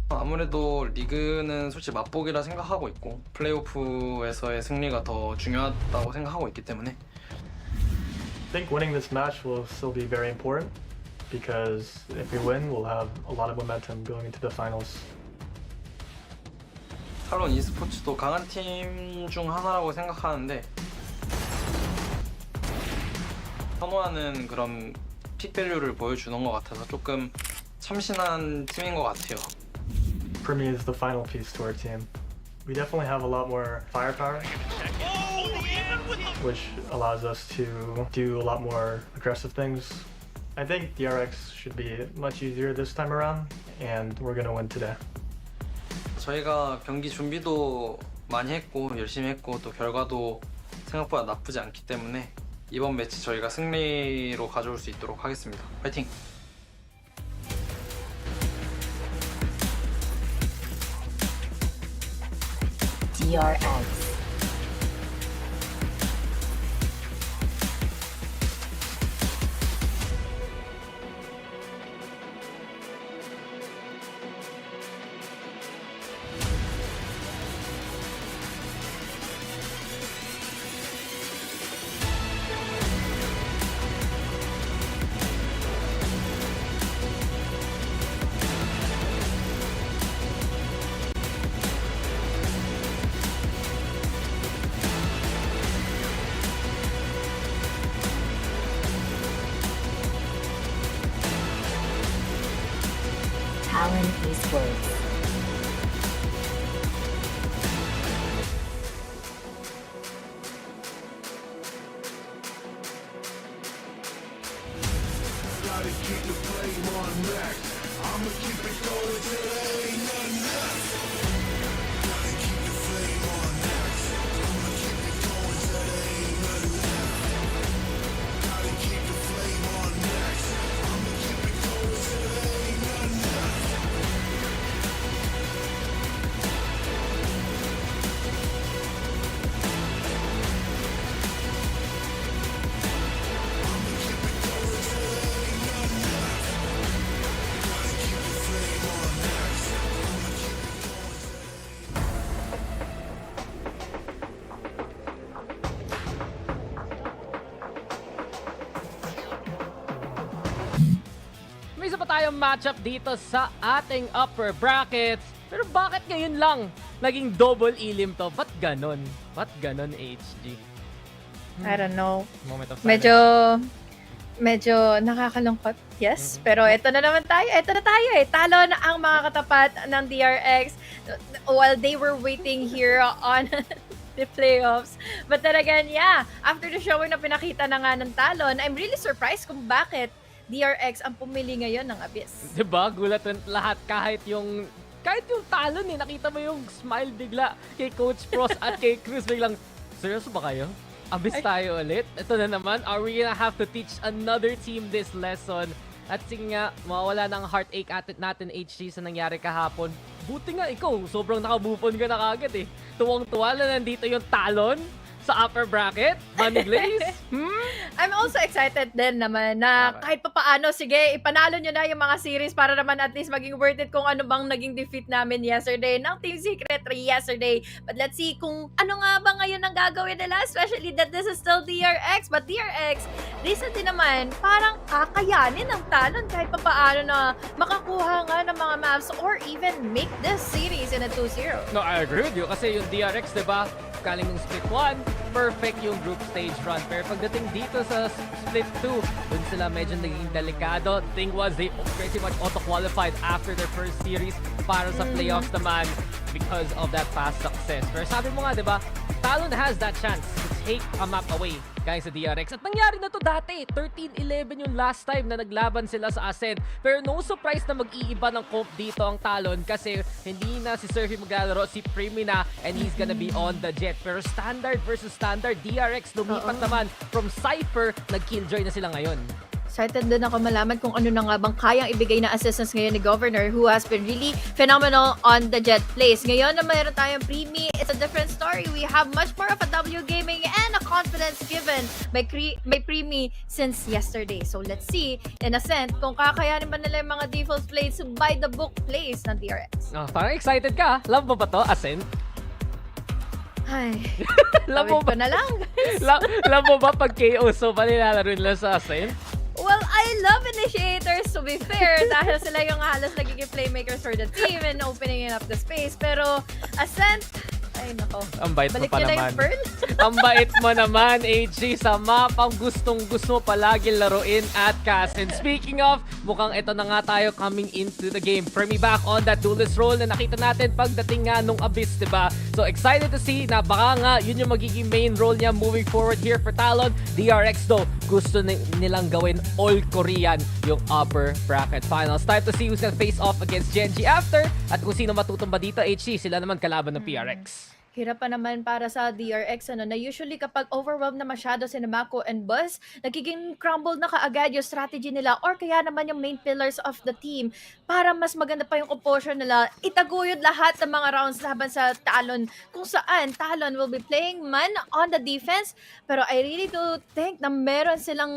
아무래도 리그는 솔직히 맛보기라 생각하고 있고 플레이오프에서의 승리가 더 중요하다고 생각하고 있기 때문에 I think winning this match will still be very important. Because if we win, we'll have a lot of momentum going into the finals. 탈론 e스포츠도 강한 팀 중 하나라고 생각하는데 선호하는 그런 픽 밸류를 보여주는 것 같아서 조금 참신한 팀인 것 같아요. Primi is the final piece to our team. We definitely have a lot more firepower, which allows us to do a lot more aggressive things. I think DRX should be much easier this time around, and we're gonna win today. 저희가 경기 준비도 많이 했고 열심히 했고 또 결과도 생각보다 나쁘지 않기 때문에 이번 매치 저희가 승리로 가져올 수 있도록 하겠습니다. 파이팅! DRX. play. Gotta keep the flame on max. I'ma keep it going till there ain't nothing left. Gotta keep the flame on max. I'ma keep it going till there ain't nothing left. Gotta keep the flame on max. I'ma keep it going till there ain't nothing left. May isa pa tayong matchup dito sa ating upper brackets. Pero bakit ngayon lang naging double elim to? Ba't ganon? Ba't ganon, HG? I don't know. Moment of silence. Medyo nakakalungkot. Yes, pero ito na naman tayo. Ito na tayo eh. Talo na ang mga katapat ng DRX while they were waiting here on the playoffs. But then again, yeah, after the showing na pinakita na nga ng Talon, I'm really surprised kung bakit DRX ang pumili ngayon ng Abyss. Diba? Gulat lahat kahit yung Talon eh. Nakita mo yung smile bigla kay Coach Frost at kay Cruz biglang, seryoso ba kayo? Abyss tayo ulit? Ito na naman. Are we gonna have to teach another team this lesson? At sige nga, mawawala ng heartache natin HG sa nangyari kahapon. Buti nga ikaw, sobrang nakabupon ka na kagad eh. Tuwang-tuwa na nandito yung Talon sa upper bracket. Money Blaze. I'm also excited din naman na kahit pa paano, sige, ipanalo nyo na yung mga series para naman at least maging worth it kung ano bang naging defeat namin yesterday ng Team Secret yesterday. But let's see kung ano nga ba ngayon ang gagawin nila, especially that this is still DRX. But DRX, recently naman, parang kakayanin ng Talon kahit pa paano na makakuha nga ng mga maps or even make this series in a 2-0. No, I agree with you kasi yung DRX, diba? Galing ng split 1, perfect yung group stage run. Pero pagdating dito sa split 2, dun sila medyo naging delikado. Thing was, they pretty much auto-qualified after their first series para sa playoffs naman because of that past success. Pero sabi mo nga, diba? Talon has that chance to take a map away guys sa DRX. At nangyari na to dati. 13-11 yung last time na naglaban sila sa Ascent. Pero no surprise na mag-iiba ng comp dito ang Talon kasi hindi na si Surfy maglalaro, si Primi na and he's gonna be on the jet. Pero standard versus standard, DRX lumipat naman from Cypher, nag-killjoy na sila ngayon. Excited din ako malaman kung ano na nga bang kayang ibigay na assistance ngayon ni Governor who has been really phenomenal on the jet plays. Ngayon na mayroon tayong Primi, it's a different story. We have much more of a W gaming and a confidence given by Primi since yesterday. So let's see in Ascent kung kakayanin ba nila yung mga default plays by the book plays ng DRX. Oh, parang excited ka. Love mo ba to, Ascent? Ay, love mo ba na lang? love mo ba pag KO so ba nilalaro nila sa Ascent? Well, I love initiators to be fair dahil sila yung halos nagiging playmakers for the team and opening up the space. Pero Ascent, ay nako. Ang bait mo Balik pa nyo na naman. yung Pearl. Ang bait mo naman, HG, sa mapang gustong-gusto mo palagi laruin at cast. And speaking of, mukhang ito na nga tayo coming into the game. Premi back on that duelist role na nakita natin pagdating nga nung Abyss, diba? So excited to see na baka nga yun yung magiging main role niya moving forward here for Talon. DRX though, gusto nilang gawin all Korean yung upper bracket finals. Time to see who's gonna face off against GEN.G after at kung sino matutumba dito, HG, sila naman kalaban ng PRX. Hirap pa naman para sa DRX na usually kapag overwhelmed na masyado si Namako and Buzz, nagiging crumble na kaagad yung strategy nila or kaya naman yung main pillars of the team para mas maganda pa yung composure nila. Itaguyod lahat ng mga rounds laban sa Talon kung saan Talon will be playing man on the defense pero I really do think na meron silang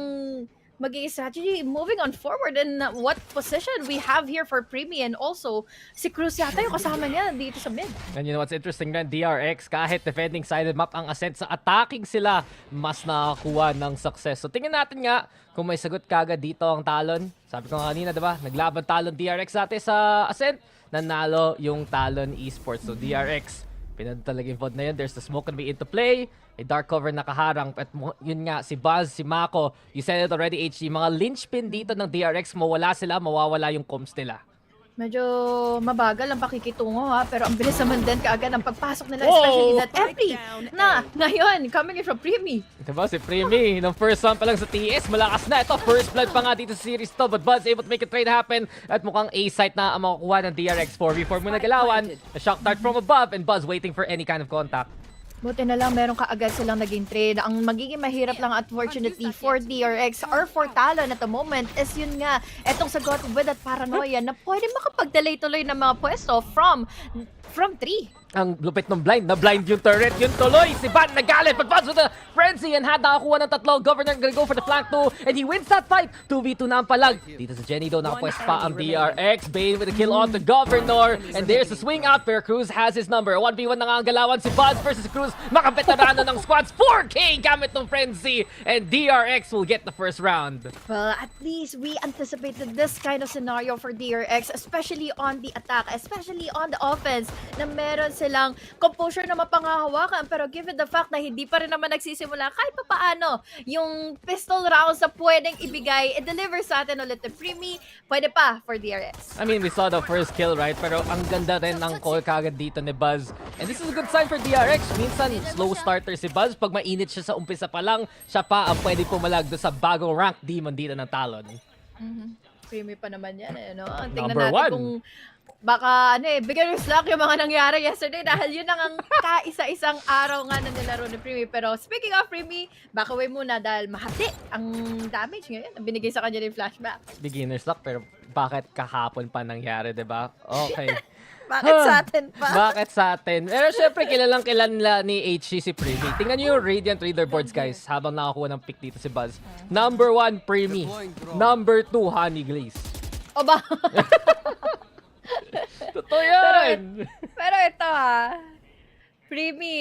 magiging strategy moving on forward and what position we have here for Primi and also si Cruz yata yung kasama niya dito sa mid. And you know what's interesting na DRX, kahit defending sided map ang Ascent, sa attacking sila, mas nakakuha ng success. So tingnan natin nga kung may sagot kagad dito ang Talon. Sabi ko nga kanina, diba? Naglaban Talon DRX dati sa Ascent, nanalo yung Talon Esports. So DRX, pinanood talaga yung VOD na yun. There's the smoke gonna be into play. A dark cover nakaharang. At yun nga, si Buzz, si Mako, you said it already, HG, mga linchpin dito ng DRX, mawala sila, mawawala yung comms nila. Medyo mabagal ang pakikitungo ha, pero ang bilis naman din kaagad ang pagpasok nila, especially that MP na ngayon, coming in from Primi. Diba si Primi, nung first round pa lang sa TS, malakas na. Ito, first blood pa nga dito sa series to, but Buzz able to make a trade happen at mukhang A-site na ang makukuha ng DRX 4v4 muna galawan. A shock dart from above and Buzz waiting for any kind of contact. Buti na lang meron kaagad silang naging trade. Ang magiging mahirap lang unfortunately for DRX or for Talon at the moment is yun nga, etong sagot with that paranoia na pwede makapag-delay tuloy ng mga pwesto from 3. Ang lupit ng blind, na-blind yung turret, yung tuloy. Si Van nagalit, but Buzz with the frenzy and had nakakuha ng tatlo. Governor gonna go for the flank 2 and he wins that fight. 2v2 na ang palag. Dito sa Jenny though, nakapwest pa ang DRX. Bane with a kill on the Governor and there's a swing out there. Cruz has his number. 1v1 na nga ang galawan si Buzz versus Cruz. Makaveterano ng squads. 4K gamit ng frenzy and DRX will get the first round. Well, at least we anticipated this kind of scenario for DRX, especially on the attack, especially on the offense, na meron silang composure na mapangahawakan. Pero given the fact na hindi pa rin naman nagsisimula, kahit pa paano, yung pistol rounds na pwedeng ibigay, i-deliver sa atin ulit ng Primi, pwede pa for DRX. I mean, we saw the first kill, right? Pero ang ganda rin ng call kagad dito ni Buzz. And this is a good sign for DRX. Minsan, slow starter si Buzz. Pag mainit siya sa umpisa pa lang, siya pa ang pwede pumalag doon sa bagong rank demon dito ng Talon. Primi pa naman yan eh, no? Tingnan Number natin 1. kung baka beginner's luck yung mga nangyari yesterday dahil yun ang kaisa-isang araw nga na nilaro ni Primi. Pero speaking of Primi, back away muna dahil mahati ang damage ngayon. Ang binigay sa kanya yung flashback. Beginner's luck, pero bakit kahapon pa nangyari, diba? Okay. Bakit sa atin pa? Bakit sa atin? Pero syempre, kilalang kilala ni HC si Primi. Tingnan nyo yung Radiant Leaderboards, guys, habang nakakuha ng pick dito si Buzz. Number 1, Primi. Number 2, Honey Glaze. O ba? Totoo yan! Pero ito Primi,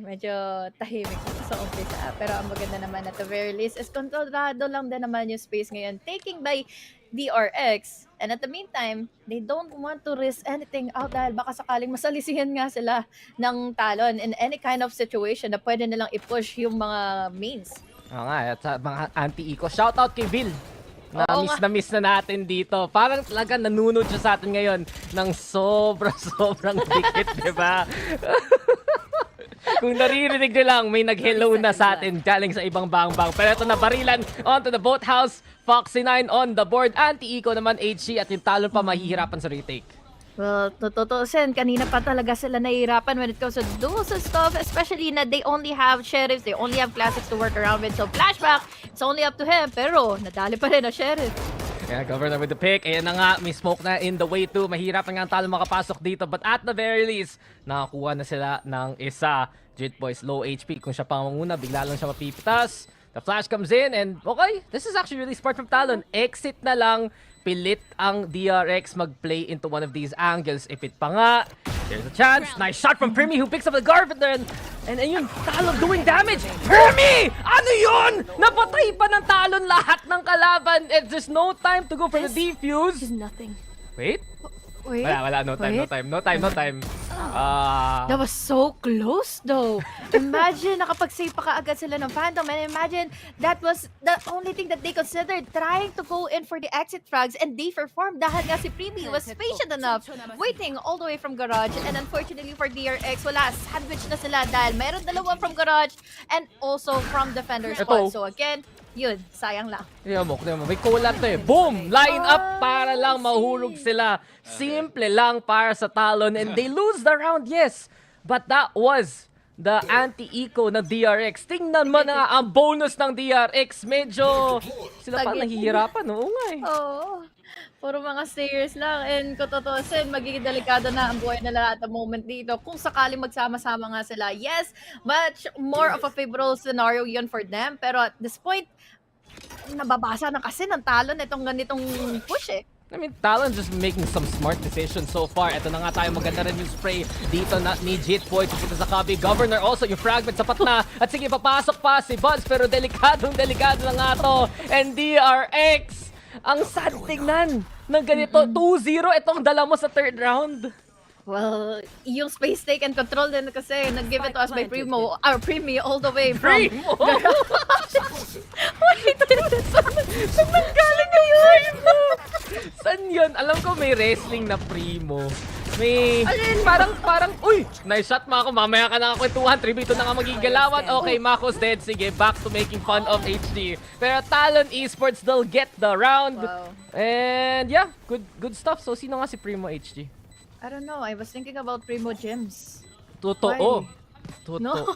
medyo tahimik sa umpisa. Pero ang maganda naman at the very least is kontrolado lang din naman yung space ngayon. Taking by DRX. And at the meantime, they don't want to risk anything out dahil baka sakaling masalisihan nga sila ng Talon in any kind of situation na pwede nilang i-push yung mga mains. Oo nga, at sa mga anti-eco. Shoutout kay Vil. Na-miss na natin dito. Parang talaga nanunod siya sa atin ngayon ng sobrang dikit, diba? Kung naririnig nyo lang, may nag-hello na sa atin galing sa ibang bang-bang. Pero ito na barilan onto the boathouse. Foxy9 on the board. Anti-eco naman HC at yung Talon pa mahihirapan sa retake. Well, tututusin, kanina pa talaga sila nahihirapan when it comes to duels and stuff, especially na they only have sheriffs, they only have classics to work around with. So flashback, it's only up to him, pero nadali pa rin ang sheriff. Yeah, Governor with the pick. Ayan na nga, may smoke na in the way too. Mahirap na nga ang Talon makapasok dito. But at the very least, nakakuha na sila ng isa. Jit Boys low HP. Kung siya pangunguna, bigla lang siya mapipitas. The flash comes in and okay, this is actually really smart from Talon. Exit na lang. Pilit ang DRX mag-play into one of these angles. Ipit pa nga. There's a chance. Nice shot from Primi who picks up the Garvin. And ayun, Talon doing damage. Primi! Ano yun? Napatay pa ng Talon lahat ng kalaban. And there's no time to go for the defuse. Nothing. Wait. Wait. Wala. No time. That was so close though. Imagine, nakapag-save pa kaagad sila ng Phantom. And imagine, that was the only thing that they considered, trying to go in for the exit frags. And they performed dahil nga si Primi was patient enough, waiting all the way from garage. And unfortunately for DRX, wala, sandwich na sila dahil mayroon dalawa from garage and also from defender squad. So again, yun, sayang lang. May kulat na eh. Boom! Line up para lang mahulog sila. Simple lang para sa Talon. And they lose the round, yes. But that was the anti-eco ng DRX. Tingnan mo na ang bonus ng DRX. Medyo sila pa nahihirapan. Oo nga eh. Oo. Puro mga stayers lang. And kung tutusin, magiging delikado na ang buhay nila at the moment dito. Kung sakaling magsama-sama nga sila, yes, much more of a favorable scenario yun for them. Pero at this point, nababasa na kasi ng Talon itong ganitong push eh. I mean, Talon just making some smart decisions so far. Ito na nga tayo, maganda rin yung spray dito na ni Jitboy pupunta sa Cubby. Governor also, yung fragment sapat na. At sige, papasok pa si Buzz, pero delikado na nga to. And DRX, ang sad tingnan ng ganito. 2-0, itong dala mo sa third round. Well, yung space take and control din kasi nag-give it to us by Primo, or Primi all the way from... Primo! Wait, saan nanggaling ngayon? Saan yun? Alam ko may wrestling na Primo. May parang uy, nice shot Mako. Mamaya ka nakakwentuhan. 3v2 na nga maging galawan. Okay, Mako's dead. Sige, back to making fun of HD. Pero Talon Esports, they'll get the round. Wow. And yeah, good stuff. So sino nga si Primo HG? I don't know. I was thinking about Primo Gems. Totoo. No?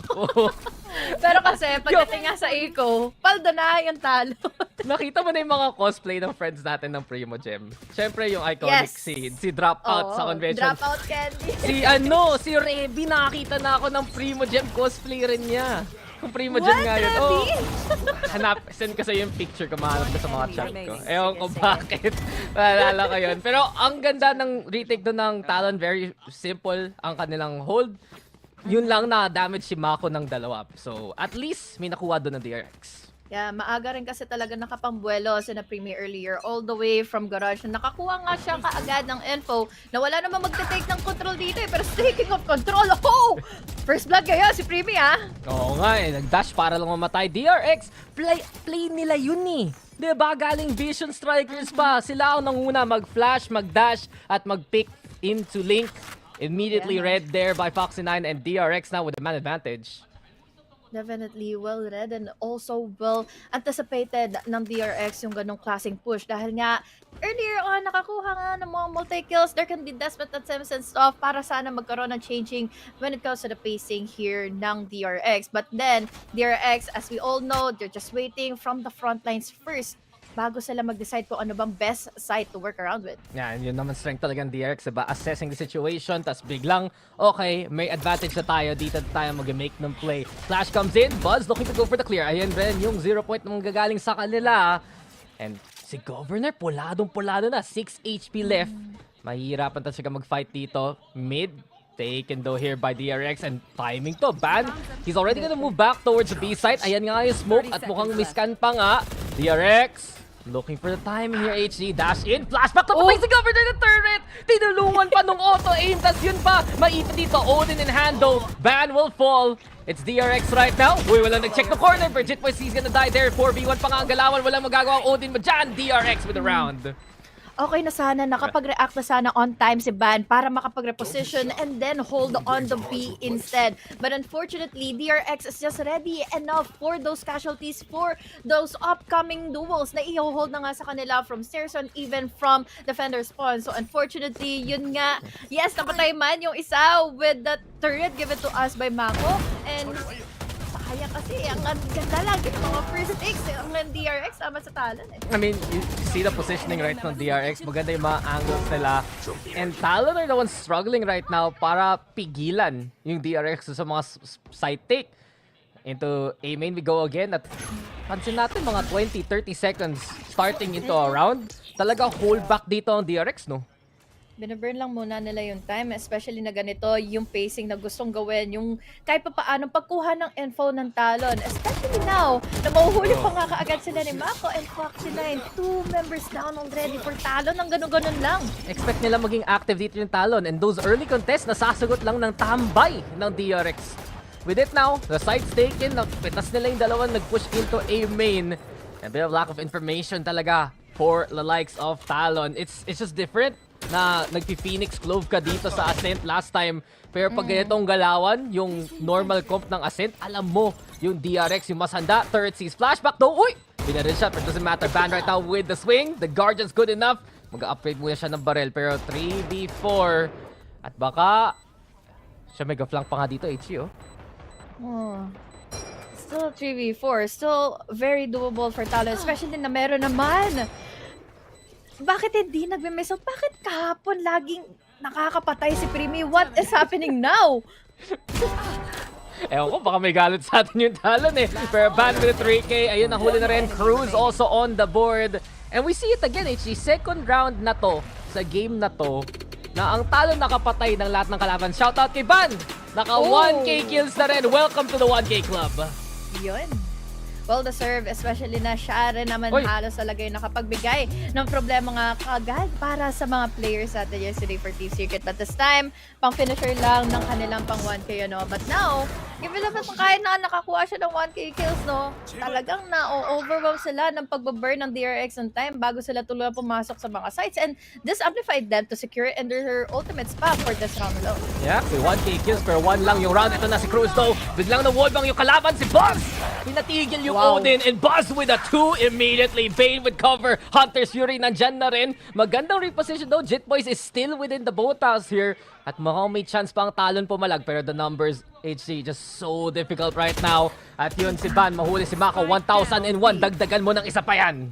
Pero kasi, pagdating nga sa Eco, paldo na yung talo. Nakita mo na yung mga cosplay ng friends natin ng Primo Gem. Siyempre yung iconic Yes. si Dropout sa convention. Dropout Candy. Si Reby, nakakita na ako ng Primo Gem cosplay rin niya. Kung Primo Gem nga yun. Oh, send ko sa'yo yung picture ko, mahanap ko sa mga chat ko. Ewan ko bakit. Maalala ko yun. Pero ang ganda ng retake doon ng Talon, very simple ang kanilang hold. Yun lang na damage si Mako ng dalawa. So, at least may nakuha doon ng DRX. Yeah, maaga rin kasi talaga nakapambuelo sa na Premier earlier all the way from garage. Nakakuha nga siya kaagad ng info na wala namang magte-take ng control dito eh. Pero speaking of control, oh! First blood kayo si Primi ah! Oo nga eh, nag-dash para lang mamatay. DRX, play nila yun eh. Diba, galing Vision Strikers pa. Sila ang nanguna mag-flash, mag-dash, at mag-pick into Link. Immediately read there by Foxy9 and DRX now with the man advantage. Definitely well read and also well anticipated ng DRX yung ganong klaseng push dahil nga earlier on nakakuha nga ng mga multi-kills. There can be desperate attempts and stuff para sana magkaroon ng changing when it comes to the pacing here ng DRX. But then DRX, as we all know, they're just waiting from the front lines first bago sila mag-decide kung ano bang best side to work around with. Yan, yun naman strength talaga ng DRX, diba? Assessing the situation, tas biglang, okay, may advantage na tayo, dito tayo mag-make ng play. Flash comes in, Buzz looking to go for the clear. Ayan rin, yung 0 point na gagaling sa kanila. And si Governor, puladong-pulado na, 6 HP left. Mahihirapan talaga mag-fight dito. Mid, taken though here by DRX and timing to. Ban, he's already gonna move back towards the B site. Ayan nga yung smoke at mukhang miscan pa nga. DRX, looking for the timing here, HG. Dash in, flashback to patay si Governor ng turret! Tinulungan pa nung auto-aim, tas yun pa, maipit dito, Odin in hand though. Ban will fall. It's DRX right now. Uy, walang nag-check the corner. Bridget Boy C's gonna die there. 4v1 pa nga ang galawan. Walang magagawa ang Odin, but dyan, DRX with the round. Okay na sana, nakapag-react na sana on time si Ban para makapag-reposition and then hold on the B instead. But unfortunately, DRX is just ready enough for those casualties, for those upcoming duels na i-hold na nga sa kanila from stairs and even from defender spawn. So unfortunately, yun nga, yes, napatay man yung isa with the turret given to us by Mako. And kaya kasi, ang ganda lagi ng mga first takes ang DRX sama sa Talon eh. I mean, you see the positioning right ng DRX. Maganda yung mga angles nila. And Talon are the ones struggling right now para pigilan yung DRX sa mga side take. Into A main we go again. At pansin natin mga 20-30 seconds starting into a round. Talaga hold back dito ang DRX, no? Binaburn lang muna nila yung time, especially na ganito, yung pacing na gustong gawin, yung kahit pa paano pagkuha ng info ng Talon. Especially now, na mahuhuli pa nga kaagad sila ni Mako and Foxy9. 2 members down already for Talon, ang ganun-ganun lang. Expect nila maging active dito yung Talon. And those early contests, nasasagot lang ng tambay ng DRX. With it now, the side's taken, pitas nila yung dalawang nag-push into A main. A bit of lack of information talaga for the likes of Talon. It's just different na nagpi-Phoenix Clove ka dito sa Ascent last time. Pero pag ganitong galawan, yung normal comp ng Ascent, alam mo, yung DRX, yung mas handa. Turret sees flashback though. Uy! Pinarin siya, but it doesn't matter. Ban right now with the swing. The Guardian's good enough. Mag-upgrade muna siya ng barrel. Pero 3v4. At baka, siya mega-flank pa nga dito, HG, oh. Oh. Still 3v4. Still very doable for Talon. Especially na meron naman. Bakit hindi nagme-mess up? Bakit kahapon laging nakakapatay si Primi? What is happening now? Ewan ko, baka may galit sa atin yung Talon eh. Pero ban with 3K. Ayun, nahuli na rin. Cruz also on the board. And we see it again, HG. Second round na to, sa game na to, na ang Talon nakapatay ng lahat ng kalaban. Shoutout kay Ban! Naka 1K kills na rin. Welcome to the 1K Club. Yun. Well deserved, especially na siya rin naman halos talaga yung nakapagbigay ng problema nga kagad para sa mga players natin yesterday for Team Secret. But this time, pang finisher lang ng kanilang pang 1K, ano. But now, Given naman kahit na nakakuha siya ng 1k kills, no? Talagang na-overwhelm sila ng pagbaburn ng DRX on time bago sila tuluyan pumasok sa mga sites. And this amplified them to secure and their ultimate spot for this round alone. Yeah, may 1k kills pero 1 lang yung round. Ito na si Cruz though. Biglang na wallbang yung kalaban si Buzz. Pinatigil yung Odin and Buzz with a 2 immediately. Bane with cover. Hunter's Fury nandyan na rin. Magandang reposition though. Jit Boys is still within the boathouse here. At mukhang may chance pang Talon pumalag pero the numbers, HC, just so difficult right now. At yun si Van, mahuli si Mako, 1001. Dagdagan mo ng isa pa yan.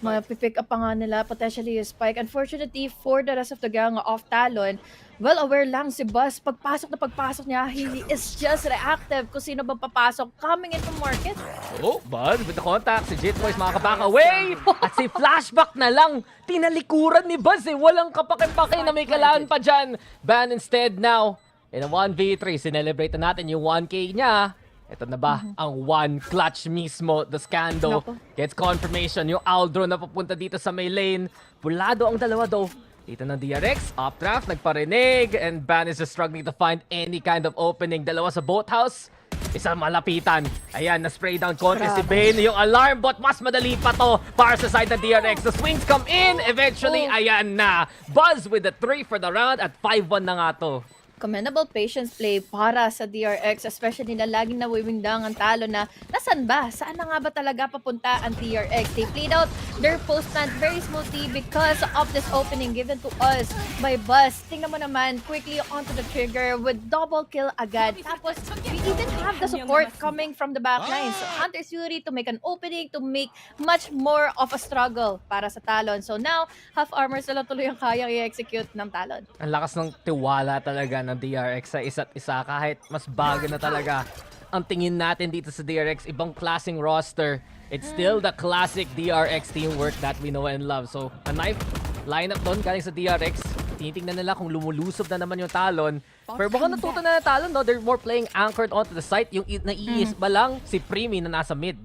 Mapipick up pa nga nila potentially yung spike. Unfortunately for the rest of the gang of Talon, well aware lang si Buzz. Pagpasok niya, he is just reactive kung sino bang papasok coming into market. Oh, Buzz with the contact. Si Jit Boys makaka-back away. At si Flashback na lang. Tinalikuran ni Buzz eh. Walang kapake-pake na may kailangan pa dyan. Ban instead now. In a 1v3, sinelebrate na natin yung 1k niya. Ito na ba ang one clutch mismo? The Scando gets confirmation. Yung Aldro na papunta dito sa may lane. Bulado ang dalawa though. Dito ng DRX, updraft, nagparinig. And Ban is just struggling to find any kind of opening. Dalawa sa boathouse. Isa malapitan. Ayan, na-spray down konti si Bane. Yung alarm bot, mas madali pa to para sa side ng DRX. The swings come in. Eventually, ayan na. Buzz with the 3 for the round at 5-1 na nga to. Commendable patience play para sa DRX, especially na laging nawiwindang ang Talon na nasan ba? Saan na nga ba talaga papunta ang DRX? They played out their post plant very smoothly because of this opening given to us by Buzz. Tingnan mo naman, quickly onto the trigger with double kill agad. Tapos, we even have the support coming from the backline. So, Hunter's Fury to make an opening, to make much more of a struggle para sa Talon. So now, half armor sila tuloy ang kayang i-execute ng Talon. Ang lakas ng tiwala talaga ng DRX sa isa't isa kahit mas bago na talaga ang tingin natin dito sa DRX. Ibang klaseng roster. It's still the classic DRX teamwork that we know and love. So, a knife lineup doon galing sa DRX. Tinitingnan nila kung lumulusob na naman yung Talon. Pero baka natuto na Talon, no? They're more playing anchored onto the site. Yung naiis ba lang si Primi na nasa mid.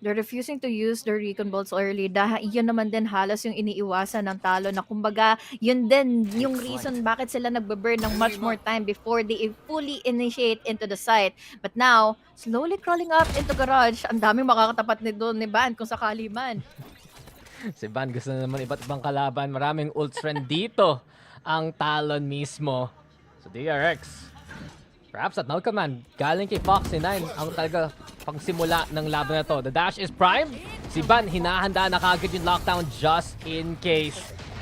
They're refusing to use their recon bolts early dahil yun naman din halos yung iniiwasan ng Talon na kumbaga yun din yung reason bakit sila nagbe-burn ng much more time before they fully initiate into the site. But now, slowly crawling up into garage, ang daming makakatapat ni doon ni Ban kung sakali man. Si Ban gusto na naman iba't ibang kalaban. Maraming ult friend dito ang Talon mismo. So DRX. Perhaps at null command, galing kay Foxy 9 ang talaga pangsimula ng laban na to. The dash is prime. Si Ban hinahanda na kagad yung lockdown just in case.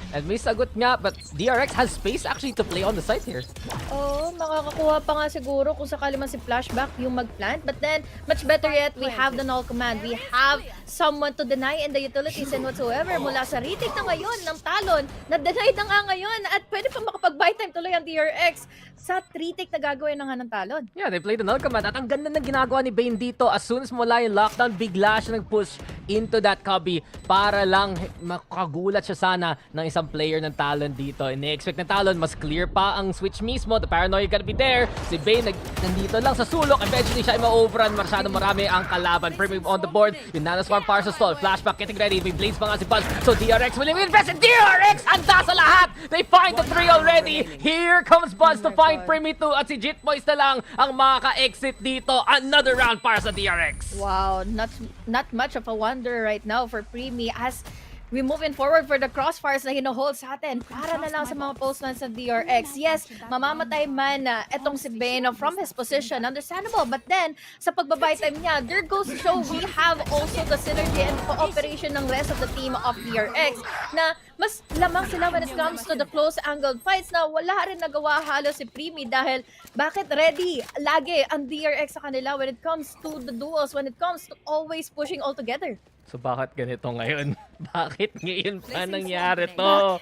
And may sagot nga, but DRX has space actually to play on the site here. Oo, makakakuha pa nga siguro kung sakali man si Flashback yung mag-plant. But then, much better yet, we have the null command. We have someone to deny in the utilities and whatsoever. Mula sa retake na ngayon ng Talon, na-deny na nga ngayon at pwede pa makapag-buy time tuloy ang DRX sa retake na gagawin na nga ng Talon. Yeah, they played the null command at ang ganda ng ginagawa ni Bane dito. As soon as mula yung lockdown, bigla siya nag-push into that cubby para lang makagulat siya sana ng isang player ng Talon dito. Ine-expect ng Talon, mas clear pa ang switch mismo. The paranoia gonna be there. Si Bane nandito lang sa sulok. Eventually siya ay ma-overrun. Masyadong marami ang kalaban. Primitive on the board. Yung nanoswarm para sa stall. Flashback getting ready. May blades pa nga si Buzz. So DRX will invest in DRX! Handa sa lahat! They find the 3 already. Here comes Buzz to find Primi 2 at si Jit Boys na lang ang makaka-exit dito. Another round para sa DRX. Wow, not much of a wonder right now for Primi as we moving forward for the crossfires na hinohold sa atin para na lang sa mga postmans sa DRX. Yes, mamamatay man etong si Bane from his position. Understandable. But then, sa pagbabay time niya, there goes to show we have also the synergy and cooperation ng rest of the team of DRX na mas lamang sila when it comes to the close angled fights na wala rin nagawa halos si Primi dahil bakit ready lagi ang DRX sa kanila when it comes to the duels, when it comes to always pushing all together. So bakit ganito ngayon? Bakit ngayon pa nangyari to?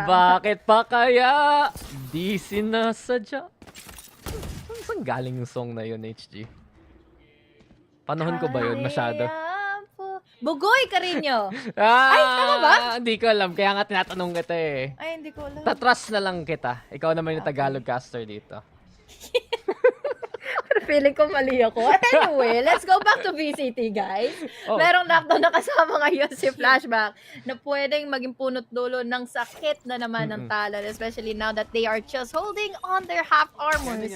Bakit pa kaya? Di sinasadya. Saan galing yung song na yun, HG? Panahon ko ba yun masyado? Bugoy ka rin nyo. Ay, tama ba? Hindi ko alam. Kaya nga tinatanong kita eh. Ay, hindi ko alam. Tatrust na lang kita. Ikaw naman yung Tagalog caster dito. Pero feeling ko mali ako. Anyway, let's go back to VCT, guys. Merong knockdown na kasama ngayon si Flashback na pwedeng maging punot dulo ng sakit na naman ng Talon, especially now that they are just holding on their half armors.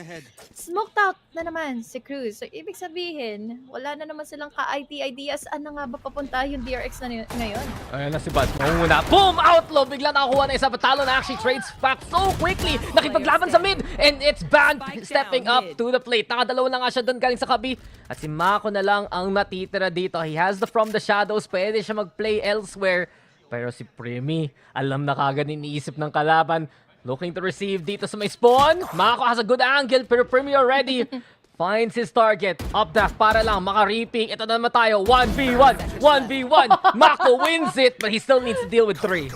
Smoked out na naman si Cruz. So, ibig sabihin, wala na naman silang ka-IT ideas. Ano nga ba papunta yung DRX na ngayon? Ayan na si Buzz. Muna. Boom! Outlaw! Bigla nakakuha na isa. But Talon actually trades back so quickly. Nakipaglaban sa mid. And it's Band stepping up to the plate. Nakadalawa na nga siya doon galing sa kabi. At si Mako na lang ang natitira dito. He has the From the Shadows. Pwede siya mag-play elsewhere. Pero si Premi, alam na kagad iniisip ng kalaban. Looking to receive dito sa may spawn. Mako has a good angle. Pero Premi already finds his target. Updraft para lang maka-reaping. Ito na naman tayo. 1v1. 1v1. Mako wins it. But he still needs to deal with 3.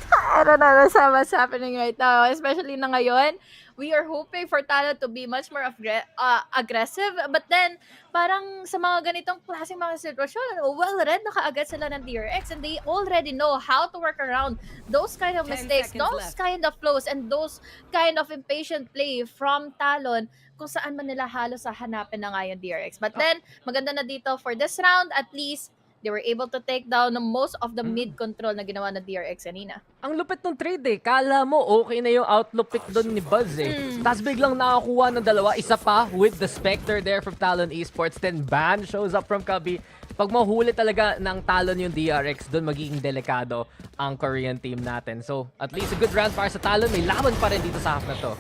I don't know what's happening right now, especially na ngayon. We are hoping for Talon to be much more aggressive, but then parang sa mga ganitong klaseng mga sitwasyon, well read na kaagad sila ng DRX and they already know how to work around those kind of mistakes, those kind of flows, and those kind of impatient play from Talon kung saan man nila halos hanapin na nga yung DRX. But then, maganda na dito for this round, at least they were able to take down most of the mid control na ginawa ng DRX kanina. Ang lupit ng trade eh. Kala mo okay na yung outlook pick doon ni Buzz eh. Tapos biglang nakakuha ng dalawa. Isa pa with the Spectre there from Talon Esports. Then Ban shows up from Kabi. Pag mahuli talaga ng Talon yung DRX, doon magiging delikado ang Korean team natin. So at least a good round para sa Talon. May laban pa rin dito sa half na to.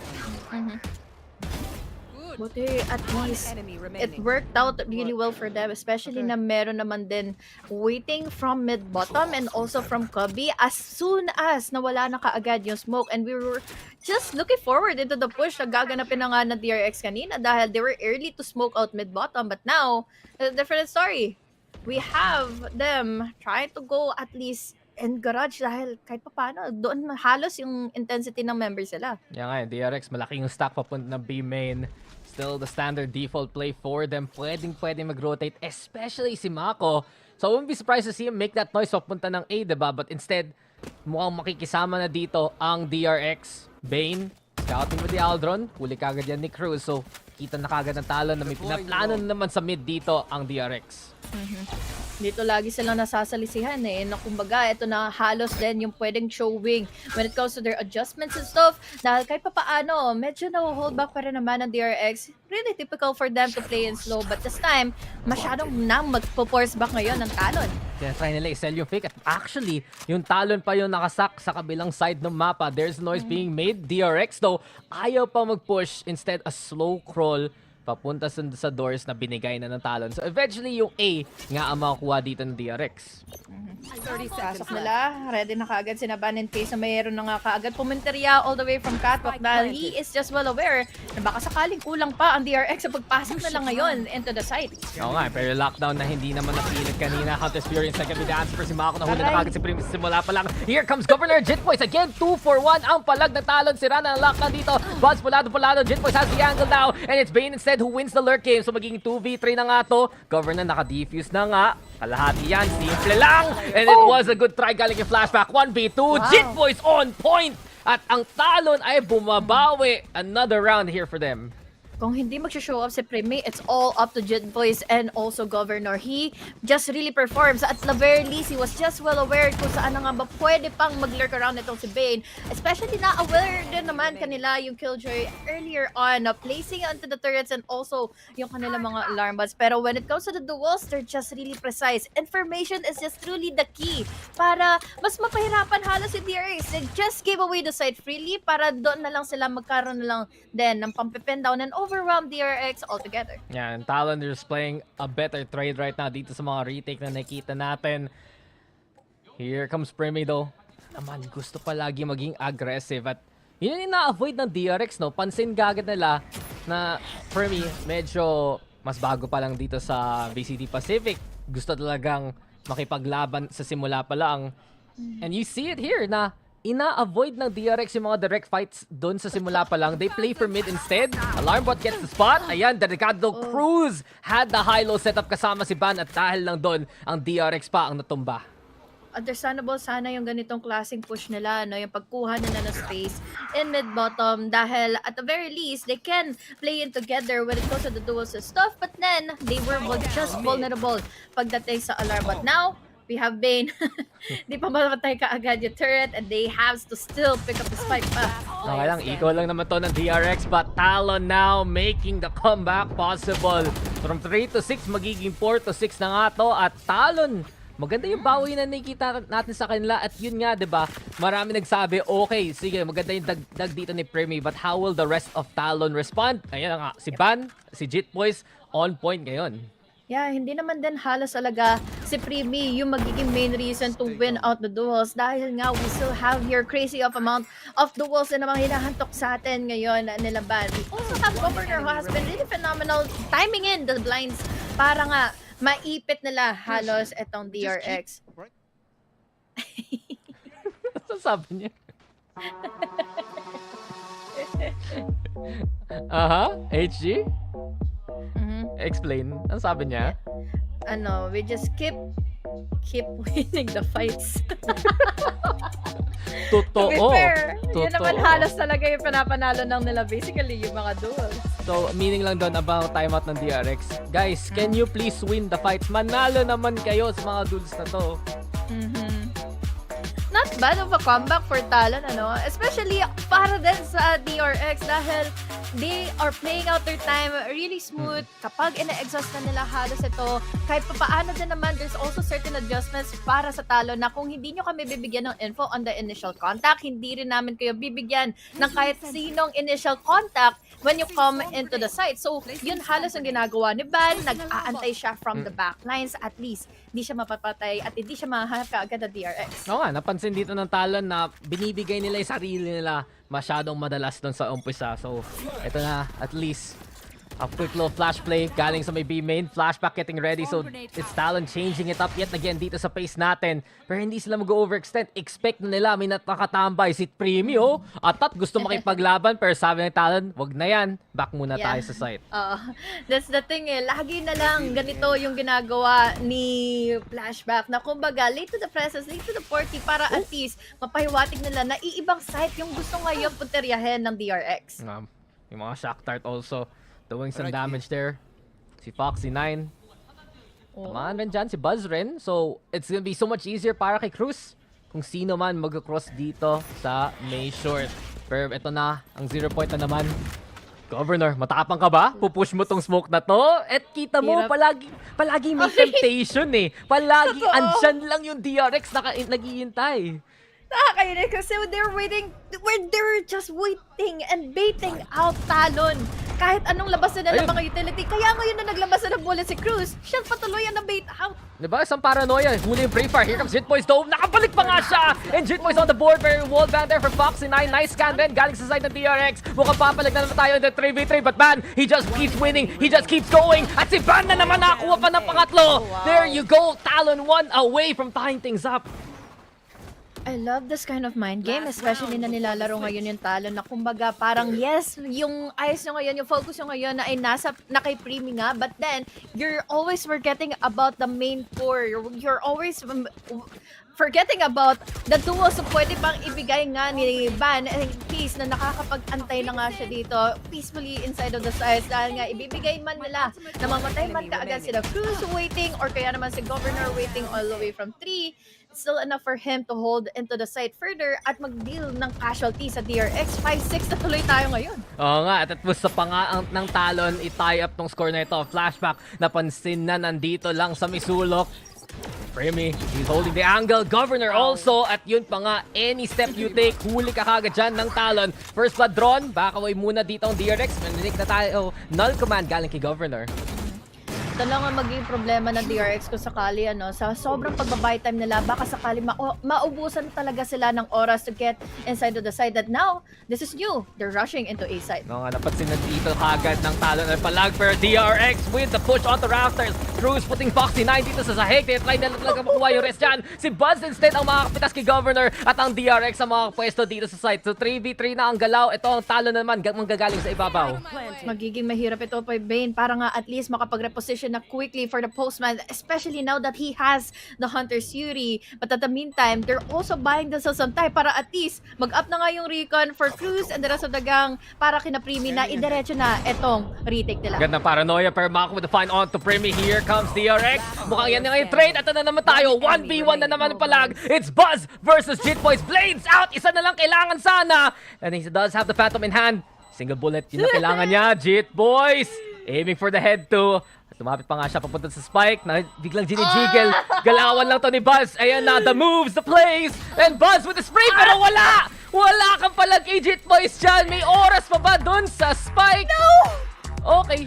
Buti at least it worked out really well for them, especially na meron naman din waiting from mid-bottom and also from Cubby as soon as nawala na kaagad yung smoke, and we were just looking forward into the push na gaganapin na nga ng DRX kanina dahil they were early to smoke out mid-bottom, but now, a different story. We have them trying to go at least in garage dahil kahit pa paano, doon halos yung intensity ng members sila. Yan nga, DRX malaki yung stack papunta ng B main. Still the standard default play for them. Pwedeng mag-rotate, especially si Mako. So I wouldn't be surprised to see him make that noise papunta ng A, diba? But instead, mukhang makikisama na dito ang DRX. Bane, scouting with the Aldron. Huli kagad yan ni Cruz. So kita na kagad ng Talon na may pinaplano na naman sa mid dito ang DRX. Dito lagi silang nasasalisihan eh, na kumbaga ito na halos din yung pwedeng showing when it comes to their adjustments and stuff, dahil kahit pa paano medyo na-hold back pa rin naman ng DRX. Really typical for them to play in slow, but this time masyadong nang magpo-force back ngayon ng Talon. Kaya try nila i-sell yung fake at actually yung Talon pa yung nakasak sa kabilang side ng mapa. There's noise being made. DRX though ayaw pa mag-push, instead a slow crawl papunta sa doors na binigay na ng Talon. So eventually yung A nga ang makakuha dito ng DRX. 30 seconds nila. Ready na kaagad sinaban in case na mayroon na nga kaagad pumunteriya all the way from Catwalk dahil he is just well aware na baka sakaling kulang pa ang DRX sa pagpasok na lang ngayon into the site. Oo nga, pero lockdown na hindi naman napilit kanina. Counter experience na kami dance for si Mako. Nahuli na kagad si Prim simula pa lang. Here comes Governor Jitboys again. 2-for-1 ang palag na Talon. Sira na ang lockdown dito. Buzz pulado. Jitboys has the angle now. And it's Bane instead who wins the lurk game. So magiging 2v3 na nga to. Governor naka-defuse na nga. Kalahati yan. Simple lang. And it was a good try galing yung flashback. 1v2. Wow. Jitboys on point. At ang Talon ay bumabawi. Another round here for them. Kung hindi mag-show up si Prime, it's all up to GEN.G and also Governor. He just really performs. At the very least, he was just well aware kung saan na nga ba pwede pang mag-lurk around itong si Bane. Especially na aware din naman kanila yung Killjoy earlier on, placing onto the turrets and also yung kanilang mga alarm bots. Pero when it comes to the duels, they're just really precise. Information is just truly the key para mas mapahirapan halos si DRX. They just gave away the site freely para doon na lang sila magkaroon na lang din ng pampipin down and overwhelm DRX altogether. Yeah, and Talon is playing a better trade right now dito sa mga retake na nakita natin. Here comes Premi though. Naman, gusto pa lagi maging aggressive at yun yung na-avoid ng DRX, no? Pansin gagad nila na Premi medyo mas bago pa lang dito sa VCT Pacific. Gusto talagang makipaglaban sa simula pa lang. And you see it here na ina-avoid ng DRX yung mga direct fights doon sa simula pa lang. They play for mid instead. Alarmbot gets the spot. Ayan, Delicado Cruz had the high-low setup kasama si Ban at dahil lang doon, ang DRX pa ang natumba. understandable sana yung ganitong klaseng push nila, no? Yung pagkuha nila ng space in mid-bottom dahil at the very least, they can play in together when it comes to the duels and stuff, but then, they were just vulnerable pagdating sa alarm. But now, we have Bane. Di pa mamatay ka agad yung turret and they have to still pick up the spike pa. Okay lang, eco lang naman to ng DRX, but Talon now making the comeback possible. From 3 to 6, magiging 4 to 6 na nga to, at Talon, maganda yung bawi na nakikita natin sa kanila, at yun nga, diba, marami nagsabi, okay, sige, maganda yung dagdag dito ni Premi, but how will the rest of Talon respond? Ayan nga, si Ban, si Jit Boys, on point ngayon. Yeah, hindi naman din halos talaga si Premi yung magiging main reason to win out the duels dahil nga we still have here crazy of amount of duels na namang hinahantok sa atin ngayon nila Ban. We also have Governor who has been really phenomenal timing in the blinds para nga maipit nila halos etong DRX. Ano sabi niya? Aha, HG? Explain. Ano sabi niya? Ano, we just keep winning the fights. Totoo. To be fair, yun Totoo. naman halos talaga yung pinapanalo ng nila basically yung mga duels. So, meaning lang doon about timeout ng DRX. Guys, can you please win the fights? Manalo naman kayo sa mga duels na to. Not bad of a comeback for Talon, ano? Especially para din sa DRX dahil they are playing out their time really smooth. Kapag ina-exhaust na nila halos ito, kahit papaano din naman, there's also certain adjustments para sa Talon na kung hindi nyo kami bibigyan ng info on the initial contact, hindi rin namin kayo bibigyan ng kahit sinong initial contact when you come into the site. So, yun halos ang ginagawa ni Ban. Nag-aantay siya from the backlines. At least, hindi siya mapapatay at hindi siya mahanap kaagad na DRX. Oo nga, napansin dito ng Talon na binibigay nila yung sarili nila masyadong madalas doon sa umpisa. So, ito na, at least, a quick little flash play galing sa may B main. Flashback getting ready. So, it's Talon changing it up yet again dito sa pace natin. Pero hindi sila mag-overextend. Expect na nila, may nakatambay si Premi, oh. At gusto makipaglaban, pero sabi ng Talon, wag na yan. Back muna tayo sa site. That's the thing eh. Lagi na lang ganito yung ginagawa ni Flashback na kumbaga late to the presence, late to the party para at least mapahiwatig nila na iibang site yung gusto ngayon punteryahin ng DRX. Yung mga shock tart also doing some damage there. Si Foxy9. Tamaan rin dyan si Buzz rin. So, it's gonna be so much easier para kay Cruz kung sino man mag-cross dito sa May Short. Pero ito na, ang 0 point na naman. Governor, matapang ka ba? Pupush mo tong smoke na to? At kita mo, palagi may temptation eh. Palagi andyan lang yung DRX na naghihintay. Nakakainis kasi they're just waiting and baiting out Talon. Kahit anong labas na ng mga utility. Kaya ngayon na naglabas na ng bullet si Cruz, siya patuloy ang na-bait out. Diba? Isang paranoia. Huli yung Brave Fire. Here comes Jitboy's Dome. Nakabalik pa nga siya! And Jitboy's on the board. Very wall back there for Foxy9. Nice scan then. Galing sa side ng DRX. Mukhang papalag na naman tayo in the 3v3. But Ban, he just keeps winning. He just keeps going. At si Ban na naman nakakuha pa ng pangatlo. There you go. Talon 1 away from tying things up. I love this kind of mind game, especially na nilalaro ngayon yung Talon na kumbaga parang yes, yung eyes nyo ngayon, yung focus nyo ngayon na ay na kay Premi nga, but then you're always forgetting about the main core. You're always forgetting about the duos so pwede pang ibigay nga ni Ban in case na nakakapag-antay na nga siya dito peacefully inside of the sides dahil nga ibibigay man nila na mamatay man kaagad sila Cruz waiting or kaya naman si Governor waiting all the way from 3. Still enough for him to hold into the site further at mag-deal ng casualty sa DRX. 5-6 na tuloy tayo ngayon. Oo nga, at was sa pangaang ng Talon, i-tie up tong score na ito. Flashback, napansin na nandito lang sa misulok. Premi, he's holding the angle. Governor also, at yun pa nga, any step you take, huli ka kagad dyan ng Talon. First blood drawn, back away muna dito ang DRX. Maninig na tayo, null command galing kay Governor. Ito lang ang maging problema ng DRX kung sakali sa sobrang pagbabay time nila, baka sakali maubusan talaga sila ng oras to get inside of the side that now, this is new. They're rushing into A side. No nga, napansin na dito kagad ng Talon at palag pero DRX with the push onto rafters. Cruz putting Foxy9 dito sa sahig. Try na talaga makuha yung rest dyan. Si Buzz instead ang makakapitas kay Governor at ang DRX ang makakapwesto dito sa site. So 3v3 na ang galaw. Ito ang Talon naman manggagaling sa ibabaw. Magiging mahirap ito pa Bane para nga at least makapag-reposition decision na quickly for the postman, especially now that he has the Hunter's Fury. But at the meantime, they're also buying themselves some time para at least mag-up na nga yung recon for Cruz and the rest of the gang para kina Primi na idiretso na etong retake nila. Ganda paranoia pero Mako with the fine on to Primi. Here comes DRX. Mukhang yan yung trade. At na naman tayo. 1v1 na naman palag. It's Buzz versus Jitboys. Blades out. Isa na lang kailangan sana. And he does have the Phantom in hand. Single bullet. Yun ang kailangan niya. Jitboys. Aiming for the head too. Lumapit pa nga siya papunta sa spike na biglang ginijiggle. Galawan lang to ni Buzz. Ayan na, the moves, the plays. And Buzz with the spray pero wala! Wala kang pala kay Jitboys dyan. May oras pa ba dun sa spike? No! Okay,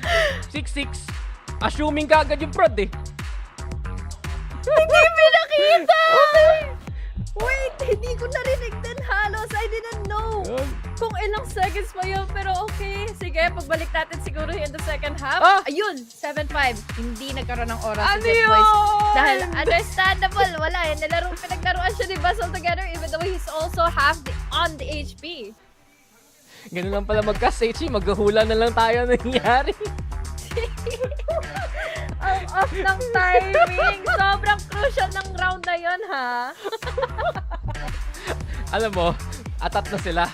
6-6. Assuming kagad yung prod eh. Hindi pinakita! Wait, hindi ko narinig din halos. I didn't know kung ilang seconds pa yun. Pero okay, sige, pagbalik natin siguro in the second half. Ayun, 7-5. Hindi nagkaroon ng oras Ano si Jitboys. yun? Dahil understandable, wala eh. Pinaglaruan siya ni Buzz altogether even though he's also half on the HP. Ganun lang pala magka-Seichi. Maghahula na lang tayo nangyari. Ang off ng timing. Sobrang crucial ng round na yun, ha? Alam mo, atat na sila.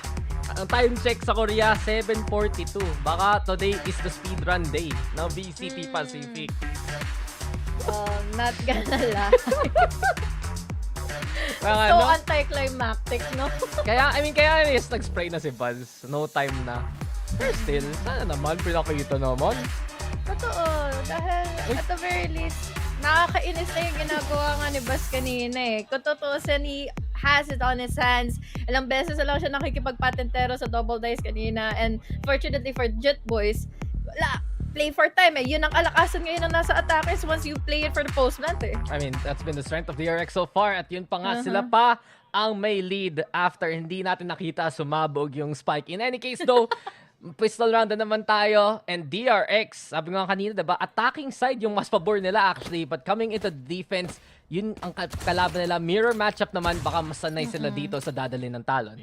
Ang time check sa Korea, 7:42. Baka today is the speedrun day ng VCT Pacific. Not gonna lie. Kaya, So no? anticlimactic, no? Kaya yes, nag-spray na si Buzz. No time na. Pero still, sana naman, pinakita naman. Totoo. Dahil at the very least, nakakainis na yung ginagawa nga ni Buzz kanina eh. Kung tutusin, he has it on his hands. Ilang beses na lang siya nakikipagpatentero sa double dice kanina. And fortunately for Jitboys, wala. Play for time eh. Yun ang kalakasan ngayon na nasa attackers once you play it for the postman eh. I mean, that's been the strength of the RX so far. At yun pa nga, sila pa ang may lead after hindi natin nakita sumabog yung spike. In any case though, pistol round na naman tayo. And DRX, sabi nga kanina, diba, attacking side yung mas pabor nila actually. But coming into defense, yun ang kalaban nila. Mirror matchup naman, baka masanay sila dito sa dadalhin ng Talon.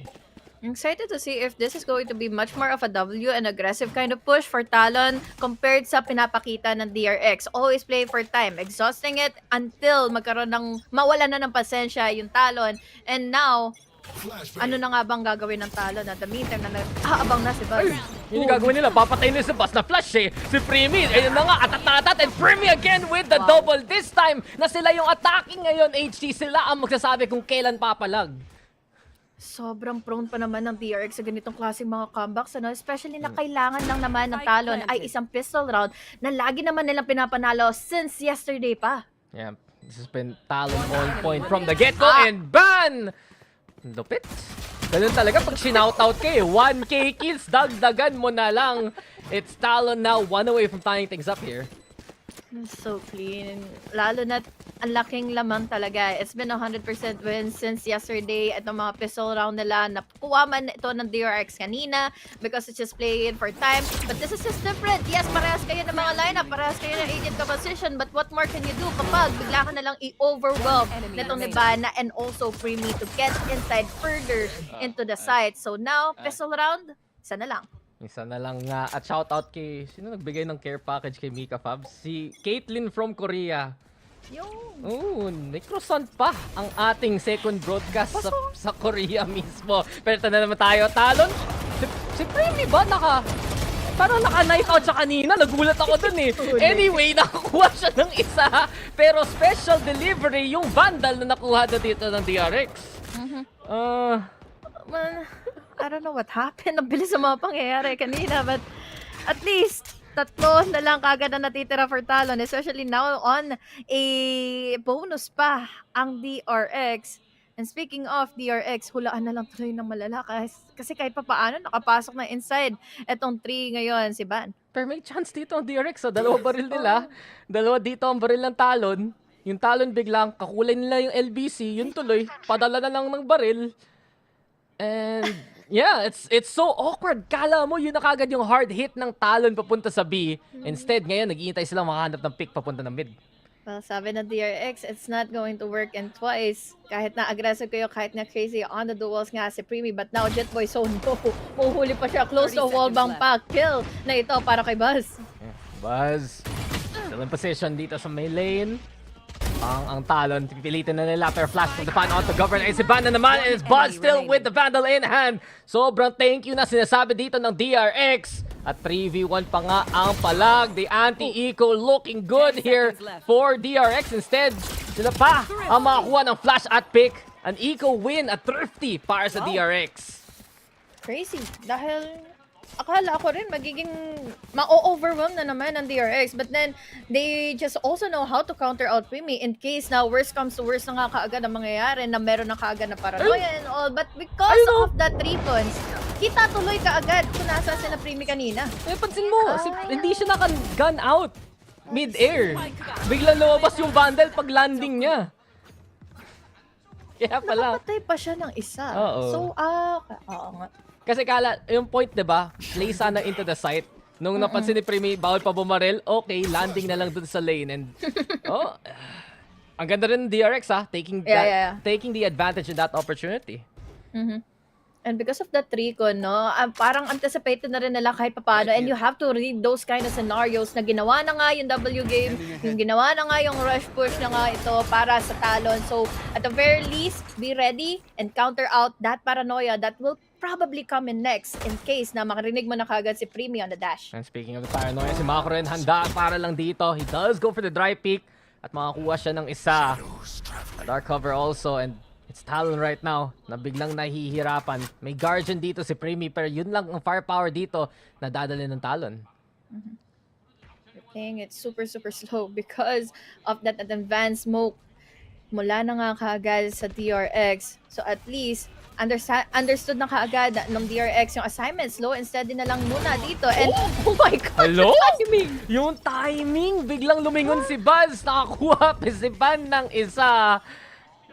I'm excited to see if this is going to be much more of a W and aggressive kind of push for Talon compared sa pinapakita ng DRX. Always play for time, exhausting it until magkaroon ng mawala na ng pasensya yung Talon. And now, ano na nga bang gagawin ng Talon? At the meantime, aabang na si Buzz. Yun yung gagawin nila, papatay nila si Buzz na flash eh. Si Primi, ayun na nga, atat and Primi again with the double. This time, na sila yung attacking ngayon, HT, sila ang magsasabi kung kailan papalag. Sobrang prone pa naman ng DRX sa ganitong klaseng mga comebacks, ano? Especially na kailangan lang naman ng Talon ay isang pistol round na lagi naman nilang pinapanalo since yesterday pa. Yeah, this has been Talon on point from the get-go and ban! Lupit. Ganun talaga pag sinoutout kayo, 1k kills, dagdagan mo na lang. It's Talon now, 1 away from tying things up here. So clean. Lalo na ang laking lamang talaga. It's been 100% win since yesterday at ng mga pistol round nila. Nakuha man ito ng DRX kanina because it's just playing for time. But this is just different. Yes, parehas kayo ng mga lineup. Parehas kayo ng agent composition. But what more can you do kapag bigla ka na lang i-overwhelm nitong Nibana and also Primi to get inside further into the site. So now, pistol round, isa na lang. Isa na lang nga. At shoutout kay, sino nagbigay ng care package kay Mika Fabs? Si Caitlyn from Korea. Oh, may croissant pa ang ating second broadcast sa Korea mismo. Pero ito na naman tayo. Talon, si Primi ba parang naka-knife out siya kanina. Nagulat ako dun eh. Anyway, nakakuha siya ng isa. Pero special delivery yung Vandal na nakuha na dito ng DRX. I don't know what happened. Ang bilis sa mga pangyayari kanina. But at least, tatlo na lang kagad na natitira for Talon. Especially now on a bonus pa ang DRX. And speaking of DRX, hulaan na lang tuloy ng malala. Kasi kahit pa paano, nakapasok na inside etong 3 ngayon si Ban. Pero may chance dito ang DRX. So, dalawa baril nila. Dalawa dito ang baril ng Talon. Yung Talon biglang, kakulay nila yung LBC. Yun tuloy, padala na lang ng baril. And yeah, it's so awkward. Kala mo yun na kagad yung hard hit ng Talon papunta sa B. Instead, ngayon nag-iintay silang makahanap ng pick papunta ng mid. Well, sabi na DRX, it's not going to work in twice. Kahit na aggressive kayo, kahit na crazy on the duels nga si Primi. But now, Jitboy, so no. Muhuli pa siya. Close to wall bang pa. Kill na ito para kay Buzz. Buzz. Still in position dito sa may lane. Ang Talon, pipilitin na nila pero flash from the pan onto govern. Ay si Ban na naman and it's Bud still with the Vandal in hand. Sobrang thank you na sinasabi dito ng DRX. At 3v1 pa nga ang palag. The anti-eco looking good here for DRX. Instead, sila pa ang makakuha ng flash at pick. An eco win at thrifty para sa DRX. Crazy. Dahil akala ko rin magiging ma-overwhelm na naman ng DRX. But then, they just also know how to counter out Primi in case na worst comes to worst na nga kaagad ang mangyayari na meron na kaagad na paranoia and all. But because of the 3 points, kita tuloy kaagad kung nasa sila Primi kanina. Pansin mo, hindi siya naka-gun out mid-air. Biglang lumabas yung Vandal pag landing niya. Kaya pala. Nakapatay pa siya ng isa. Oo. So, oo nga. Kasi yung point, diba? Play sana into the site. Nung napansin ni Primi, bawal pa bumaril, okay, landing na lang dun sa lane. And, ang ganda rin ng DRX, taking the advantage in that opportunity. And because of that recon, no, parang anticipated na rin nila kahit papaano. And you have to read those kind of scenarios na ginawa na nga yung W game, yung ginawa na nga yung rush push na nga ito para sa Talon. So, at the very least, be ready and counter out that paranoia that will probably come in next in case na makarinig mo na kagad si Primi on the dash. And speaking of the paranoia, si Mako rin handa para lang dito. He does go for the dry peek at makakuha siya ng isa. A dark cover also and it's Talon right now na biglang nahihirapan. May Guardian dito si Primi pero yun lang ang firepower dito na dadalhin ng Talon. You're playing it super slow because of that advanced smoke mula na nga kaagad sa DRX. So at least understood na kaagad ng DRX yung assignment slow instead din na lang muna dito. And oh my god, hello? Timing! Yung timing! Biglang lumingon si Buzz. Nakakuha si Ban ng isa.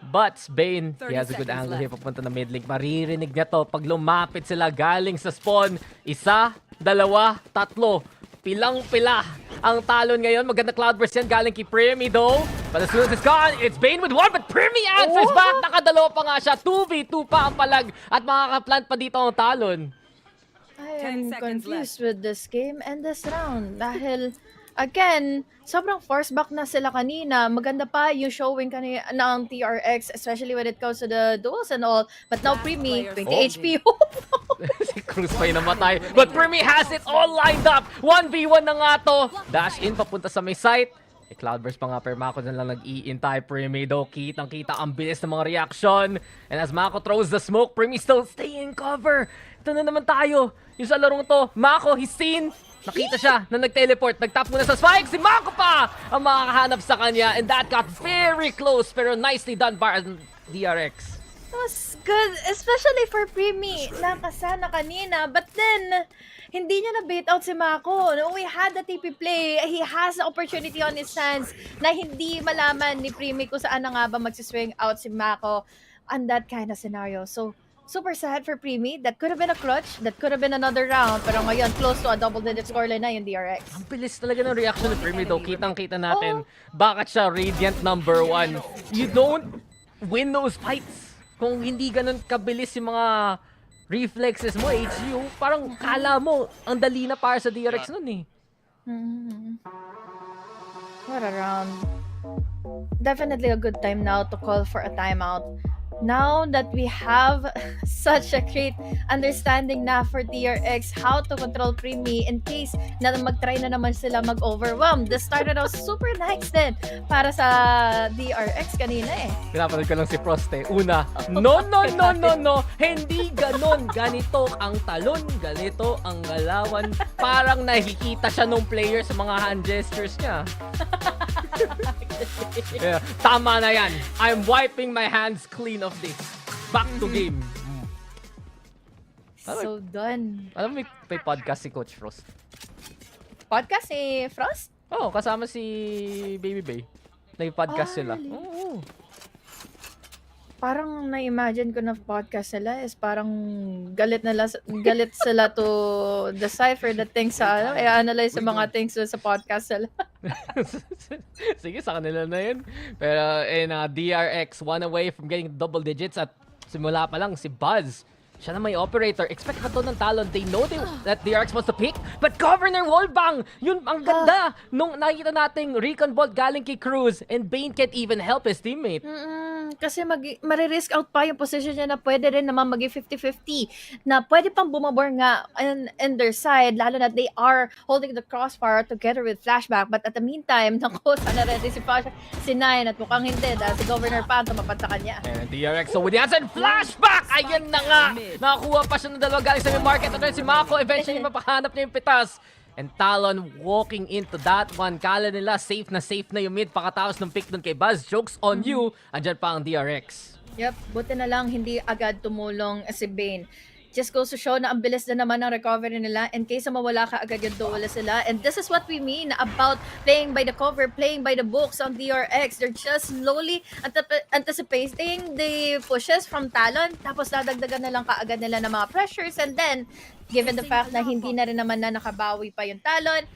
But Bane, he has a good angle here papunta na mid lane. Maririnig niya to pag lumapit sila galing sa spawn. Isa, dalawa, tatlo. Pilang-pila ang Talon ngayon. Maganda cloudburst yan galing kay Primi though. But as soon as it's gone, it's Bane with one. But Primi answers back. Nakadalawa pa nga siya. 2v2 pa ang palag. At makaka-plant pa dito ang Talon. I am confused with this game and this round. Dahil, again, sobrang force back na sila kanina. Maganda pa yung showing kanina ng TRX, especially when it comes to the duels and all. But now Primi, 20 HP. Si Cruz pa yung namatay. But Primi has it all lined up. 1v1 na nga to. Dash in, papunta sa may site. Cloudburst pa nga, pero Mako na lang nag-i-intay. Primi though, kitang-kita ang bilis ng mga reaction. And as Mako throws the smoke, Primi still stay in cover. Ito na naman tayo. Yung sa larong to, Mako, he's seen. Nakita siya na nag-teleport. Nag-tap muna sa spike. Si Mako pa ang makakahanap sa kanya. And that got very close, pero nicely done by DRX. That was good, especially for Primi. Nakasana kanina, but then, hindi niya na-bait out si Mako. No, we had the TP play. He has the opportunity on his hands na hindi malaman ni Primi kung saan na nga ba magsiswing out si Mako on that kind of scenario. So, super sad for Primi. That could have been a clutch. That could have been another round. Pero ngayon, close to a double-digit scoreline na yung DRX. Ang bilis talaga ng reaction ni Primi though. Kitang-kita natin bakit siya Radiant #1. You don't win those fights kung hindi ganun kabilis yung mga reflexes mo, HU. Parang kala mo, ang dali na para sa DRX nun eh. What a round. Definitely a good time now to call for a timeout. Now that we have such a great understanding na for DRX how to control Primi in case na mag-try na naman sila mag-overwhelm. This started out super nice din para sa DRX kanina eh. Pinapanood ko lang si Frost eh. Una, no. Hindi ganon. Ganito ang talon. Ganito ang galawan. Parang nakikita siya nung player sa mga hand gestures niya. Yeah, tama na yan. I'm wiping my hands clean of this. Back to game. So done. Alam mo, may podcast si Coach Frost. Podcast si Frost? Oo, kasama si Baby Bay. Nag-podcast sila. Really? Oo. Parang na-imagine ko na podcast sila is parang galit sila to decipher the things sa i-analyze sa mga things sa podcast sila. Sige, sa kanila na yun. Pero DRX, one away from getting double digits at simula pa lang si Buzz. Siya na may operator. Expect ba to ng Talon? They know that DRX wants to pick, but cover ng wallbang! Yun, ang ganda! Nung nakita nating recon bolt galing kay Cruz, and Bane can't even help his teammate. Kasi maririsk out pa yung position niya na pwede rin naman maging 50-50 na pwede pang bumabor nga in their side, lalo na they are holding the crossfire together with flashback, but at the meantime, naku, sana ready si Nine at mukhang hindi dahil si Governor Pan tumapat sa kanya. And DRX, so with the answer, flashback! Ayan na nga! Nakakuha pa siya ng dalawa galing sa may market. At si Mako, eventually mapahanap niya yung pitas. And Talon walking into that one. Kala nila safe na yung mid. Pakatapos ng pick dun kay Buzz. Joke's on you. Andyan pa ang DRX. Yep, buti na lang hindi agad tumulong si Bane. Just goes to show na ang bilis na naman ng recovery nila in case mawala ka agad yung duel sila. And this is what we mean about playing by the cover, playing by the books on DRX. They're just slowly anticipating the pushes from Talon, tapos dadagdagan na lang kaagad nila ng mga pressures. And then, given the fact na hindi na rin naman na nakabawi pa yung Talon,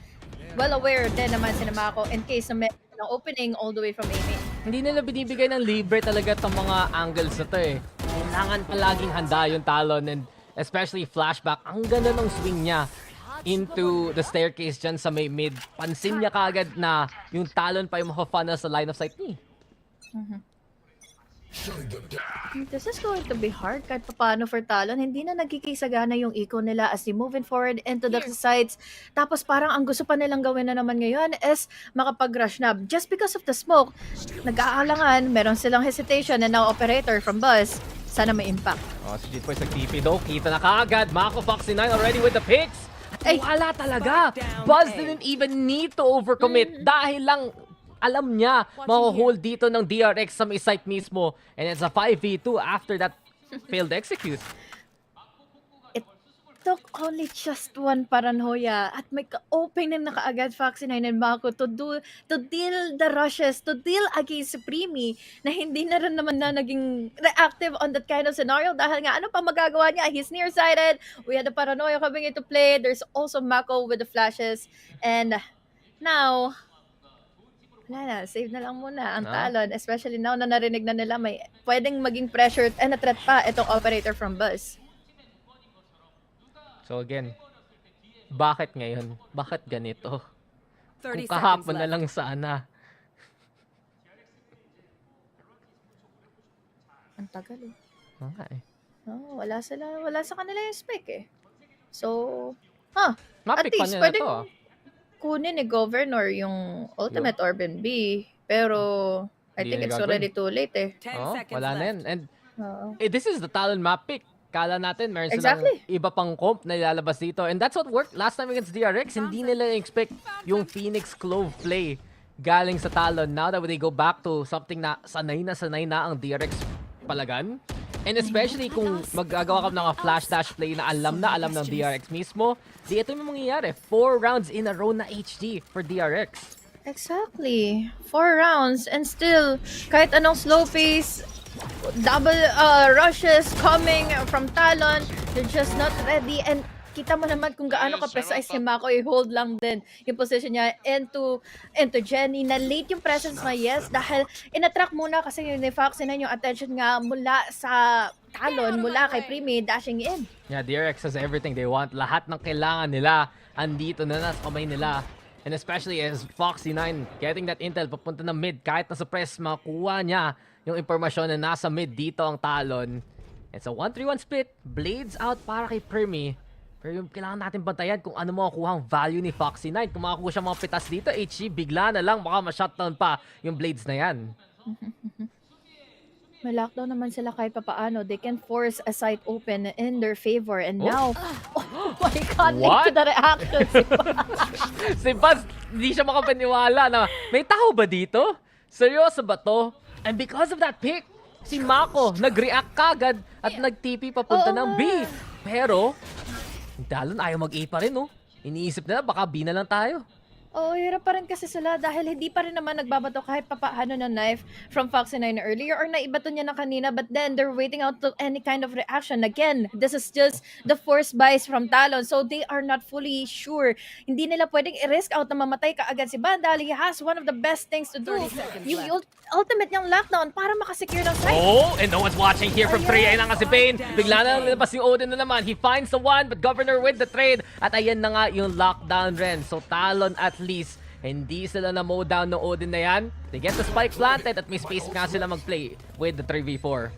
well aware din naman si Mako in case na may ng opening all the way from aiming. Hindi nila binibigay ng libre talaga itong mga angles na to eh. Kailangan palaging handa yung Talon, and especially flashback. Ang ganda ng swing niya into the staircase dyan sa may mid. Pansin niya kagad na yung Talon pa yung makafunnel sa line of sight niya. This is going to be hard kahit paano for Talon. Hindi na nagkikisagana yung eco nila as they moving forward into the sides. Tapos parang ang gusto pa nilang gawin na naman ngayon is makapag-rush na. Just because of the smoke, nag-aalangan, meron silang hesitation, and now operator from Buzz. Sana may impact. Oh, si Jitboy sa TP though. Kita na kaagad. Mako Foxy 9 already with the picks. At wala talaga. Buzz didn't even need to overcommit dahil lang alam niya mako-hold dito ng DRX sa may site mismo. And it's a 5v2 after that failed execute. Took only just one paranoia at may ka-opening na kaagad Foxy 9 and Mako to deal the rushes, to deal against Primi na hindi na rin naman na naging reactive on that kind of scenario dahil nga ano pa magagawa niya? He's nearsighted. We had the paranoia coming into play. There's also Mako with the flashes, and now wala na, save na lang muna ang Talon, especially now na narinig na nila may pwedeng maging pressure and a threat pa itong operator from Buzz. So again, bakit ngayon? Bakit ganito? 30 Kung kahapon na lang sana. Ang tagal eh. Okay. Oh, wala sa kanila yung spike eh. So, at Mapik pa least niya na pwedeng to. kunin ni Governor yung ultimate Orban B. Pero, I Hindi think na it's gagawin. already too late eh. Oh, wala na yan. And this is the Talon map pick. Kala natin meron Exactly. silang iba pang comp na ilalabas dito. And that's what worked last time against DRX. Hindi nila expect yung Phoenix Clove play galing sa Talon. Now that they go back to something na sanay na ang DRX palagan. And especially kung maggagawa ka ng flash dash play na alam ng DRX mismo, di ito yung mangyayari. 4 rounds in a row na HG for DRX. Exactly. 4 rounds and still, kahit anong slow pace, double rushes coming from Talon, they're just not ready. And kita mo naman kung gaano ka-precise si Mako i-hold lang din yung position niya into Jenny na late yung presence na yes dahil in-attract muna kasi yung Foxy na yung attention nga mula sa Talon, mula kay Primi dashing in. Yeah, DRX has everything they want. Lahat ng kailangan nila andito na nasa kamay nila. And especially as Foxy 9 getting that intel papunta ng mid, kahit na sa press makuha niya yung impormasyon na nasa mid dito ang Talon. It's a 1-3-1 split. Blades out para kay Primi. Pero yung kailangan natin bantayan kung ano makukuha ang value ni Foxy 9. Kung makakuha siya mga pitas dito, HG, bigla na lang baka ma-shutdown pa yung Blades na yan. May lockdown naman sila kahit papaano. They can force a site open in their favor. And now, oh my God, What? into the reaction. Si Buzz, hindi siya makapaniwala na may tao ba dito? Seryoso ba to? And because of that pick, si Mako nag-react kagad at nag-TP papunta ng B. Pero, Talon ayaw mag-A pa rin, no? Iniisip nila, baka B na lang tayo. Oo, hirap pa rin kasi sila dahil hindi pa rin naman nagbabato kahit papaano ng knife from Foxy9 earlier or naibato niya na kanina, but then they're waiting out to any kind of reaction. Again, this is just the force buys from Talon, so they are not fully sure. Hindi nila pwedeng i-risk out na mamatay kaagad si Ban dahil he has one of the best things to do. Yung ultimate niyang lockdown para makasecure ng site. Oh, and no one's watching here from 3. Ayun na nga si Bane. Bigla na nilabas yung Odin na naman. He finds the one, but Governor with the trade. At ayan na nga yung lockdown rin. So Talon at least, hindi sila na-mow down ng Odin na yan. They get the spike planted at may space nga sila mag-play with the 3v4.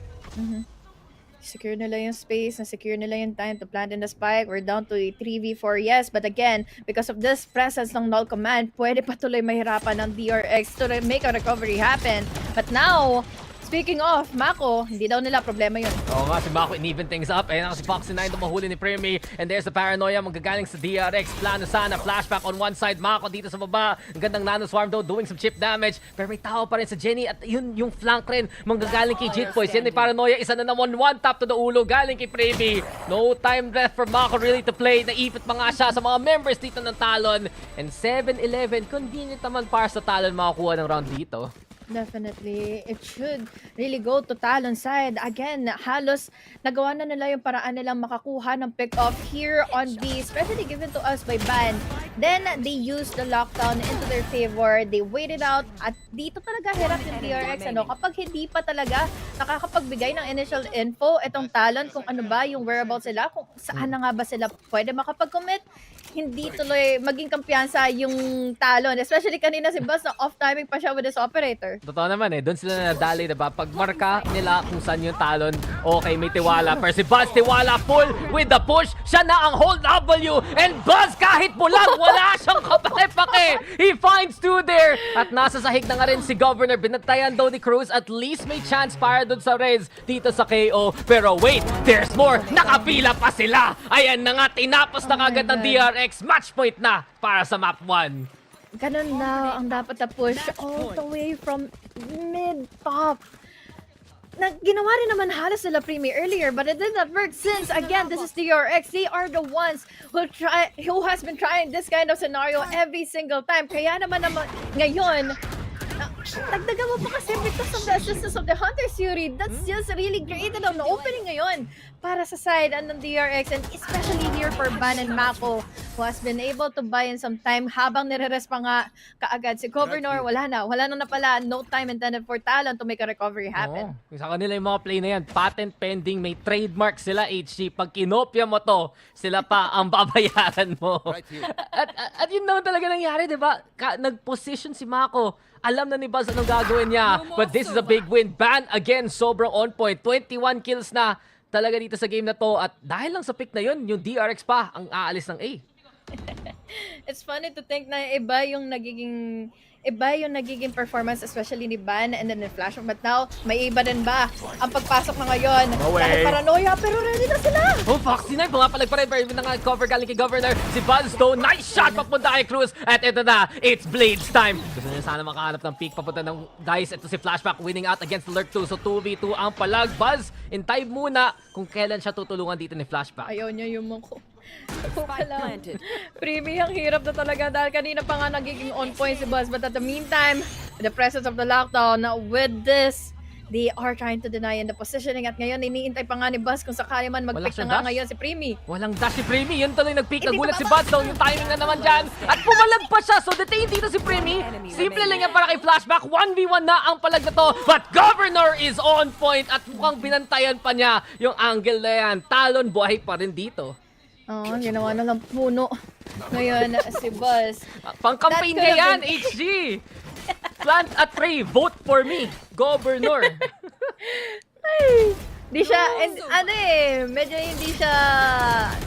Secure nila yung space, na-secure nila yung time to plant in the spike. We're down to a 3v4, yes. But again, because of this presence ng null command, pwede pa tuloy mahirapan ng DRX to make a recovery happen. But now, speaking of Mako, hindi daw nila problema yun. Oo nga, si Mako in-even things up. Ayan nga si Foxy9 tumahuli ni Premi. And there's the paranoia manggagaling sa DRX. Plano sana, flashback on one side. Mako dito sa baba. Ang gandang nano swarm though, doing some chip damage. Pero may tao pa rin sa Jenny. At yun yung flank rin manggagaling kay Jitboys. Yan yung paranoia. Isa na naman one tap to the ulo. Galing kay Premi. No time left for Mako really to play. Naipit pa nga siya sa mga members dito ng Talon. And 7-11, convenient naman para sa Talon makakuha ng round dito. Definitely. It should really go to Talon side. Again, halos nagawa na nila yung paraan nilang makakuha ng pick-off here on B, especially given to us by Ban. Then, they used the lockdown into their favor. They waited out. At dito talaga hirap yung DRX. Kapag hindi pa talaga nakakapagbigay ng initial info, itong Talon, kung ano ba yung whereabouts sila, kung saan na nga ba sila pwede makapag-commit, hindi tuloy maging kampiyansa yung Talon. Especially kanina si Buzz na off-timing pa siya with his operator. Totoo naman doon sila nadali, diba? Pag marka nila kung saan yung Talon, okay, may tiwala. Pero si Buzz, tiwala full with the push. Siya na ang hold W. And Buzz, kahit bulang, wala siyang kapake-pake. He finds 2 there. At nasa sahig na nga rin si Governor. Binatayan daw ni Cruz. At least may chance para doon sa Reds dito sa KO. Pero wait, there's more. Nakapila pa sila. Ayan na nga, tinapos na kagad ng DRX. Match point na para sa map 1. Ganun na ang dapat na push all the way from mid-top. Ginawa rin naman halos sila Premi earlier, but it did not work since, again, this is DRX. They are the ones who has been trying this kind of scenario every single time. Kaya naman ngayon, dagdagan mo pa kasi because of the assistance of the Hunter's Fury. That's just really created an opening ngayon para sa side ng DRX, and especially here for Ban and Mako, who has been able to buy in some time habang nire-rest pa nga kaagad si Governor. Wala na pala, no time intended for Talon to make a recovery happen. Sa kanila yung mga play na yan, patent pending, may trademark sila, HG. Pag kinopya mo to, sila pa ang babayaran mo. At yun naman talaga nangyari, diba? Nag-position si Mako. Alam na ni Buzz anong gagawin niya. But this is a big win. Ban again, sobrang on point. 21 kills na talaga dito sa game na to. At dahil lang sa pick na yun, yung DRX pa ang aalis ng A. It's funny to think na iba yung nagiging performance, especially ni Ban and then ni Flash. But now, may iba din ba ang pagpasok na ngayon? No way. Dahil paranoia, pero ready na sila! Oh, Foxy9, pumapalag pa rin. Pero even na nga cover galing kay Governor. Si Buzz though, nice shot papunta kay Cruz. At ito na, it's Blades time. Gusto niya sana makahanap ng peak papunta ng dice. Ito si Flashback winning out against the Lurk 2. So 2v2 ang palag. Buzz, in time muna kung kailan siya tutulungan dito ni Flashback. Ayaw niya yung Mako. Premi, ang hirap na talaga dahil kanina pa nga nagiging on point si Buzz. But at the meantime, the presence of the lockdown, with this, they are trying to deny in the positioning. At ngayon, iniintay pa nga ni Buzz kung sakali man mag-pick na nga ngayon si Premi. Walang dash si Premi. Yun tuloy nag-pick. Nagulat si Buzz daw. Yung timing na naman dyan. At pumalag pa siya. So detained dito si Premi. Simple lang yan para kay Flashback. 1v1 na ang palag na to. But Governor is on point. At mukhang binantayan pa niya yung angle na yan. Talon, buhay pa rin dito. Oo, ginawa na lang puno. Ngayon, si Buzz. Pang-campaign niya yan, HG! Plant a tree, vote for me, Governor. Ay, di siya, medyo hindi siya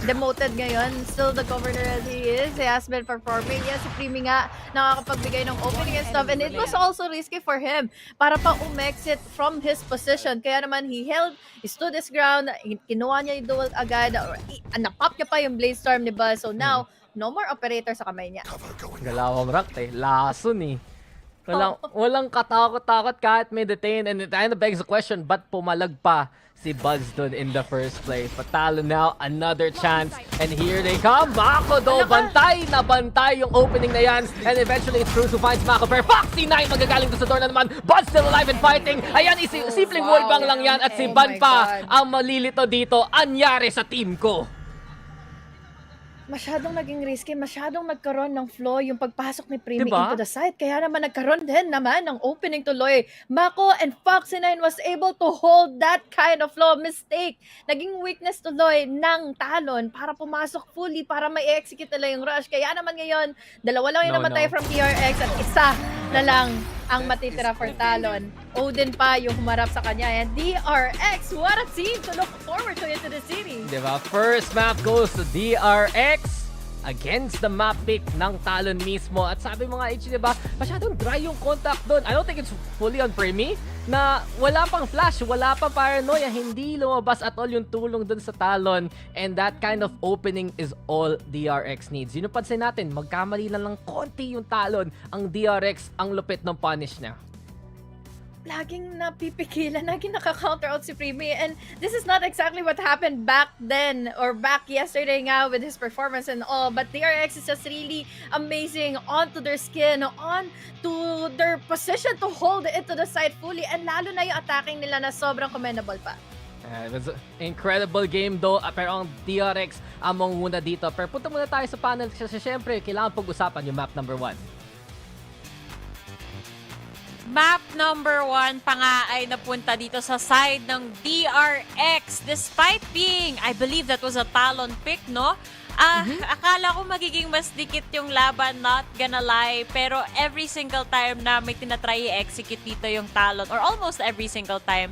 demoted ngayon. Still the Governor as he is. He has been performing. Yes, si Premi nga nakakapagbigay ng opening and stuff. And it was also risky for him para pa umexit from his position. Kaya naman he stood his ground. Kinuha niya yung duel agad. Napop niya pa yung Blaze Storm ni Buzz. So now, no more operator sa kamay niya. Galawang rock laso ni. Walang katakot-takot kahit may detain. And it kind of begs the question, ba't pumalag pa si Buzz dun in the first place? But Talon now, another chance. And here they come. Mako do, bantay na bantay yung opening na yan. And eventually it's Cruz who finds Mako. Pero Foxy 9 magagaling doon sa door na naman. Buzz still alive and fighting. Ayan, simpleng wallbang lang yan. At si Ban pa ang malilito dito. Anyari sa team ko. Masyadong naging risky, masyadong nagkaroon ng flow yung pagpasok ni Primi Diba? into the site. Kaya naman nagkaroon din naman ng opening tuloy. Mako and Foxy9 was able to hold that kind of flow. Mistake. Naging weakness tuloy ng Talon para pumasok fully, para ma-execute nila yung rush. Kaya naman ngayon, dalawa lang yung namatay from TRX at isa na lang ang matitira for Talon. Odin pa yung humarap sa kanya. And DRX, what a team to look forward to into the city. Diba? First map goes to DRX against the map pick ng Talon mismo. At sabi mga H, diba? Masyadong dry yung contact doon. I don't think it's fully on Primi na wala pang flash, wala pang paranoia, hindi lumabas at all yung tulong doon sa Talon. And that kind of opening is all DRX needs. Yun yung pansin natin, magkamali lang konti yung Talon. Ang DRX, ang lupit ng punish niya. Laging napipigilan, laging nakaka-counter out si Primi, and this is not exactly what happened back then or back yesterday nga with his performance and all, but DRX is just really amazing onto their skin, on to their position to hold it to the side fully, and lalo na yung attacking nila na sobrang commendable pa. It was an incredible game though, pero ang DRX ang manguna dito. Pero punta muna tayo sa panel kasi syempre kailangan pag-usapan yung map number 1. Map number 1 pa nga ay napunta dito sa side ng DRX despite being, I believe that was a Talon pick, no? Akala ko magiging mas dikit yung laban, not gonna lie. Pero every single time na may tinatry i-execute dito yung Talon, or almost every single time,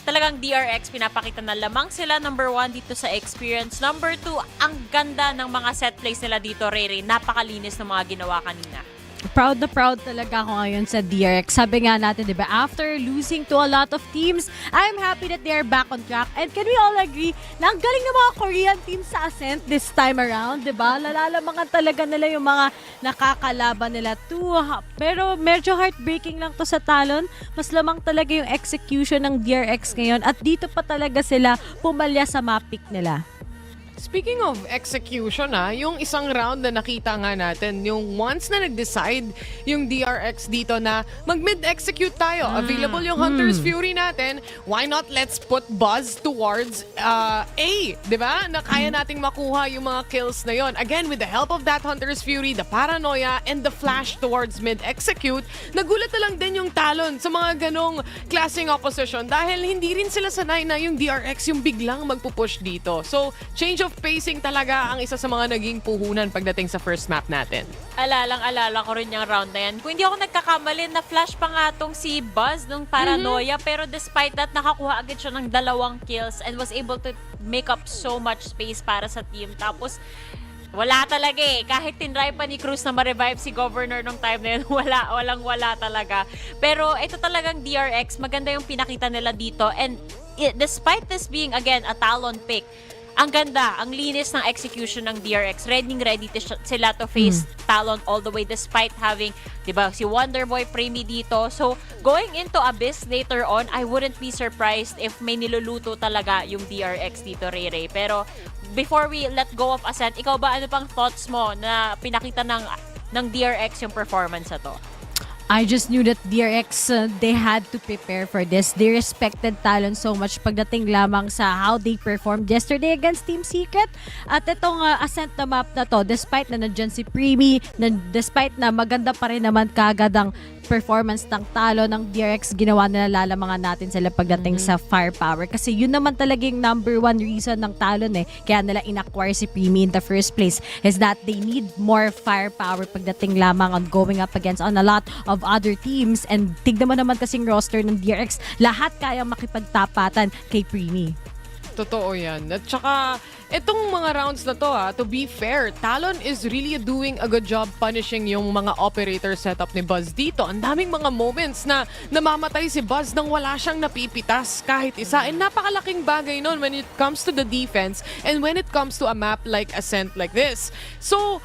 talagang DRX pinapakita na lamang sila. Number 1 dito sa experience. Number 2, ang ganda ng mga set plays nila dito, Rere. Napakalinis ng mga ginawa kanina. Proud na proud talaga ako ngayon sa DRX. Sabi nga natin, di ba, after losing to a lot of teams, I'm happy that they are back on track. And can we all agree na ang galing ng mga Korean teams sa Ascent this time around, di ba? Nalalamangan talaga nila yung mga nakakalaban nila too. Pero medyo heartbreaking lang to sa Talon. Mas lamang talaga yung execution ng DRX ngayon. At dito pa talaga sila pumalya sa map pick nila. Speaking of execution, yung isang round na nakita nga natin, yung once na nag-decide yung DRX dito na mag-mid-execute tayo, available yung Hunter's Fury natin, why not let's put Buzz towards A, di ba? Na kaya nating makuha yung mga kills na yon. Again, with the help of that Hunter's Fury, the paranoia, and the flash towards mid-execute, nagulat na lang din yung Talon sa mga ganong klaseng opposition dahil hindi rin sila sanay na yung DRX yung biglang magpupush dito. So, change of pacing talaga ang isa sa mga naging puhunan pagdating sa first map natin. Alala ko rin yung round na yan. Kung hindi ako nagkakamali, na flash pa nga tong si Buzz nung paranoia, pero despite that, nakakuha agad siya ng 2 kills and was able to make up so much space para sa team. Tapos, wala talaga eh. Kahit tinry pa ni Cruz na ma-revive si Governor nung time na yun, wala talaga. Pero ito talagang DRX, maganda yung pinakita nila dito. And despite this being, again, a Talon pick, ang ganda, ang linis ng execution ng DRX. Ready sila to face Talon all the way despite having, diba, si Wonderboy Primi dito. So, going into Abyss later on, I wouldn't be surprised if may niluluto talaga yung DRX dito, Rere. Pero, before we let go of Ascent, ikaw ba, ano pang thoughts mo na pinakita ng DRX yung performance na to? I just knew that DRX, they had to prepare for this. They respected Talon so much pagdating lamang sa how they performed yesterday against Team Secret. At itong Ascent na map na to, despite na nandyan si Primi, despite na maganda pa rin naman kagad ang performance ng Talon ng DRX, ginawa nila lalamangan natin sila pagdating sa firepower. Kasi yun naman talagang number 1 reason ng Talon eh. Kaya nila in-acquire si Primi in the first place is that they need more firepower pagdating lamang on going up against on a lot of other teams. And tignan mo naman kasing roster ng DRX, lahat kaya makipagtapatan kay Primi. Totoo yan. At saka, itong mga rounds na to to be fair, Talon is really doing a good job punishing yung mga operator setup ni Buzz dito. Ang daming mga moments na namamatay si Buzz nang wala siyang napipitas kahit isa. And napakalaking bagay nun when it comes to the defense and when it comes to a map like Ascent like this. So,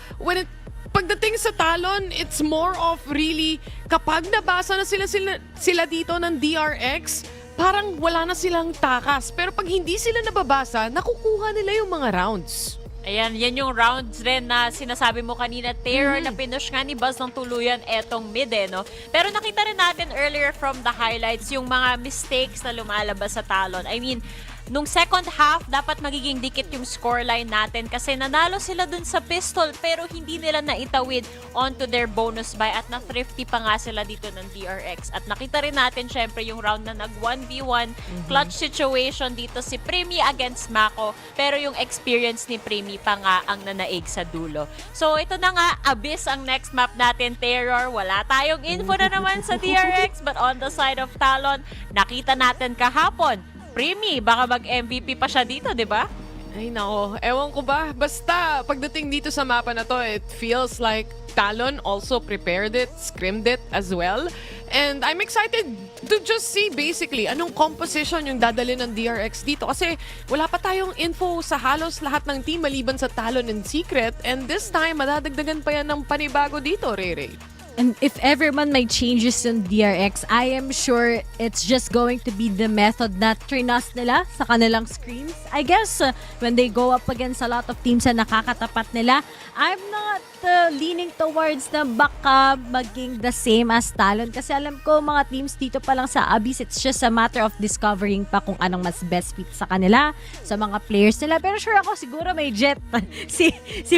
pagdating sa Talon, it's more of really, kapag nabasa na sila dito ng DRX, parang wala na silang takas. Pero pag hindi sila nababasa, nakukuha nila yung mga rounds. Ayan, yan yung rounds rin na sinasabi mo kanina, Terror, na pinush nga ni Buzz ng tuluyan etong mid, no? Pero nakita rin natin earlier from the highlights yung mga mistakes na lumalabas sa Talon. I mean, nung second half, dapat magiging dikit yung scoreline natin kasi nanalo sila dun sa pistol pero hindi nila naitawid onto their bonus buy at na-thrifty pa nga sila dito ng DRX. At nakita rin natin syempre yung round na nag 1v1 clutch situation dito si Primi against Mako pero yung experience ni Primi pa nga ang nanaig sa dulo. So ito na nga, Abyss ang next map natin, Terror. Wala tayong info na naman sa DRX but on the side of Talon, nakita natin kahapon Primi, baka mag-MVP pa siya dito, di ba? Ay nako, ewan ko ba. Basta, pagdating dito sa mapa na to, it feels like Talon also prepared it, scrimmed it as well. And I'm excited to just see basically anong composition yung dadalhin ng DRX dito. Kasi wala pa tayong info sa halos lahat ng team maliban sa Talon and Secret. And this time, madadagdagan pa yan ng panibago dito, Rere. And if ever man may changes in DRX, I am sure it's just going to be the method na trinas nila sa kanilang screens. I guess when they go up against a lot of teams na nakakatapat nila, I'm not leaning towards na baka maging the same as Talon. Kasi alam ko mga teams dito pa lang sa Abyss, it's just a matter of discovering pa kung anong mas best fit sa kanila, sa mga players nila. Pero sure ako, siguro may Jet. si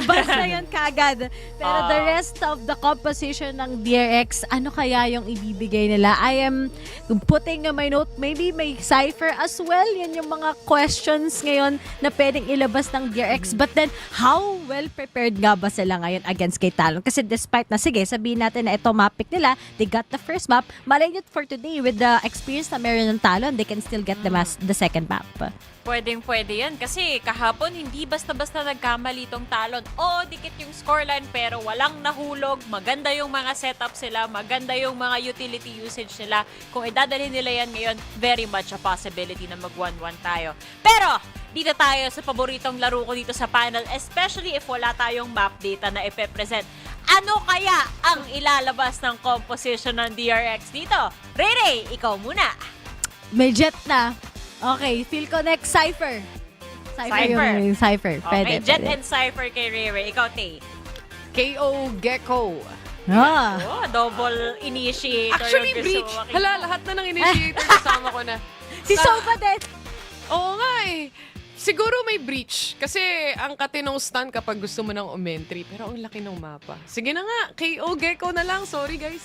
Buzz na yun kagad. Pero the rest of the composition ng DRX, ano kaya yung ibibigay nila? I am putting my note, maybe may Cypher as well. Yan yung mga questions ngayon na pwedeng ilabas ng DRX. But then, how well prepared nga ba sila ngayon against kay Talon? Kasi despite na, sige, sabihin natin na ito map pick nila, they got the first map, malay nyo for today with the experience na meron ng Talon, they can still get the second map. Pwedeng-pwede yan. Kasi kahapon, hindi basta-basta nagkamali itong Talon. O, dikit yung scoreline pero walang nahulog. Maganda yung mga setup sila. Maganda yung mga utility usage nila. Kung idadali nila yan ngayon, very much a possibility na mag 1-1 tayo. Pero, dito tayo sa paboritong laro ko dito sa panel, especially if wala tayong map data na ipepresent. Ano kaya ang ilalabas ng composition ng DRX dito? Rere, ikaw muna. May Jet na. Okay, feel ko next Cypher. Cypher. Okay, Pwede. Jet and Cypher kay Rere. Ikaw, Tay. KO Gecko. Oh, double initiator. Actually, yung Breach. gusto mo Hala, lahat na ng initiator kasama ko na. Si Sova din. Oo nga eh. Siguro may Breach. Kasi ang katinong stun kapag gusto mo ng umentry. Pero ang laki ng mapa. Sige na nga, KO Gecko na lang. Sorry guys.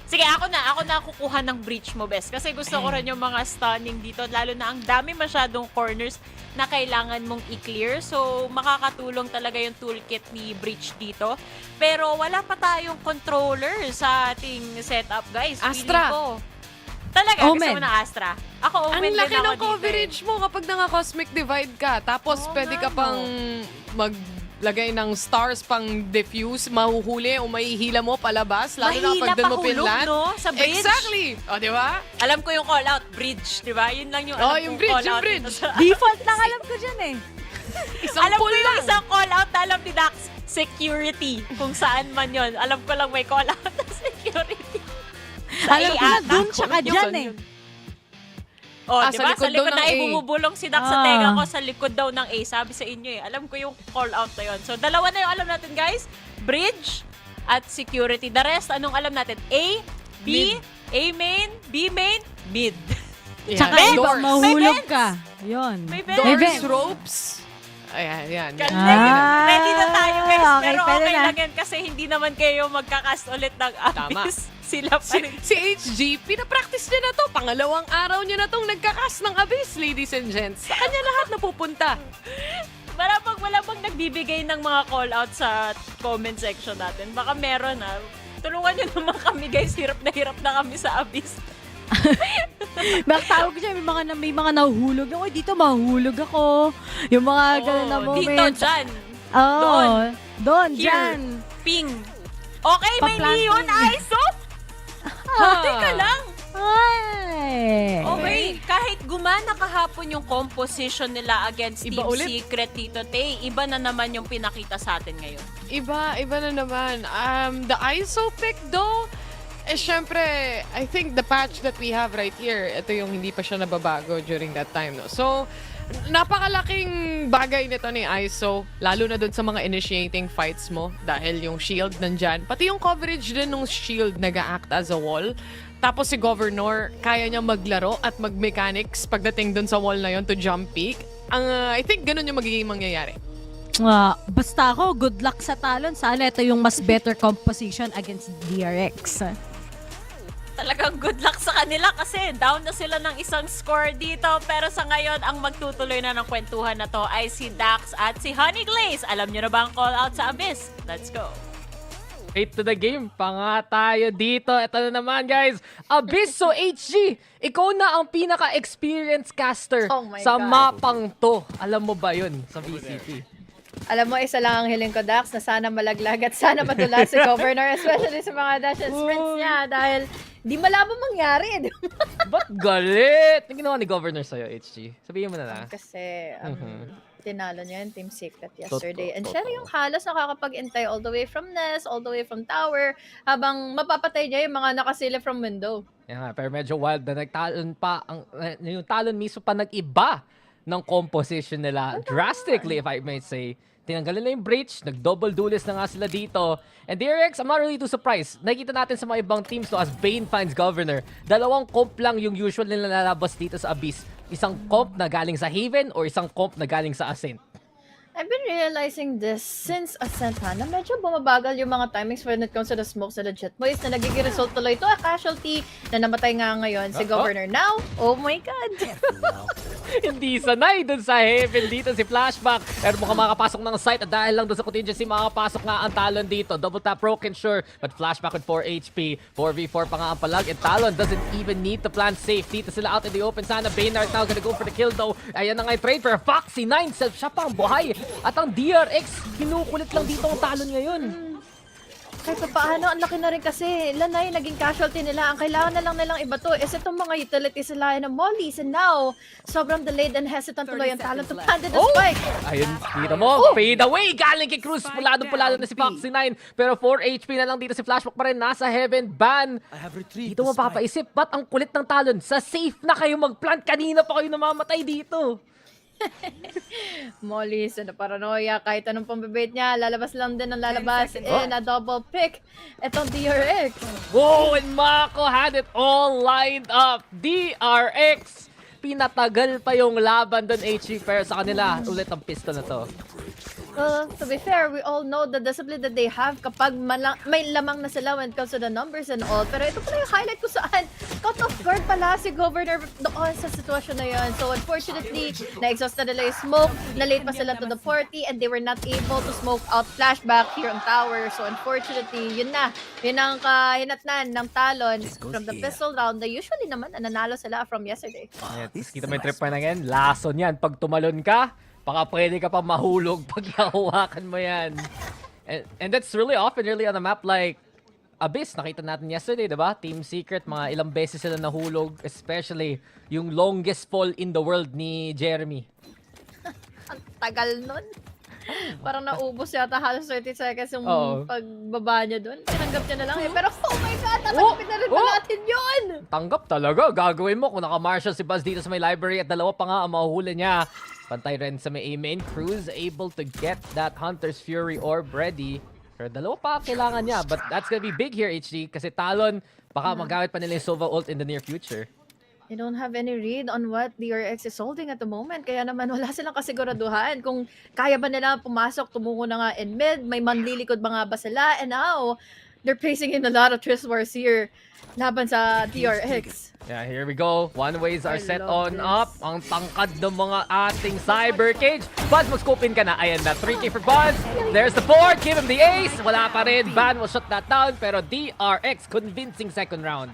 Sige, ako na kukuha ng Breach mo, best. Kasi gusto ko rin yung mga stunning dito. Lalo na ang dami masyadong corners na kailangan mong i-clear. So, makakatulong talaga yung toolkit ni Breach dito. Pero wala pa tayong controller sa ating setup, guys. Astra. Feeling ko. Talaga, Omen. gusto mo ng Astra? Ako, Omen din Ang laki ako ng dito. coverage mo kapag naka-cosmic divide ka. Tapos pwede ka pang maglagay ng stars pang diffuse, mahuhuli o mahihila mo palabas. Lalo na kapag doon mo pinland. No? Sa bridge. Exactly. O, di ba? Alam ko yung call out, bridge, di ba? Yun lang yung alam yung kong bridge, call yung out. bridge. Default lang alam ko dyan eh. Alam ko pull yung lang. isang call out na alam ni Dax, security. Kung saan man yon. Alam ko lang may call out na security. Alam ko na dun tsaka dyan eh. Oh, Ah, di sa ba? likod Sa likod daw na ng A. ibubulong si Dax sa tenga ko, sa likod daw ng A. Sabi sa inyo eh. Alam ko yung call out na yun. So, dalawa na yung alam natin, guys. Bridge at security. The rest, anong alam natin? A, B, A main, B main, mid. Tsaka Yan. iba, Doors. mahulog ka. Yun. May Doors, vents. ropes. Ayan, yan. Ready na tayo, guys. okay, Pero pwede okay na. lang yan kasi hindi naman kayo magkakast ulit ng Abyss. Sila pa rin. Si HG, pinapractice niya na to. Pangalawang araw niya na tong nagkakas ng Abyss, ladies and gents. Sa kanya lahat napupunta. Wala bang nagbibigay ng mga call-out sa comment section natin? Baka meron Tulungan nyo naman kami, guys. Hirap na kami sa Abyss. Tawag ko siya, may mga nahuhulog. Uy, dito mahulog ako. Yung mga ganun na moments. Dito, dyan. Doon, Here. dyan. Ping. Okay, may Pa-planting. neon ISO. Teka lang. Ay. Okay, kahit gumana kahapon yung composition nila against Iba Team ulit. Secret, Tito Tay, iba na naman yung pinakita sa atin ngayon. Iba na naman. The ISO pick though, syempre, I think the patch that we have right here, ito yung hindi pa siya nababago during that time, no? So, napakalaking bagay nito ni ISO, lalo na dun sa mga initiating fights mo dahil yung shield nandyan. Pati yung coverage din ng shield nag-act as a wall. Tapos si Governor, kaya niya maglaro at mag-mechanics pagdating dun sa wall na yon to jump peak. I think ganun yung magiging mangyayari. Basta ako, good luck sa Talon. Sana ito yung mas better composition against DRX. Talagang good luck sa kanila kasi down na sila ng isang score dito. Pero sa ngayon, ang magtutuloy na ng kwentuhan na to ay si Dax at si Honey Glaze. Alam nyo na ba ang call out sa Abyss? Let's go! Straight to the game. Panga tayo dito. Ito na naman, guys. Abyss, so HG, ikaw na ang pinaka-experienced caster sa mapang to. Alam mo ba yun sa VCT? Alam mo, isa lang ang hiling ko, Dax, na sana malaglag at sana matula si Governor, especially sa mga dash and sprints niya dahil di malabo mangyari. Ba't galit? Ang ginawa ni Governor sa'yo, HG? Sabihin mo na na. Kasi tinalo niya yung Team Secret yesterday. And siya yung halos nakakapag-intay all the way from nest, all the way from tower, habang mapapatay niya yung mga nakasilip from window. Yeah, pero medyo wild na nagtalon pa. Yung talon mismo pa nag-iba ng composition nila drastically, if I may say. Tinanggalin na yung breach, nag-double duelist na nga sila dito. And DRX, I'm not really too surprised. Nakikita natin sa mga ibang teams to as Bane finds Governor. Dalawang comp lang yung usual nila nalabas dito sa Abyss. Isang comp na galing sa Haven or isang comp na galing sa Ascent. I've been realizing this since Ascent na medyo bumabagal yung mga timings when it comes to the smokes and the jet boys na nagiging result tuloy ito a casualty na namatay nga ngayon si Governor. Now, oh my God! Hindi sanay dun sa Heaven dito si Flashback. Pero mukhang makapasok ng site at dahil lang dun sa contingency makapasok nga ang Talon dito. Double tap broken, sure. But Flashback with 4 HP. 4v4 pa nga ang palag. And Talon doesn't even need to plan safe. Dito sila out in the open. Sana Baynard now gonna go for the kill though. Ayan na nga yung trade for Foxy 9. Self siya pang buhay. At ang DRX, kinukulit lang dito ang Talon ngayon. Kahit pa paano, ang laki na rin kasi. Lanay, naging casualty nila. Ang kailangan na lang nilang iba to is itong mga utilities nila ng mollies. And now, sobrang delayed and hesitant tuloy ang Talon to plant the spike. Ayun, kita mo, fade away. Galing kay Cruz. Pulado na si Foxy 9. Pero 4 HP na lang dito si Flashback pa rin. Nasa Heaven, ban. Dito mo papaisip, ba't ang kulit ng Talon? Sa safe na kayo mag-plant. Kanina pa kayo namamatay dito. Mollies and paranoia, kahit anong pambibait niya, lalabas lang din ang lalabas in a double pick. Itong DRX. Whoa, and Mako had it all lined up. DRX, pinatagal pa yung laban doon, HG, pero sa kanila, ulit ang pistol na to. Well, to be fair, we all know the discipline that they have kapag may lamang na sila when it comes to the numbers and all. Pero ito pala yung highlight kung saan caught off guard pala si Governor doon sa sitwasyon na yun. So unfortunately, na-exhaust na nila yung smoke, na-late pa sila to the party, and they were not able to smoke out Flashback here on tower. So unfortunately, yun na. Yun ang kahinatnan ng Talon from the pistol round na usually naman nanalo sila from yesterday. Yes, kita mo yung trip pa na yan. Lason yan. Pag tumalon ka, baka pwede ka pa mahulog pag nahawakan mo yan. And that's really often really on a map like Abyss. Nakita natin yesterday, diba? Team Secret, mga ilang beses sila nahulog. Especially yung longest fall in the world ni Jeremy. Ang tagal nun. Parang naubos yata halos 30 seconds yung pagbaba niya dun. Tinanggap niya na lang eh. Pero oh my God, tatanggapin na rin ba natin yun? Tanggap talaga. Gagawin mo kung naka-marshal si Buzz dito sa may library at dalawa pa nga ang mahuhuli niya. Pantay rin sa may A-main. Cruz able to get that Hunter's Fury orb ready. Pero dalawa pa kailangan niya. But that's gonna be big here, HG. Kasi Talon, baka magamit pa nila yung Sova ult in the near future. They don't have any read on what DRX is holding at the moment. Kaya naman wala silang kasiguraduhan kung kaya ba nila pumasok, tumungo na nga in mid, may manlilikod ba nga ba sila. And now, they're placing in a lot of twist wars here laban sa DRX. Yeah, here we go. One-ways are set on up. Ang tangkad ng mga ating Cyber Cage. Buzz, mag-scope in ka na. Ayan na, 3K for Buzz. There's the 4. Give him the ace. Wala pa rin. Ban will shut that down. Pero DRX, convincing second round.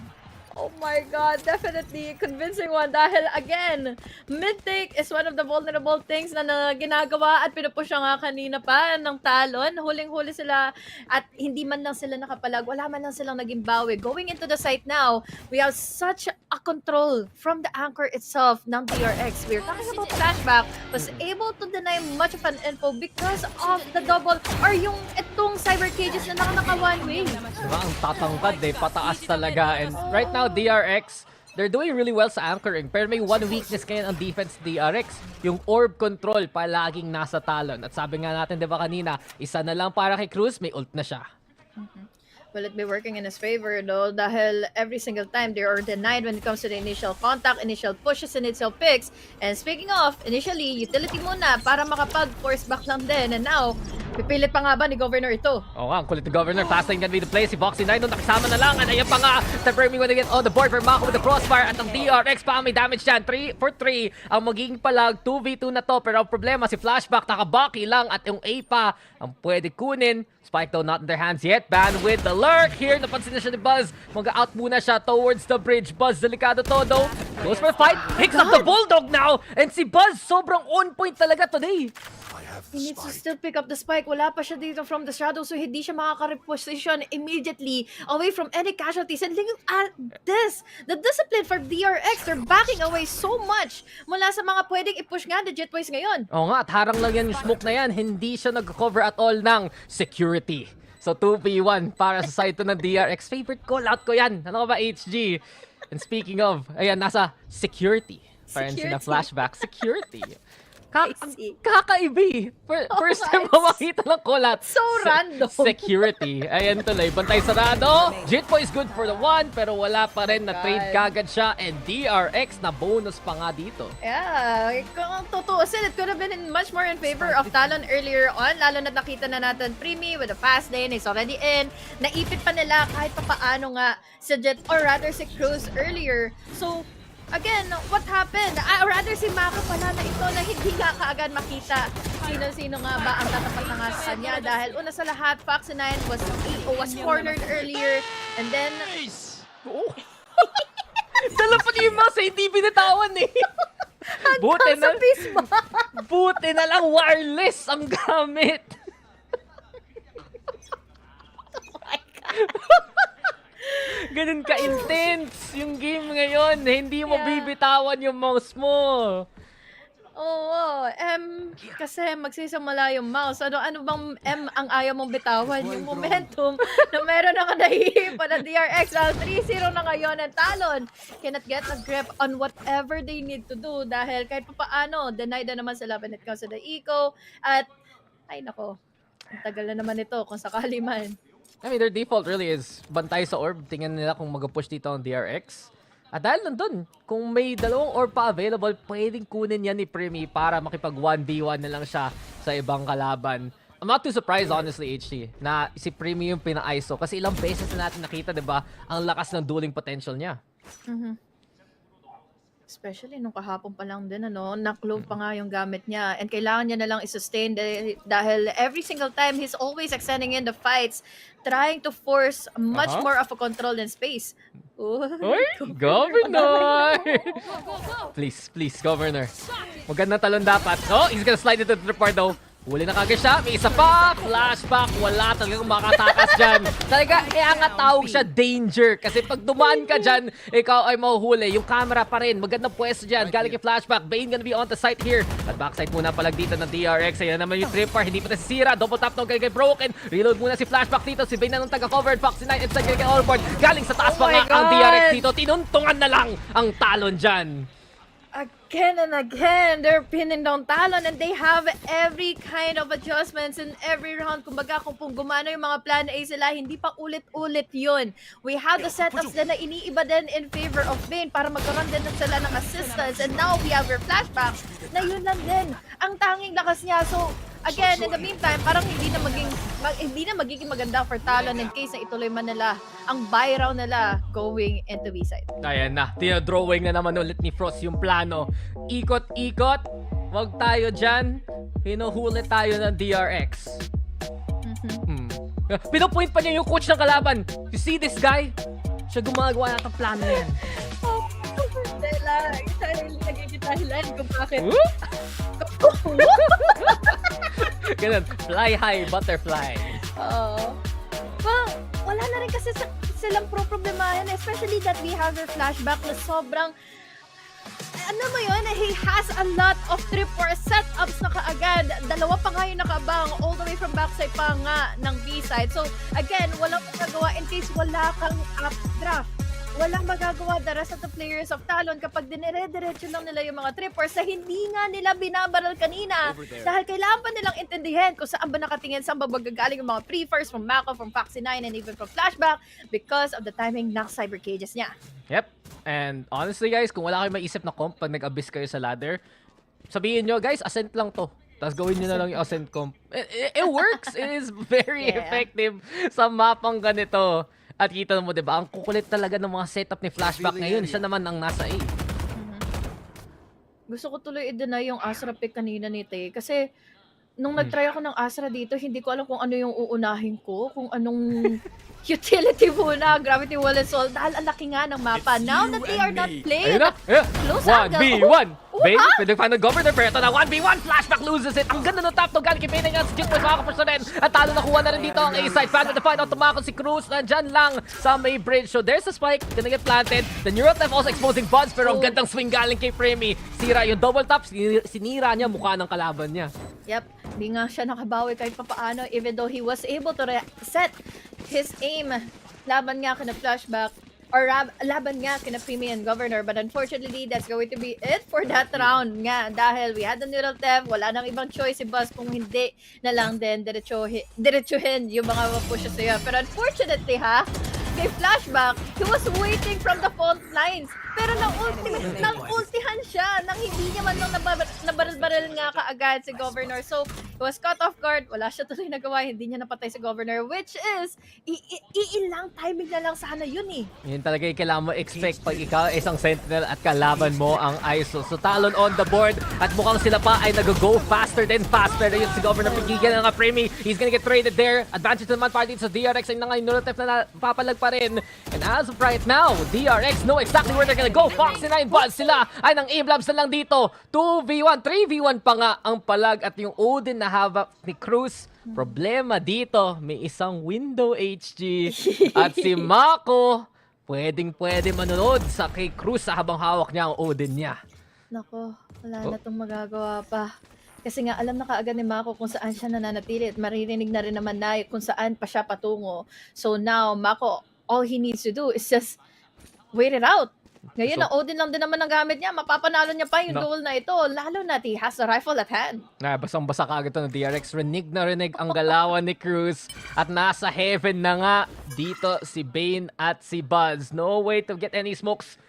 Oh my God, definitely convincing one dahil again, mid-take is one of the vulnerable things na ginagawa at pinupush nga kanina pa ng Talon. Huling-huli sila at hindi man lang sila nakapalag, wala man lang silang naging bawi. Going into the site now, we have such a control from the anchor itself ng DRX. We're talking about Flashback was able to deny much of an info because of the double or yung itong cyber cages na naka one way. Diba, ang tatangkad pataas talaga. And right now, DRX, they're doing really well sa anchoring. Pero may one weakness ngayon ang defense DRX. Yung orb control palaging nasa Talon. At sabi nga natin, diba kanina, isa na lang para kay Cruz, may ult na siya. Will it be working in his favor, no? Dahil every single time they are denied when it comes to the initial contact, initial pushes, initial picks. And speaking of, initially, utility muna para makapag-force back lang din. And now, pipilit pa nga ba ni Governor ito? Oo nga, ang kulit ni Governor. Fast lane gonna be the play. Si Boxy 9 doon nakasama na lang. And ayun pa nga, Temporary wanna get on the board for Mako with the crossfire. At ang DRX pa may damage dyan. 3 for 3. Ang magiging palag, 2v2 na to. Pero ang problema, si Flashback nakabaki lang. At yung A pa, ang pwede kunin. Spike though not in their hands yet. Ban with the lurk. Here, napansin na siya ni Buzz. Mag-out muna siya towards the bridge. Buzz, delikado to though. Goes for a fight. Picks up the Bulldog now. And si Buzz, sobrang on point talaga today. He needs to still pick up the spike. Wala pa siya dito from the shadow, so hindi siya makaka-reposition immediately away from any casualties. And look at this! The discipline for DRX, they're backing away so much mula sa mga pwedeng i-push nga the Jetboys ngayon. Oo nga, at harang lang yan yung smoke na yan. Hindi siya nag-cover at all ng security. So 2v1 para sa side to ng DRX. Favorite call out ko yan. Ano ka ba, HG? And speaking of, ayan, nasa security. Parang sila Flashback. Security. Kakaibi. First time makita ng kolat. So random. Security. Ayan tuloy. Bantay sarado. Jitpo is good for the one, pero wala pa rin na trade kagad siya. And DRX na bonus pa nga dito. Yeah. Kung tutuusin, it could have been much more in favor of Talon earlier on. Lalo na nakita na natin Primi with a fast lane. He's already in. Naipit pa nila kahit pa paano nga si Jet or rather si Cruz earlier. So, again, what happened? Or rather si Mako pala na ito na hindi nga kaagad makita sino-sino nga ba ang tatapat na nga sa kanya. Dahil una sa lahat, Foxy 9 was cornered earlier. And then... Oh. Dala pa niyo yung mouse, hindi binitawan eh. Buti na lang wireless ang gamit. Ganun ka-intense yung game ngayon. Hindi mo bibitawan yung mouse mo. Oo, kasi magsisimula yung mouse. Ano bang M ang ayaw mong bitawan? Yung momentum na meron na kanahihipan ng DRX. 3-0 na ngayon ang Talon. Cannot get a grip on whatever they need to do dahil kahit paano, denied na naman sila when it comes to the eco. At, ay nako, ang tagal na naman ito kung sakali man. I mean, their default really is bantay sa orb. Tingnan nila kung mag-push dito ang DRX. At dahil nandun, kung may dalawang orb pa available, pwedeng kunin yan ni Primi para makipag 1v1 na lang siya sa ibang kalaban. I'm not too surprised, honestly, HT, na si Primi yung pina-ISO. Kasi ilang beses na natin nakita, diba, ang lakas ng dueling potential niya. Especially nung kahapon pa lang din, na-clove pa nga yung gamit niya. And kailangan niya na lang i-sustain dahil every single time, he's always extending in the fights, trying to force much more of a control in space. Uy, Governor! Please, Governor. Magandang talon dapat. Oh, he's gonna slide into the part though. Huli na kagad siya. May isa pa. Flashback. Wala talagang makatakas dyan. Talaga, kaya nga tawag siya danger. Kasi pag dumaan ka dyan, ikaw ay mahuhuli. Yung camera pa rin. Magandang pwesto dyan. Galing kay Flashback. Bane gonna be on the site here. At backside muna palag dito ng DRX. Ayan naman yung tripper. Hindi pa nasisira. Double tap ng kay broken. Reload muna si Flashback dito. Si Bane na nung taga-covered. Foxy 9 inside kay Allboard. Galing sa taas pa nga ang DRX dito. Tinuntungan na lang ang Talon dyan. Again and again, they're pinning down Talon and they have every kind of adjustments in every round. Kumbaga, kung gumano yung mga plan A sila, hindi pa ulit-ulit yun. We have the setups din na iniiba din in favor of Bane para magkaroon din sila ng assistance. And now we have your Flashback na yun lang din ang tanging lakas niya. So, again, in the meantime, parang hindi na magiging maganda for Talon in case na ituloy man nila ang buy round nila going into B-side. Ayan na, tinodrawing na naman ulit ni Frost yung plano. Ikot-ikot, wag tayo dyan. Hinuhuli tayo ng DRX. Pinopoint pa niya yung coach ng kalaban. You see this guy? Siya gumagawa ng plano yan. Dela, isa rin nagiging dahilan kung bakit. Ganun, fly high, butterfly. Oo. Wala na rin kasi silang problemahin, especially that we have their flashback na sobrang ano mo yun, he has a lot of 3-4 setups na kaagad. Dalawa pa nga yung nakabang all the way from backside pa nga ng B-side. So, again, walang magagawa in case wala kang updraft. Walang magagawa the rest of the players of Talon kapag dinire-diretso lang nila yung mga 3-4 sa hindi nga nila binabaral kanina. Dahil kailangan pa nilang intindihin kung saan ba nakatingin, saan ba magagaling yung mga pre-first from Mako, from Foxy 9, and even from Flashback because of the timing ng cyber cages niya. Yep. And honestly guys, kung wala kayong maisip na comp pag nag-abyss kayo sa ladder, sabihin nyo, guys, ascent lang to. Tapos gawin nyo na lang yung ascent comp. It works! It is very effective sa mapang ganito. At kita mo, diba? Ang kukulit talaga ng mga setup ni Flashback ngayon. Siya naman ang nasa A. Gusto ko tuloy i-deny yung Astra pick kanina ni Tay. Kasi, nung nag-try ako ng Astra dito, hindi ko alam kung ano yung uunahin ko. Kung anong utility muna, Gravity Wall and Soul. Dahil ang laki nga ng mapa. Now that they are not playing close angle. 1v1! Bane, pwede final governor, pero ito na 1v1, Flashback loses it. Ang ganda ng top to galing kay Bane nga, Jit was makakapurso rin. At talo nakuha na rin dito ang A-side. Fan with the final, tumakon si Cruz, nandyan lang sa may bridge. So there's a spike, gonna get planted. The neural theft also exposing Buds, pero ang gandang swing galing kay Premi. Sira yung double top, sinira niya mukha ng kalaban niya. Yep, hindi nga siya nakabawi kahit papaano even though he was able to set his aim laban nga kina Flashback or laban nga kina Premi and Governor, but unfortunately that's going to be it for that round nga dahil we had the neural theft, wala nang ibang choice si Buzz kung hindi na lang din diretsuhin yung mga pushes niya. Pero unfortunately kay Flashback, he was waiting from the fault lines. Pero nang-ultihan siya nang hindi niya man nang nabaril-baril nga kaagad si Governor. So, he was caught off guard. Wala siya tuloy nagawa. Hindi niya napatay si Governor, which is, iilang timing na lang sana yun eh. Yun talaga yung kailangan mo expect pag ikaw isang sentinel at kalaban mo ang ISO. So, Talon on the board at mukhang sila pa ay nag-go faster than fast. Pero yun si Governor pigigan na nga Premi. He's gonna get traded there. Advantage naman party sa DRX. Ayun na nga yung neural theft na papalag pa rin. And as of right now, DRX know exactly where they're gonna go. Foxy 9 Buzz sila ay nang A-Blabs na lang dito. 2v1, 3v1 pa nga ang palag at yung Odin na hawak ni Cruz. Problema dito, may isang window HG at si Mako pwedeng-pwede manunod sa kay Cruz habang hawak niya ang Odin niya. Nako, wala na itong magagawa pa. Kasi nga alam na kaagad ni Mako kung saan siya nananatili at maririnig na rin naman na kung saan pa siya patungo. So now, Mako, all he needs to do is just wait it out. Ngayon, na Odin lang din naman ang gamit niya. Mapapanalo niya pa yung duel na ito. Lalo na he has a rifle at hand. Basang-basa kaagad ito ng DRX. Rinig na rinig ang galawan ni Cruz. At nasa heaven na nga dito si Bane at si Buzz. No way to get any smokes.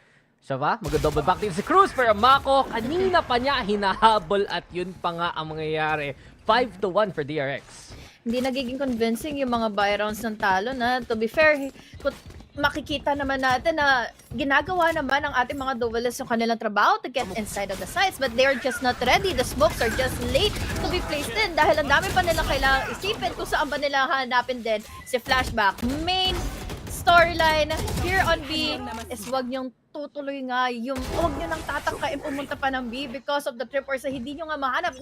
Siya ba? Mag-double back din si Cruz. Pero Mako, kanina pa niya hinahabol at yun pa nga ang mangyayari. 5-1 for DRX. Hindi nagiging convincing yung mga buy rounds ng Talon. To be fair, makikita naman natin na ginagawa naman ng ating mga duelists yung kanilang trabaho to get inside of the sites, but they're just not ready. The smokes are just late to be placed in dahil ang dami pa nilang kailangang isipin kung saan ba nila hanapin din si Flashback. Main storyline here on B is wag niyong tutuloy nga yung wag niyo nang tatangkain pumunta pa ng B because of the trip or sa hindi niyo nga mahanap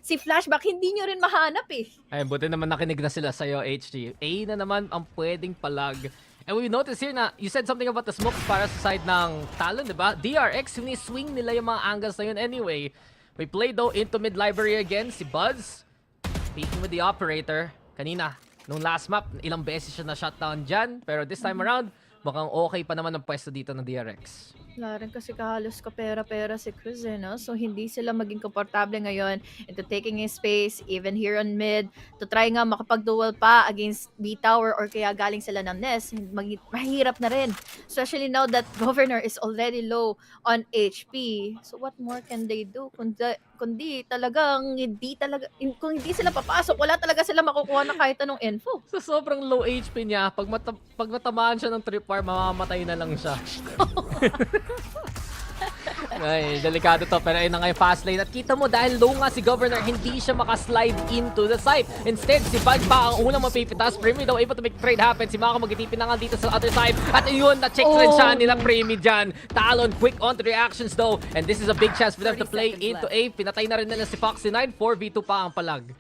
si Flashback hindi niyo rin mahanap eh. Ay, buti naman nakinig na sila sa'yo, HG. A na naman ang pwedeng palag. And we notice here na you said something about the smokes para sa side ng Talon, diba? DRX, swing nila yung mga angles na yun anyway. We play though into mid library again, si Buzz. Speaking with the operator, kanina, nung last map, ilang beses siya na shutdown dyan. Pero this time around, mukhang okay pa naman ang pwesto dito ng DRX. Wala rin kasi kahalos kapera-pera si Cruz no? So hindi sila maging komportable ngayon into taking his space, even here on mid, to try nga makapag-duel pa against B-Tower or kaya galing sila ng Nest. Mahirap na rin. Especially now that Governor is already low on HP. So what more can they do? Kundi talagang kung hindi sila papasok, wala talaga sila makukuha na kahit anong info. So sobrang low HP niya, pag matamaan siya ng tripwire, mamamatay na lang siya. Ay, delikado to. Pero ayun na nga yung fast lane. At kita mo, dahil low nga si Governor, hindi siya makaslide into the site. Instead, si Bug pa ang unang mapipitas. Premi daw able to make trade happen. Si Mako magtitipin na nga dito sa other side. At ayun, na-check rin siya nila Premi dyan. Talon, quick on to reactions though. And this is a big chance for them to play into A. Pinatay na rin nila si Foxy9. 4v2 pa ang palag.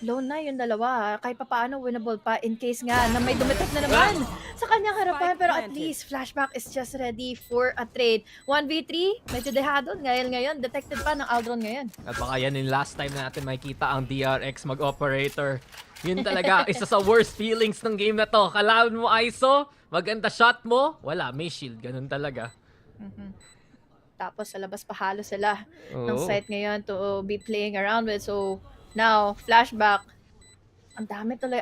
Low na yung dalawa. Kahit pa paano winnable pa in case nga na may dumitek na naman sa kanyang harapan. Pero at least Flashback is just ready for a trade. 1v3, medyo dehado. Ngayon, detected pa ng Aldron ngayon. At baka yan yung last time natin makikita ang DRX mag-operator. Yun talaga, isa sa worst feelings ng game na to. Kalaban mo ISO, maganda shot mo, wala, may shield. Ganun talaga. Tapos sa labas pa halo sila ng Oo. site ngayon to be playing around with. So now, Flashback, ang dami tuloy.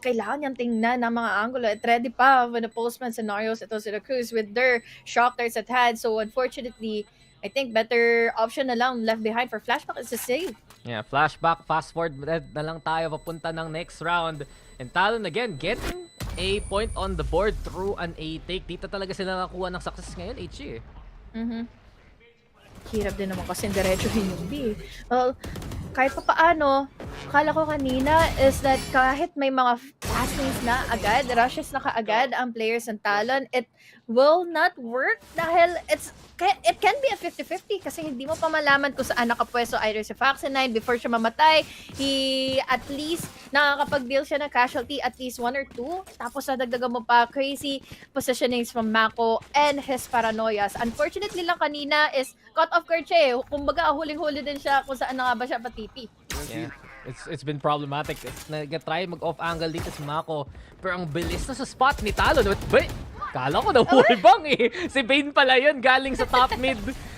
Kailangan niyang tingnan ng mga angulo. At ready pa with the postman scenarios. Ito sila Cruz with their shockers at hand. So unfortunately, I think better option na lang left behind for Flashback is to save. Yeah, Flashback, fast forward na lang tayo papunta ng next round. And Talon again, getting a point on the board through an A take. Dito talaga sila nakuha ng success ngayon, HG. Hirap din naman kasi diretsuhin yung B. Well, kahit pa paano, akala ko kanina is that kahit may mga fast lanes na agad, rushes na kaagad ang players ng Talon, it will not work dahil it can be a 50-50 kasi hindi mo pa malaman kung saan nakapwesto either si Foxy9 before siya mamatay. He at least nakakapag-deal siya ng casualty at least 1 or 2. Tapos nadagdagan mo pa crazy positionings from Mako and his paranoias. Unfortunately lang kanina is caught off guard siya eh. Kumbaga huling-huli din siya kung saan na nga ba siya patipi. Yeah. It's been problematic. Nag-try mag-off angle dito si Mako. Pero ang bilis na sa spot ni Talon. Kala ko nahuwi bang eh. Si Bane pala yun galing sa top mid.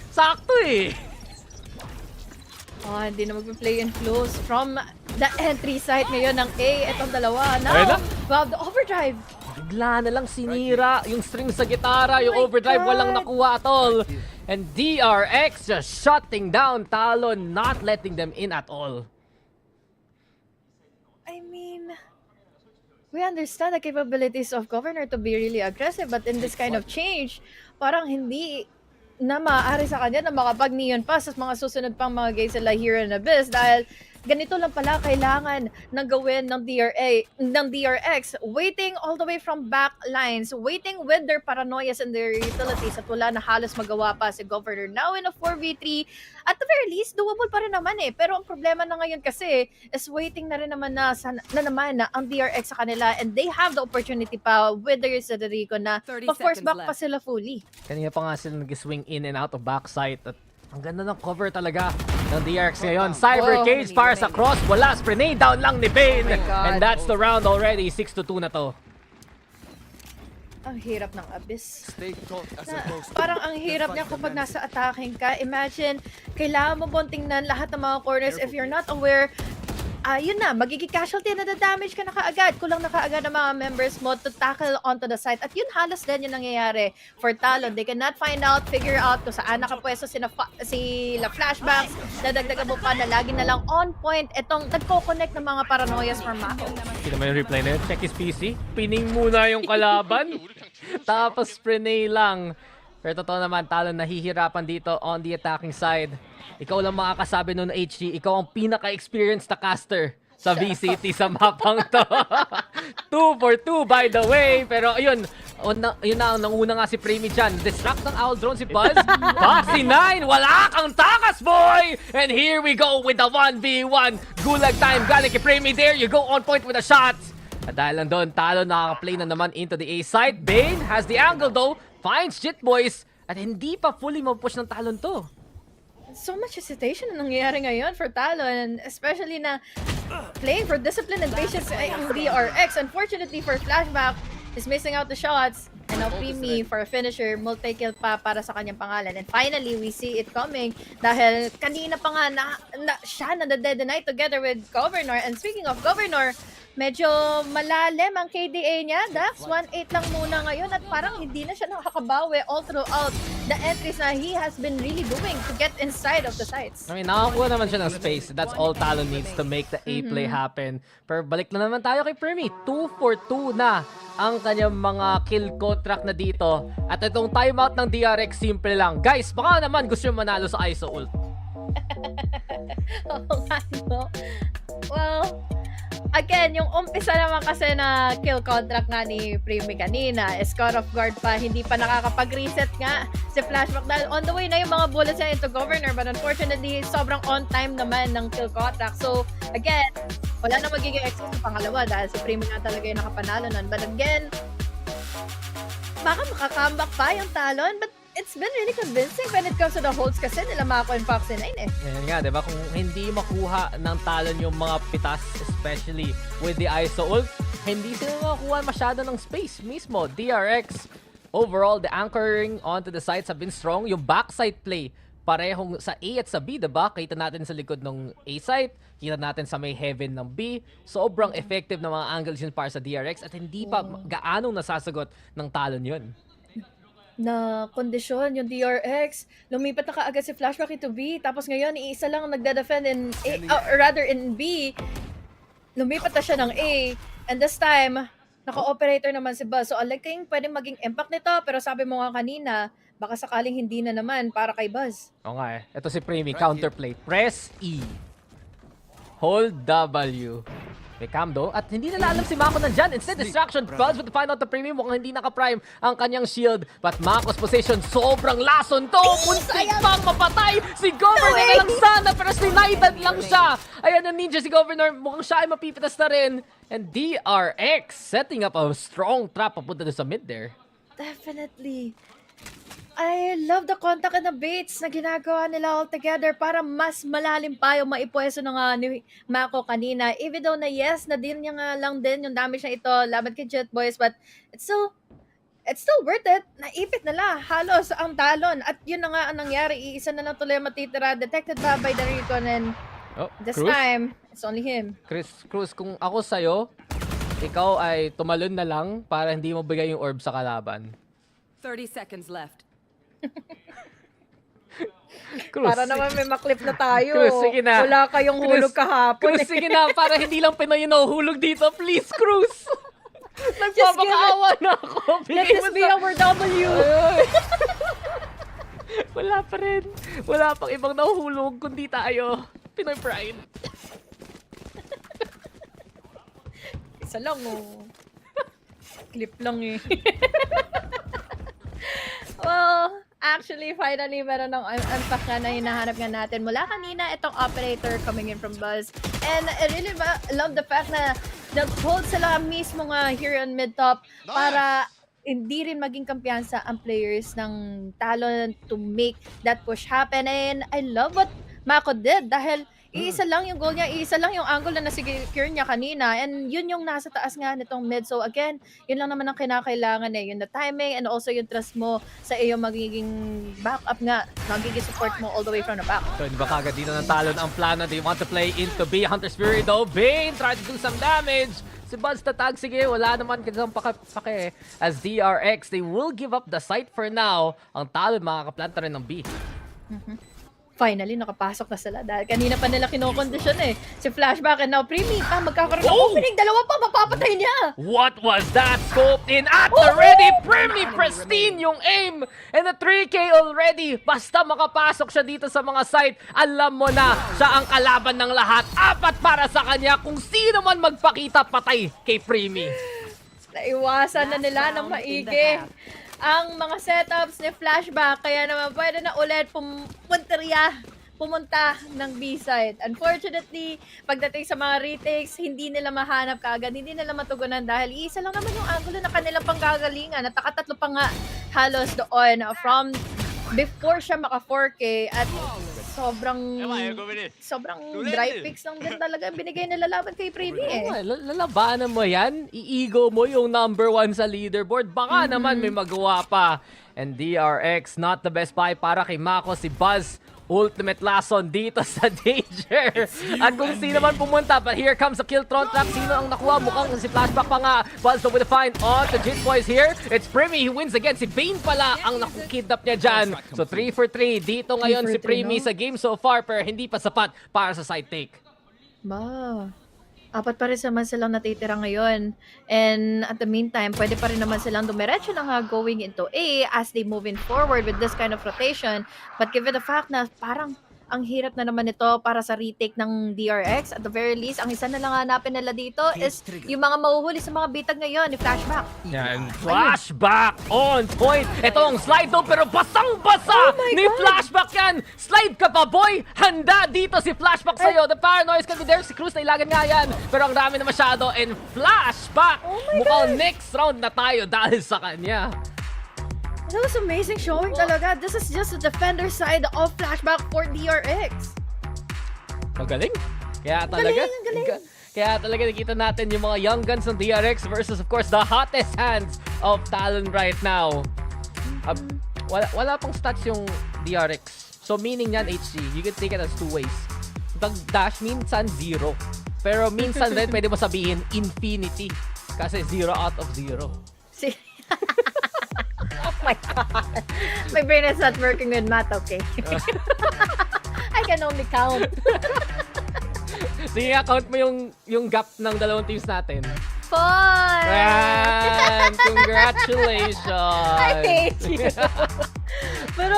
Sakto eh. Hindi na mag-play in close from the entry site ngayon ng A. Itong dalawa. Now, wow, the overdrive. Bigla na lang sinira yung string sa gitara. Yung overdrive walang nakuha at all. And DRX just shutting down Talon. Not letting them in at all. I mean, we understand the capabilities of Governor to be really aggressive, but in this kind of change, parang hindi na maaari sa kanya na makapag-neon pa sa mga susunod pang mga games sila here in Abyss dahil ganito lang pala kailangan ng gawin ng DRX, waiting all the way from back lines, waiting with their paranoias and their utilities at wala na halos magawa pa si Governor. Now in a 4v3, at the very least, doable pa rin naman eh. Pero ang problema na ngayon kasi is waiting na rin naman na naman ang DRX sa kanila and they have the opportunity pa with their Cedrico na pa-force back pa sila fully. Kanina pa nga sila nag-swing in and out of backside at ang ganda ng cover talaga ng DRX ngayon. Cyber Cage para sa cross. Wala. Sprenay down lang ni Bane. And that's the round already. 6-2 na to. Ang hirap ng Abyss. Parang ang hirap niya kapag nasa attacking ka. Imagine, kailangan mo bang tingnan lahat ng mga corners. If you're not aware, yun na, magiging casualty na damage ka na kaagad. Kulang na kaagad ng mga members mo to tackle onto the site. At yun halos din yung nangyayari for Talon. They cannot find out, figure out kung saan nakapwesto sila Flashbacks. Nadagdagan mo pa na lagi na lang on point. Itong nagko-connect ng mga paranoias for Mako. Hindi naman yung reply na yun. Check his PC. Pining muna yung kalaban. Tapos Sprenay lang. Pero totoo naman, Talon nahihirapan dito on the attacking side. Ikaw lang makakasabi nun na HG, ikaw ang pinaka-experienced na caster sa VCT sa mapang to. 2 for 2 by the way. Pero ayun, yun na, nanguna nga si Premi dyan. Distract ng Owl Drone si Buzz. Foxy9, wala kang takas boy! And here we go with the 1v1. Gulag time, galing kay Premi. There you go, on point with the shots. At dahil lang doon, Talon nakaka-play na naman into the A side. Bane has the angle though, finds Jit Boys. At hindi pa fully mapush ng Talon to. So much hesitation na nangyayari ngayon for Talon, especially na playing for discipline and patience ay ang DRX. Unfortunately for Flashback, is missing out the shots. And now Premi for a finisher, multi-kill pa para sa kanyang pangalan. And finally, we see it coming dahil kanina pa nga siya na-de-deny together with Governor. And speaking of Governor, medyo malalim ang KDA niya. Dax, 1-8 lang muna ngayon at parang hindi na siya nakakabawi all throughout the entries na he has been really doing to get inside of the sites. I mean, nakakuha naman siya ng space. That's all Talon needs to make the A play happen. Pero balik na naman tayo kay Primi. 2 for 2 na ang kanyang mga kill contract na dito. At itong timeout ng DRX, simple lang. Guys, baka naman gusto nyo manalo sa ISO ult. Oo nga, no? Well, again, yung umpisa naman kasi na kill contract nga ni Primi kanina, caught off guard pa, hindi pa nakakapag-reset nga si Flashback dahil on the way na yung mga bullets niya into Governor, but unfortunately, sobrang on time naman ng kill contract. So, again, wala na magiging excuse sa pangalawa dahil si Primi nga talaga yung nakapanalo nun. But again, baka makakambak pa yung Talon, but it's been really convincing when it comes to the holds kasi nila Mako and Foxy 9 eh. Yan nga, diba? Kung hindi makuha ng Talon yung mga pitas, especially with the ISO ult, hindi sila makuha masyado ng space mismo. DRX, overall, the anchoring onto the sides have been strong. Yung backside play, parehong sa A at sa B, diba? Kita natin sa likod ng A site, kita natin sa may heaven ng B. Sobrang effective na mga angles yun para sa DRX at hindi pa gaanong nasasagot ng Talon yun. Na kondisyon yung DRX. Lumipat na kaagad si Flashback into B. Tapos ngayon, iisa lang ang nagda-defend in A, rather in B. Lumipat na siya ng A. And this time, naka-operator naman si Buzz. So, alaging pwedeng maging impact nito. Pero sabi mo nga kanina, baka sakaling hindi na naman para kay Buzz. Oo nga eh. Ito si Primi, counterplay. Press E. Hold W. May Camdo at hindi nila alam si Mako nandyan. Instead, distraction. Buzz with the final to Primi. Mukhang hindi naka-prime ang kanyang shield. But Mako's position, sobrang lason to. Muntik pang mapatay. Si Governor na lang sana pero snited lang siya. Ayan ang ninja si Governor. Mukhang siya ay mapipitas na rin. And DRX setting up a strong trap papunta doon sa mid there. Definitely. I love the contact and the baits na ginagawa nila all together para mas malalim pa yung maipwesto ng ni Mako kanina. Even though na yes, na din niya nga lang din yung damage na ito laban kay Jet Boys, but it's still worth it. Naipit nila halos ang Talon at yun na nga ang nangyari. Iisa na lang tuloy matitira. Detected ba by the Recon and this Cruz? time, it's only him. Cruz, kung ako sa'yo, ikaw ay tumalon na lang para hindi mo bigay yung orb sa kalaban. 30 seconds left. Cruz, Para naman may maklip na tayo. Cruz, sige na. Wala kayong hulog kahapon. Cruz, sige na. Para hindi lang Pinoy yung nahuhulog dito. Please, Cruz. Nagpapakaawa na ako. Let this be our W. Wala pa rin. Wala pang ibang nahuhulog kundi tayo. Pinoy pride. Isa lang oh. Clip lang eh. Well, actually, finally, meron ng unpack nga na hinahanap nga natin. Mula kanina, itong operator coming in from Buzz. And I really love the fact na nag-hold sila mismo nga here on mid-top para hindi rin maging kampiyansa ang players ng Talon to make that push happen. And I love what Mako did dahil iisa lang yung goal niya, iisa lang yung angle na nasi-secure niya kanina, and yun yung nasa taas nga nitong mid. So again, yun lang naman ang kinakailangan eh, yung the timing and also yung trust mo sa iyong magiging backup nga, magiging support mo all the way from the back. So, di ba kagad dito ng Talon ang plano? They want to play into B. Hunter Spirit though. Bane try to do some damage. Si Buzz tatag, sige, wala naman kasang pake. As DRX, they will give up the site for now. Ang Talon makakaplanta rin ng B. Finally, nakapasok na sila dahil kanina pa nila kinokondisyon eh. Si Flashback and now Primi pa, magkakaroon ng opening. Dalawa pa, mapapatay niya. What was that? Scoped in at the ready. Primi, pristine yung aim. And the 3K already. Basta makapasok siya dito sa mga site, alam mo na, siya ang kalaban ng lahat. Apat para sa kanya. Kung sino man magpakita, patay kay Primi. Naiwasan na nila ng maigi ang mga setups ni Flashback, kaya naman pwede na ulit pumunta ng B-side. Unfortunately, pagdating sa mga retakes, hindi nila mahanap kaagad, hindi nila matugunan dahil isa lang naman yung angulo na kanilang panggagalingan at nakatatlo pa nga halos doon from before siya maka 4K at sobrang dry picks lang din talaga binigay nila laban kay Primi eh. Lalabanan mo yan, i-ego mo yung number 1 sa leaderboard, baka naman may magawa pa. And DRX, not the best buy para kay Mako. Si Buzz ultimate lason dito sa Danger. At kung sino man pumunta, but here comes the Killtron trap. Sino ang nakuha? Mukhang si Flashback pa nga. Buzzed with a find on the Jit Boys here. It's Primi, he wins again. Si Bane pala ang nakukidnap niya dyan. So 3 for 3 dito ngayon si Primi sa game so far, pero hindi pa sapat para sa side take. Ba, apat pa rin naman silang natitira ngayon. And at the meantime, pwede pa rin naman silang dumiretso na nga going into A as they moving forward with this kind of rotation. But given the fact na parang ang hirap na naman ito para sa retake ng DRX, at the very least, ang isa na lang hanapin nila dito is yung mga mahuhuli sa mga bitag ngayon ni Flashback. Yan, Flashback on point. Ito ang slide daw pero basang-basa ni Flashback yan. Slide ka pa, boy. Handa dito si Flashback sa'yo. The paranoia can be there. Si Cruz na ilagan nga yan. Pero ang dami na masyado. And Flashback, mukhang next round na tayo dahil sa kanya. That was amazing showing talaga. This is just the defender side of Flashback for DRX. Magaling. Kaya talaga. Kaya talaga nakita natin yung mga young guns ng DRX versus of course the hottest hands of Talon right now. Wala pang stats yung DRX. So meaning yan, HG, you can take it as two ways. Pag dash, minsan 0. Pero minsan rin pwede mo sabihin infinity. Kasi 0 out of 0. Oh my God. My brain is not working with math, okay? I can only count. Sige nga, count mo yung gap ng dalawang teams natin. 4! Man, congratulations! I hate you. Pero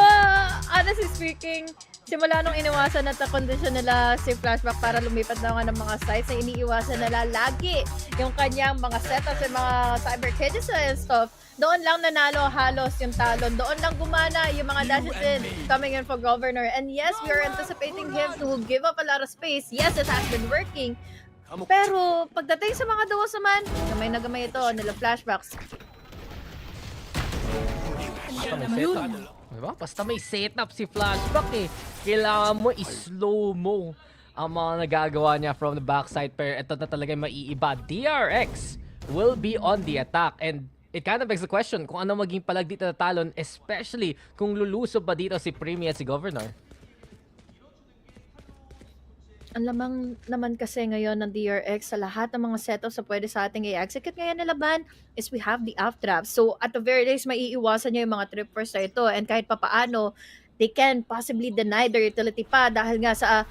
honestly speaking, simula nung iniwasan na kondisyon nila si Flashback para lumipat na nga ng mga sites, na iniiwasan nila lagi yung kanyang mga setups and mga cyber cages and stuff. Doon lang nanalo halos yung Talon. Doon lang gumana yung mga dashes in coming in for Governor. And yes, we are anticipating him to give up a lot of space. Yes, it has been working. Pero pagdating sa mga dawas naman, gamay na gamay ito nila Flashbacks. Diba? Basta may setup si Flashback eh. Kailangan mo i-slow mo ang mga nagagawa niya from the backside. Pero ito na talaga maiiba. DRX will be on the attack. And it kind of begs the question kung ano maging palag dito na Talon, especially kung lulusob ba dito si Primi at si Governor. Ang lamang naman kasi ngayon ng DRX sa lahat ng mga setups na pwede sa ating i-execute ngayon na laban is we have the aftrap. So at the very least, maiiwasan niya yung mga trippers na ito. And kahit papaano, they can possibly deny their utility pa dahil nga sa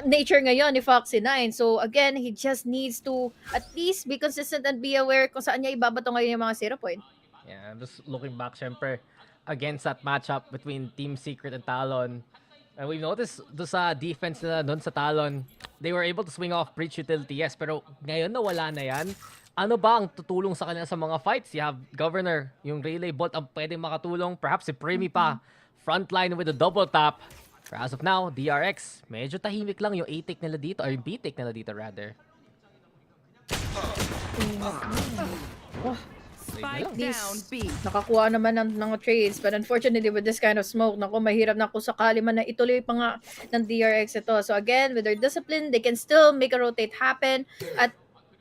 nature ngayon ni Foxy 9. So again, he just needs to at least be consistent and be aware kung saan niya ibabato ngayon yung mga 0 point. Yeah, I'm just looking back syempre against that matchup between Team Secret and Talon. And we've noticed do sa defense nila doon sa Talon, they were able to swing off breach utility, yes, pero ngayon na wala na yan. Ano ba ang tutulong sa kanila sa mga fights? You have Governor, yung relay bot ang pwedeng makatulong, perhaps si Primi pa, frontline with a double tap. Pero as of now, DRX, medyo tahimik lang yung A-take nila dito, or yung B-take nila dito rather. At least, nakakuha naman ng trades, but unfortunately with this kind of smoke, naku, mahirap na kung sakali man na ituloy pa nga ng DRX ito. So again, with their discipline, they can still make a rotate happen. At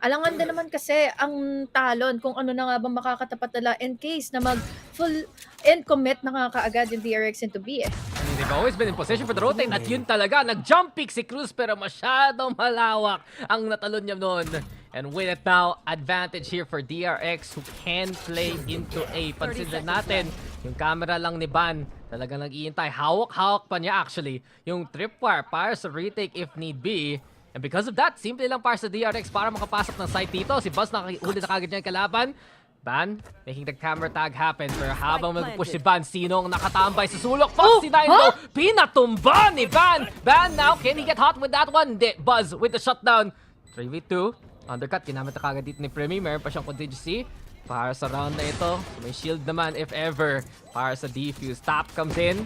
alangan din naman kasi ang Talon kung ano na nga ba makakatapat nila in case na mag-full end commit na nga kaagad yung DRX into B eh. They've always been in position for the rotate at yun talaga, nag-jump pick si Cruz pero masyadong malawak ang natalon niya noon. And with it now, advantage here for DRX who can play into A. Pansin din natin, yung camera lang ni Ban, talagang nag-iintay. Hawak-hawak pa niya actually yung tripwire para sa retake if need be. And because of that, simple lang para sa DRX para makapasok ng site dito. Si Buzz nakahuli na kagad niya yung kalaban. Ban, making the camera tag happen. Pero habang mag-push si Ban, sino ang nakatambay sa sulok? Foxy 9 though, pinatumba ni Ban. Ban now, can he get hot with that one? Buzz with the shutdown. 3v2. Undercut, ginamit na kagad dito ni Primi. Meron pa siyang contingency para sa round na ito. May shield naman if ever para sa defuse. Tap comes in.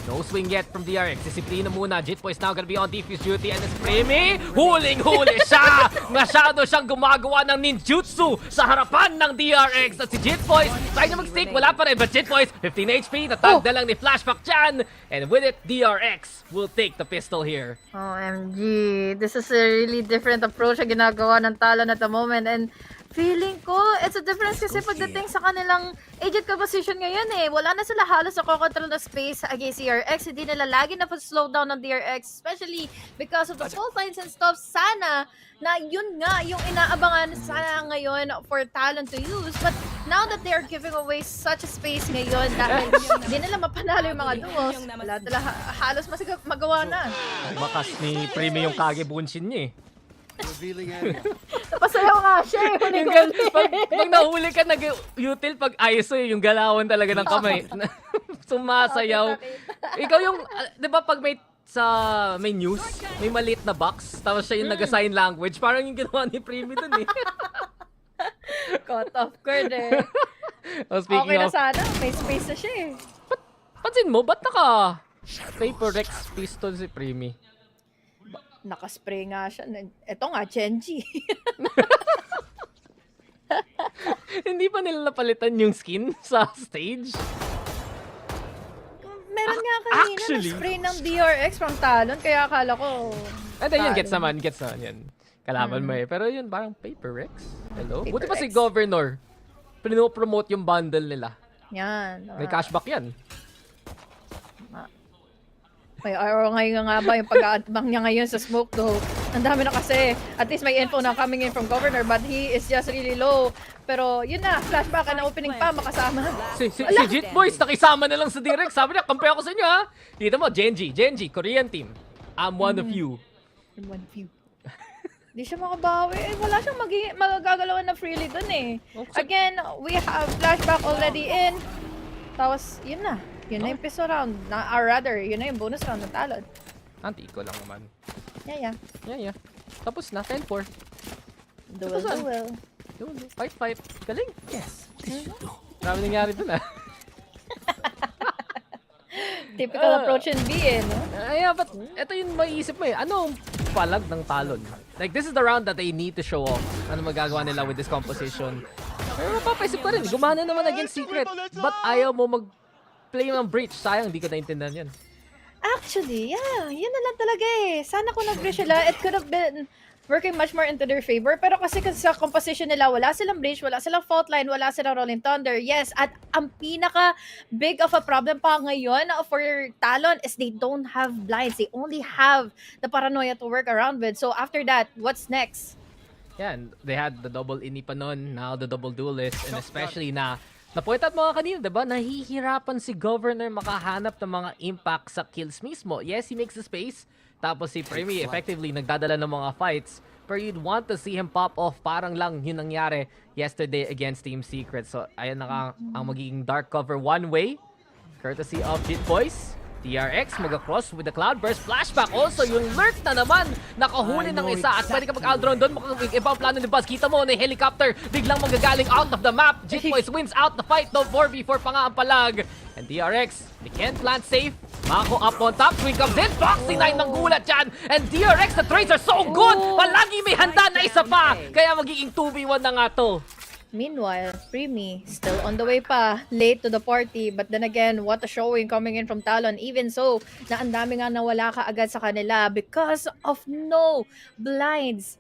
No swing yet from DRX. Disiplina muna. Jitboy is now gonna be on defuse duty. And it's Primi. Huling-huli siya! Masyado siyang gumagawa ng ninjutsu sa harapan ng DRX. At si Jitboy, try na mag-stick. Wala pa rin. But Jitboy, 15 HP. Natag na lang ni Flashback dyan. And with it, DRX will take the pistol here. OMG. This is a really different approach na ginagawa ng Talon at the moment. And Feeling ko, it's a difference kasi pagdating sa kanilang agent composition ngayon eh. Wala na sila halos sa control na space against DRX. Hindi nila lagi na slow down ng DRX, especially because of the fault lines and stuff. Sana na yun nga yung inaabangan sana ngayon for Talon to use. But now that they are giving away such a space ngayon dahil hindi nila mapanalo yung mga duos, wala talaga halos magawa na. Bakas ni Premi yung Kage Bunshin niya eh. Napasayaw nga siya eh. Pag nahuli ka nag-util pag ISO yung galawan talaga ng kamay. Sumasayaw. Ikaw yung, di ba pag may news, may maliit na box, tapos siya yung nag-assign language, parang yung ginawa ni Premi dun eh. Cut off cord eh. Okay na sana, may space na siya eh. Pansin mo, ba't naka Paper Rex pistol si Premi? Nakaspray nga siya. Ito nga, Gen.G. Hindi pa nila napalitan yung skin sa stage? Meron nga kanina na spray ng DRX from Talon, kaya akala ko... Yun, gets naman yan. Kalaban mo eh. Pero yun, parang Paper Rex. Hello? Buti pa si Governor. Pinopromote yung bundle nila. Yan. May cashback yan. May araw ngayon nga ba yung pag-aatbang niya ngayon sa smoke though. Ang dami na kasi. At least may info na coming in from Governor but he is just really low. Pero yun na, flashback na opening pa, makasama. Si Jit Boys, nakisama na lang sa direct. Sabi niya, kampi ako sa inyo ha. Dito mo, Gen.G, Korean team. I'm one of you. I'm one of you. Di siya makabawi. Eh, wala siyang magagalawan na freely dun eh. Again, we have flashback already in. Tapos, yun na. Yun na yung piso round. Or rather, yun na yung bonus round ng Talon. Anti ko lang naman. Yeah. Tapos na, 10-4. Duel. Fight. Galing. Yes. Marami nangyari dun ah. Typical approach in B eh, no? But ito yung maiisip mo eh. Anong palag ng Talon? Like, this is the round that they need to show off. Ano magagawa nila with this composition. Pero mapapaisip ko rin, gumana naman against Secret. Ba't ayaw mo play ng breach? Sayang, hindi ko naintindihan yan. Actually, yeah. Yun na lang talaga eh. Sana kung nag-breach sila, it could have been working much more into their favor. Pero kasi sa composition nila, wala silang breach, wala silang fault line, wala silang rolling thunder. Yes, at ang pinaka big of a problem pa ngayon for Talon is they don't have blinds. They only have the paranoia to work around with. So after that, what's next? Yeah, and they had the double ini pa nun, now the double duelist, and especially na-point out mga kanina, diba? Nahihirapan si Governor makahanap ng mga impact sa kills mismo. Yes, he makes the space. Tapos si Premi effectively nagdadala ng mga fights. Pero you'd want to see him pop off. Parang lang yun nangyari yesterday against Team Secret. So, ayan na ang magiging dark cover one way. Courtesy of Jit Boys. DRX mag-across with the Cloudburst. Flashback also, yung lurk na naman. Nakahuli ng isa at pwede ka mag-aldron doon. Iba ang plano ni Buzz. Kita mo na helicopter biglang magagaling out of the map. Jit Boys wins out the fight. No 4v4 pa nga ang palag. And DRX, they can't plant safe. Mako up on top. Swing comes in. Foxy 9 ng gulat dyan. And DRX, the trades are so good. Palagi may handa na isa pa. Kaya magiging 2v1 na nga to. Meanwhile, Premi still on the way pa, late to the party. But then again, what a showing coming in from Talon. Even so, na ang dami nga nawala ka agad sa kanila because of no blinds.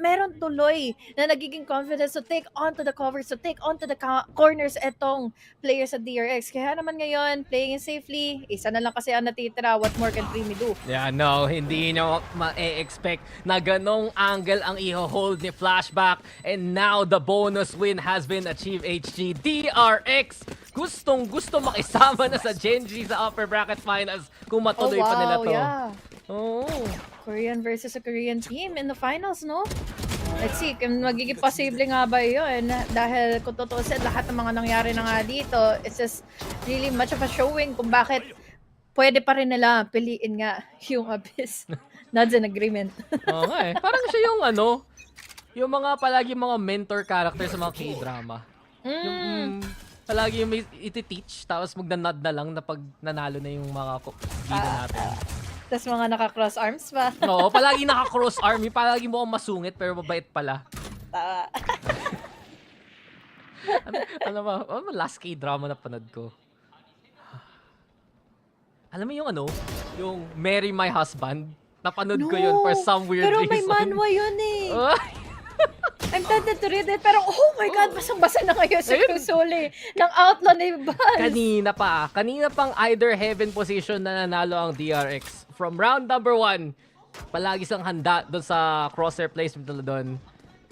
Meron tuloy na nagiging confidence to take onto the covers, to take onto the corners etong players sa DRX. Kaya naman ngayon, playing it safely, isa na lang kasi ang natitira. What more can Premi do? Yeah, no, hindi nyo ma-expect na ganong angle ang i-hold ni Flashback. And now, the bonus win has been achieved, HG. DRX, gustong-gusto makisama na sa Gen.G sa upper bracket finals kung matuloy pa nila to. Yeah. Korean versus a Korean team in the finals, no? Let's see, kung magiging posible nga ba yun? Dahil kung tutusin, lahat ng mga nangyari na nga dito, it's just really much of a showing kung bakit pwede pa rin nila piliin nga yung Abyss. That's an agreement. Oo nga eh. Parang siya yung yung mga palagi mga mentor character sa mga K-drama. Yung palagi yung may iti-teach, tapos magna-nod na lang na pag nanalo na yung mga gina natin. Tapos mga naka-cross arms pa. Oo, palagi naka-cross arm. Yung palagi mo ang masungit pero mabait pala. Ano ba? Last K-drama na panood ko. Alam mo yung yung Marry My Husband? Napanood ko yun for some weird reason. Pero may manhwa yun eh. I'm tempted to read it, pero oh my God, basang-basa na ngayon si Cruzuli ng outlaw ni Buzz. Kanina pang either heaven position na nanalo ang DRX. From round number 1, palagi siyang handa doon sa crosshair placement nila doon.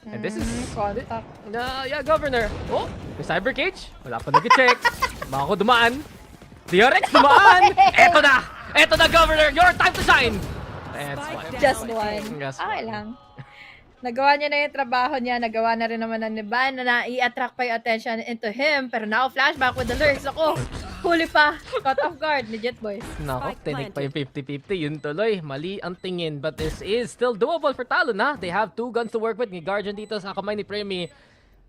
And this is... Contact. Yeah, Governor. Oh, may cyber cage. Wala pa nag-check. Baka ko dumaan. DRX dumaan! Eto na, Governor! Your time to shine! And Just one. Okay lang. Nagawa niya na yung trabaho niya. Nagawa na rin naman ng Ban na i-attract pa yung attention into him. Pero now, flashback with the lurks. Ako, huli pa. Caught off guard, legit boys. Nako, tinik pa yung 50-50. Yun tuloy. Mali ang tingin. But this is still doable for Talon, ha? They have 2 guns to work with. Ni Guardian dito sa kamay ni Premi.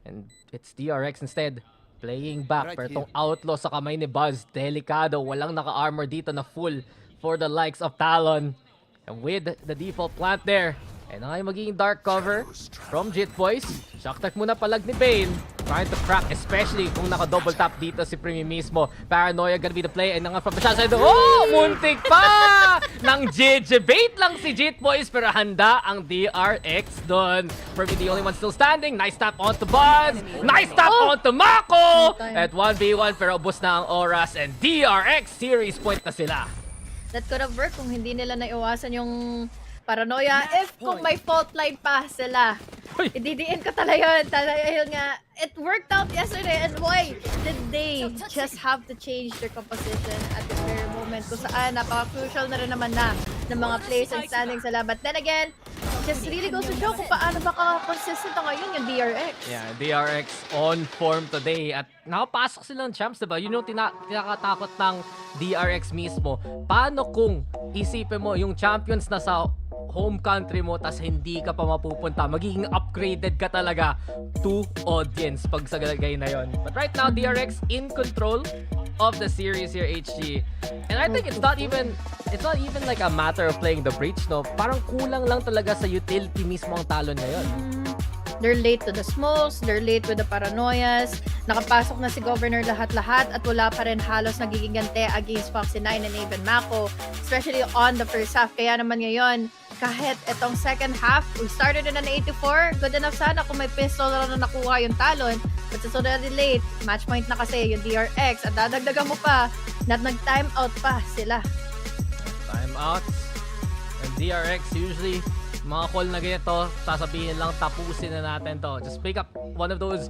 And it's DRX instead. Playing back. Pero itong outlaw sa kamay ni Buzz. Delikado. Walang naka-armor dito na full for the likes of Talon. And with the default plant there. And ay magiging dark cover from Jit Boys. Shock tech muna palag ni Bane. Trying to crack, especially kung naka-double tap dito si Premi mismo. Paranoia gonna be the play. And nga from the shot side, oh! Muntik pa! Nang JJ bait lang si Jit Boys, pero handa ang DRX doon. Premi the only one still standing. Nice tap onto Buzz. Nice tap onto Mako! At 1v1, pero ubos na ang oras. And DRX series point na sila. That could have worked kung hindi nila naiwasan yung paranoia. If kung may fault line pa sila, ididiin ko talaga yun nga. It worked out yesterday, and why did they just have to change their composition at the very moment kung saan napaka-crucial na rin naman na ng mga plays and standing sila. But then again, just really goes to show kung paano ba ka-consistent na ngayon yung DRX. Yeah, DRX on form today. At nakapasok silang champs, diba? Yun yung tinakatakot ng DRX mismo. Paano kung isipin mo yung champions na sa home country mo tas hindi ka pa mapupunta, magiging upgraded ka talaga to audience pag sa galagay na yon. But right now, DRX in control of the series here, HG. And I think it's not even like a matter of playing the breach, no? Parang kulang lang talaga sa utility mismo ang Talon ngayon. They're late to the smokes, they're late with the paranoias, nakapasok na si Governor lahat-lahat at wala pa rin halos nagiging gante against Foxy 9 and even Mako, especially on the first half. Kaya naman ngayon, kahit itong second half, we started in an 84, good enough sana kung may pistol na nakuha yung Talon, but it's already late, match point na kasi yung DRX, at dadagdagan mo pa, na nag-time out pa sila. Time out. And DRX usually, mga call na ganito, sasabihin lang tapusin na natin to. Just pick up one of those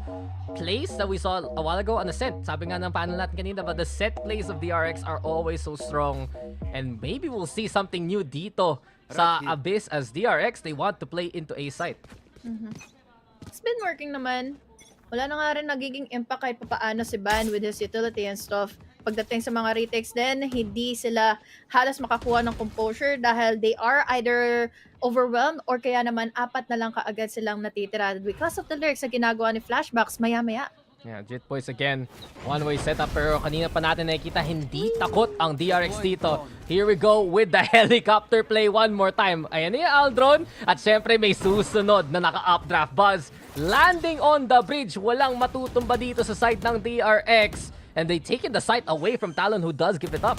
plays that we saw a while ago on the set. Sabi nga ng panel natin kanina, but the set plays of DRX are always so strong. And maybe we'll see something new dito sa Abyss as DRX, they want to play into A site. It's been working naman. Wala na nga rin nagiging impact kahit papaano si Ban with his utility and stuff. Pagdating sa mga retakes din, hindi sila halos makakuha ng composure dahil they are either overwhelmed or kaya naman apat na lang kaagad silang natitira because of the lurks na ginagawa ni Flashbacks maya-maya. Yeah, Jit Boys again. One-way setup, pero kanina pa natin nakikita hindi takot ang DRX dito. Here we go with the helicopter play one more time. Ayan yung Aldron. At syempre may susunod na naka-updraft. Buzz landing on the bridge. Walang matutumba dito sa side ng DRX. And they taken the site away from Talon, who does give it up.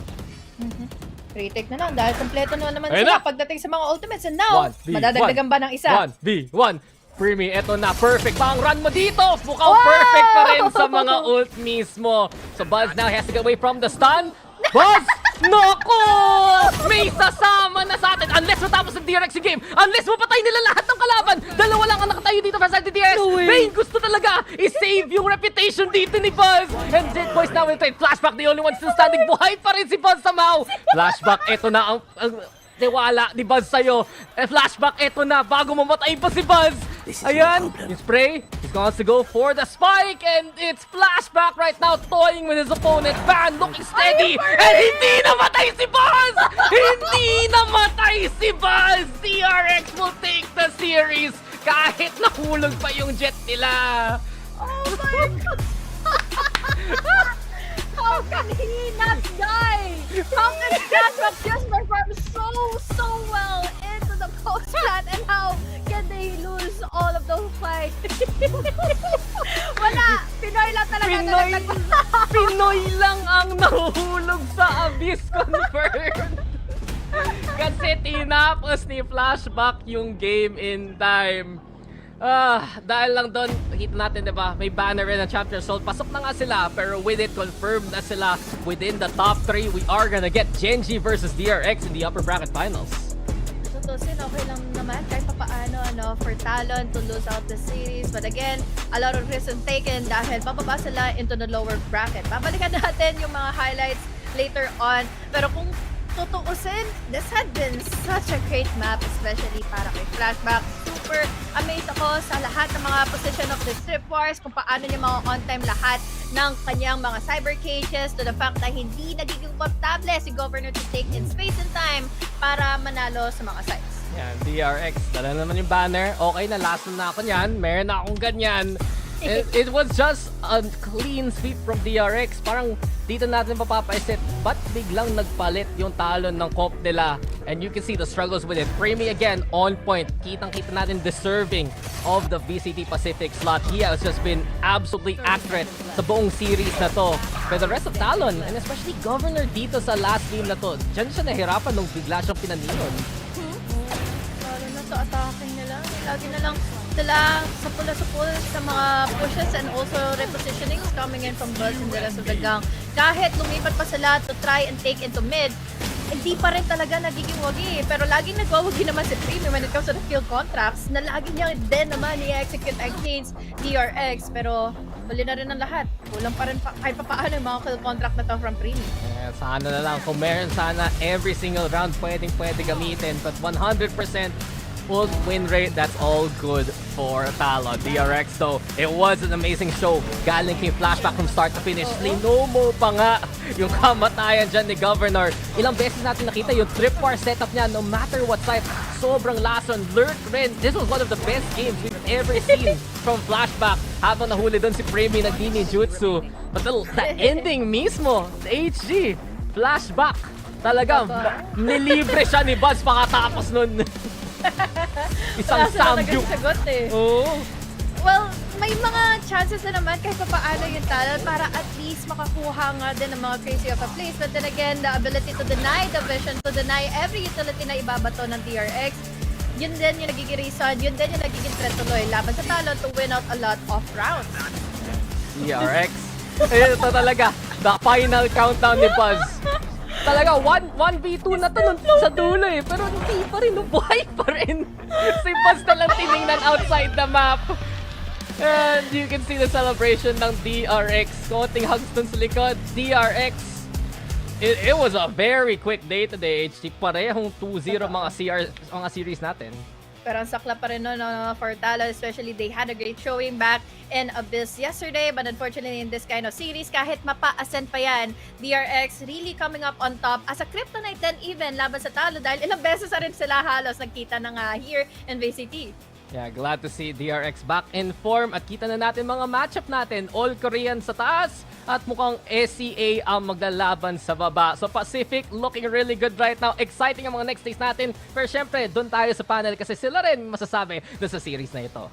Retake na lang dahil kompleto na naman sila pagdating sa mga ultimates. And now, madadagdagan ba ng isa? 1v1. Premi, eto na. Perfect pa ang run mo dito. Mukhang perfect pa rin sa mga ult mismo. So Buzz now has to get away from the stun. Buzz! Noko! May sasama na sa atin. Unless matapos ang DRX yung game. Unless mapatay nila lahat ng kalaban. Dalawa lang ang nakatayo dito para sa DRX. Bane gusto talaga i-save yung reputation dito ni Buzz. And Jet Boys now will play Flashback. The only one still standing. Buhay pa rin si Buzz somehow. Flashback, eto na ang tiwala ni Buzz sa'yo. Flashback, eto na. Bago mamatay pa si Buzz. Ayan, yung spray. He's going to go for the spike. And it's Flashback right now, toying with his opponent. Van looking steady. And hindi namatay si Buzz! Hindi namatay si Buzz! DRX will take the series kahit nahulog pa yung jet nila. Oh my God! How can he not die? How can Flashback just perform so well into the post plant, and how can they lose all of those fights? Wala! Pinoy lang talaga. Pinoy lang ang nahuhulog sa Abyss, confirmed. Kasi tinapos ni Flashback yung game in time. Dahil lang doon, nakita natin, di ba, may banner rin ng Champions. So, pasok na nga sila, pero with it, confirmed na sila within the top 3. We are gonna get Gen.G versus DRX in the upper bracket finals. Tutusin, okay lang naman kahit papaano for Talon to lose out the series. But again, a lot of reason taken dahil bababa sila into the lower bracket. Babalikan natin yung mga highlights later on. Pero kung tutuusin, this had been such a great map, especially para kay Flashback. Super amazed ako sa lahat ng mga position of the tripwires, kung paano niya mga on-time lahat ng kanyang mga cyber cages, to the fact na hindi nagiging komportable si Governor to take in space and time para manalo sa mga sites. Yan, DRX, dala naman yung banner. Okay, nalasan na ako niyan. Meron na akong ganyan. It was just a clean sweep from DRX. Parang dito natin papapaisip, ba't biglang nagpalit yung talon ng comp nila? And you can see the struggles with it. Framey again, on point. Kitang-kita natin deserving of the VCT Pacific slot. He has just been absolutely accurate sa buong series na to. But the rest of Talon, and especially Governor dito sa last game na to, dyan siya nahirapan nung bigla siyang pinaninon. Lalo na sa attacking nila. Lagi na lang sila sa pula sa mga pushes and also repositionings coming in from Buzz and the rest of the gang. Kahit lumipat pa sila to try and take into mid, hindi pa rin talaga nagiging wagi. Pero laging nagwawagi naman si Primi when it comes to the field contracts na lagi niya din naman i-execute against DRX. Pero huli na rin ang lahat. Kulang pa rin kahit pa paano yung mga field contract na to from Primi. Sana na lang. Kung meron sana every single round pwede gamitin. But 100% full win rate, that's all good for Talon. DRX though, it was an amazing show. Galing kay Flashback from start to finish. Linomo pa nga yung kamatayan dyan ni Governor. Ilang beses natin nakita yung tripwire setup niya, no matter what side. Sobrang lason, lurk rin. This was one of the best games we've ever seen from Flashback. Habang nahuli doon si Premi nagdi-ninjutsu. But the ending mismo, the HG, Flashback. Talagang nilibre siya ni Buzz pakatapos nun. Isang samgyup. Oo. Well, may mga chances na naman kahit pa paano yung Talon para at least makakuha nga din ng mga crazy of a place. But then again, the ability to deny the vision, to deny every utility na ibabato ng DRX, yun din yung nagiging reason, yun din yung nagiging threat tuloy laban sa Talon to win out a lot of rounds. DRX. Ito talaga, the final countdown ni Buzz. Talaga, 1v2 na to sa dulo eh. Pero hindi pa rin, buhay pa rin. Si Buzz na lang tinignan outside the map. And you can see the celebration ng DRX. Konting hugs dun sa likod. DRX. It was a very quick day today, HG. Parehong 2-0 mga series natin. Pero ang sakla pa rin for Talon, especially they had a great showing back in Abyss yesterday. But unfortunately, in this kind of series, kahit mapa-ascend pa yan, DRX really coming up on top as a Kryptonite then even laban sa Talon dahil ilang beses na rin sila halos nagkita na nga here in VCT. Yeah, glad to see DRX back in form at kita na natin mga matchup natin. All Korean sa taas at mukhang SCA ang maglalaban sa baba. So Pacific looking really good right now. Exciting ang mga next days natin. Pero syempre, doon tayo sa panel kasi sila rin masasabi doon sa series na ito.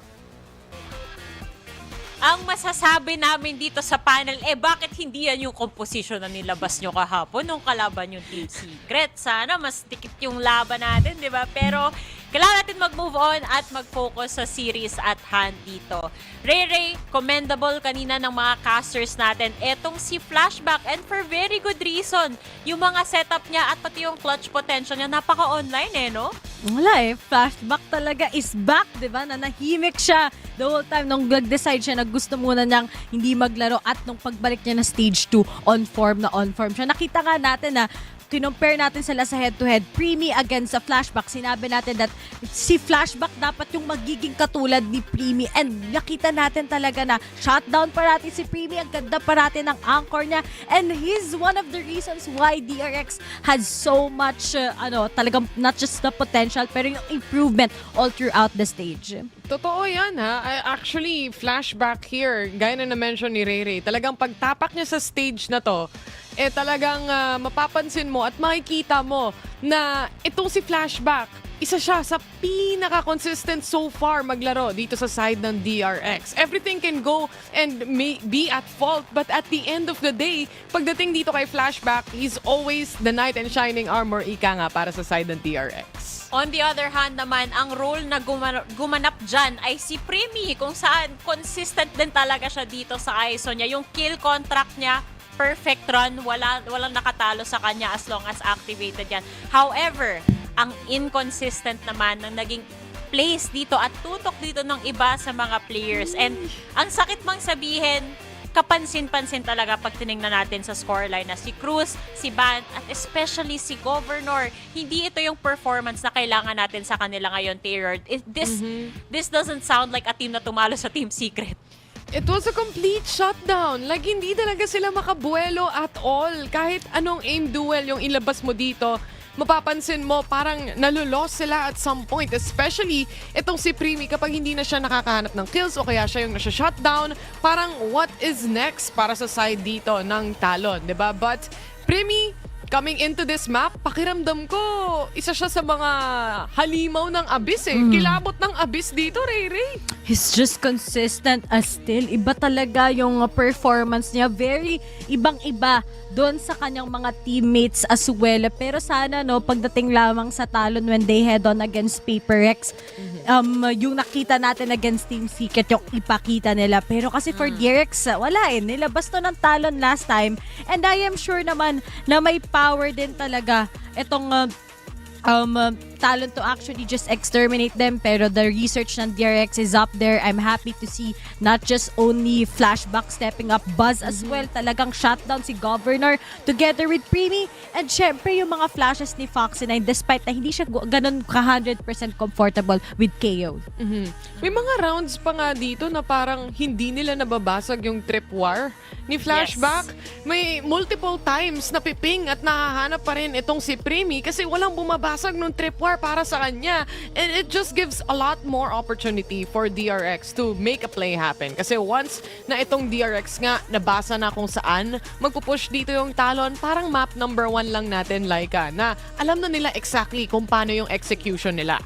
Ang masasabi namin dito sa panel, bakit hindi yan yung composition na nilabas nyo kahapon nung kalaban yung Team Secret? Sana mas dikit yung laban natin, di ba? Pero kailangan natin mag-move on at mag-focus sa series at hand dito. Ray, commendable kanina ng mga casters natin. Etong si Flashback, and for very good reason. Yung mga setup niya at pati yung clutch potential niya, napaka-online no? Wala Flashback talaga is back, di ba? Nanahimik siya the whole time nung nag-decide siya na gusto muna niyang hindi maglaro at nung pagbalik niya na stage 2, on form siya. Nakita nga natin na kinompare natin sila sa head-to-head, Primi against sa Flashback. Sinabi natin that si Flashback dapat yung magiging katulad ni Primi. And nakita natin talaga na shutdown parati si Primi. Ang ganda parati ng anchor niya. And he's one of the reasons why DRX has so much, talagang not just the potential, pero yung improvement all throughout the stage. Totoo yan ha. Actually, Flashback here, gaya na na-mention ni Ray, talagang pagtapak niya sa stage na to, talagang mapapansin mo at makikita mo na itong si Flashback, isa siya sa pinaka-consistent so far maglaro dito sa side ng DRX. Everything can go and may be at fault, but at the end of the day, pagdating dito kay Flashback, he's always the knight in shining armor, ika nga, para sa side ng DRX. On the other hand naman, ang role na gumanap dyan ay si Primi, kung saan consistent din talaga siya dito sa ISO niya. Yung kill contract niya, perfect run, walang nakatalo sa kanya as long as activated yan. However, ang inconsistent naman ng naging place dito at tutok dito ng iba sa mga players. And ang sakit mang sabihin, kapansin-pansin talaga pag tinignan natin sa scoreline na si Cruz, si Ban, at especially si Governor. Hindi ito yung performance na kailangan natin sa kanila ngayon, Terror. This doesn't sound like a team na tumalo sa Team Secret. It was a complete shutdown. Like, hindi talaga sila makabuelo at all. Kahit anong aim duel yung ilabas mo dito, mapapansin mo parang nalulos sila at some point. Especially itong si Primi, kapag hindi na siya nakakahanap ng kills o kaya siya yung nasa-shutdown, parang what is next para sa side dito ng Talon, diba? But Primi, coming into this map, pakiramdam ko, isa siya sa mga halimaw ng abyss eh. Kilabot ng abyss dito, Ray. He's just consistent as still. Iba talaga yung performance niya. Very ibang-iba doon sa kanyang mga teammates as well. Pero sana, no, pagdating lamang sa Talon when they head on against PaperX, yung nakita natin against Team Secret, yung ipakita nila. Pero kasi for DRX, wala eh. Nilabas to ng Talon last time. And I am sure naman na may power din talaga itong Talon to actually just exterminate them, pero the research ng DRX is up there. I'm happy to see not just only Flashback stepping up, Buzz as well, talagang shutdown si Governor together with Primi, and syempre yung mga flashes ni Foxy9 despite na hindi siya ganun ka 100% comfortable with KO. May mga rounds pa nga dito na parang hindi nila nababasag yung trip war ni Flashback. Yes. May multiple times na piping at nahahanap pa rin itong si Primi kasi walang bumabasag nung trip war para sa kanya. And it just gives a lot more opportunity for DRX to make a play happen. Kasi once na itong DRX nga nabasa na kung saan magpupush dito yung Talon, parang map number 1 lang natin, Laika, na alam na nila exactly kung paano yung execution nila.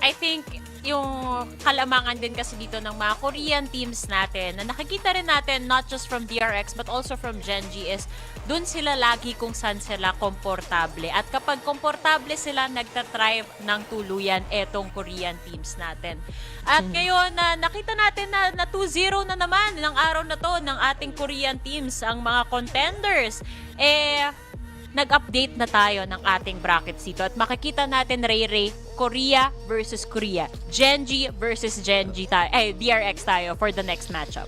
I think yung kalamangan din kasi dito ng mga Korean teams natin na nakikita rin natin not just from DRX but also from GEN.G is dun sila lagi kung saan sila komportable. At kapag komportable sila, nagtatrive ng tuluyan etong Korean teams natin. At ngayon, nakita natin na 2-0 na naman ng araw na to ng ating Korean teams, ang mga contenders. Nag-update na tayo ng ating brackets dito at makikita natin, Ray, Korea versus Korea. GEN.G versus GEN.G tayo. DRX tayo for the next matchup.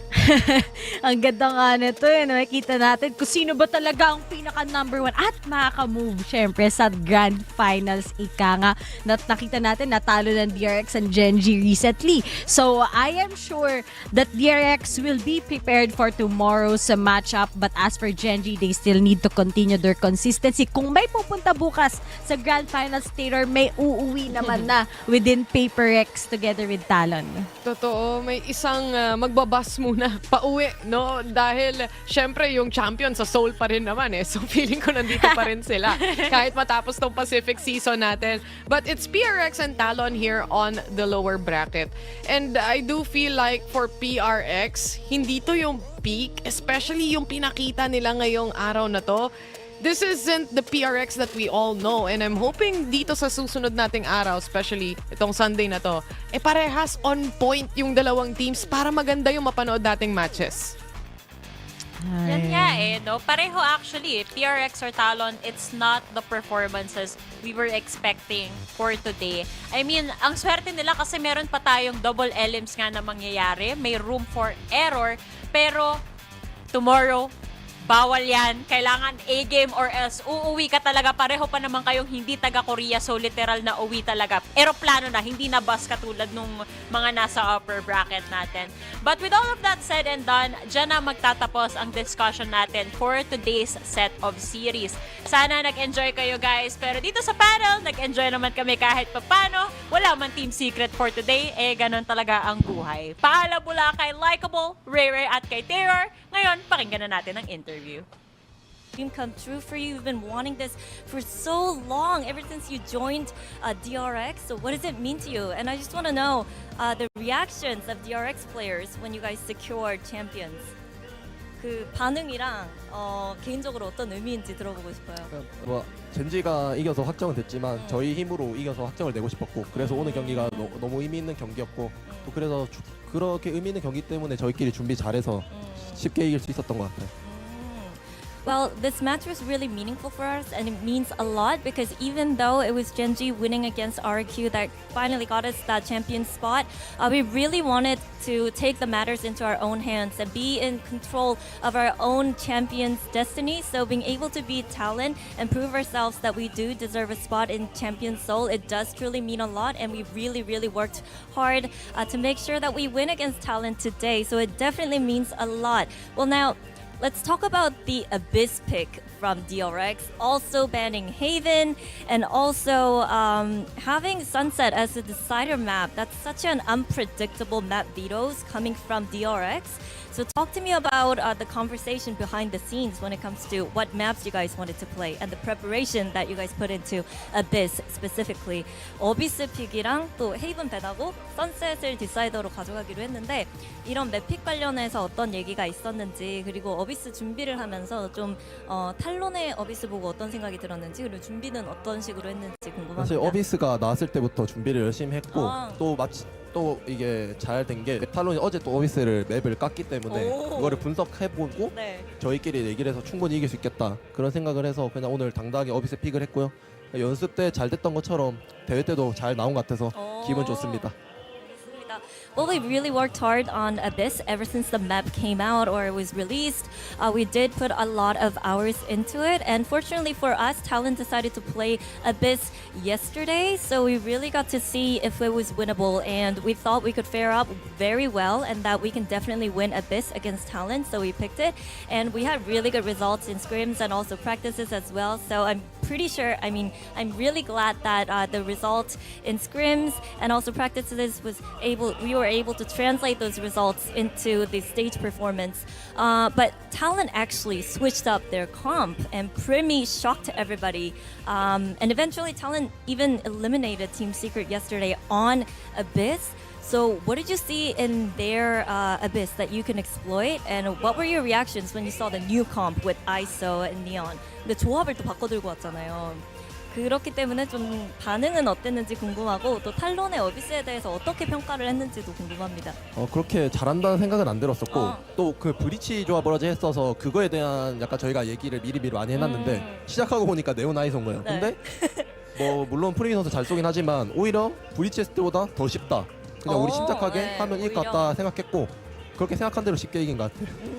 Ang ganda nga nito eh. Nakikita natin kung sino ba talaga ang pinaka number 1 at makaka-move syempre sa Grand Finals. Ika nga, nakita natin natalo ng DRX and GEN.G recently. So, I am sure that DRX will be prepared for tomorrow's matchup. But as for GEN.G, they still need to continue their consistency. Kung may pupunta bukas sa Grand Finals, Taylor, may uuwi naman na within PaperX together with Talon. Totoo, may isang magbabas muna pauwi, no? Dahil syempre yung champion sa Seoul pa rin naman eh. So feeling ko nandito pa rin sila kahit matapos tong Pacific season natin. But it's PRX and Talon here on the lower bracket. And I do feel like for PRX, hindi to yung peak, especially yung pinakita nila ngayong araw na to. This isn't the PRX that we all know, and I'm hoping dito sa susunod nating araw, especially itong Sunday na to, parehas on point yung dalawang teams para maganda yung mapanood nating matches. Yan nga no? Pareho actually. PRX or Talon, it's not the performances we were expecting for today. I mean, ang swerte nila kasi meron pa tayong double elims nga na mangyayari. May room for error, pero tomorrow, bawal yan. Kailangan A-game or else uuwi ka talaga. Pareho pa naman kayong hindi taga-Korea, so literal na uwi talaga. Aeroplano na, hindi na bus katulad nung mga nasa upper bracket natin. But with all of that said and done, dyan na magtatapos ang discussion natin for today's set of series. Sana nag-enjoy kayo guys. Pero dito sa panel, nag-enjoy naman kami kahit papano. Wala man Team Secret for today. Ganun talaga ang buhay. Paalam mula kay Likeable, Ray at kay Terror. Ngayon, pakinggan na natin ang interview. dream come true for you. You've been wanting this for so long, ever since you joined DRX. So what does it mean to you? And I just want to know the reactions of DRX players when you guys secured champions. 그 반응이랑 개인적으로 어떤 의미인지 들어보고 싶어요. 뭐 젠지가 이겨서 확정은 됐지만 저희 힘으로 이겨서 확정을 내고 싶었고 그래서 오늘 경기가 너무 의미 있는 경기였고 또 그래서 그렇게 의미 있는 경기 때문에 저희끼리 준비 잘해서 쉽게 이길 수 있었던 것 같아요. Well, this match was really meaningful for us, and it means a lot because even though it was Gen.G winning against RQ that finally got us that champion spot, we really wanted to take the matters into our own hands and be in control of our own champion's destiny. So being able to beat Talon and prove ourselves that we do deserve a spot in Champion Seoul, it does truly mean a lot, and we really worked hard to make sure that we win against Talon today. So it definitely means a lot. Well, now, let's talk about the Abyss pick from DRX, also banning Haven, and also having Sunset as the decider map. That's such an unpredictable map vetoes coming from DRX. So talk to me about the conversation behind the scenes when it comes to what maps you guys wanted to play and the preparation that you guys put into Abyss specifically. 어비스 픽이랑 또 헤이븐 밴하고 선셋을 디사이더로 가져가기로 했는데 이런 맵픽 관련해서 어떤 얘기가 있었는지 그리고 어비스 준비를 하면서 좀 탈론의 어비스 보고 어떤 생각이 들었는지 그리고 준비는 어떤 식으로 했는지 궁금합니다. 사실 어비스가 나왔을 때부터 준비를 열심히 했고 또 이게 잘 된 게 탈론이 어제 또 어비스를 맵을 깠기 때문에 그거를 분석해보고 저희끼리 얘기를 해서 충분히 이길 수 있겠다 그런 생각을 해서 그냥 오늘 당당하게 어비스 픽을 했고요. 연습 때 잘 됐던 것처럼 대회 때도 잘 나온 것 같아서 기분 좋습니다. Well, we really worked hard on Abyss ever since the map came out or it was released. We did put a lot of hours into it, and fortunately for us, Talon decided to play Abyss yesterday, so we really got to see if it was winnable, and we thought we could fare up very well and that we can definitely win Abyss against Talon, so we picked it, and we had really good results in scrims and also practices as well, so I'm pretty sure, I'm really glad that the result in scrims and also practices we were able to translate those results into the stage performance. But Talon actually switched up their comp, and Primi shocked everybody. And eventually Talon even eliminated Team Secret yesterday on Abyss. So what did you see in their Abyss that you can exploit? And what were your reactions when you saw the new comp with ISO and Neon? 근데 조합을 또 바꿔들고 왔잖아요. 그렇기 때문에 좀 반응은 어땠는지 궁금하고 또 탈론의 어비스에 대해서 어떻게 평가를 했는지도 궁금합니다. 그렇게 잘한다는 생각은 안 들었었고 또 그 브리치 조합을 어제 했어서 그거에 대한 약간 저희가 얘기를 미리 많이 해놨는데 시작하고 보니까 네온 아이소인 거예요. 근데 뭐 물론 프리미 선수 잘 쏘긴 하지만 오히려 브리치 했을 때보다 더 쉽다. 그냥 우리 침착하게 하면 이길 것 같다 생각했고 그렇게 생각한 대로 쉽게 이긴 것 같아요.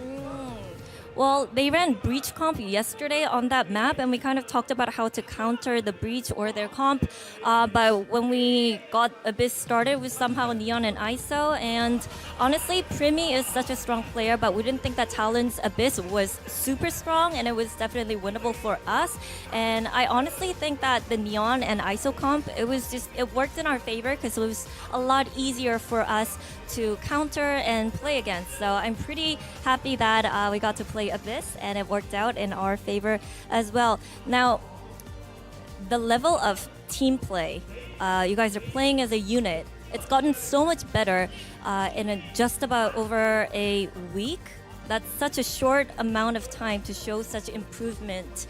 Well, they ran breach comp yesterday on that map, and we kind of talked about how to counter the breach or their comp. But when we got Abyss started with somehow Neon and ISO, and honestly, Primi is such a strong player, but we didn't think that Talon's Abyss was super strong, and it was definitely winnable for us. And I honestly think that the Neon and ISO comp, it worked in our favor because it was a lot easier for us to counter and play against. So I'm pretty happy that we got to play Abyss and it worked out in our favor as well. Now, the level of team play, you guys are playing as a unit. It's gotten so much better in just about over a week. That's such a short amount of time to show such improvement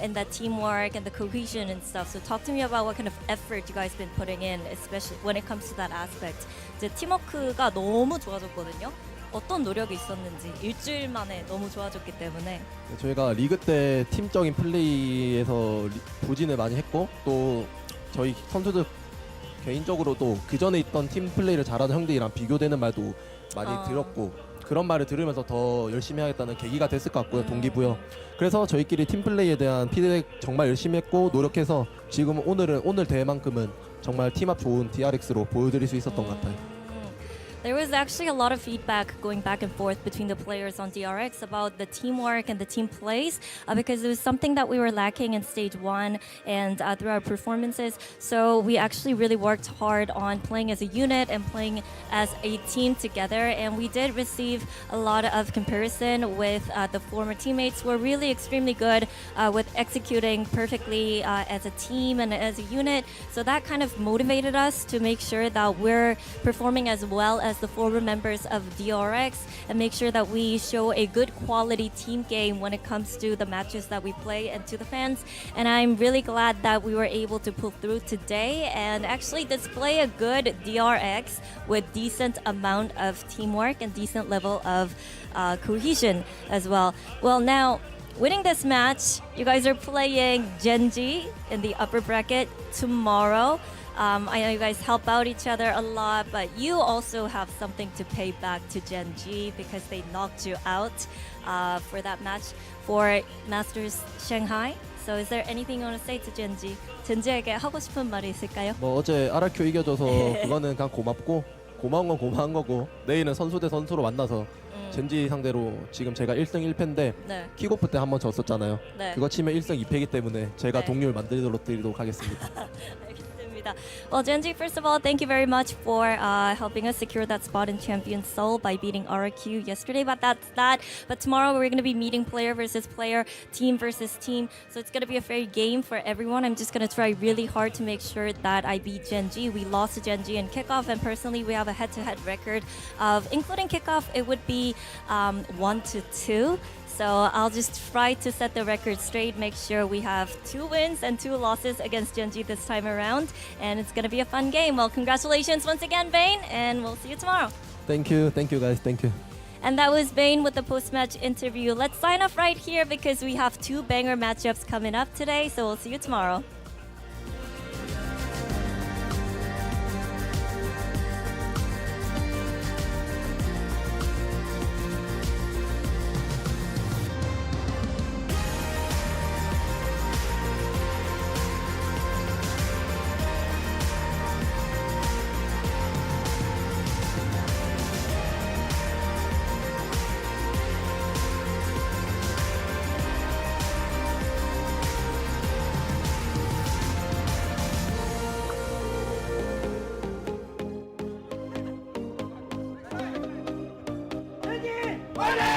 in that teamwork and the cohesion and stuff. So talk to me about what kind of effort you guys been putting in, especially when it comes to that aspect. 이제 팀워크가 너무 좋아졌거든요. 어떤 노력이 있었는지 일주일 만에 너무 좋아졌기 때문에 저희가 리그 때 팀적인 플레이에서 부진을 많이 했고 또 저희 선수들 개인적으로도 그 전에 있던 팀 플레이를 잘하는 형들이랑 비교되는 말도 많이 들었고 그런 말을 들으면서 더 열심히 하겠다는 계기가 됐을 것 같고요. 동기부여. 그래서 저희끼리 팀 플레이에 대한 피드백 정말 열심히 했고 노력해서 지금 오늘 대회만큼은 정말 팀합 좋은 DRX로 보여드릴 수 있었던 것 같아요. there was actually a lot of feedback going back and forth between the players on DRX about the teamwork and the team plays because it was something that we were lacking in stage 1 and through our performances. So we actually really worked hard on playing as a unit and playing as a team together, and we did receive a lot of comparison with the former teammates who were really extremely good with executing perfectly as a team and as a unit. So that kind of motivated us to make sure that we're performing as well as the former members of DRX and make sure that we show a good quality team game when it comes to the matches that we play and to the fans. And I'm really glad that we were able to pull through today and actually display a good DRX with decent amount of teamwork and decent level of cohesion as well. Well, now, winning this match, you guys are playing Gen.G in the upper bracket tomorrow. I know you guys help out each other a lot, but you also have something to pay back to Gen.G because they knocked you out for that match for Masters Shanghai. So is there anything you want to say to Gen.G? Gen.G에게 하고 싶은 말이 있을까요? 뭐 어제 RRQ 이겨줘서 그거는 그냥 고맙고 고마운 건 고마운 거고 내일은 선수 대 선수로 만나서 젠지 상대로 지금 제가 1승 1패인데 네. 킥오프 때 한 번 졌었잖아요. 네. 그거 치면 1승 2패이기 때문에 제가 네. 동률 만들도록 드리도록 하겠습니다. Well, Gen.G, first of all, thank you very much for helping us secure that spot in Champions Seoul by beating RRQ yesterday. But that's that. But tomorrow we're going to be meeting player versus player, team versus team. So it's going to be a fair game for everyone. I'm just going to try really hard to make sure that I beat Gen.G. We lost to Gen.G in kickoff, and personally, we have a head-to-head record of, including kickoff, it would be 1-2. So I'll just try to set the record straight, make sure we have 2 wins and 2 losses against Gen.G this time around. And it's going to be a fun game. Well, congratulations once again, Vane, and we'll see you tomorrow. Thank you guys, thank you. And that was Vane with the post-match interview. Let's sign off right here because we have 2 banger matchups coming up today. So we'll see you tomorrow. Fight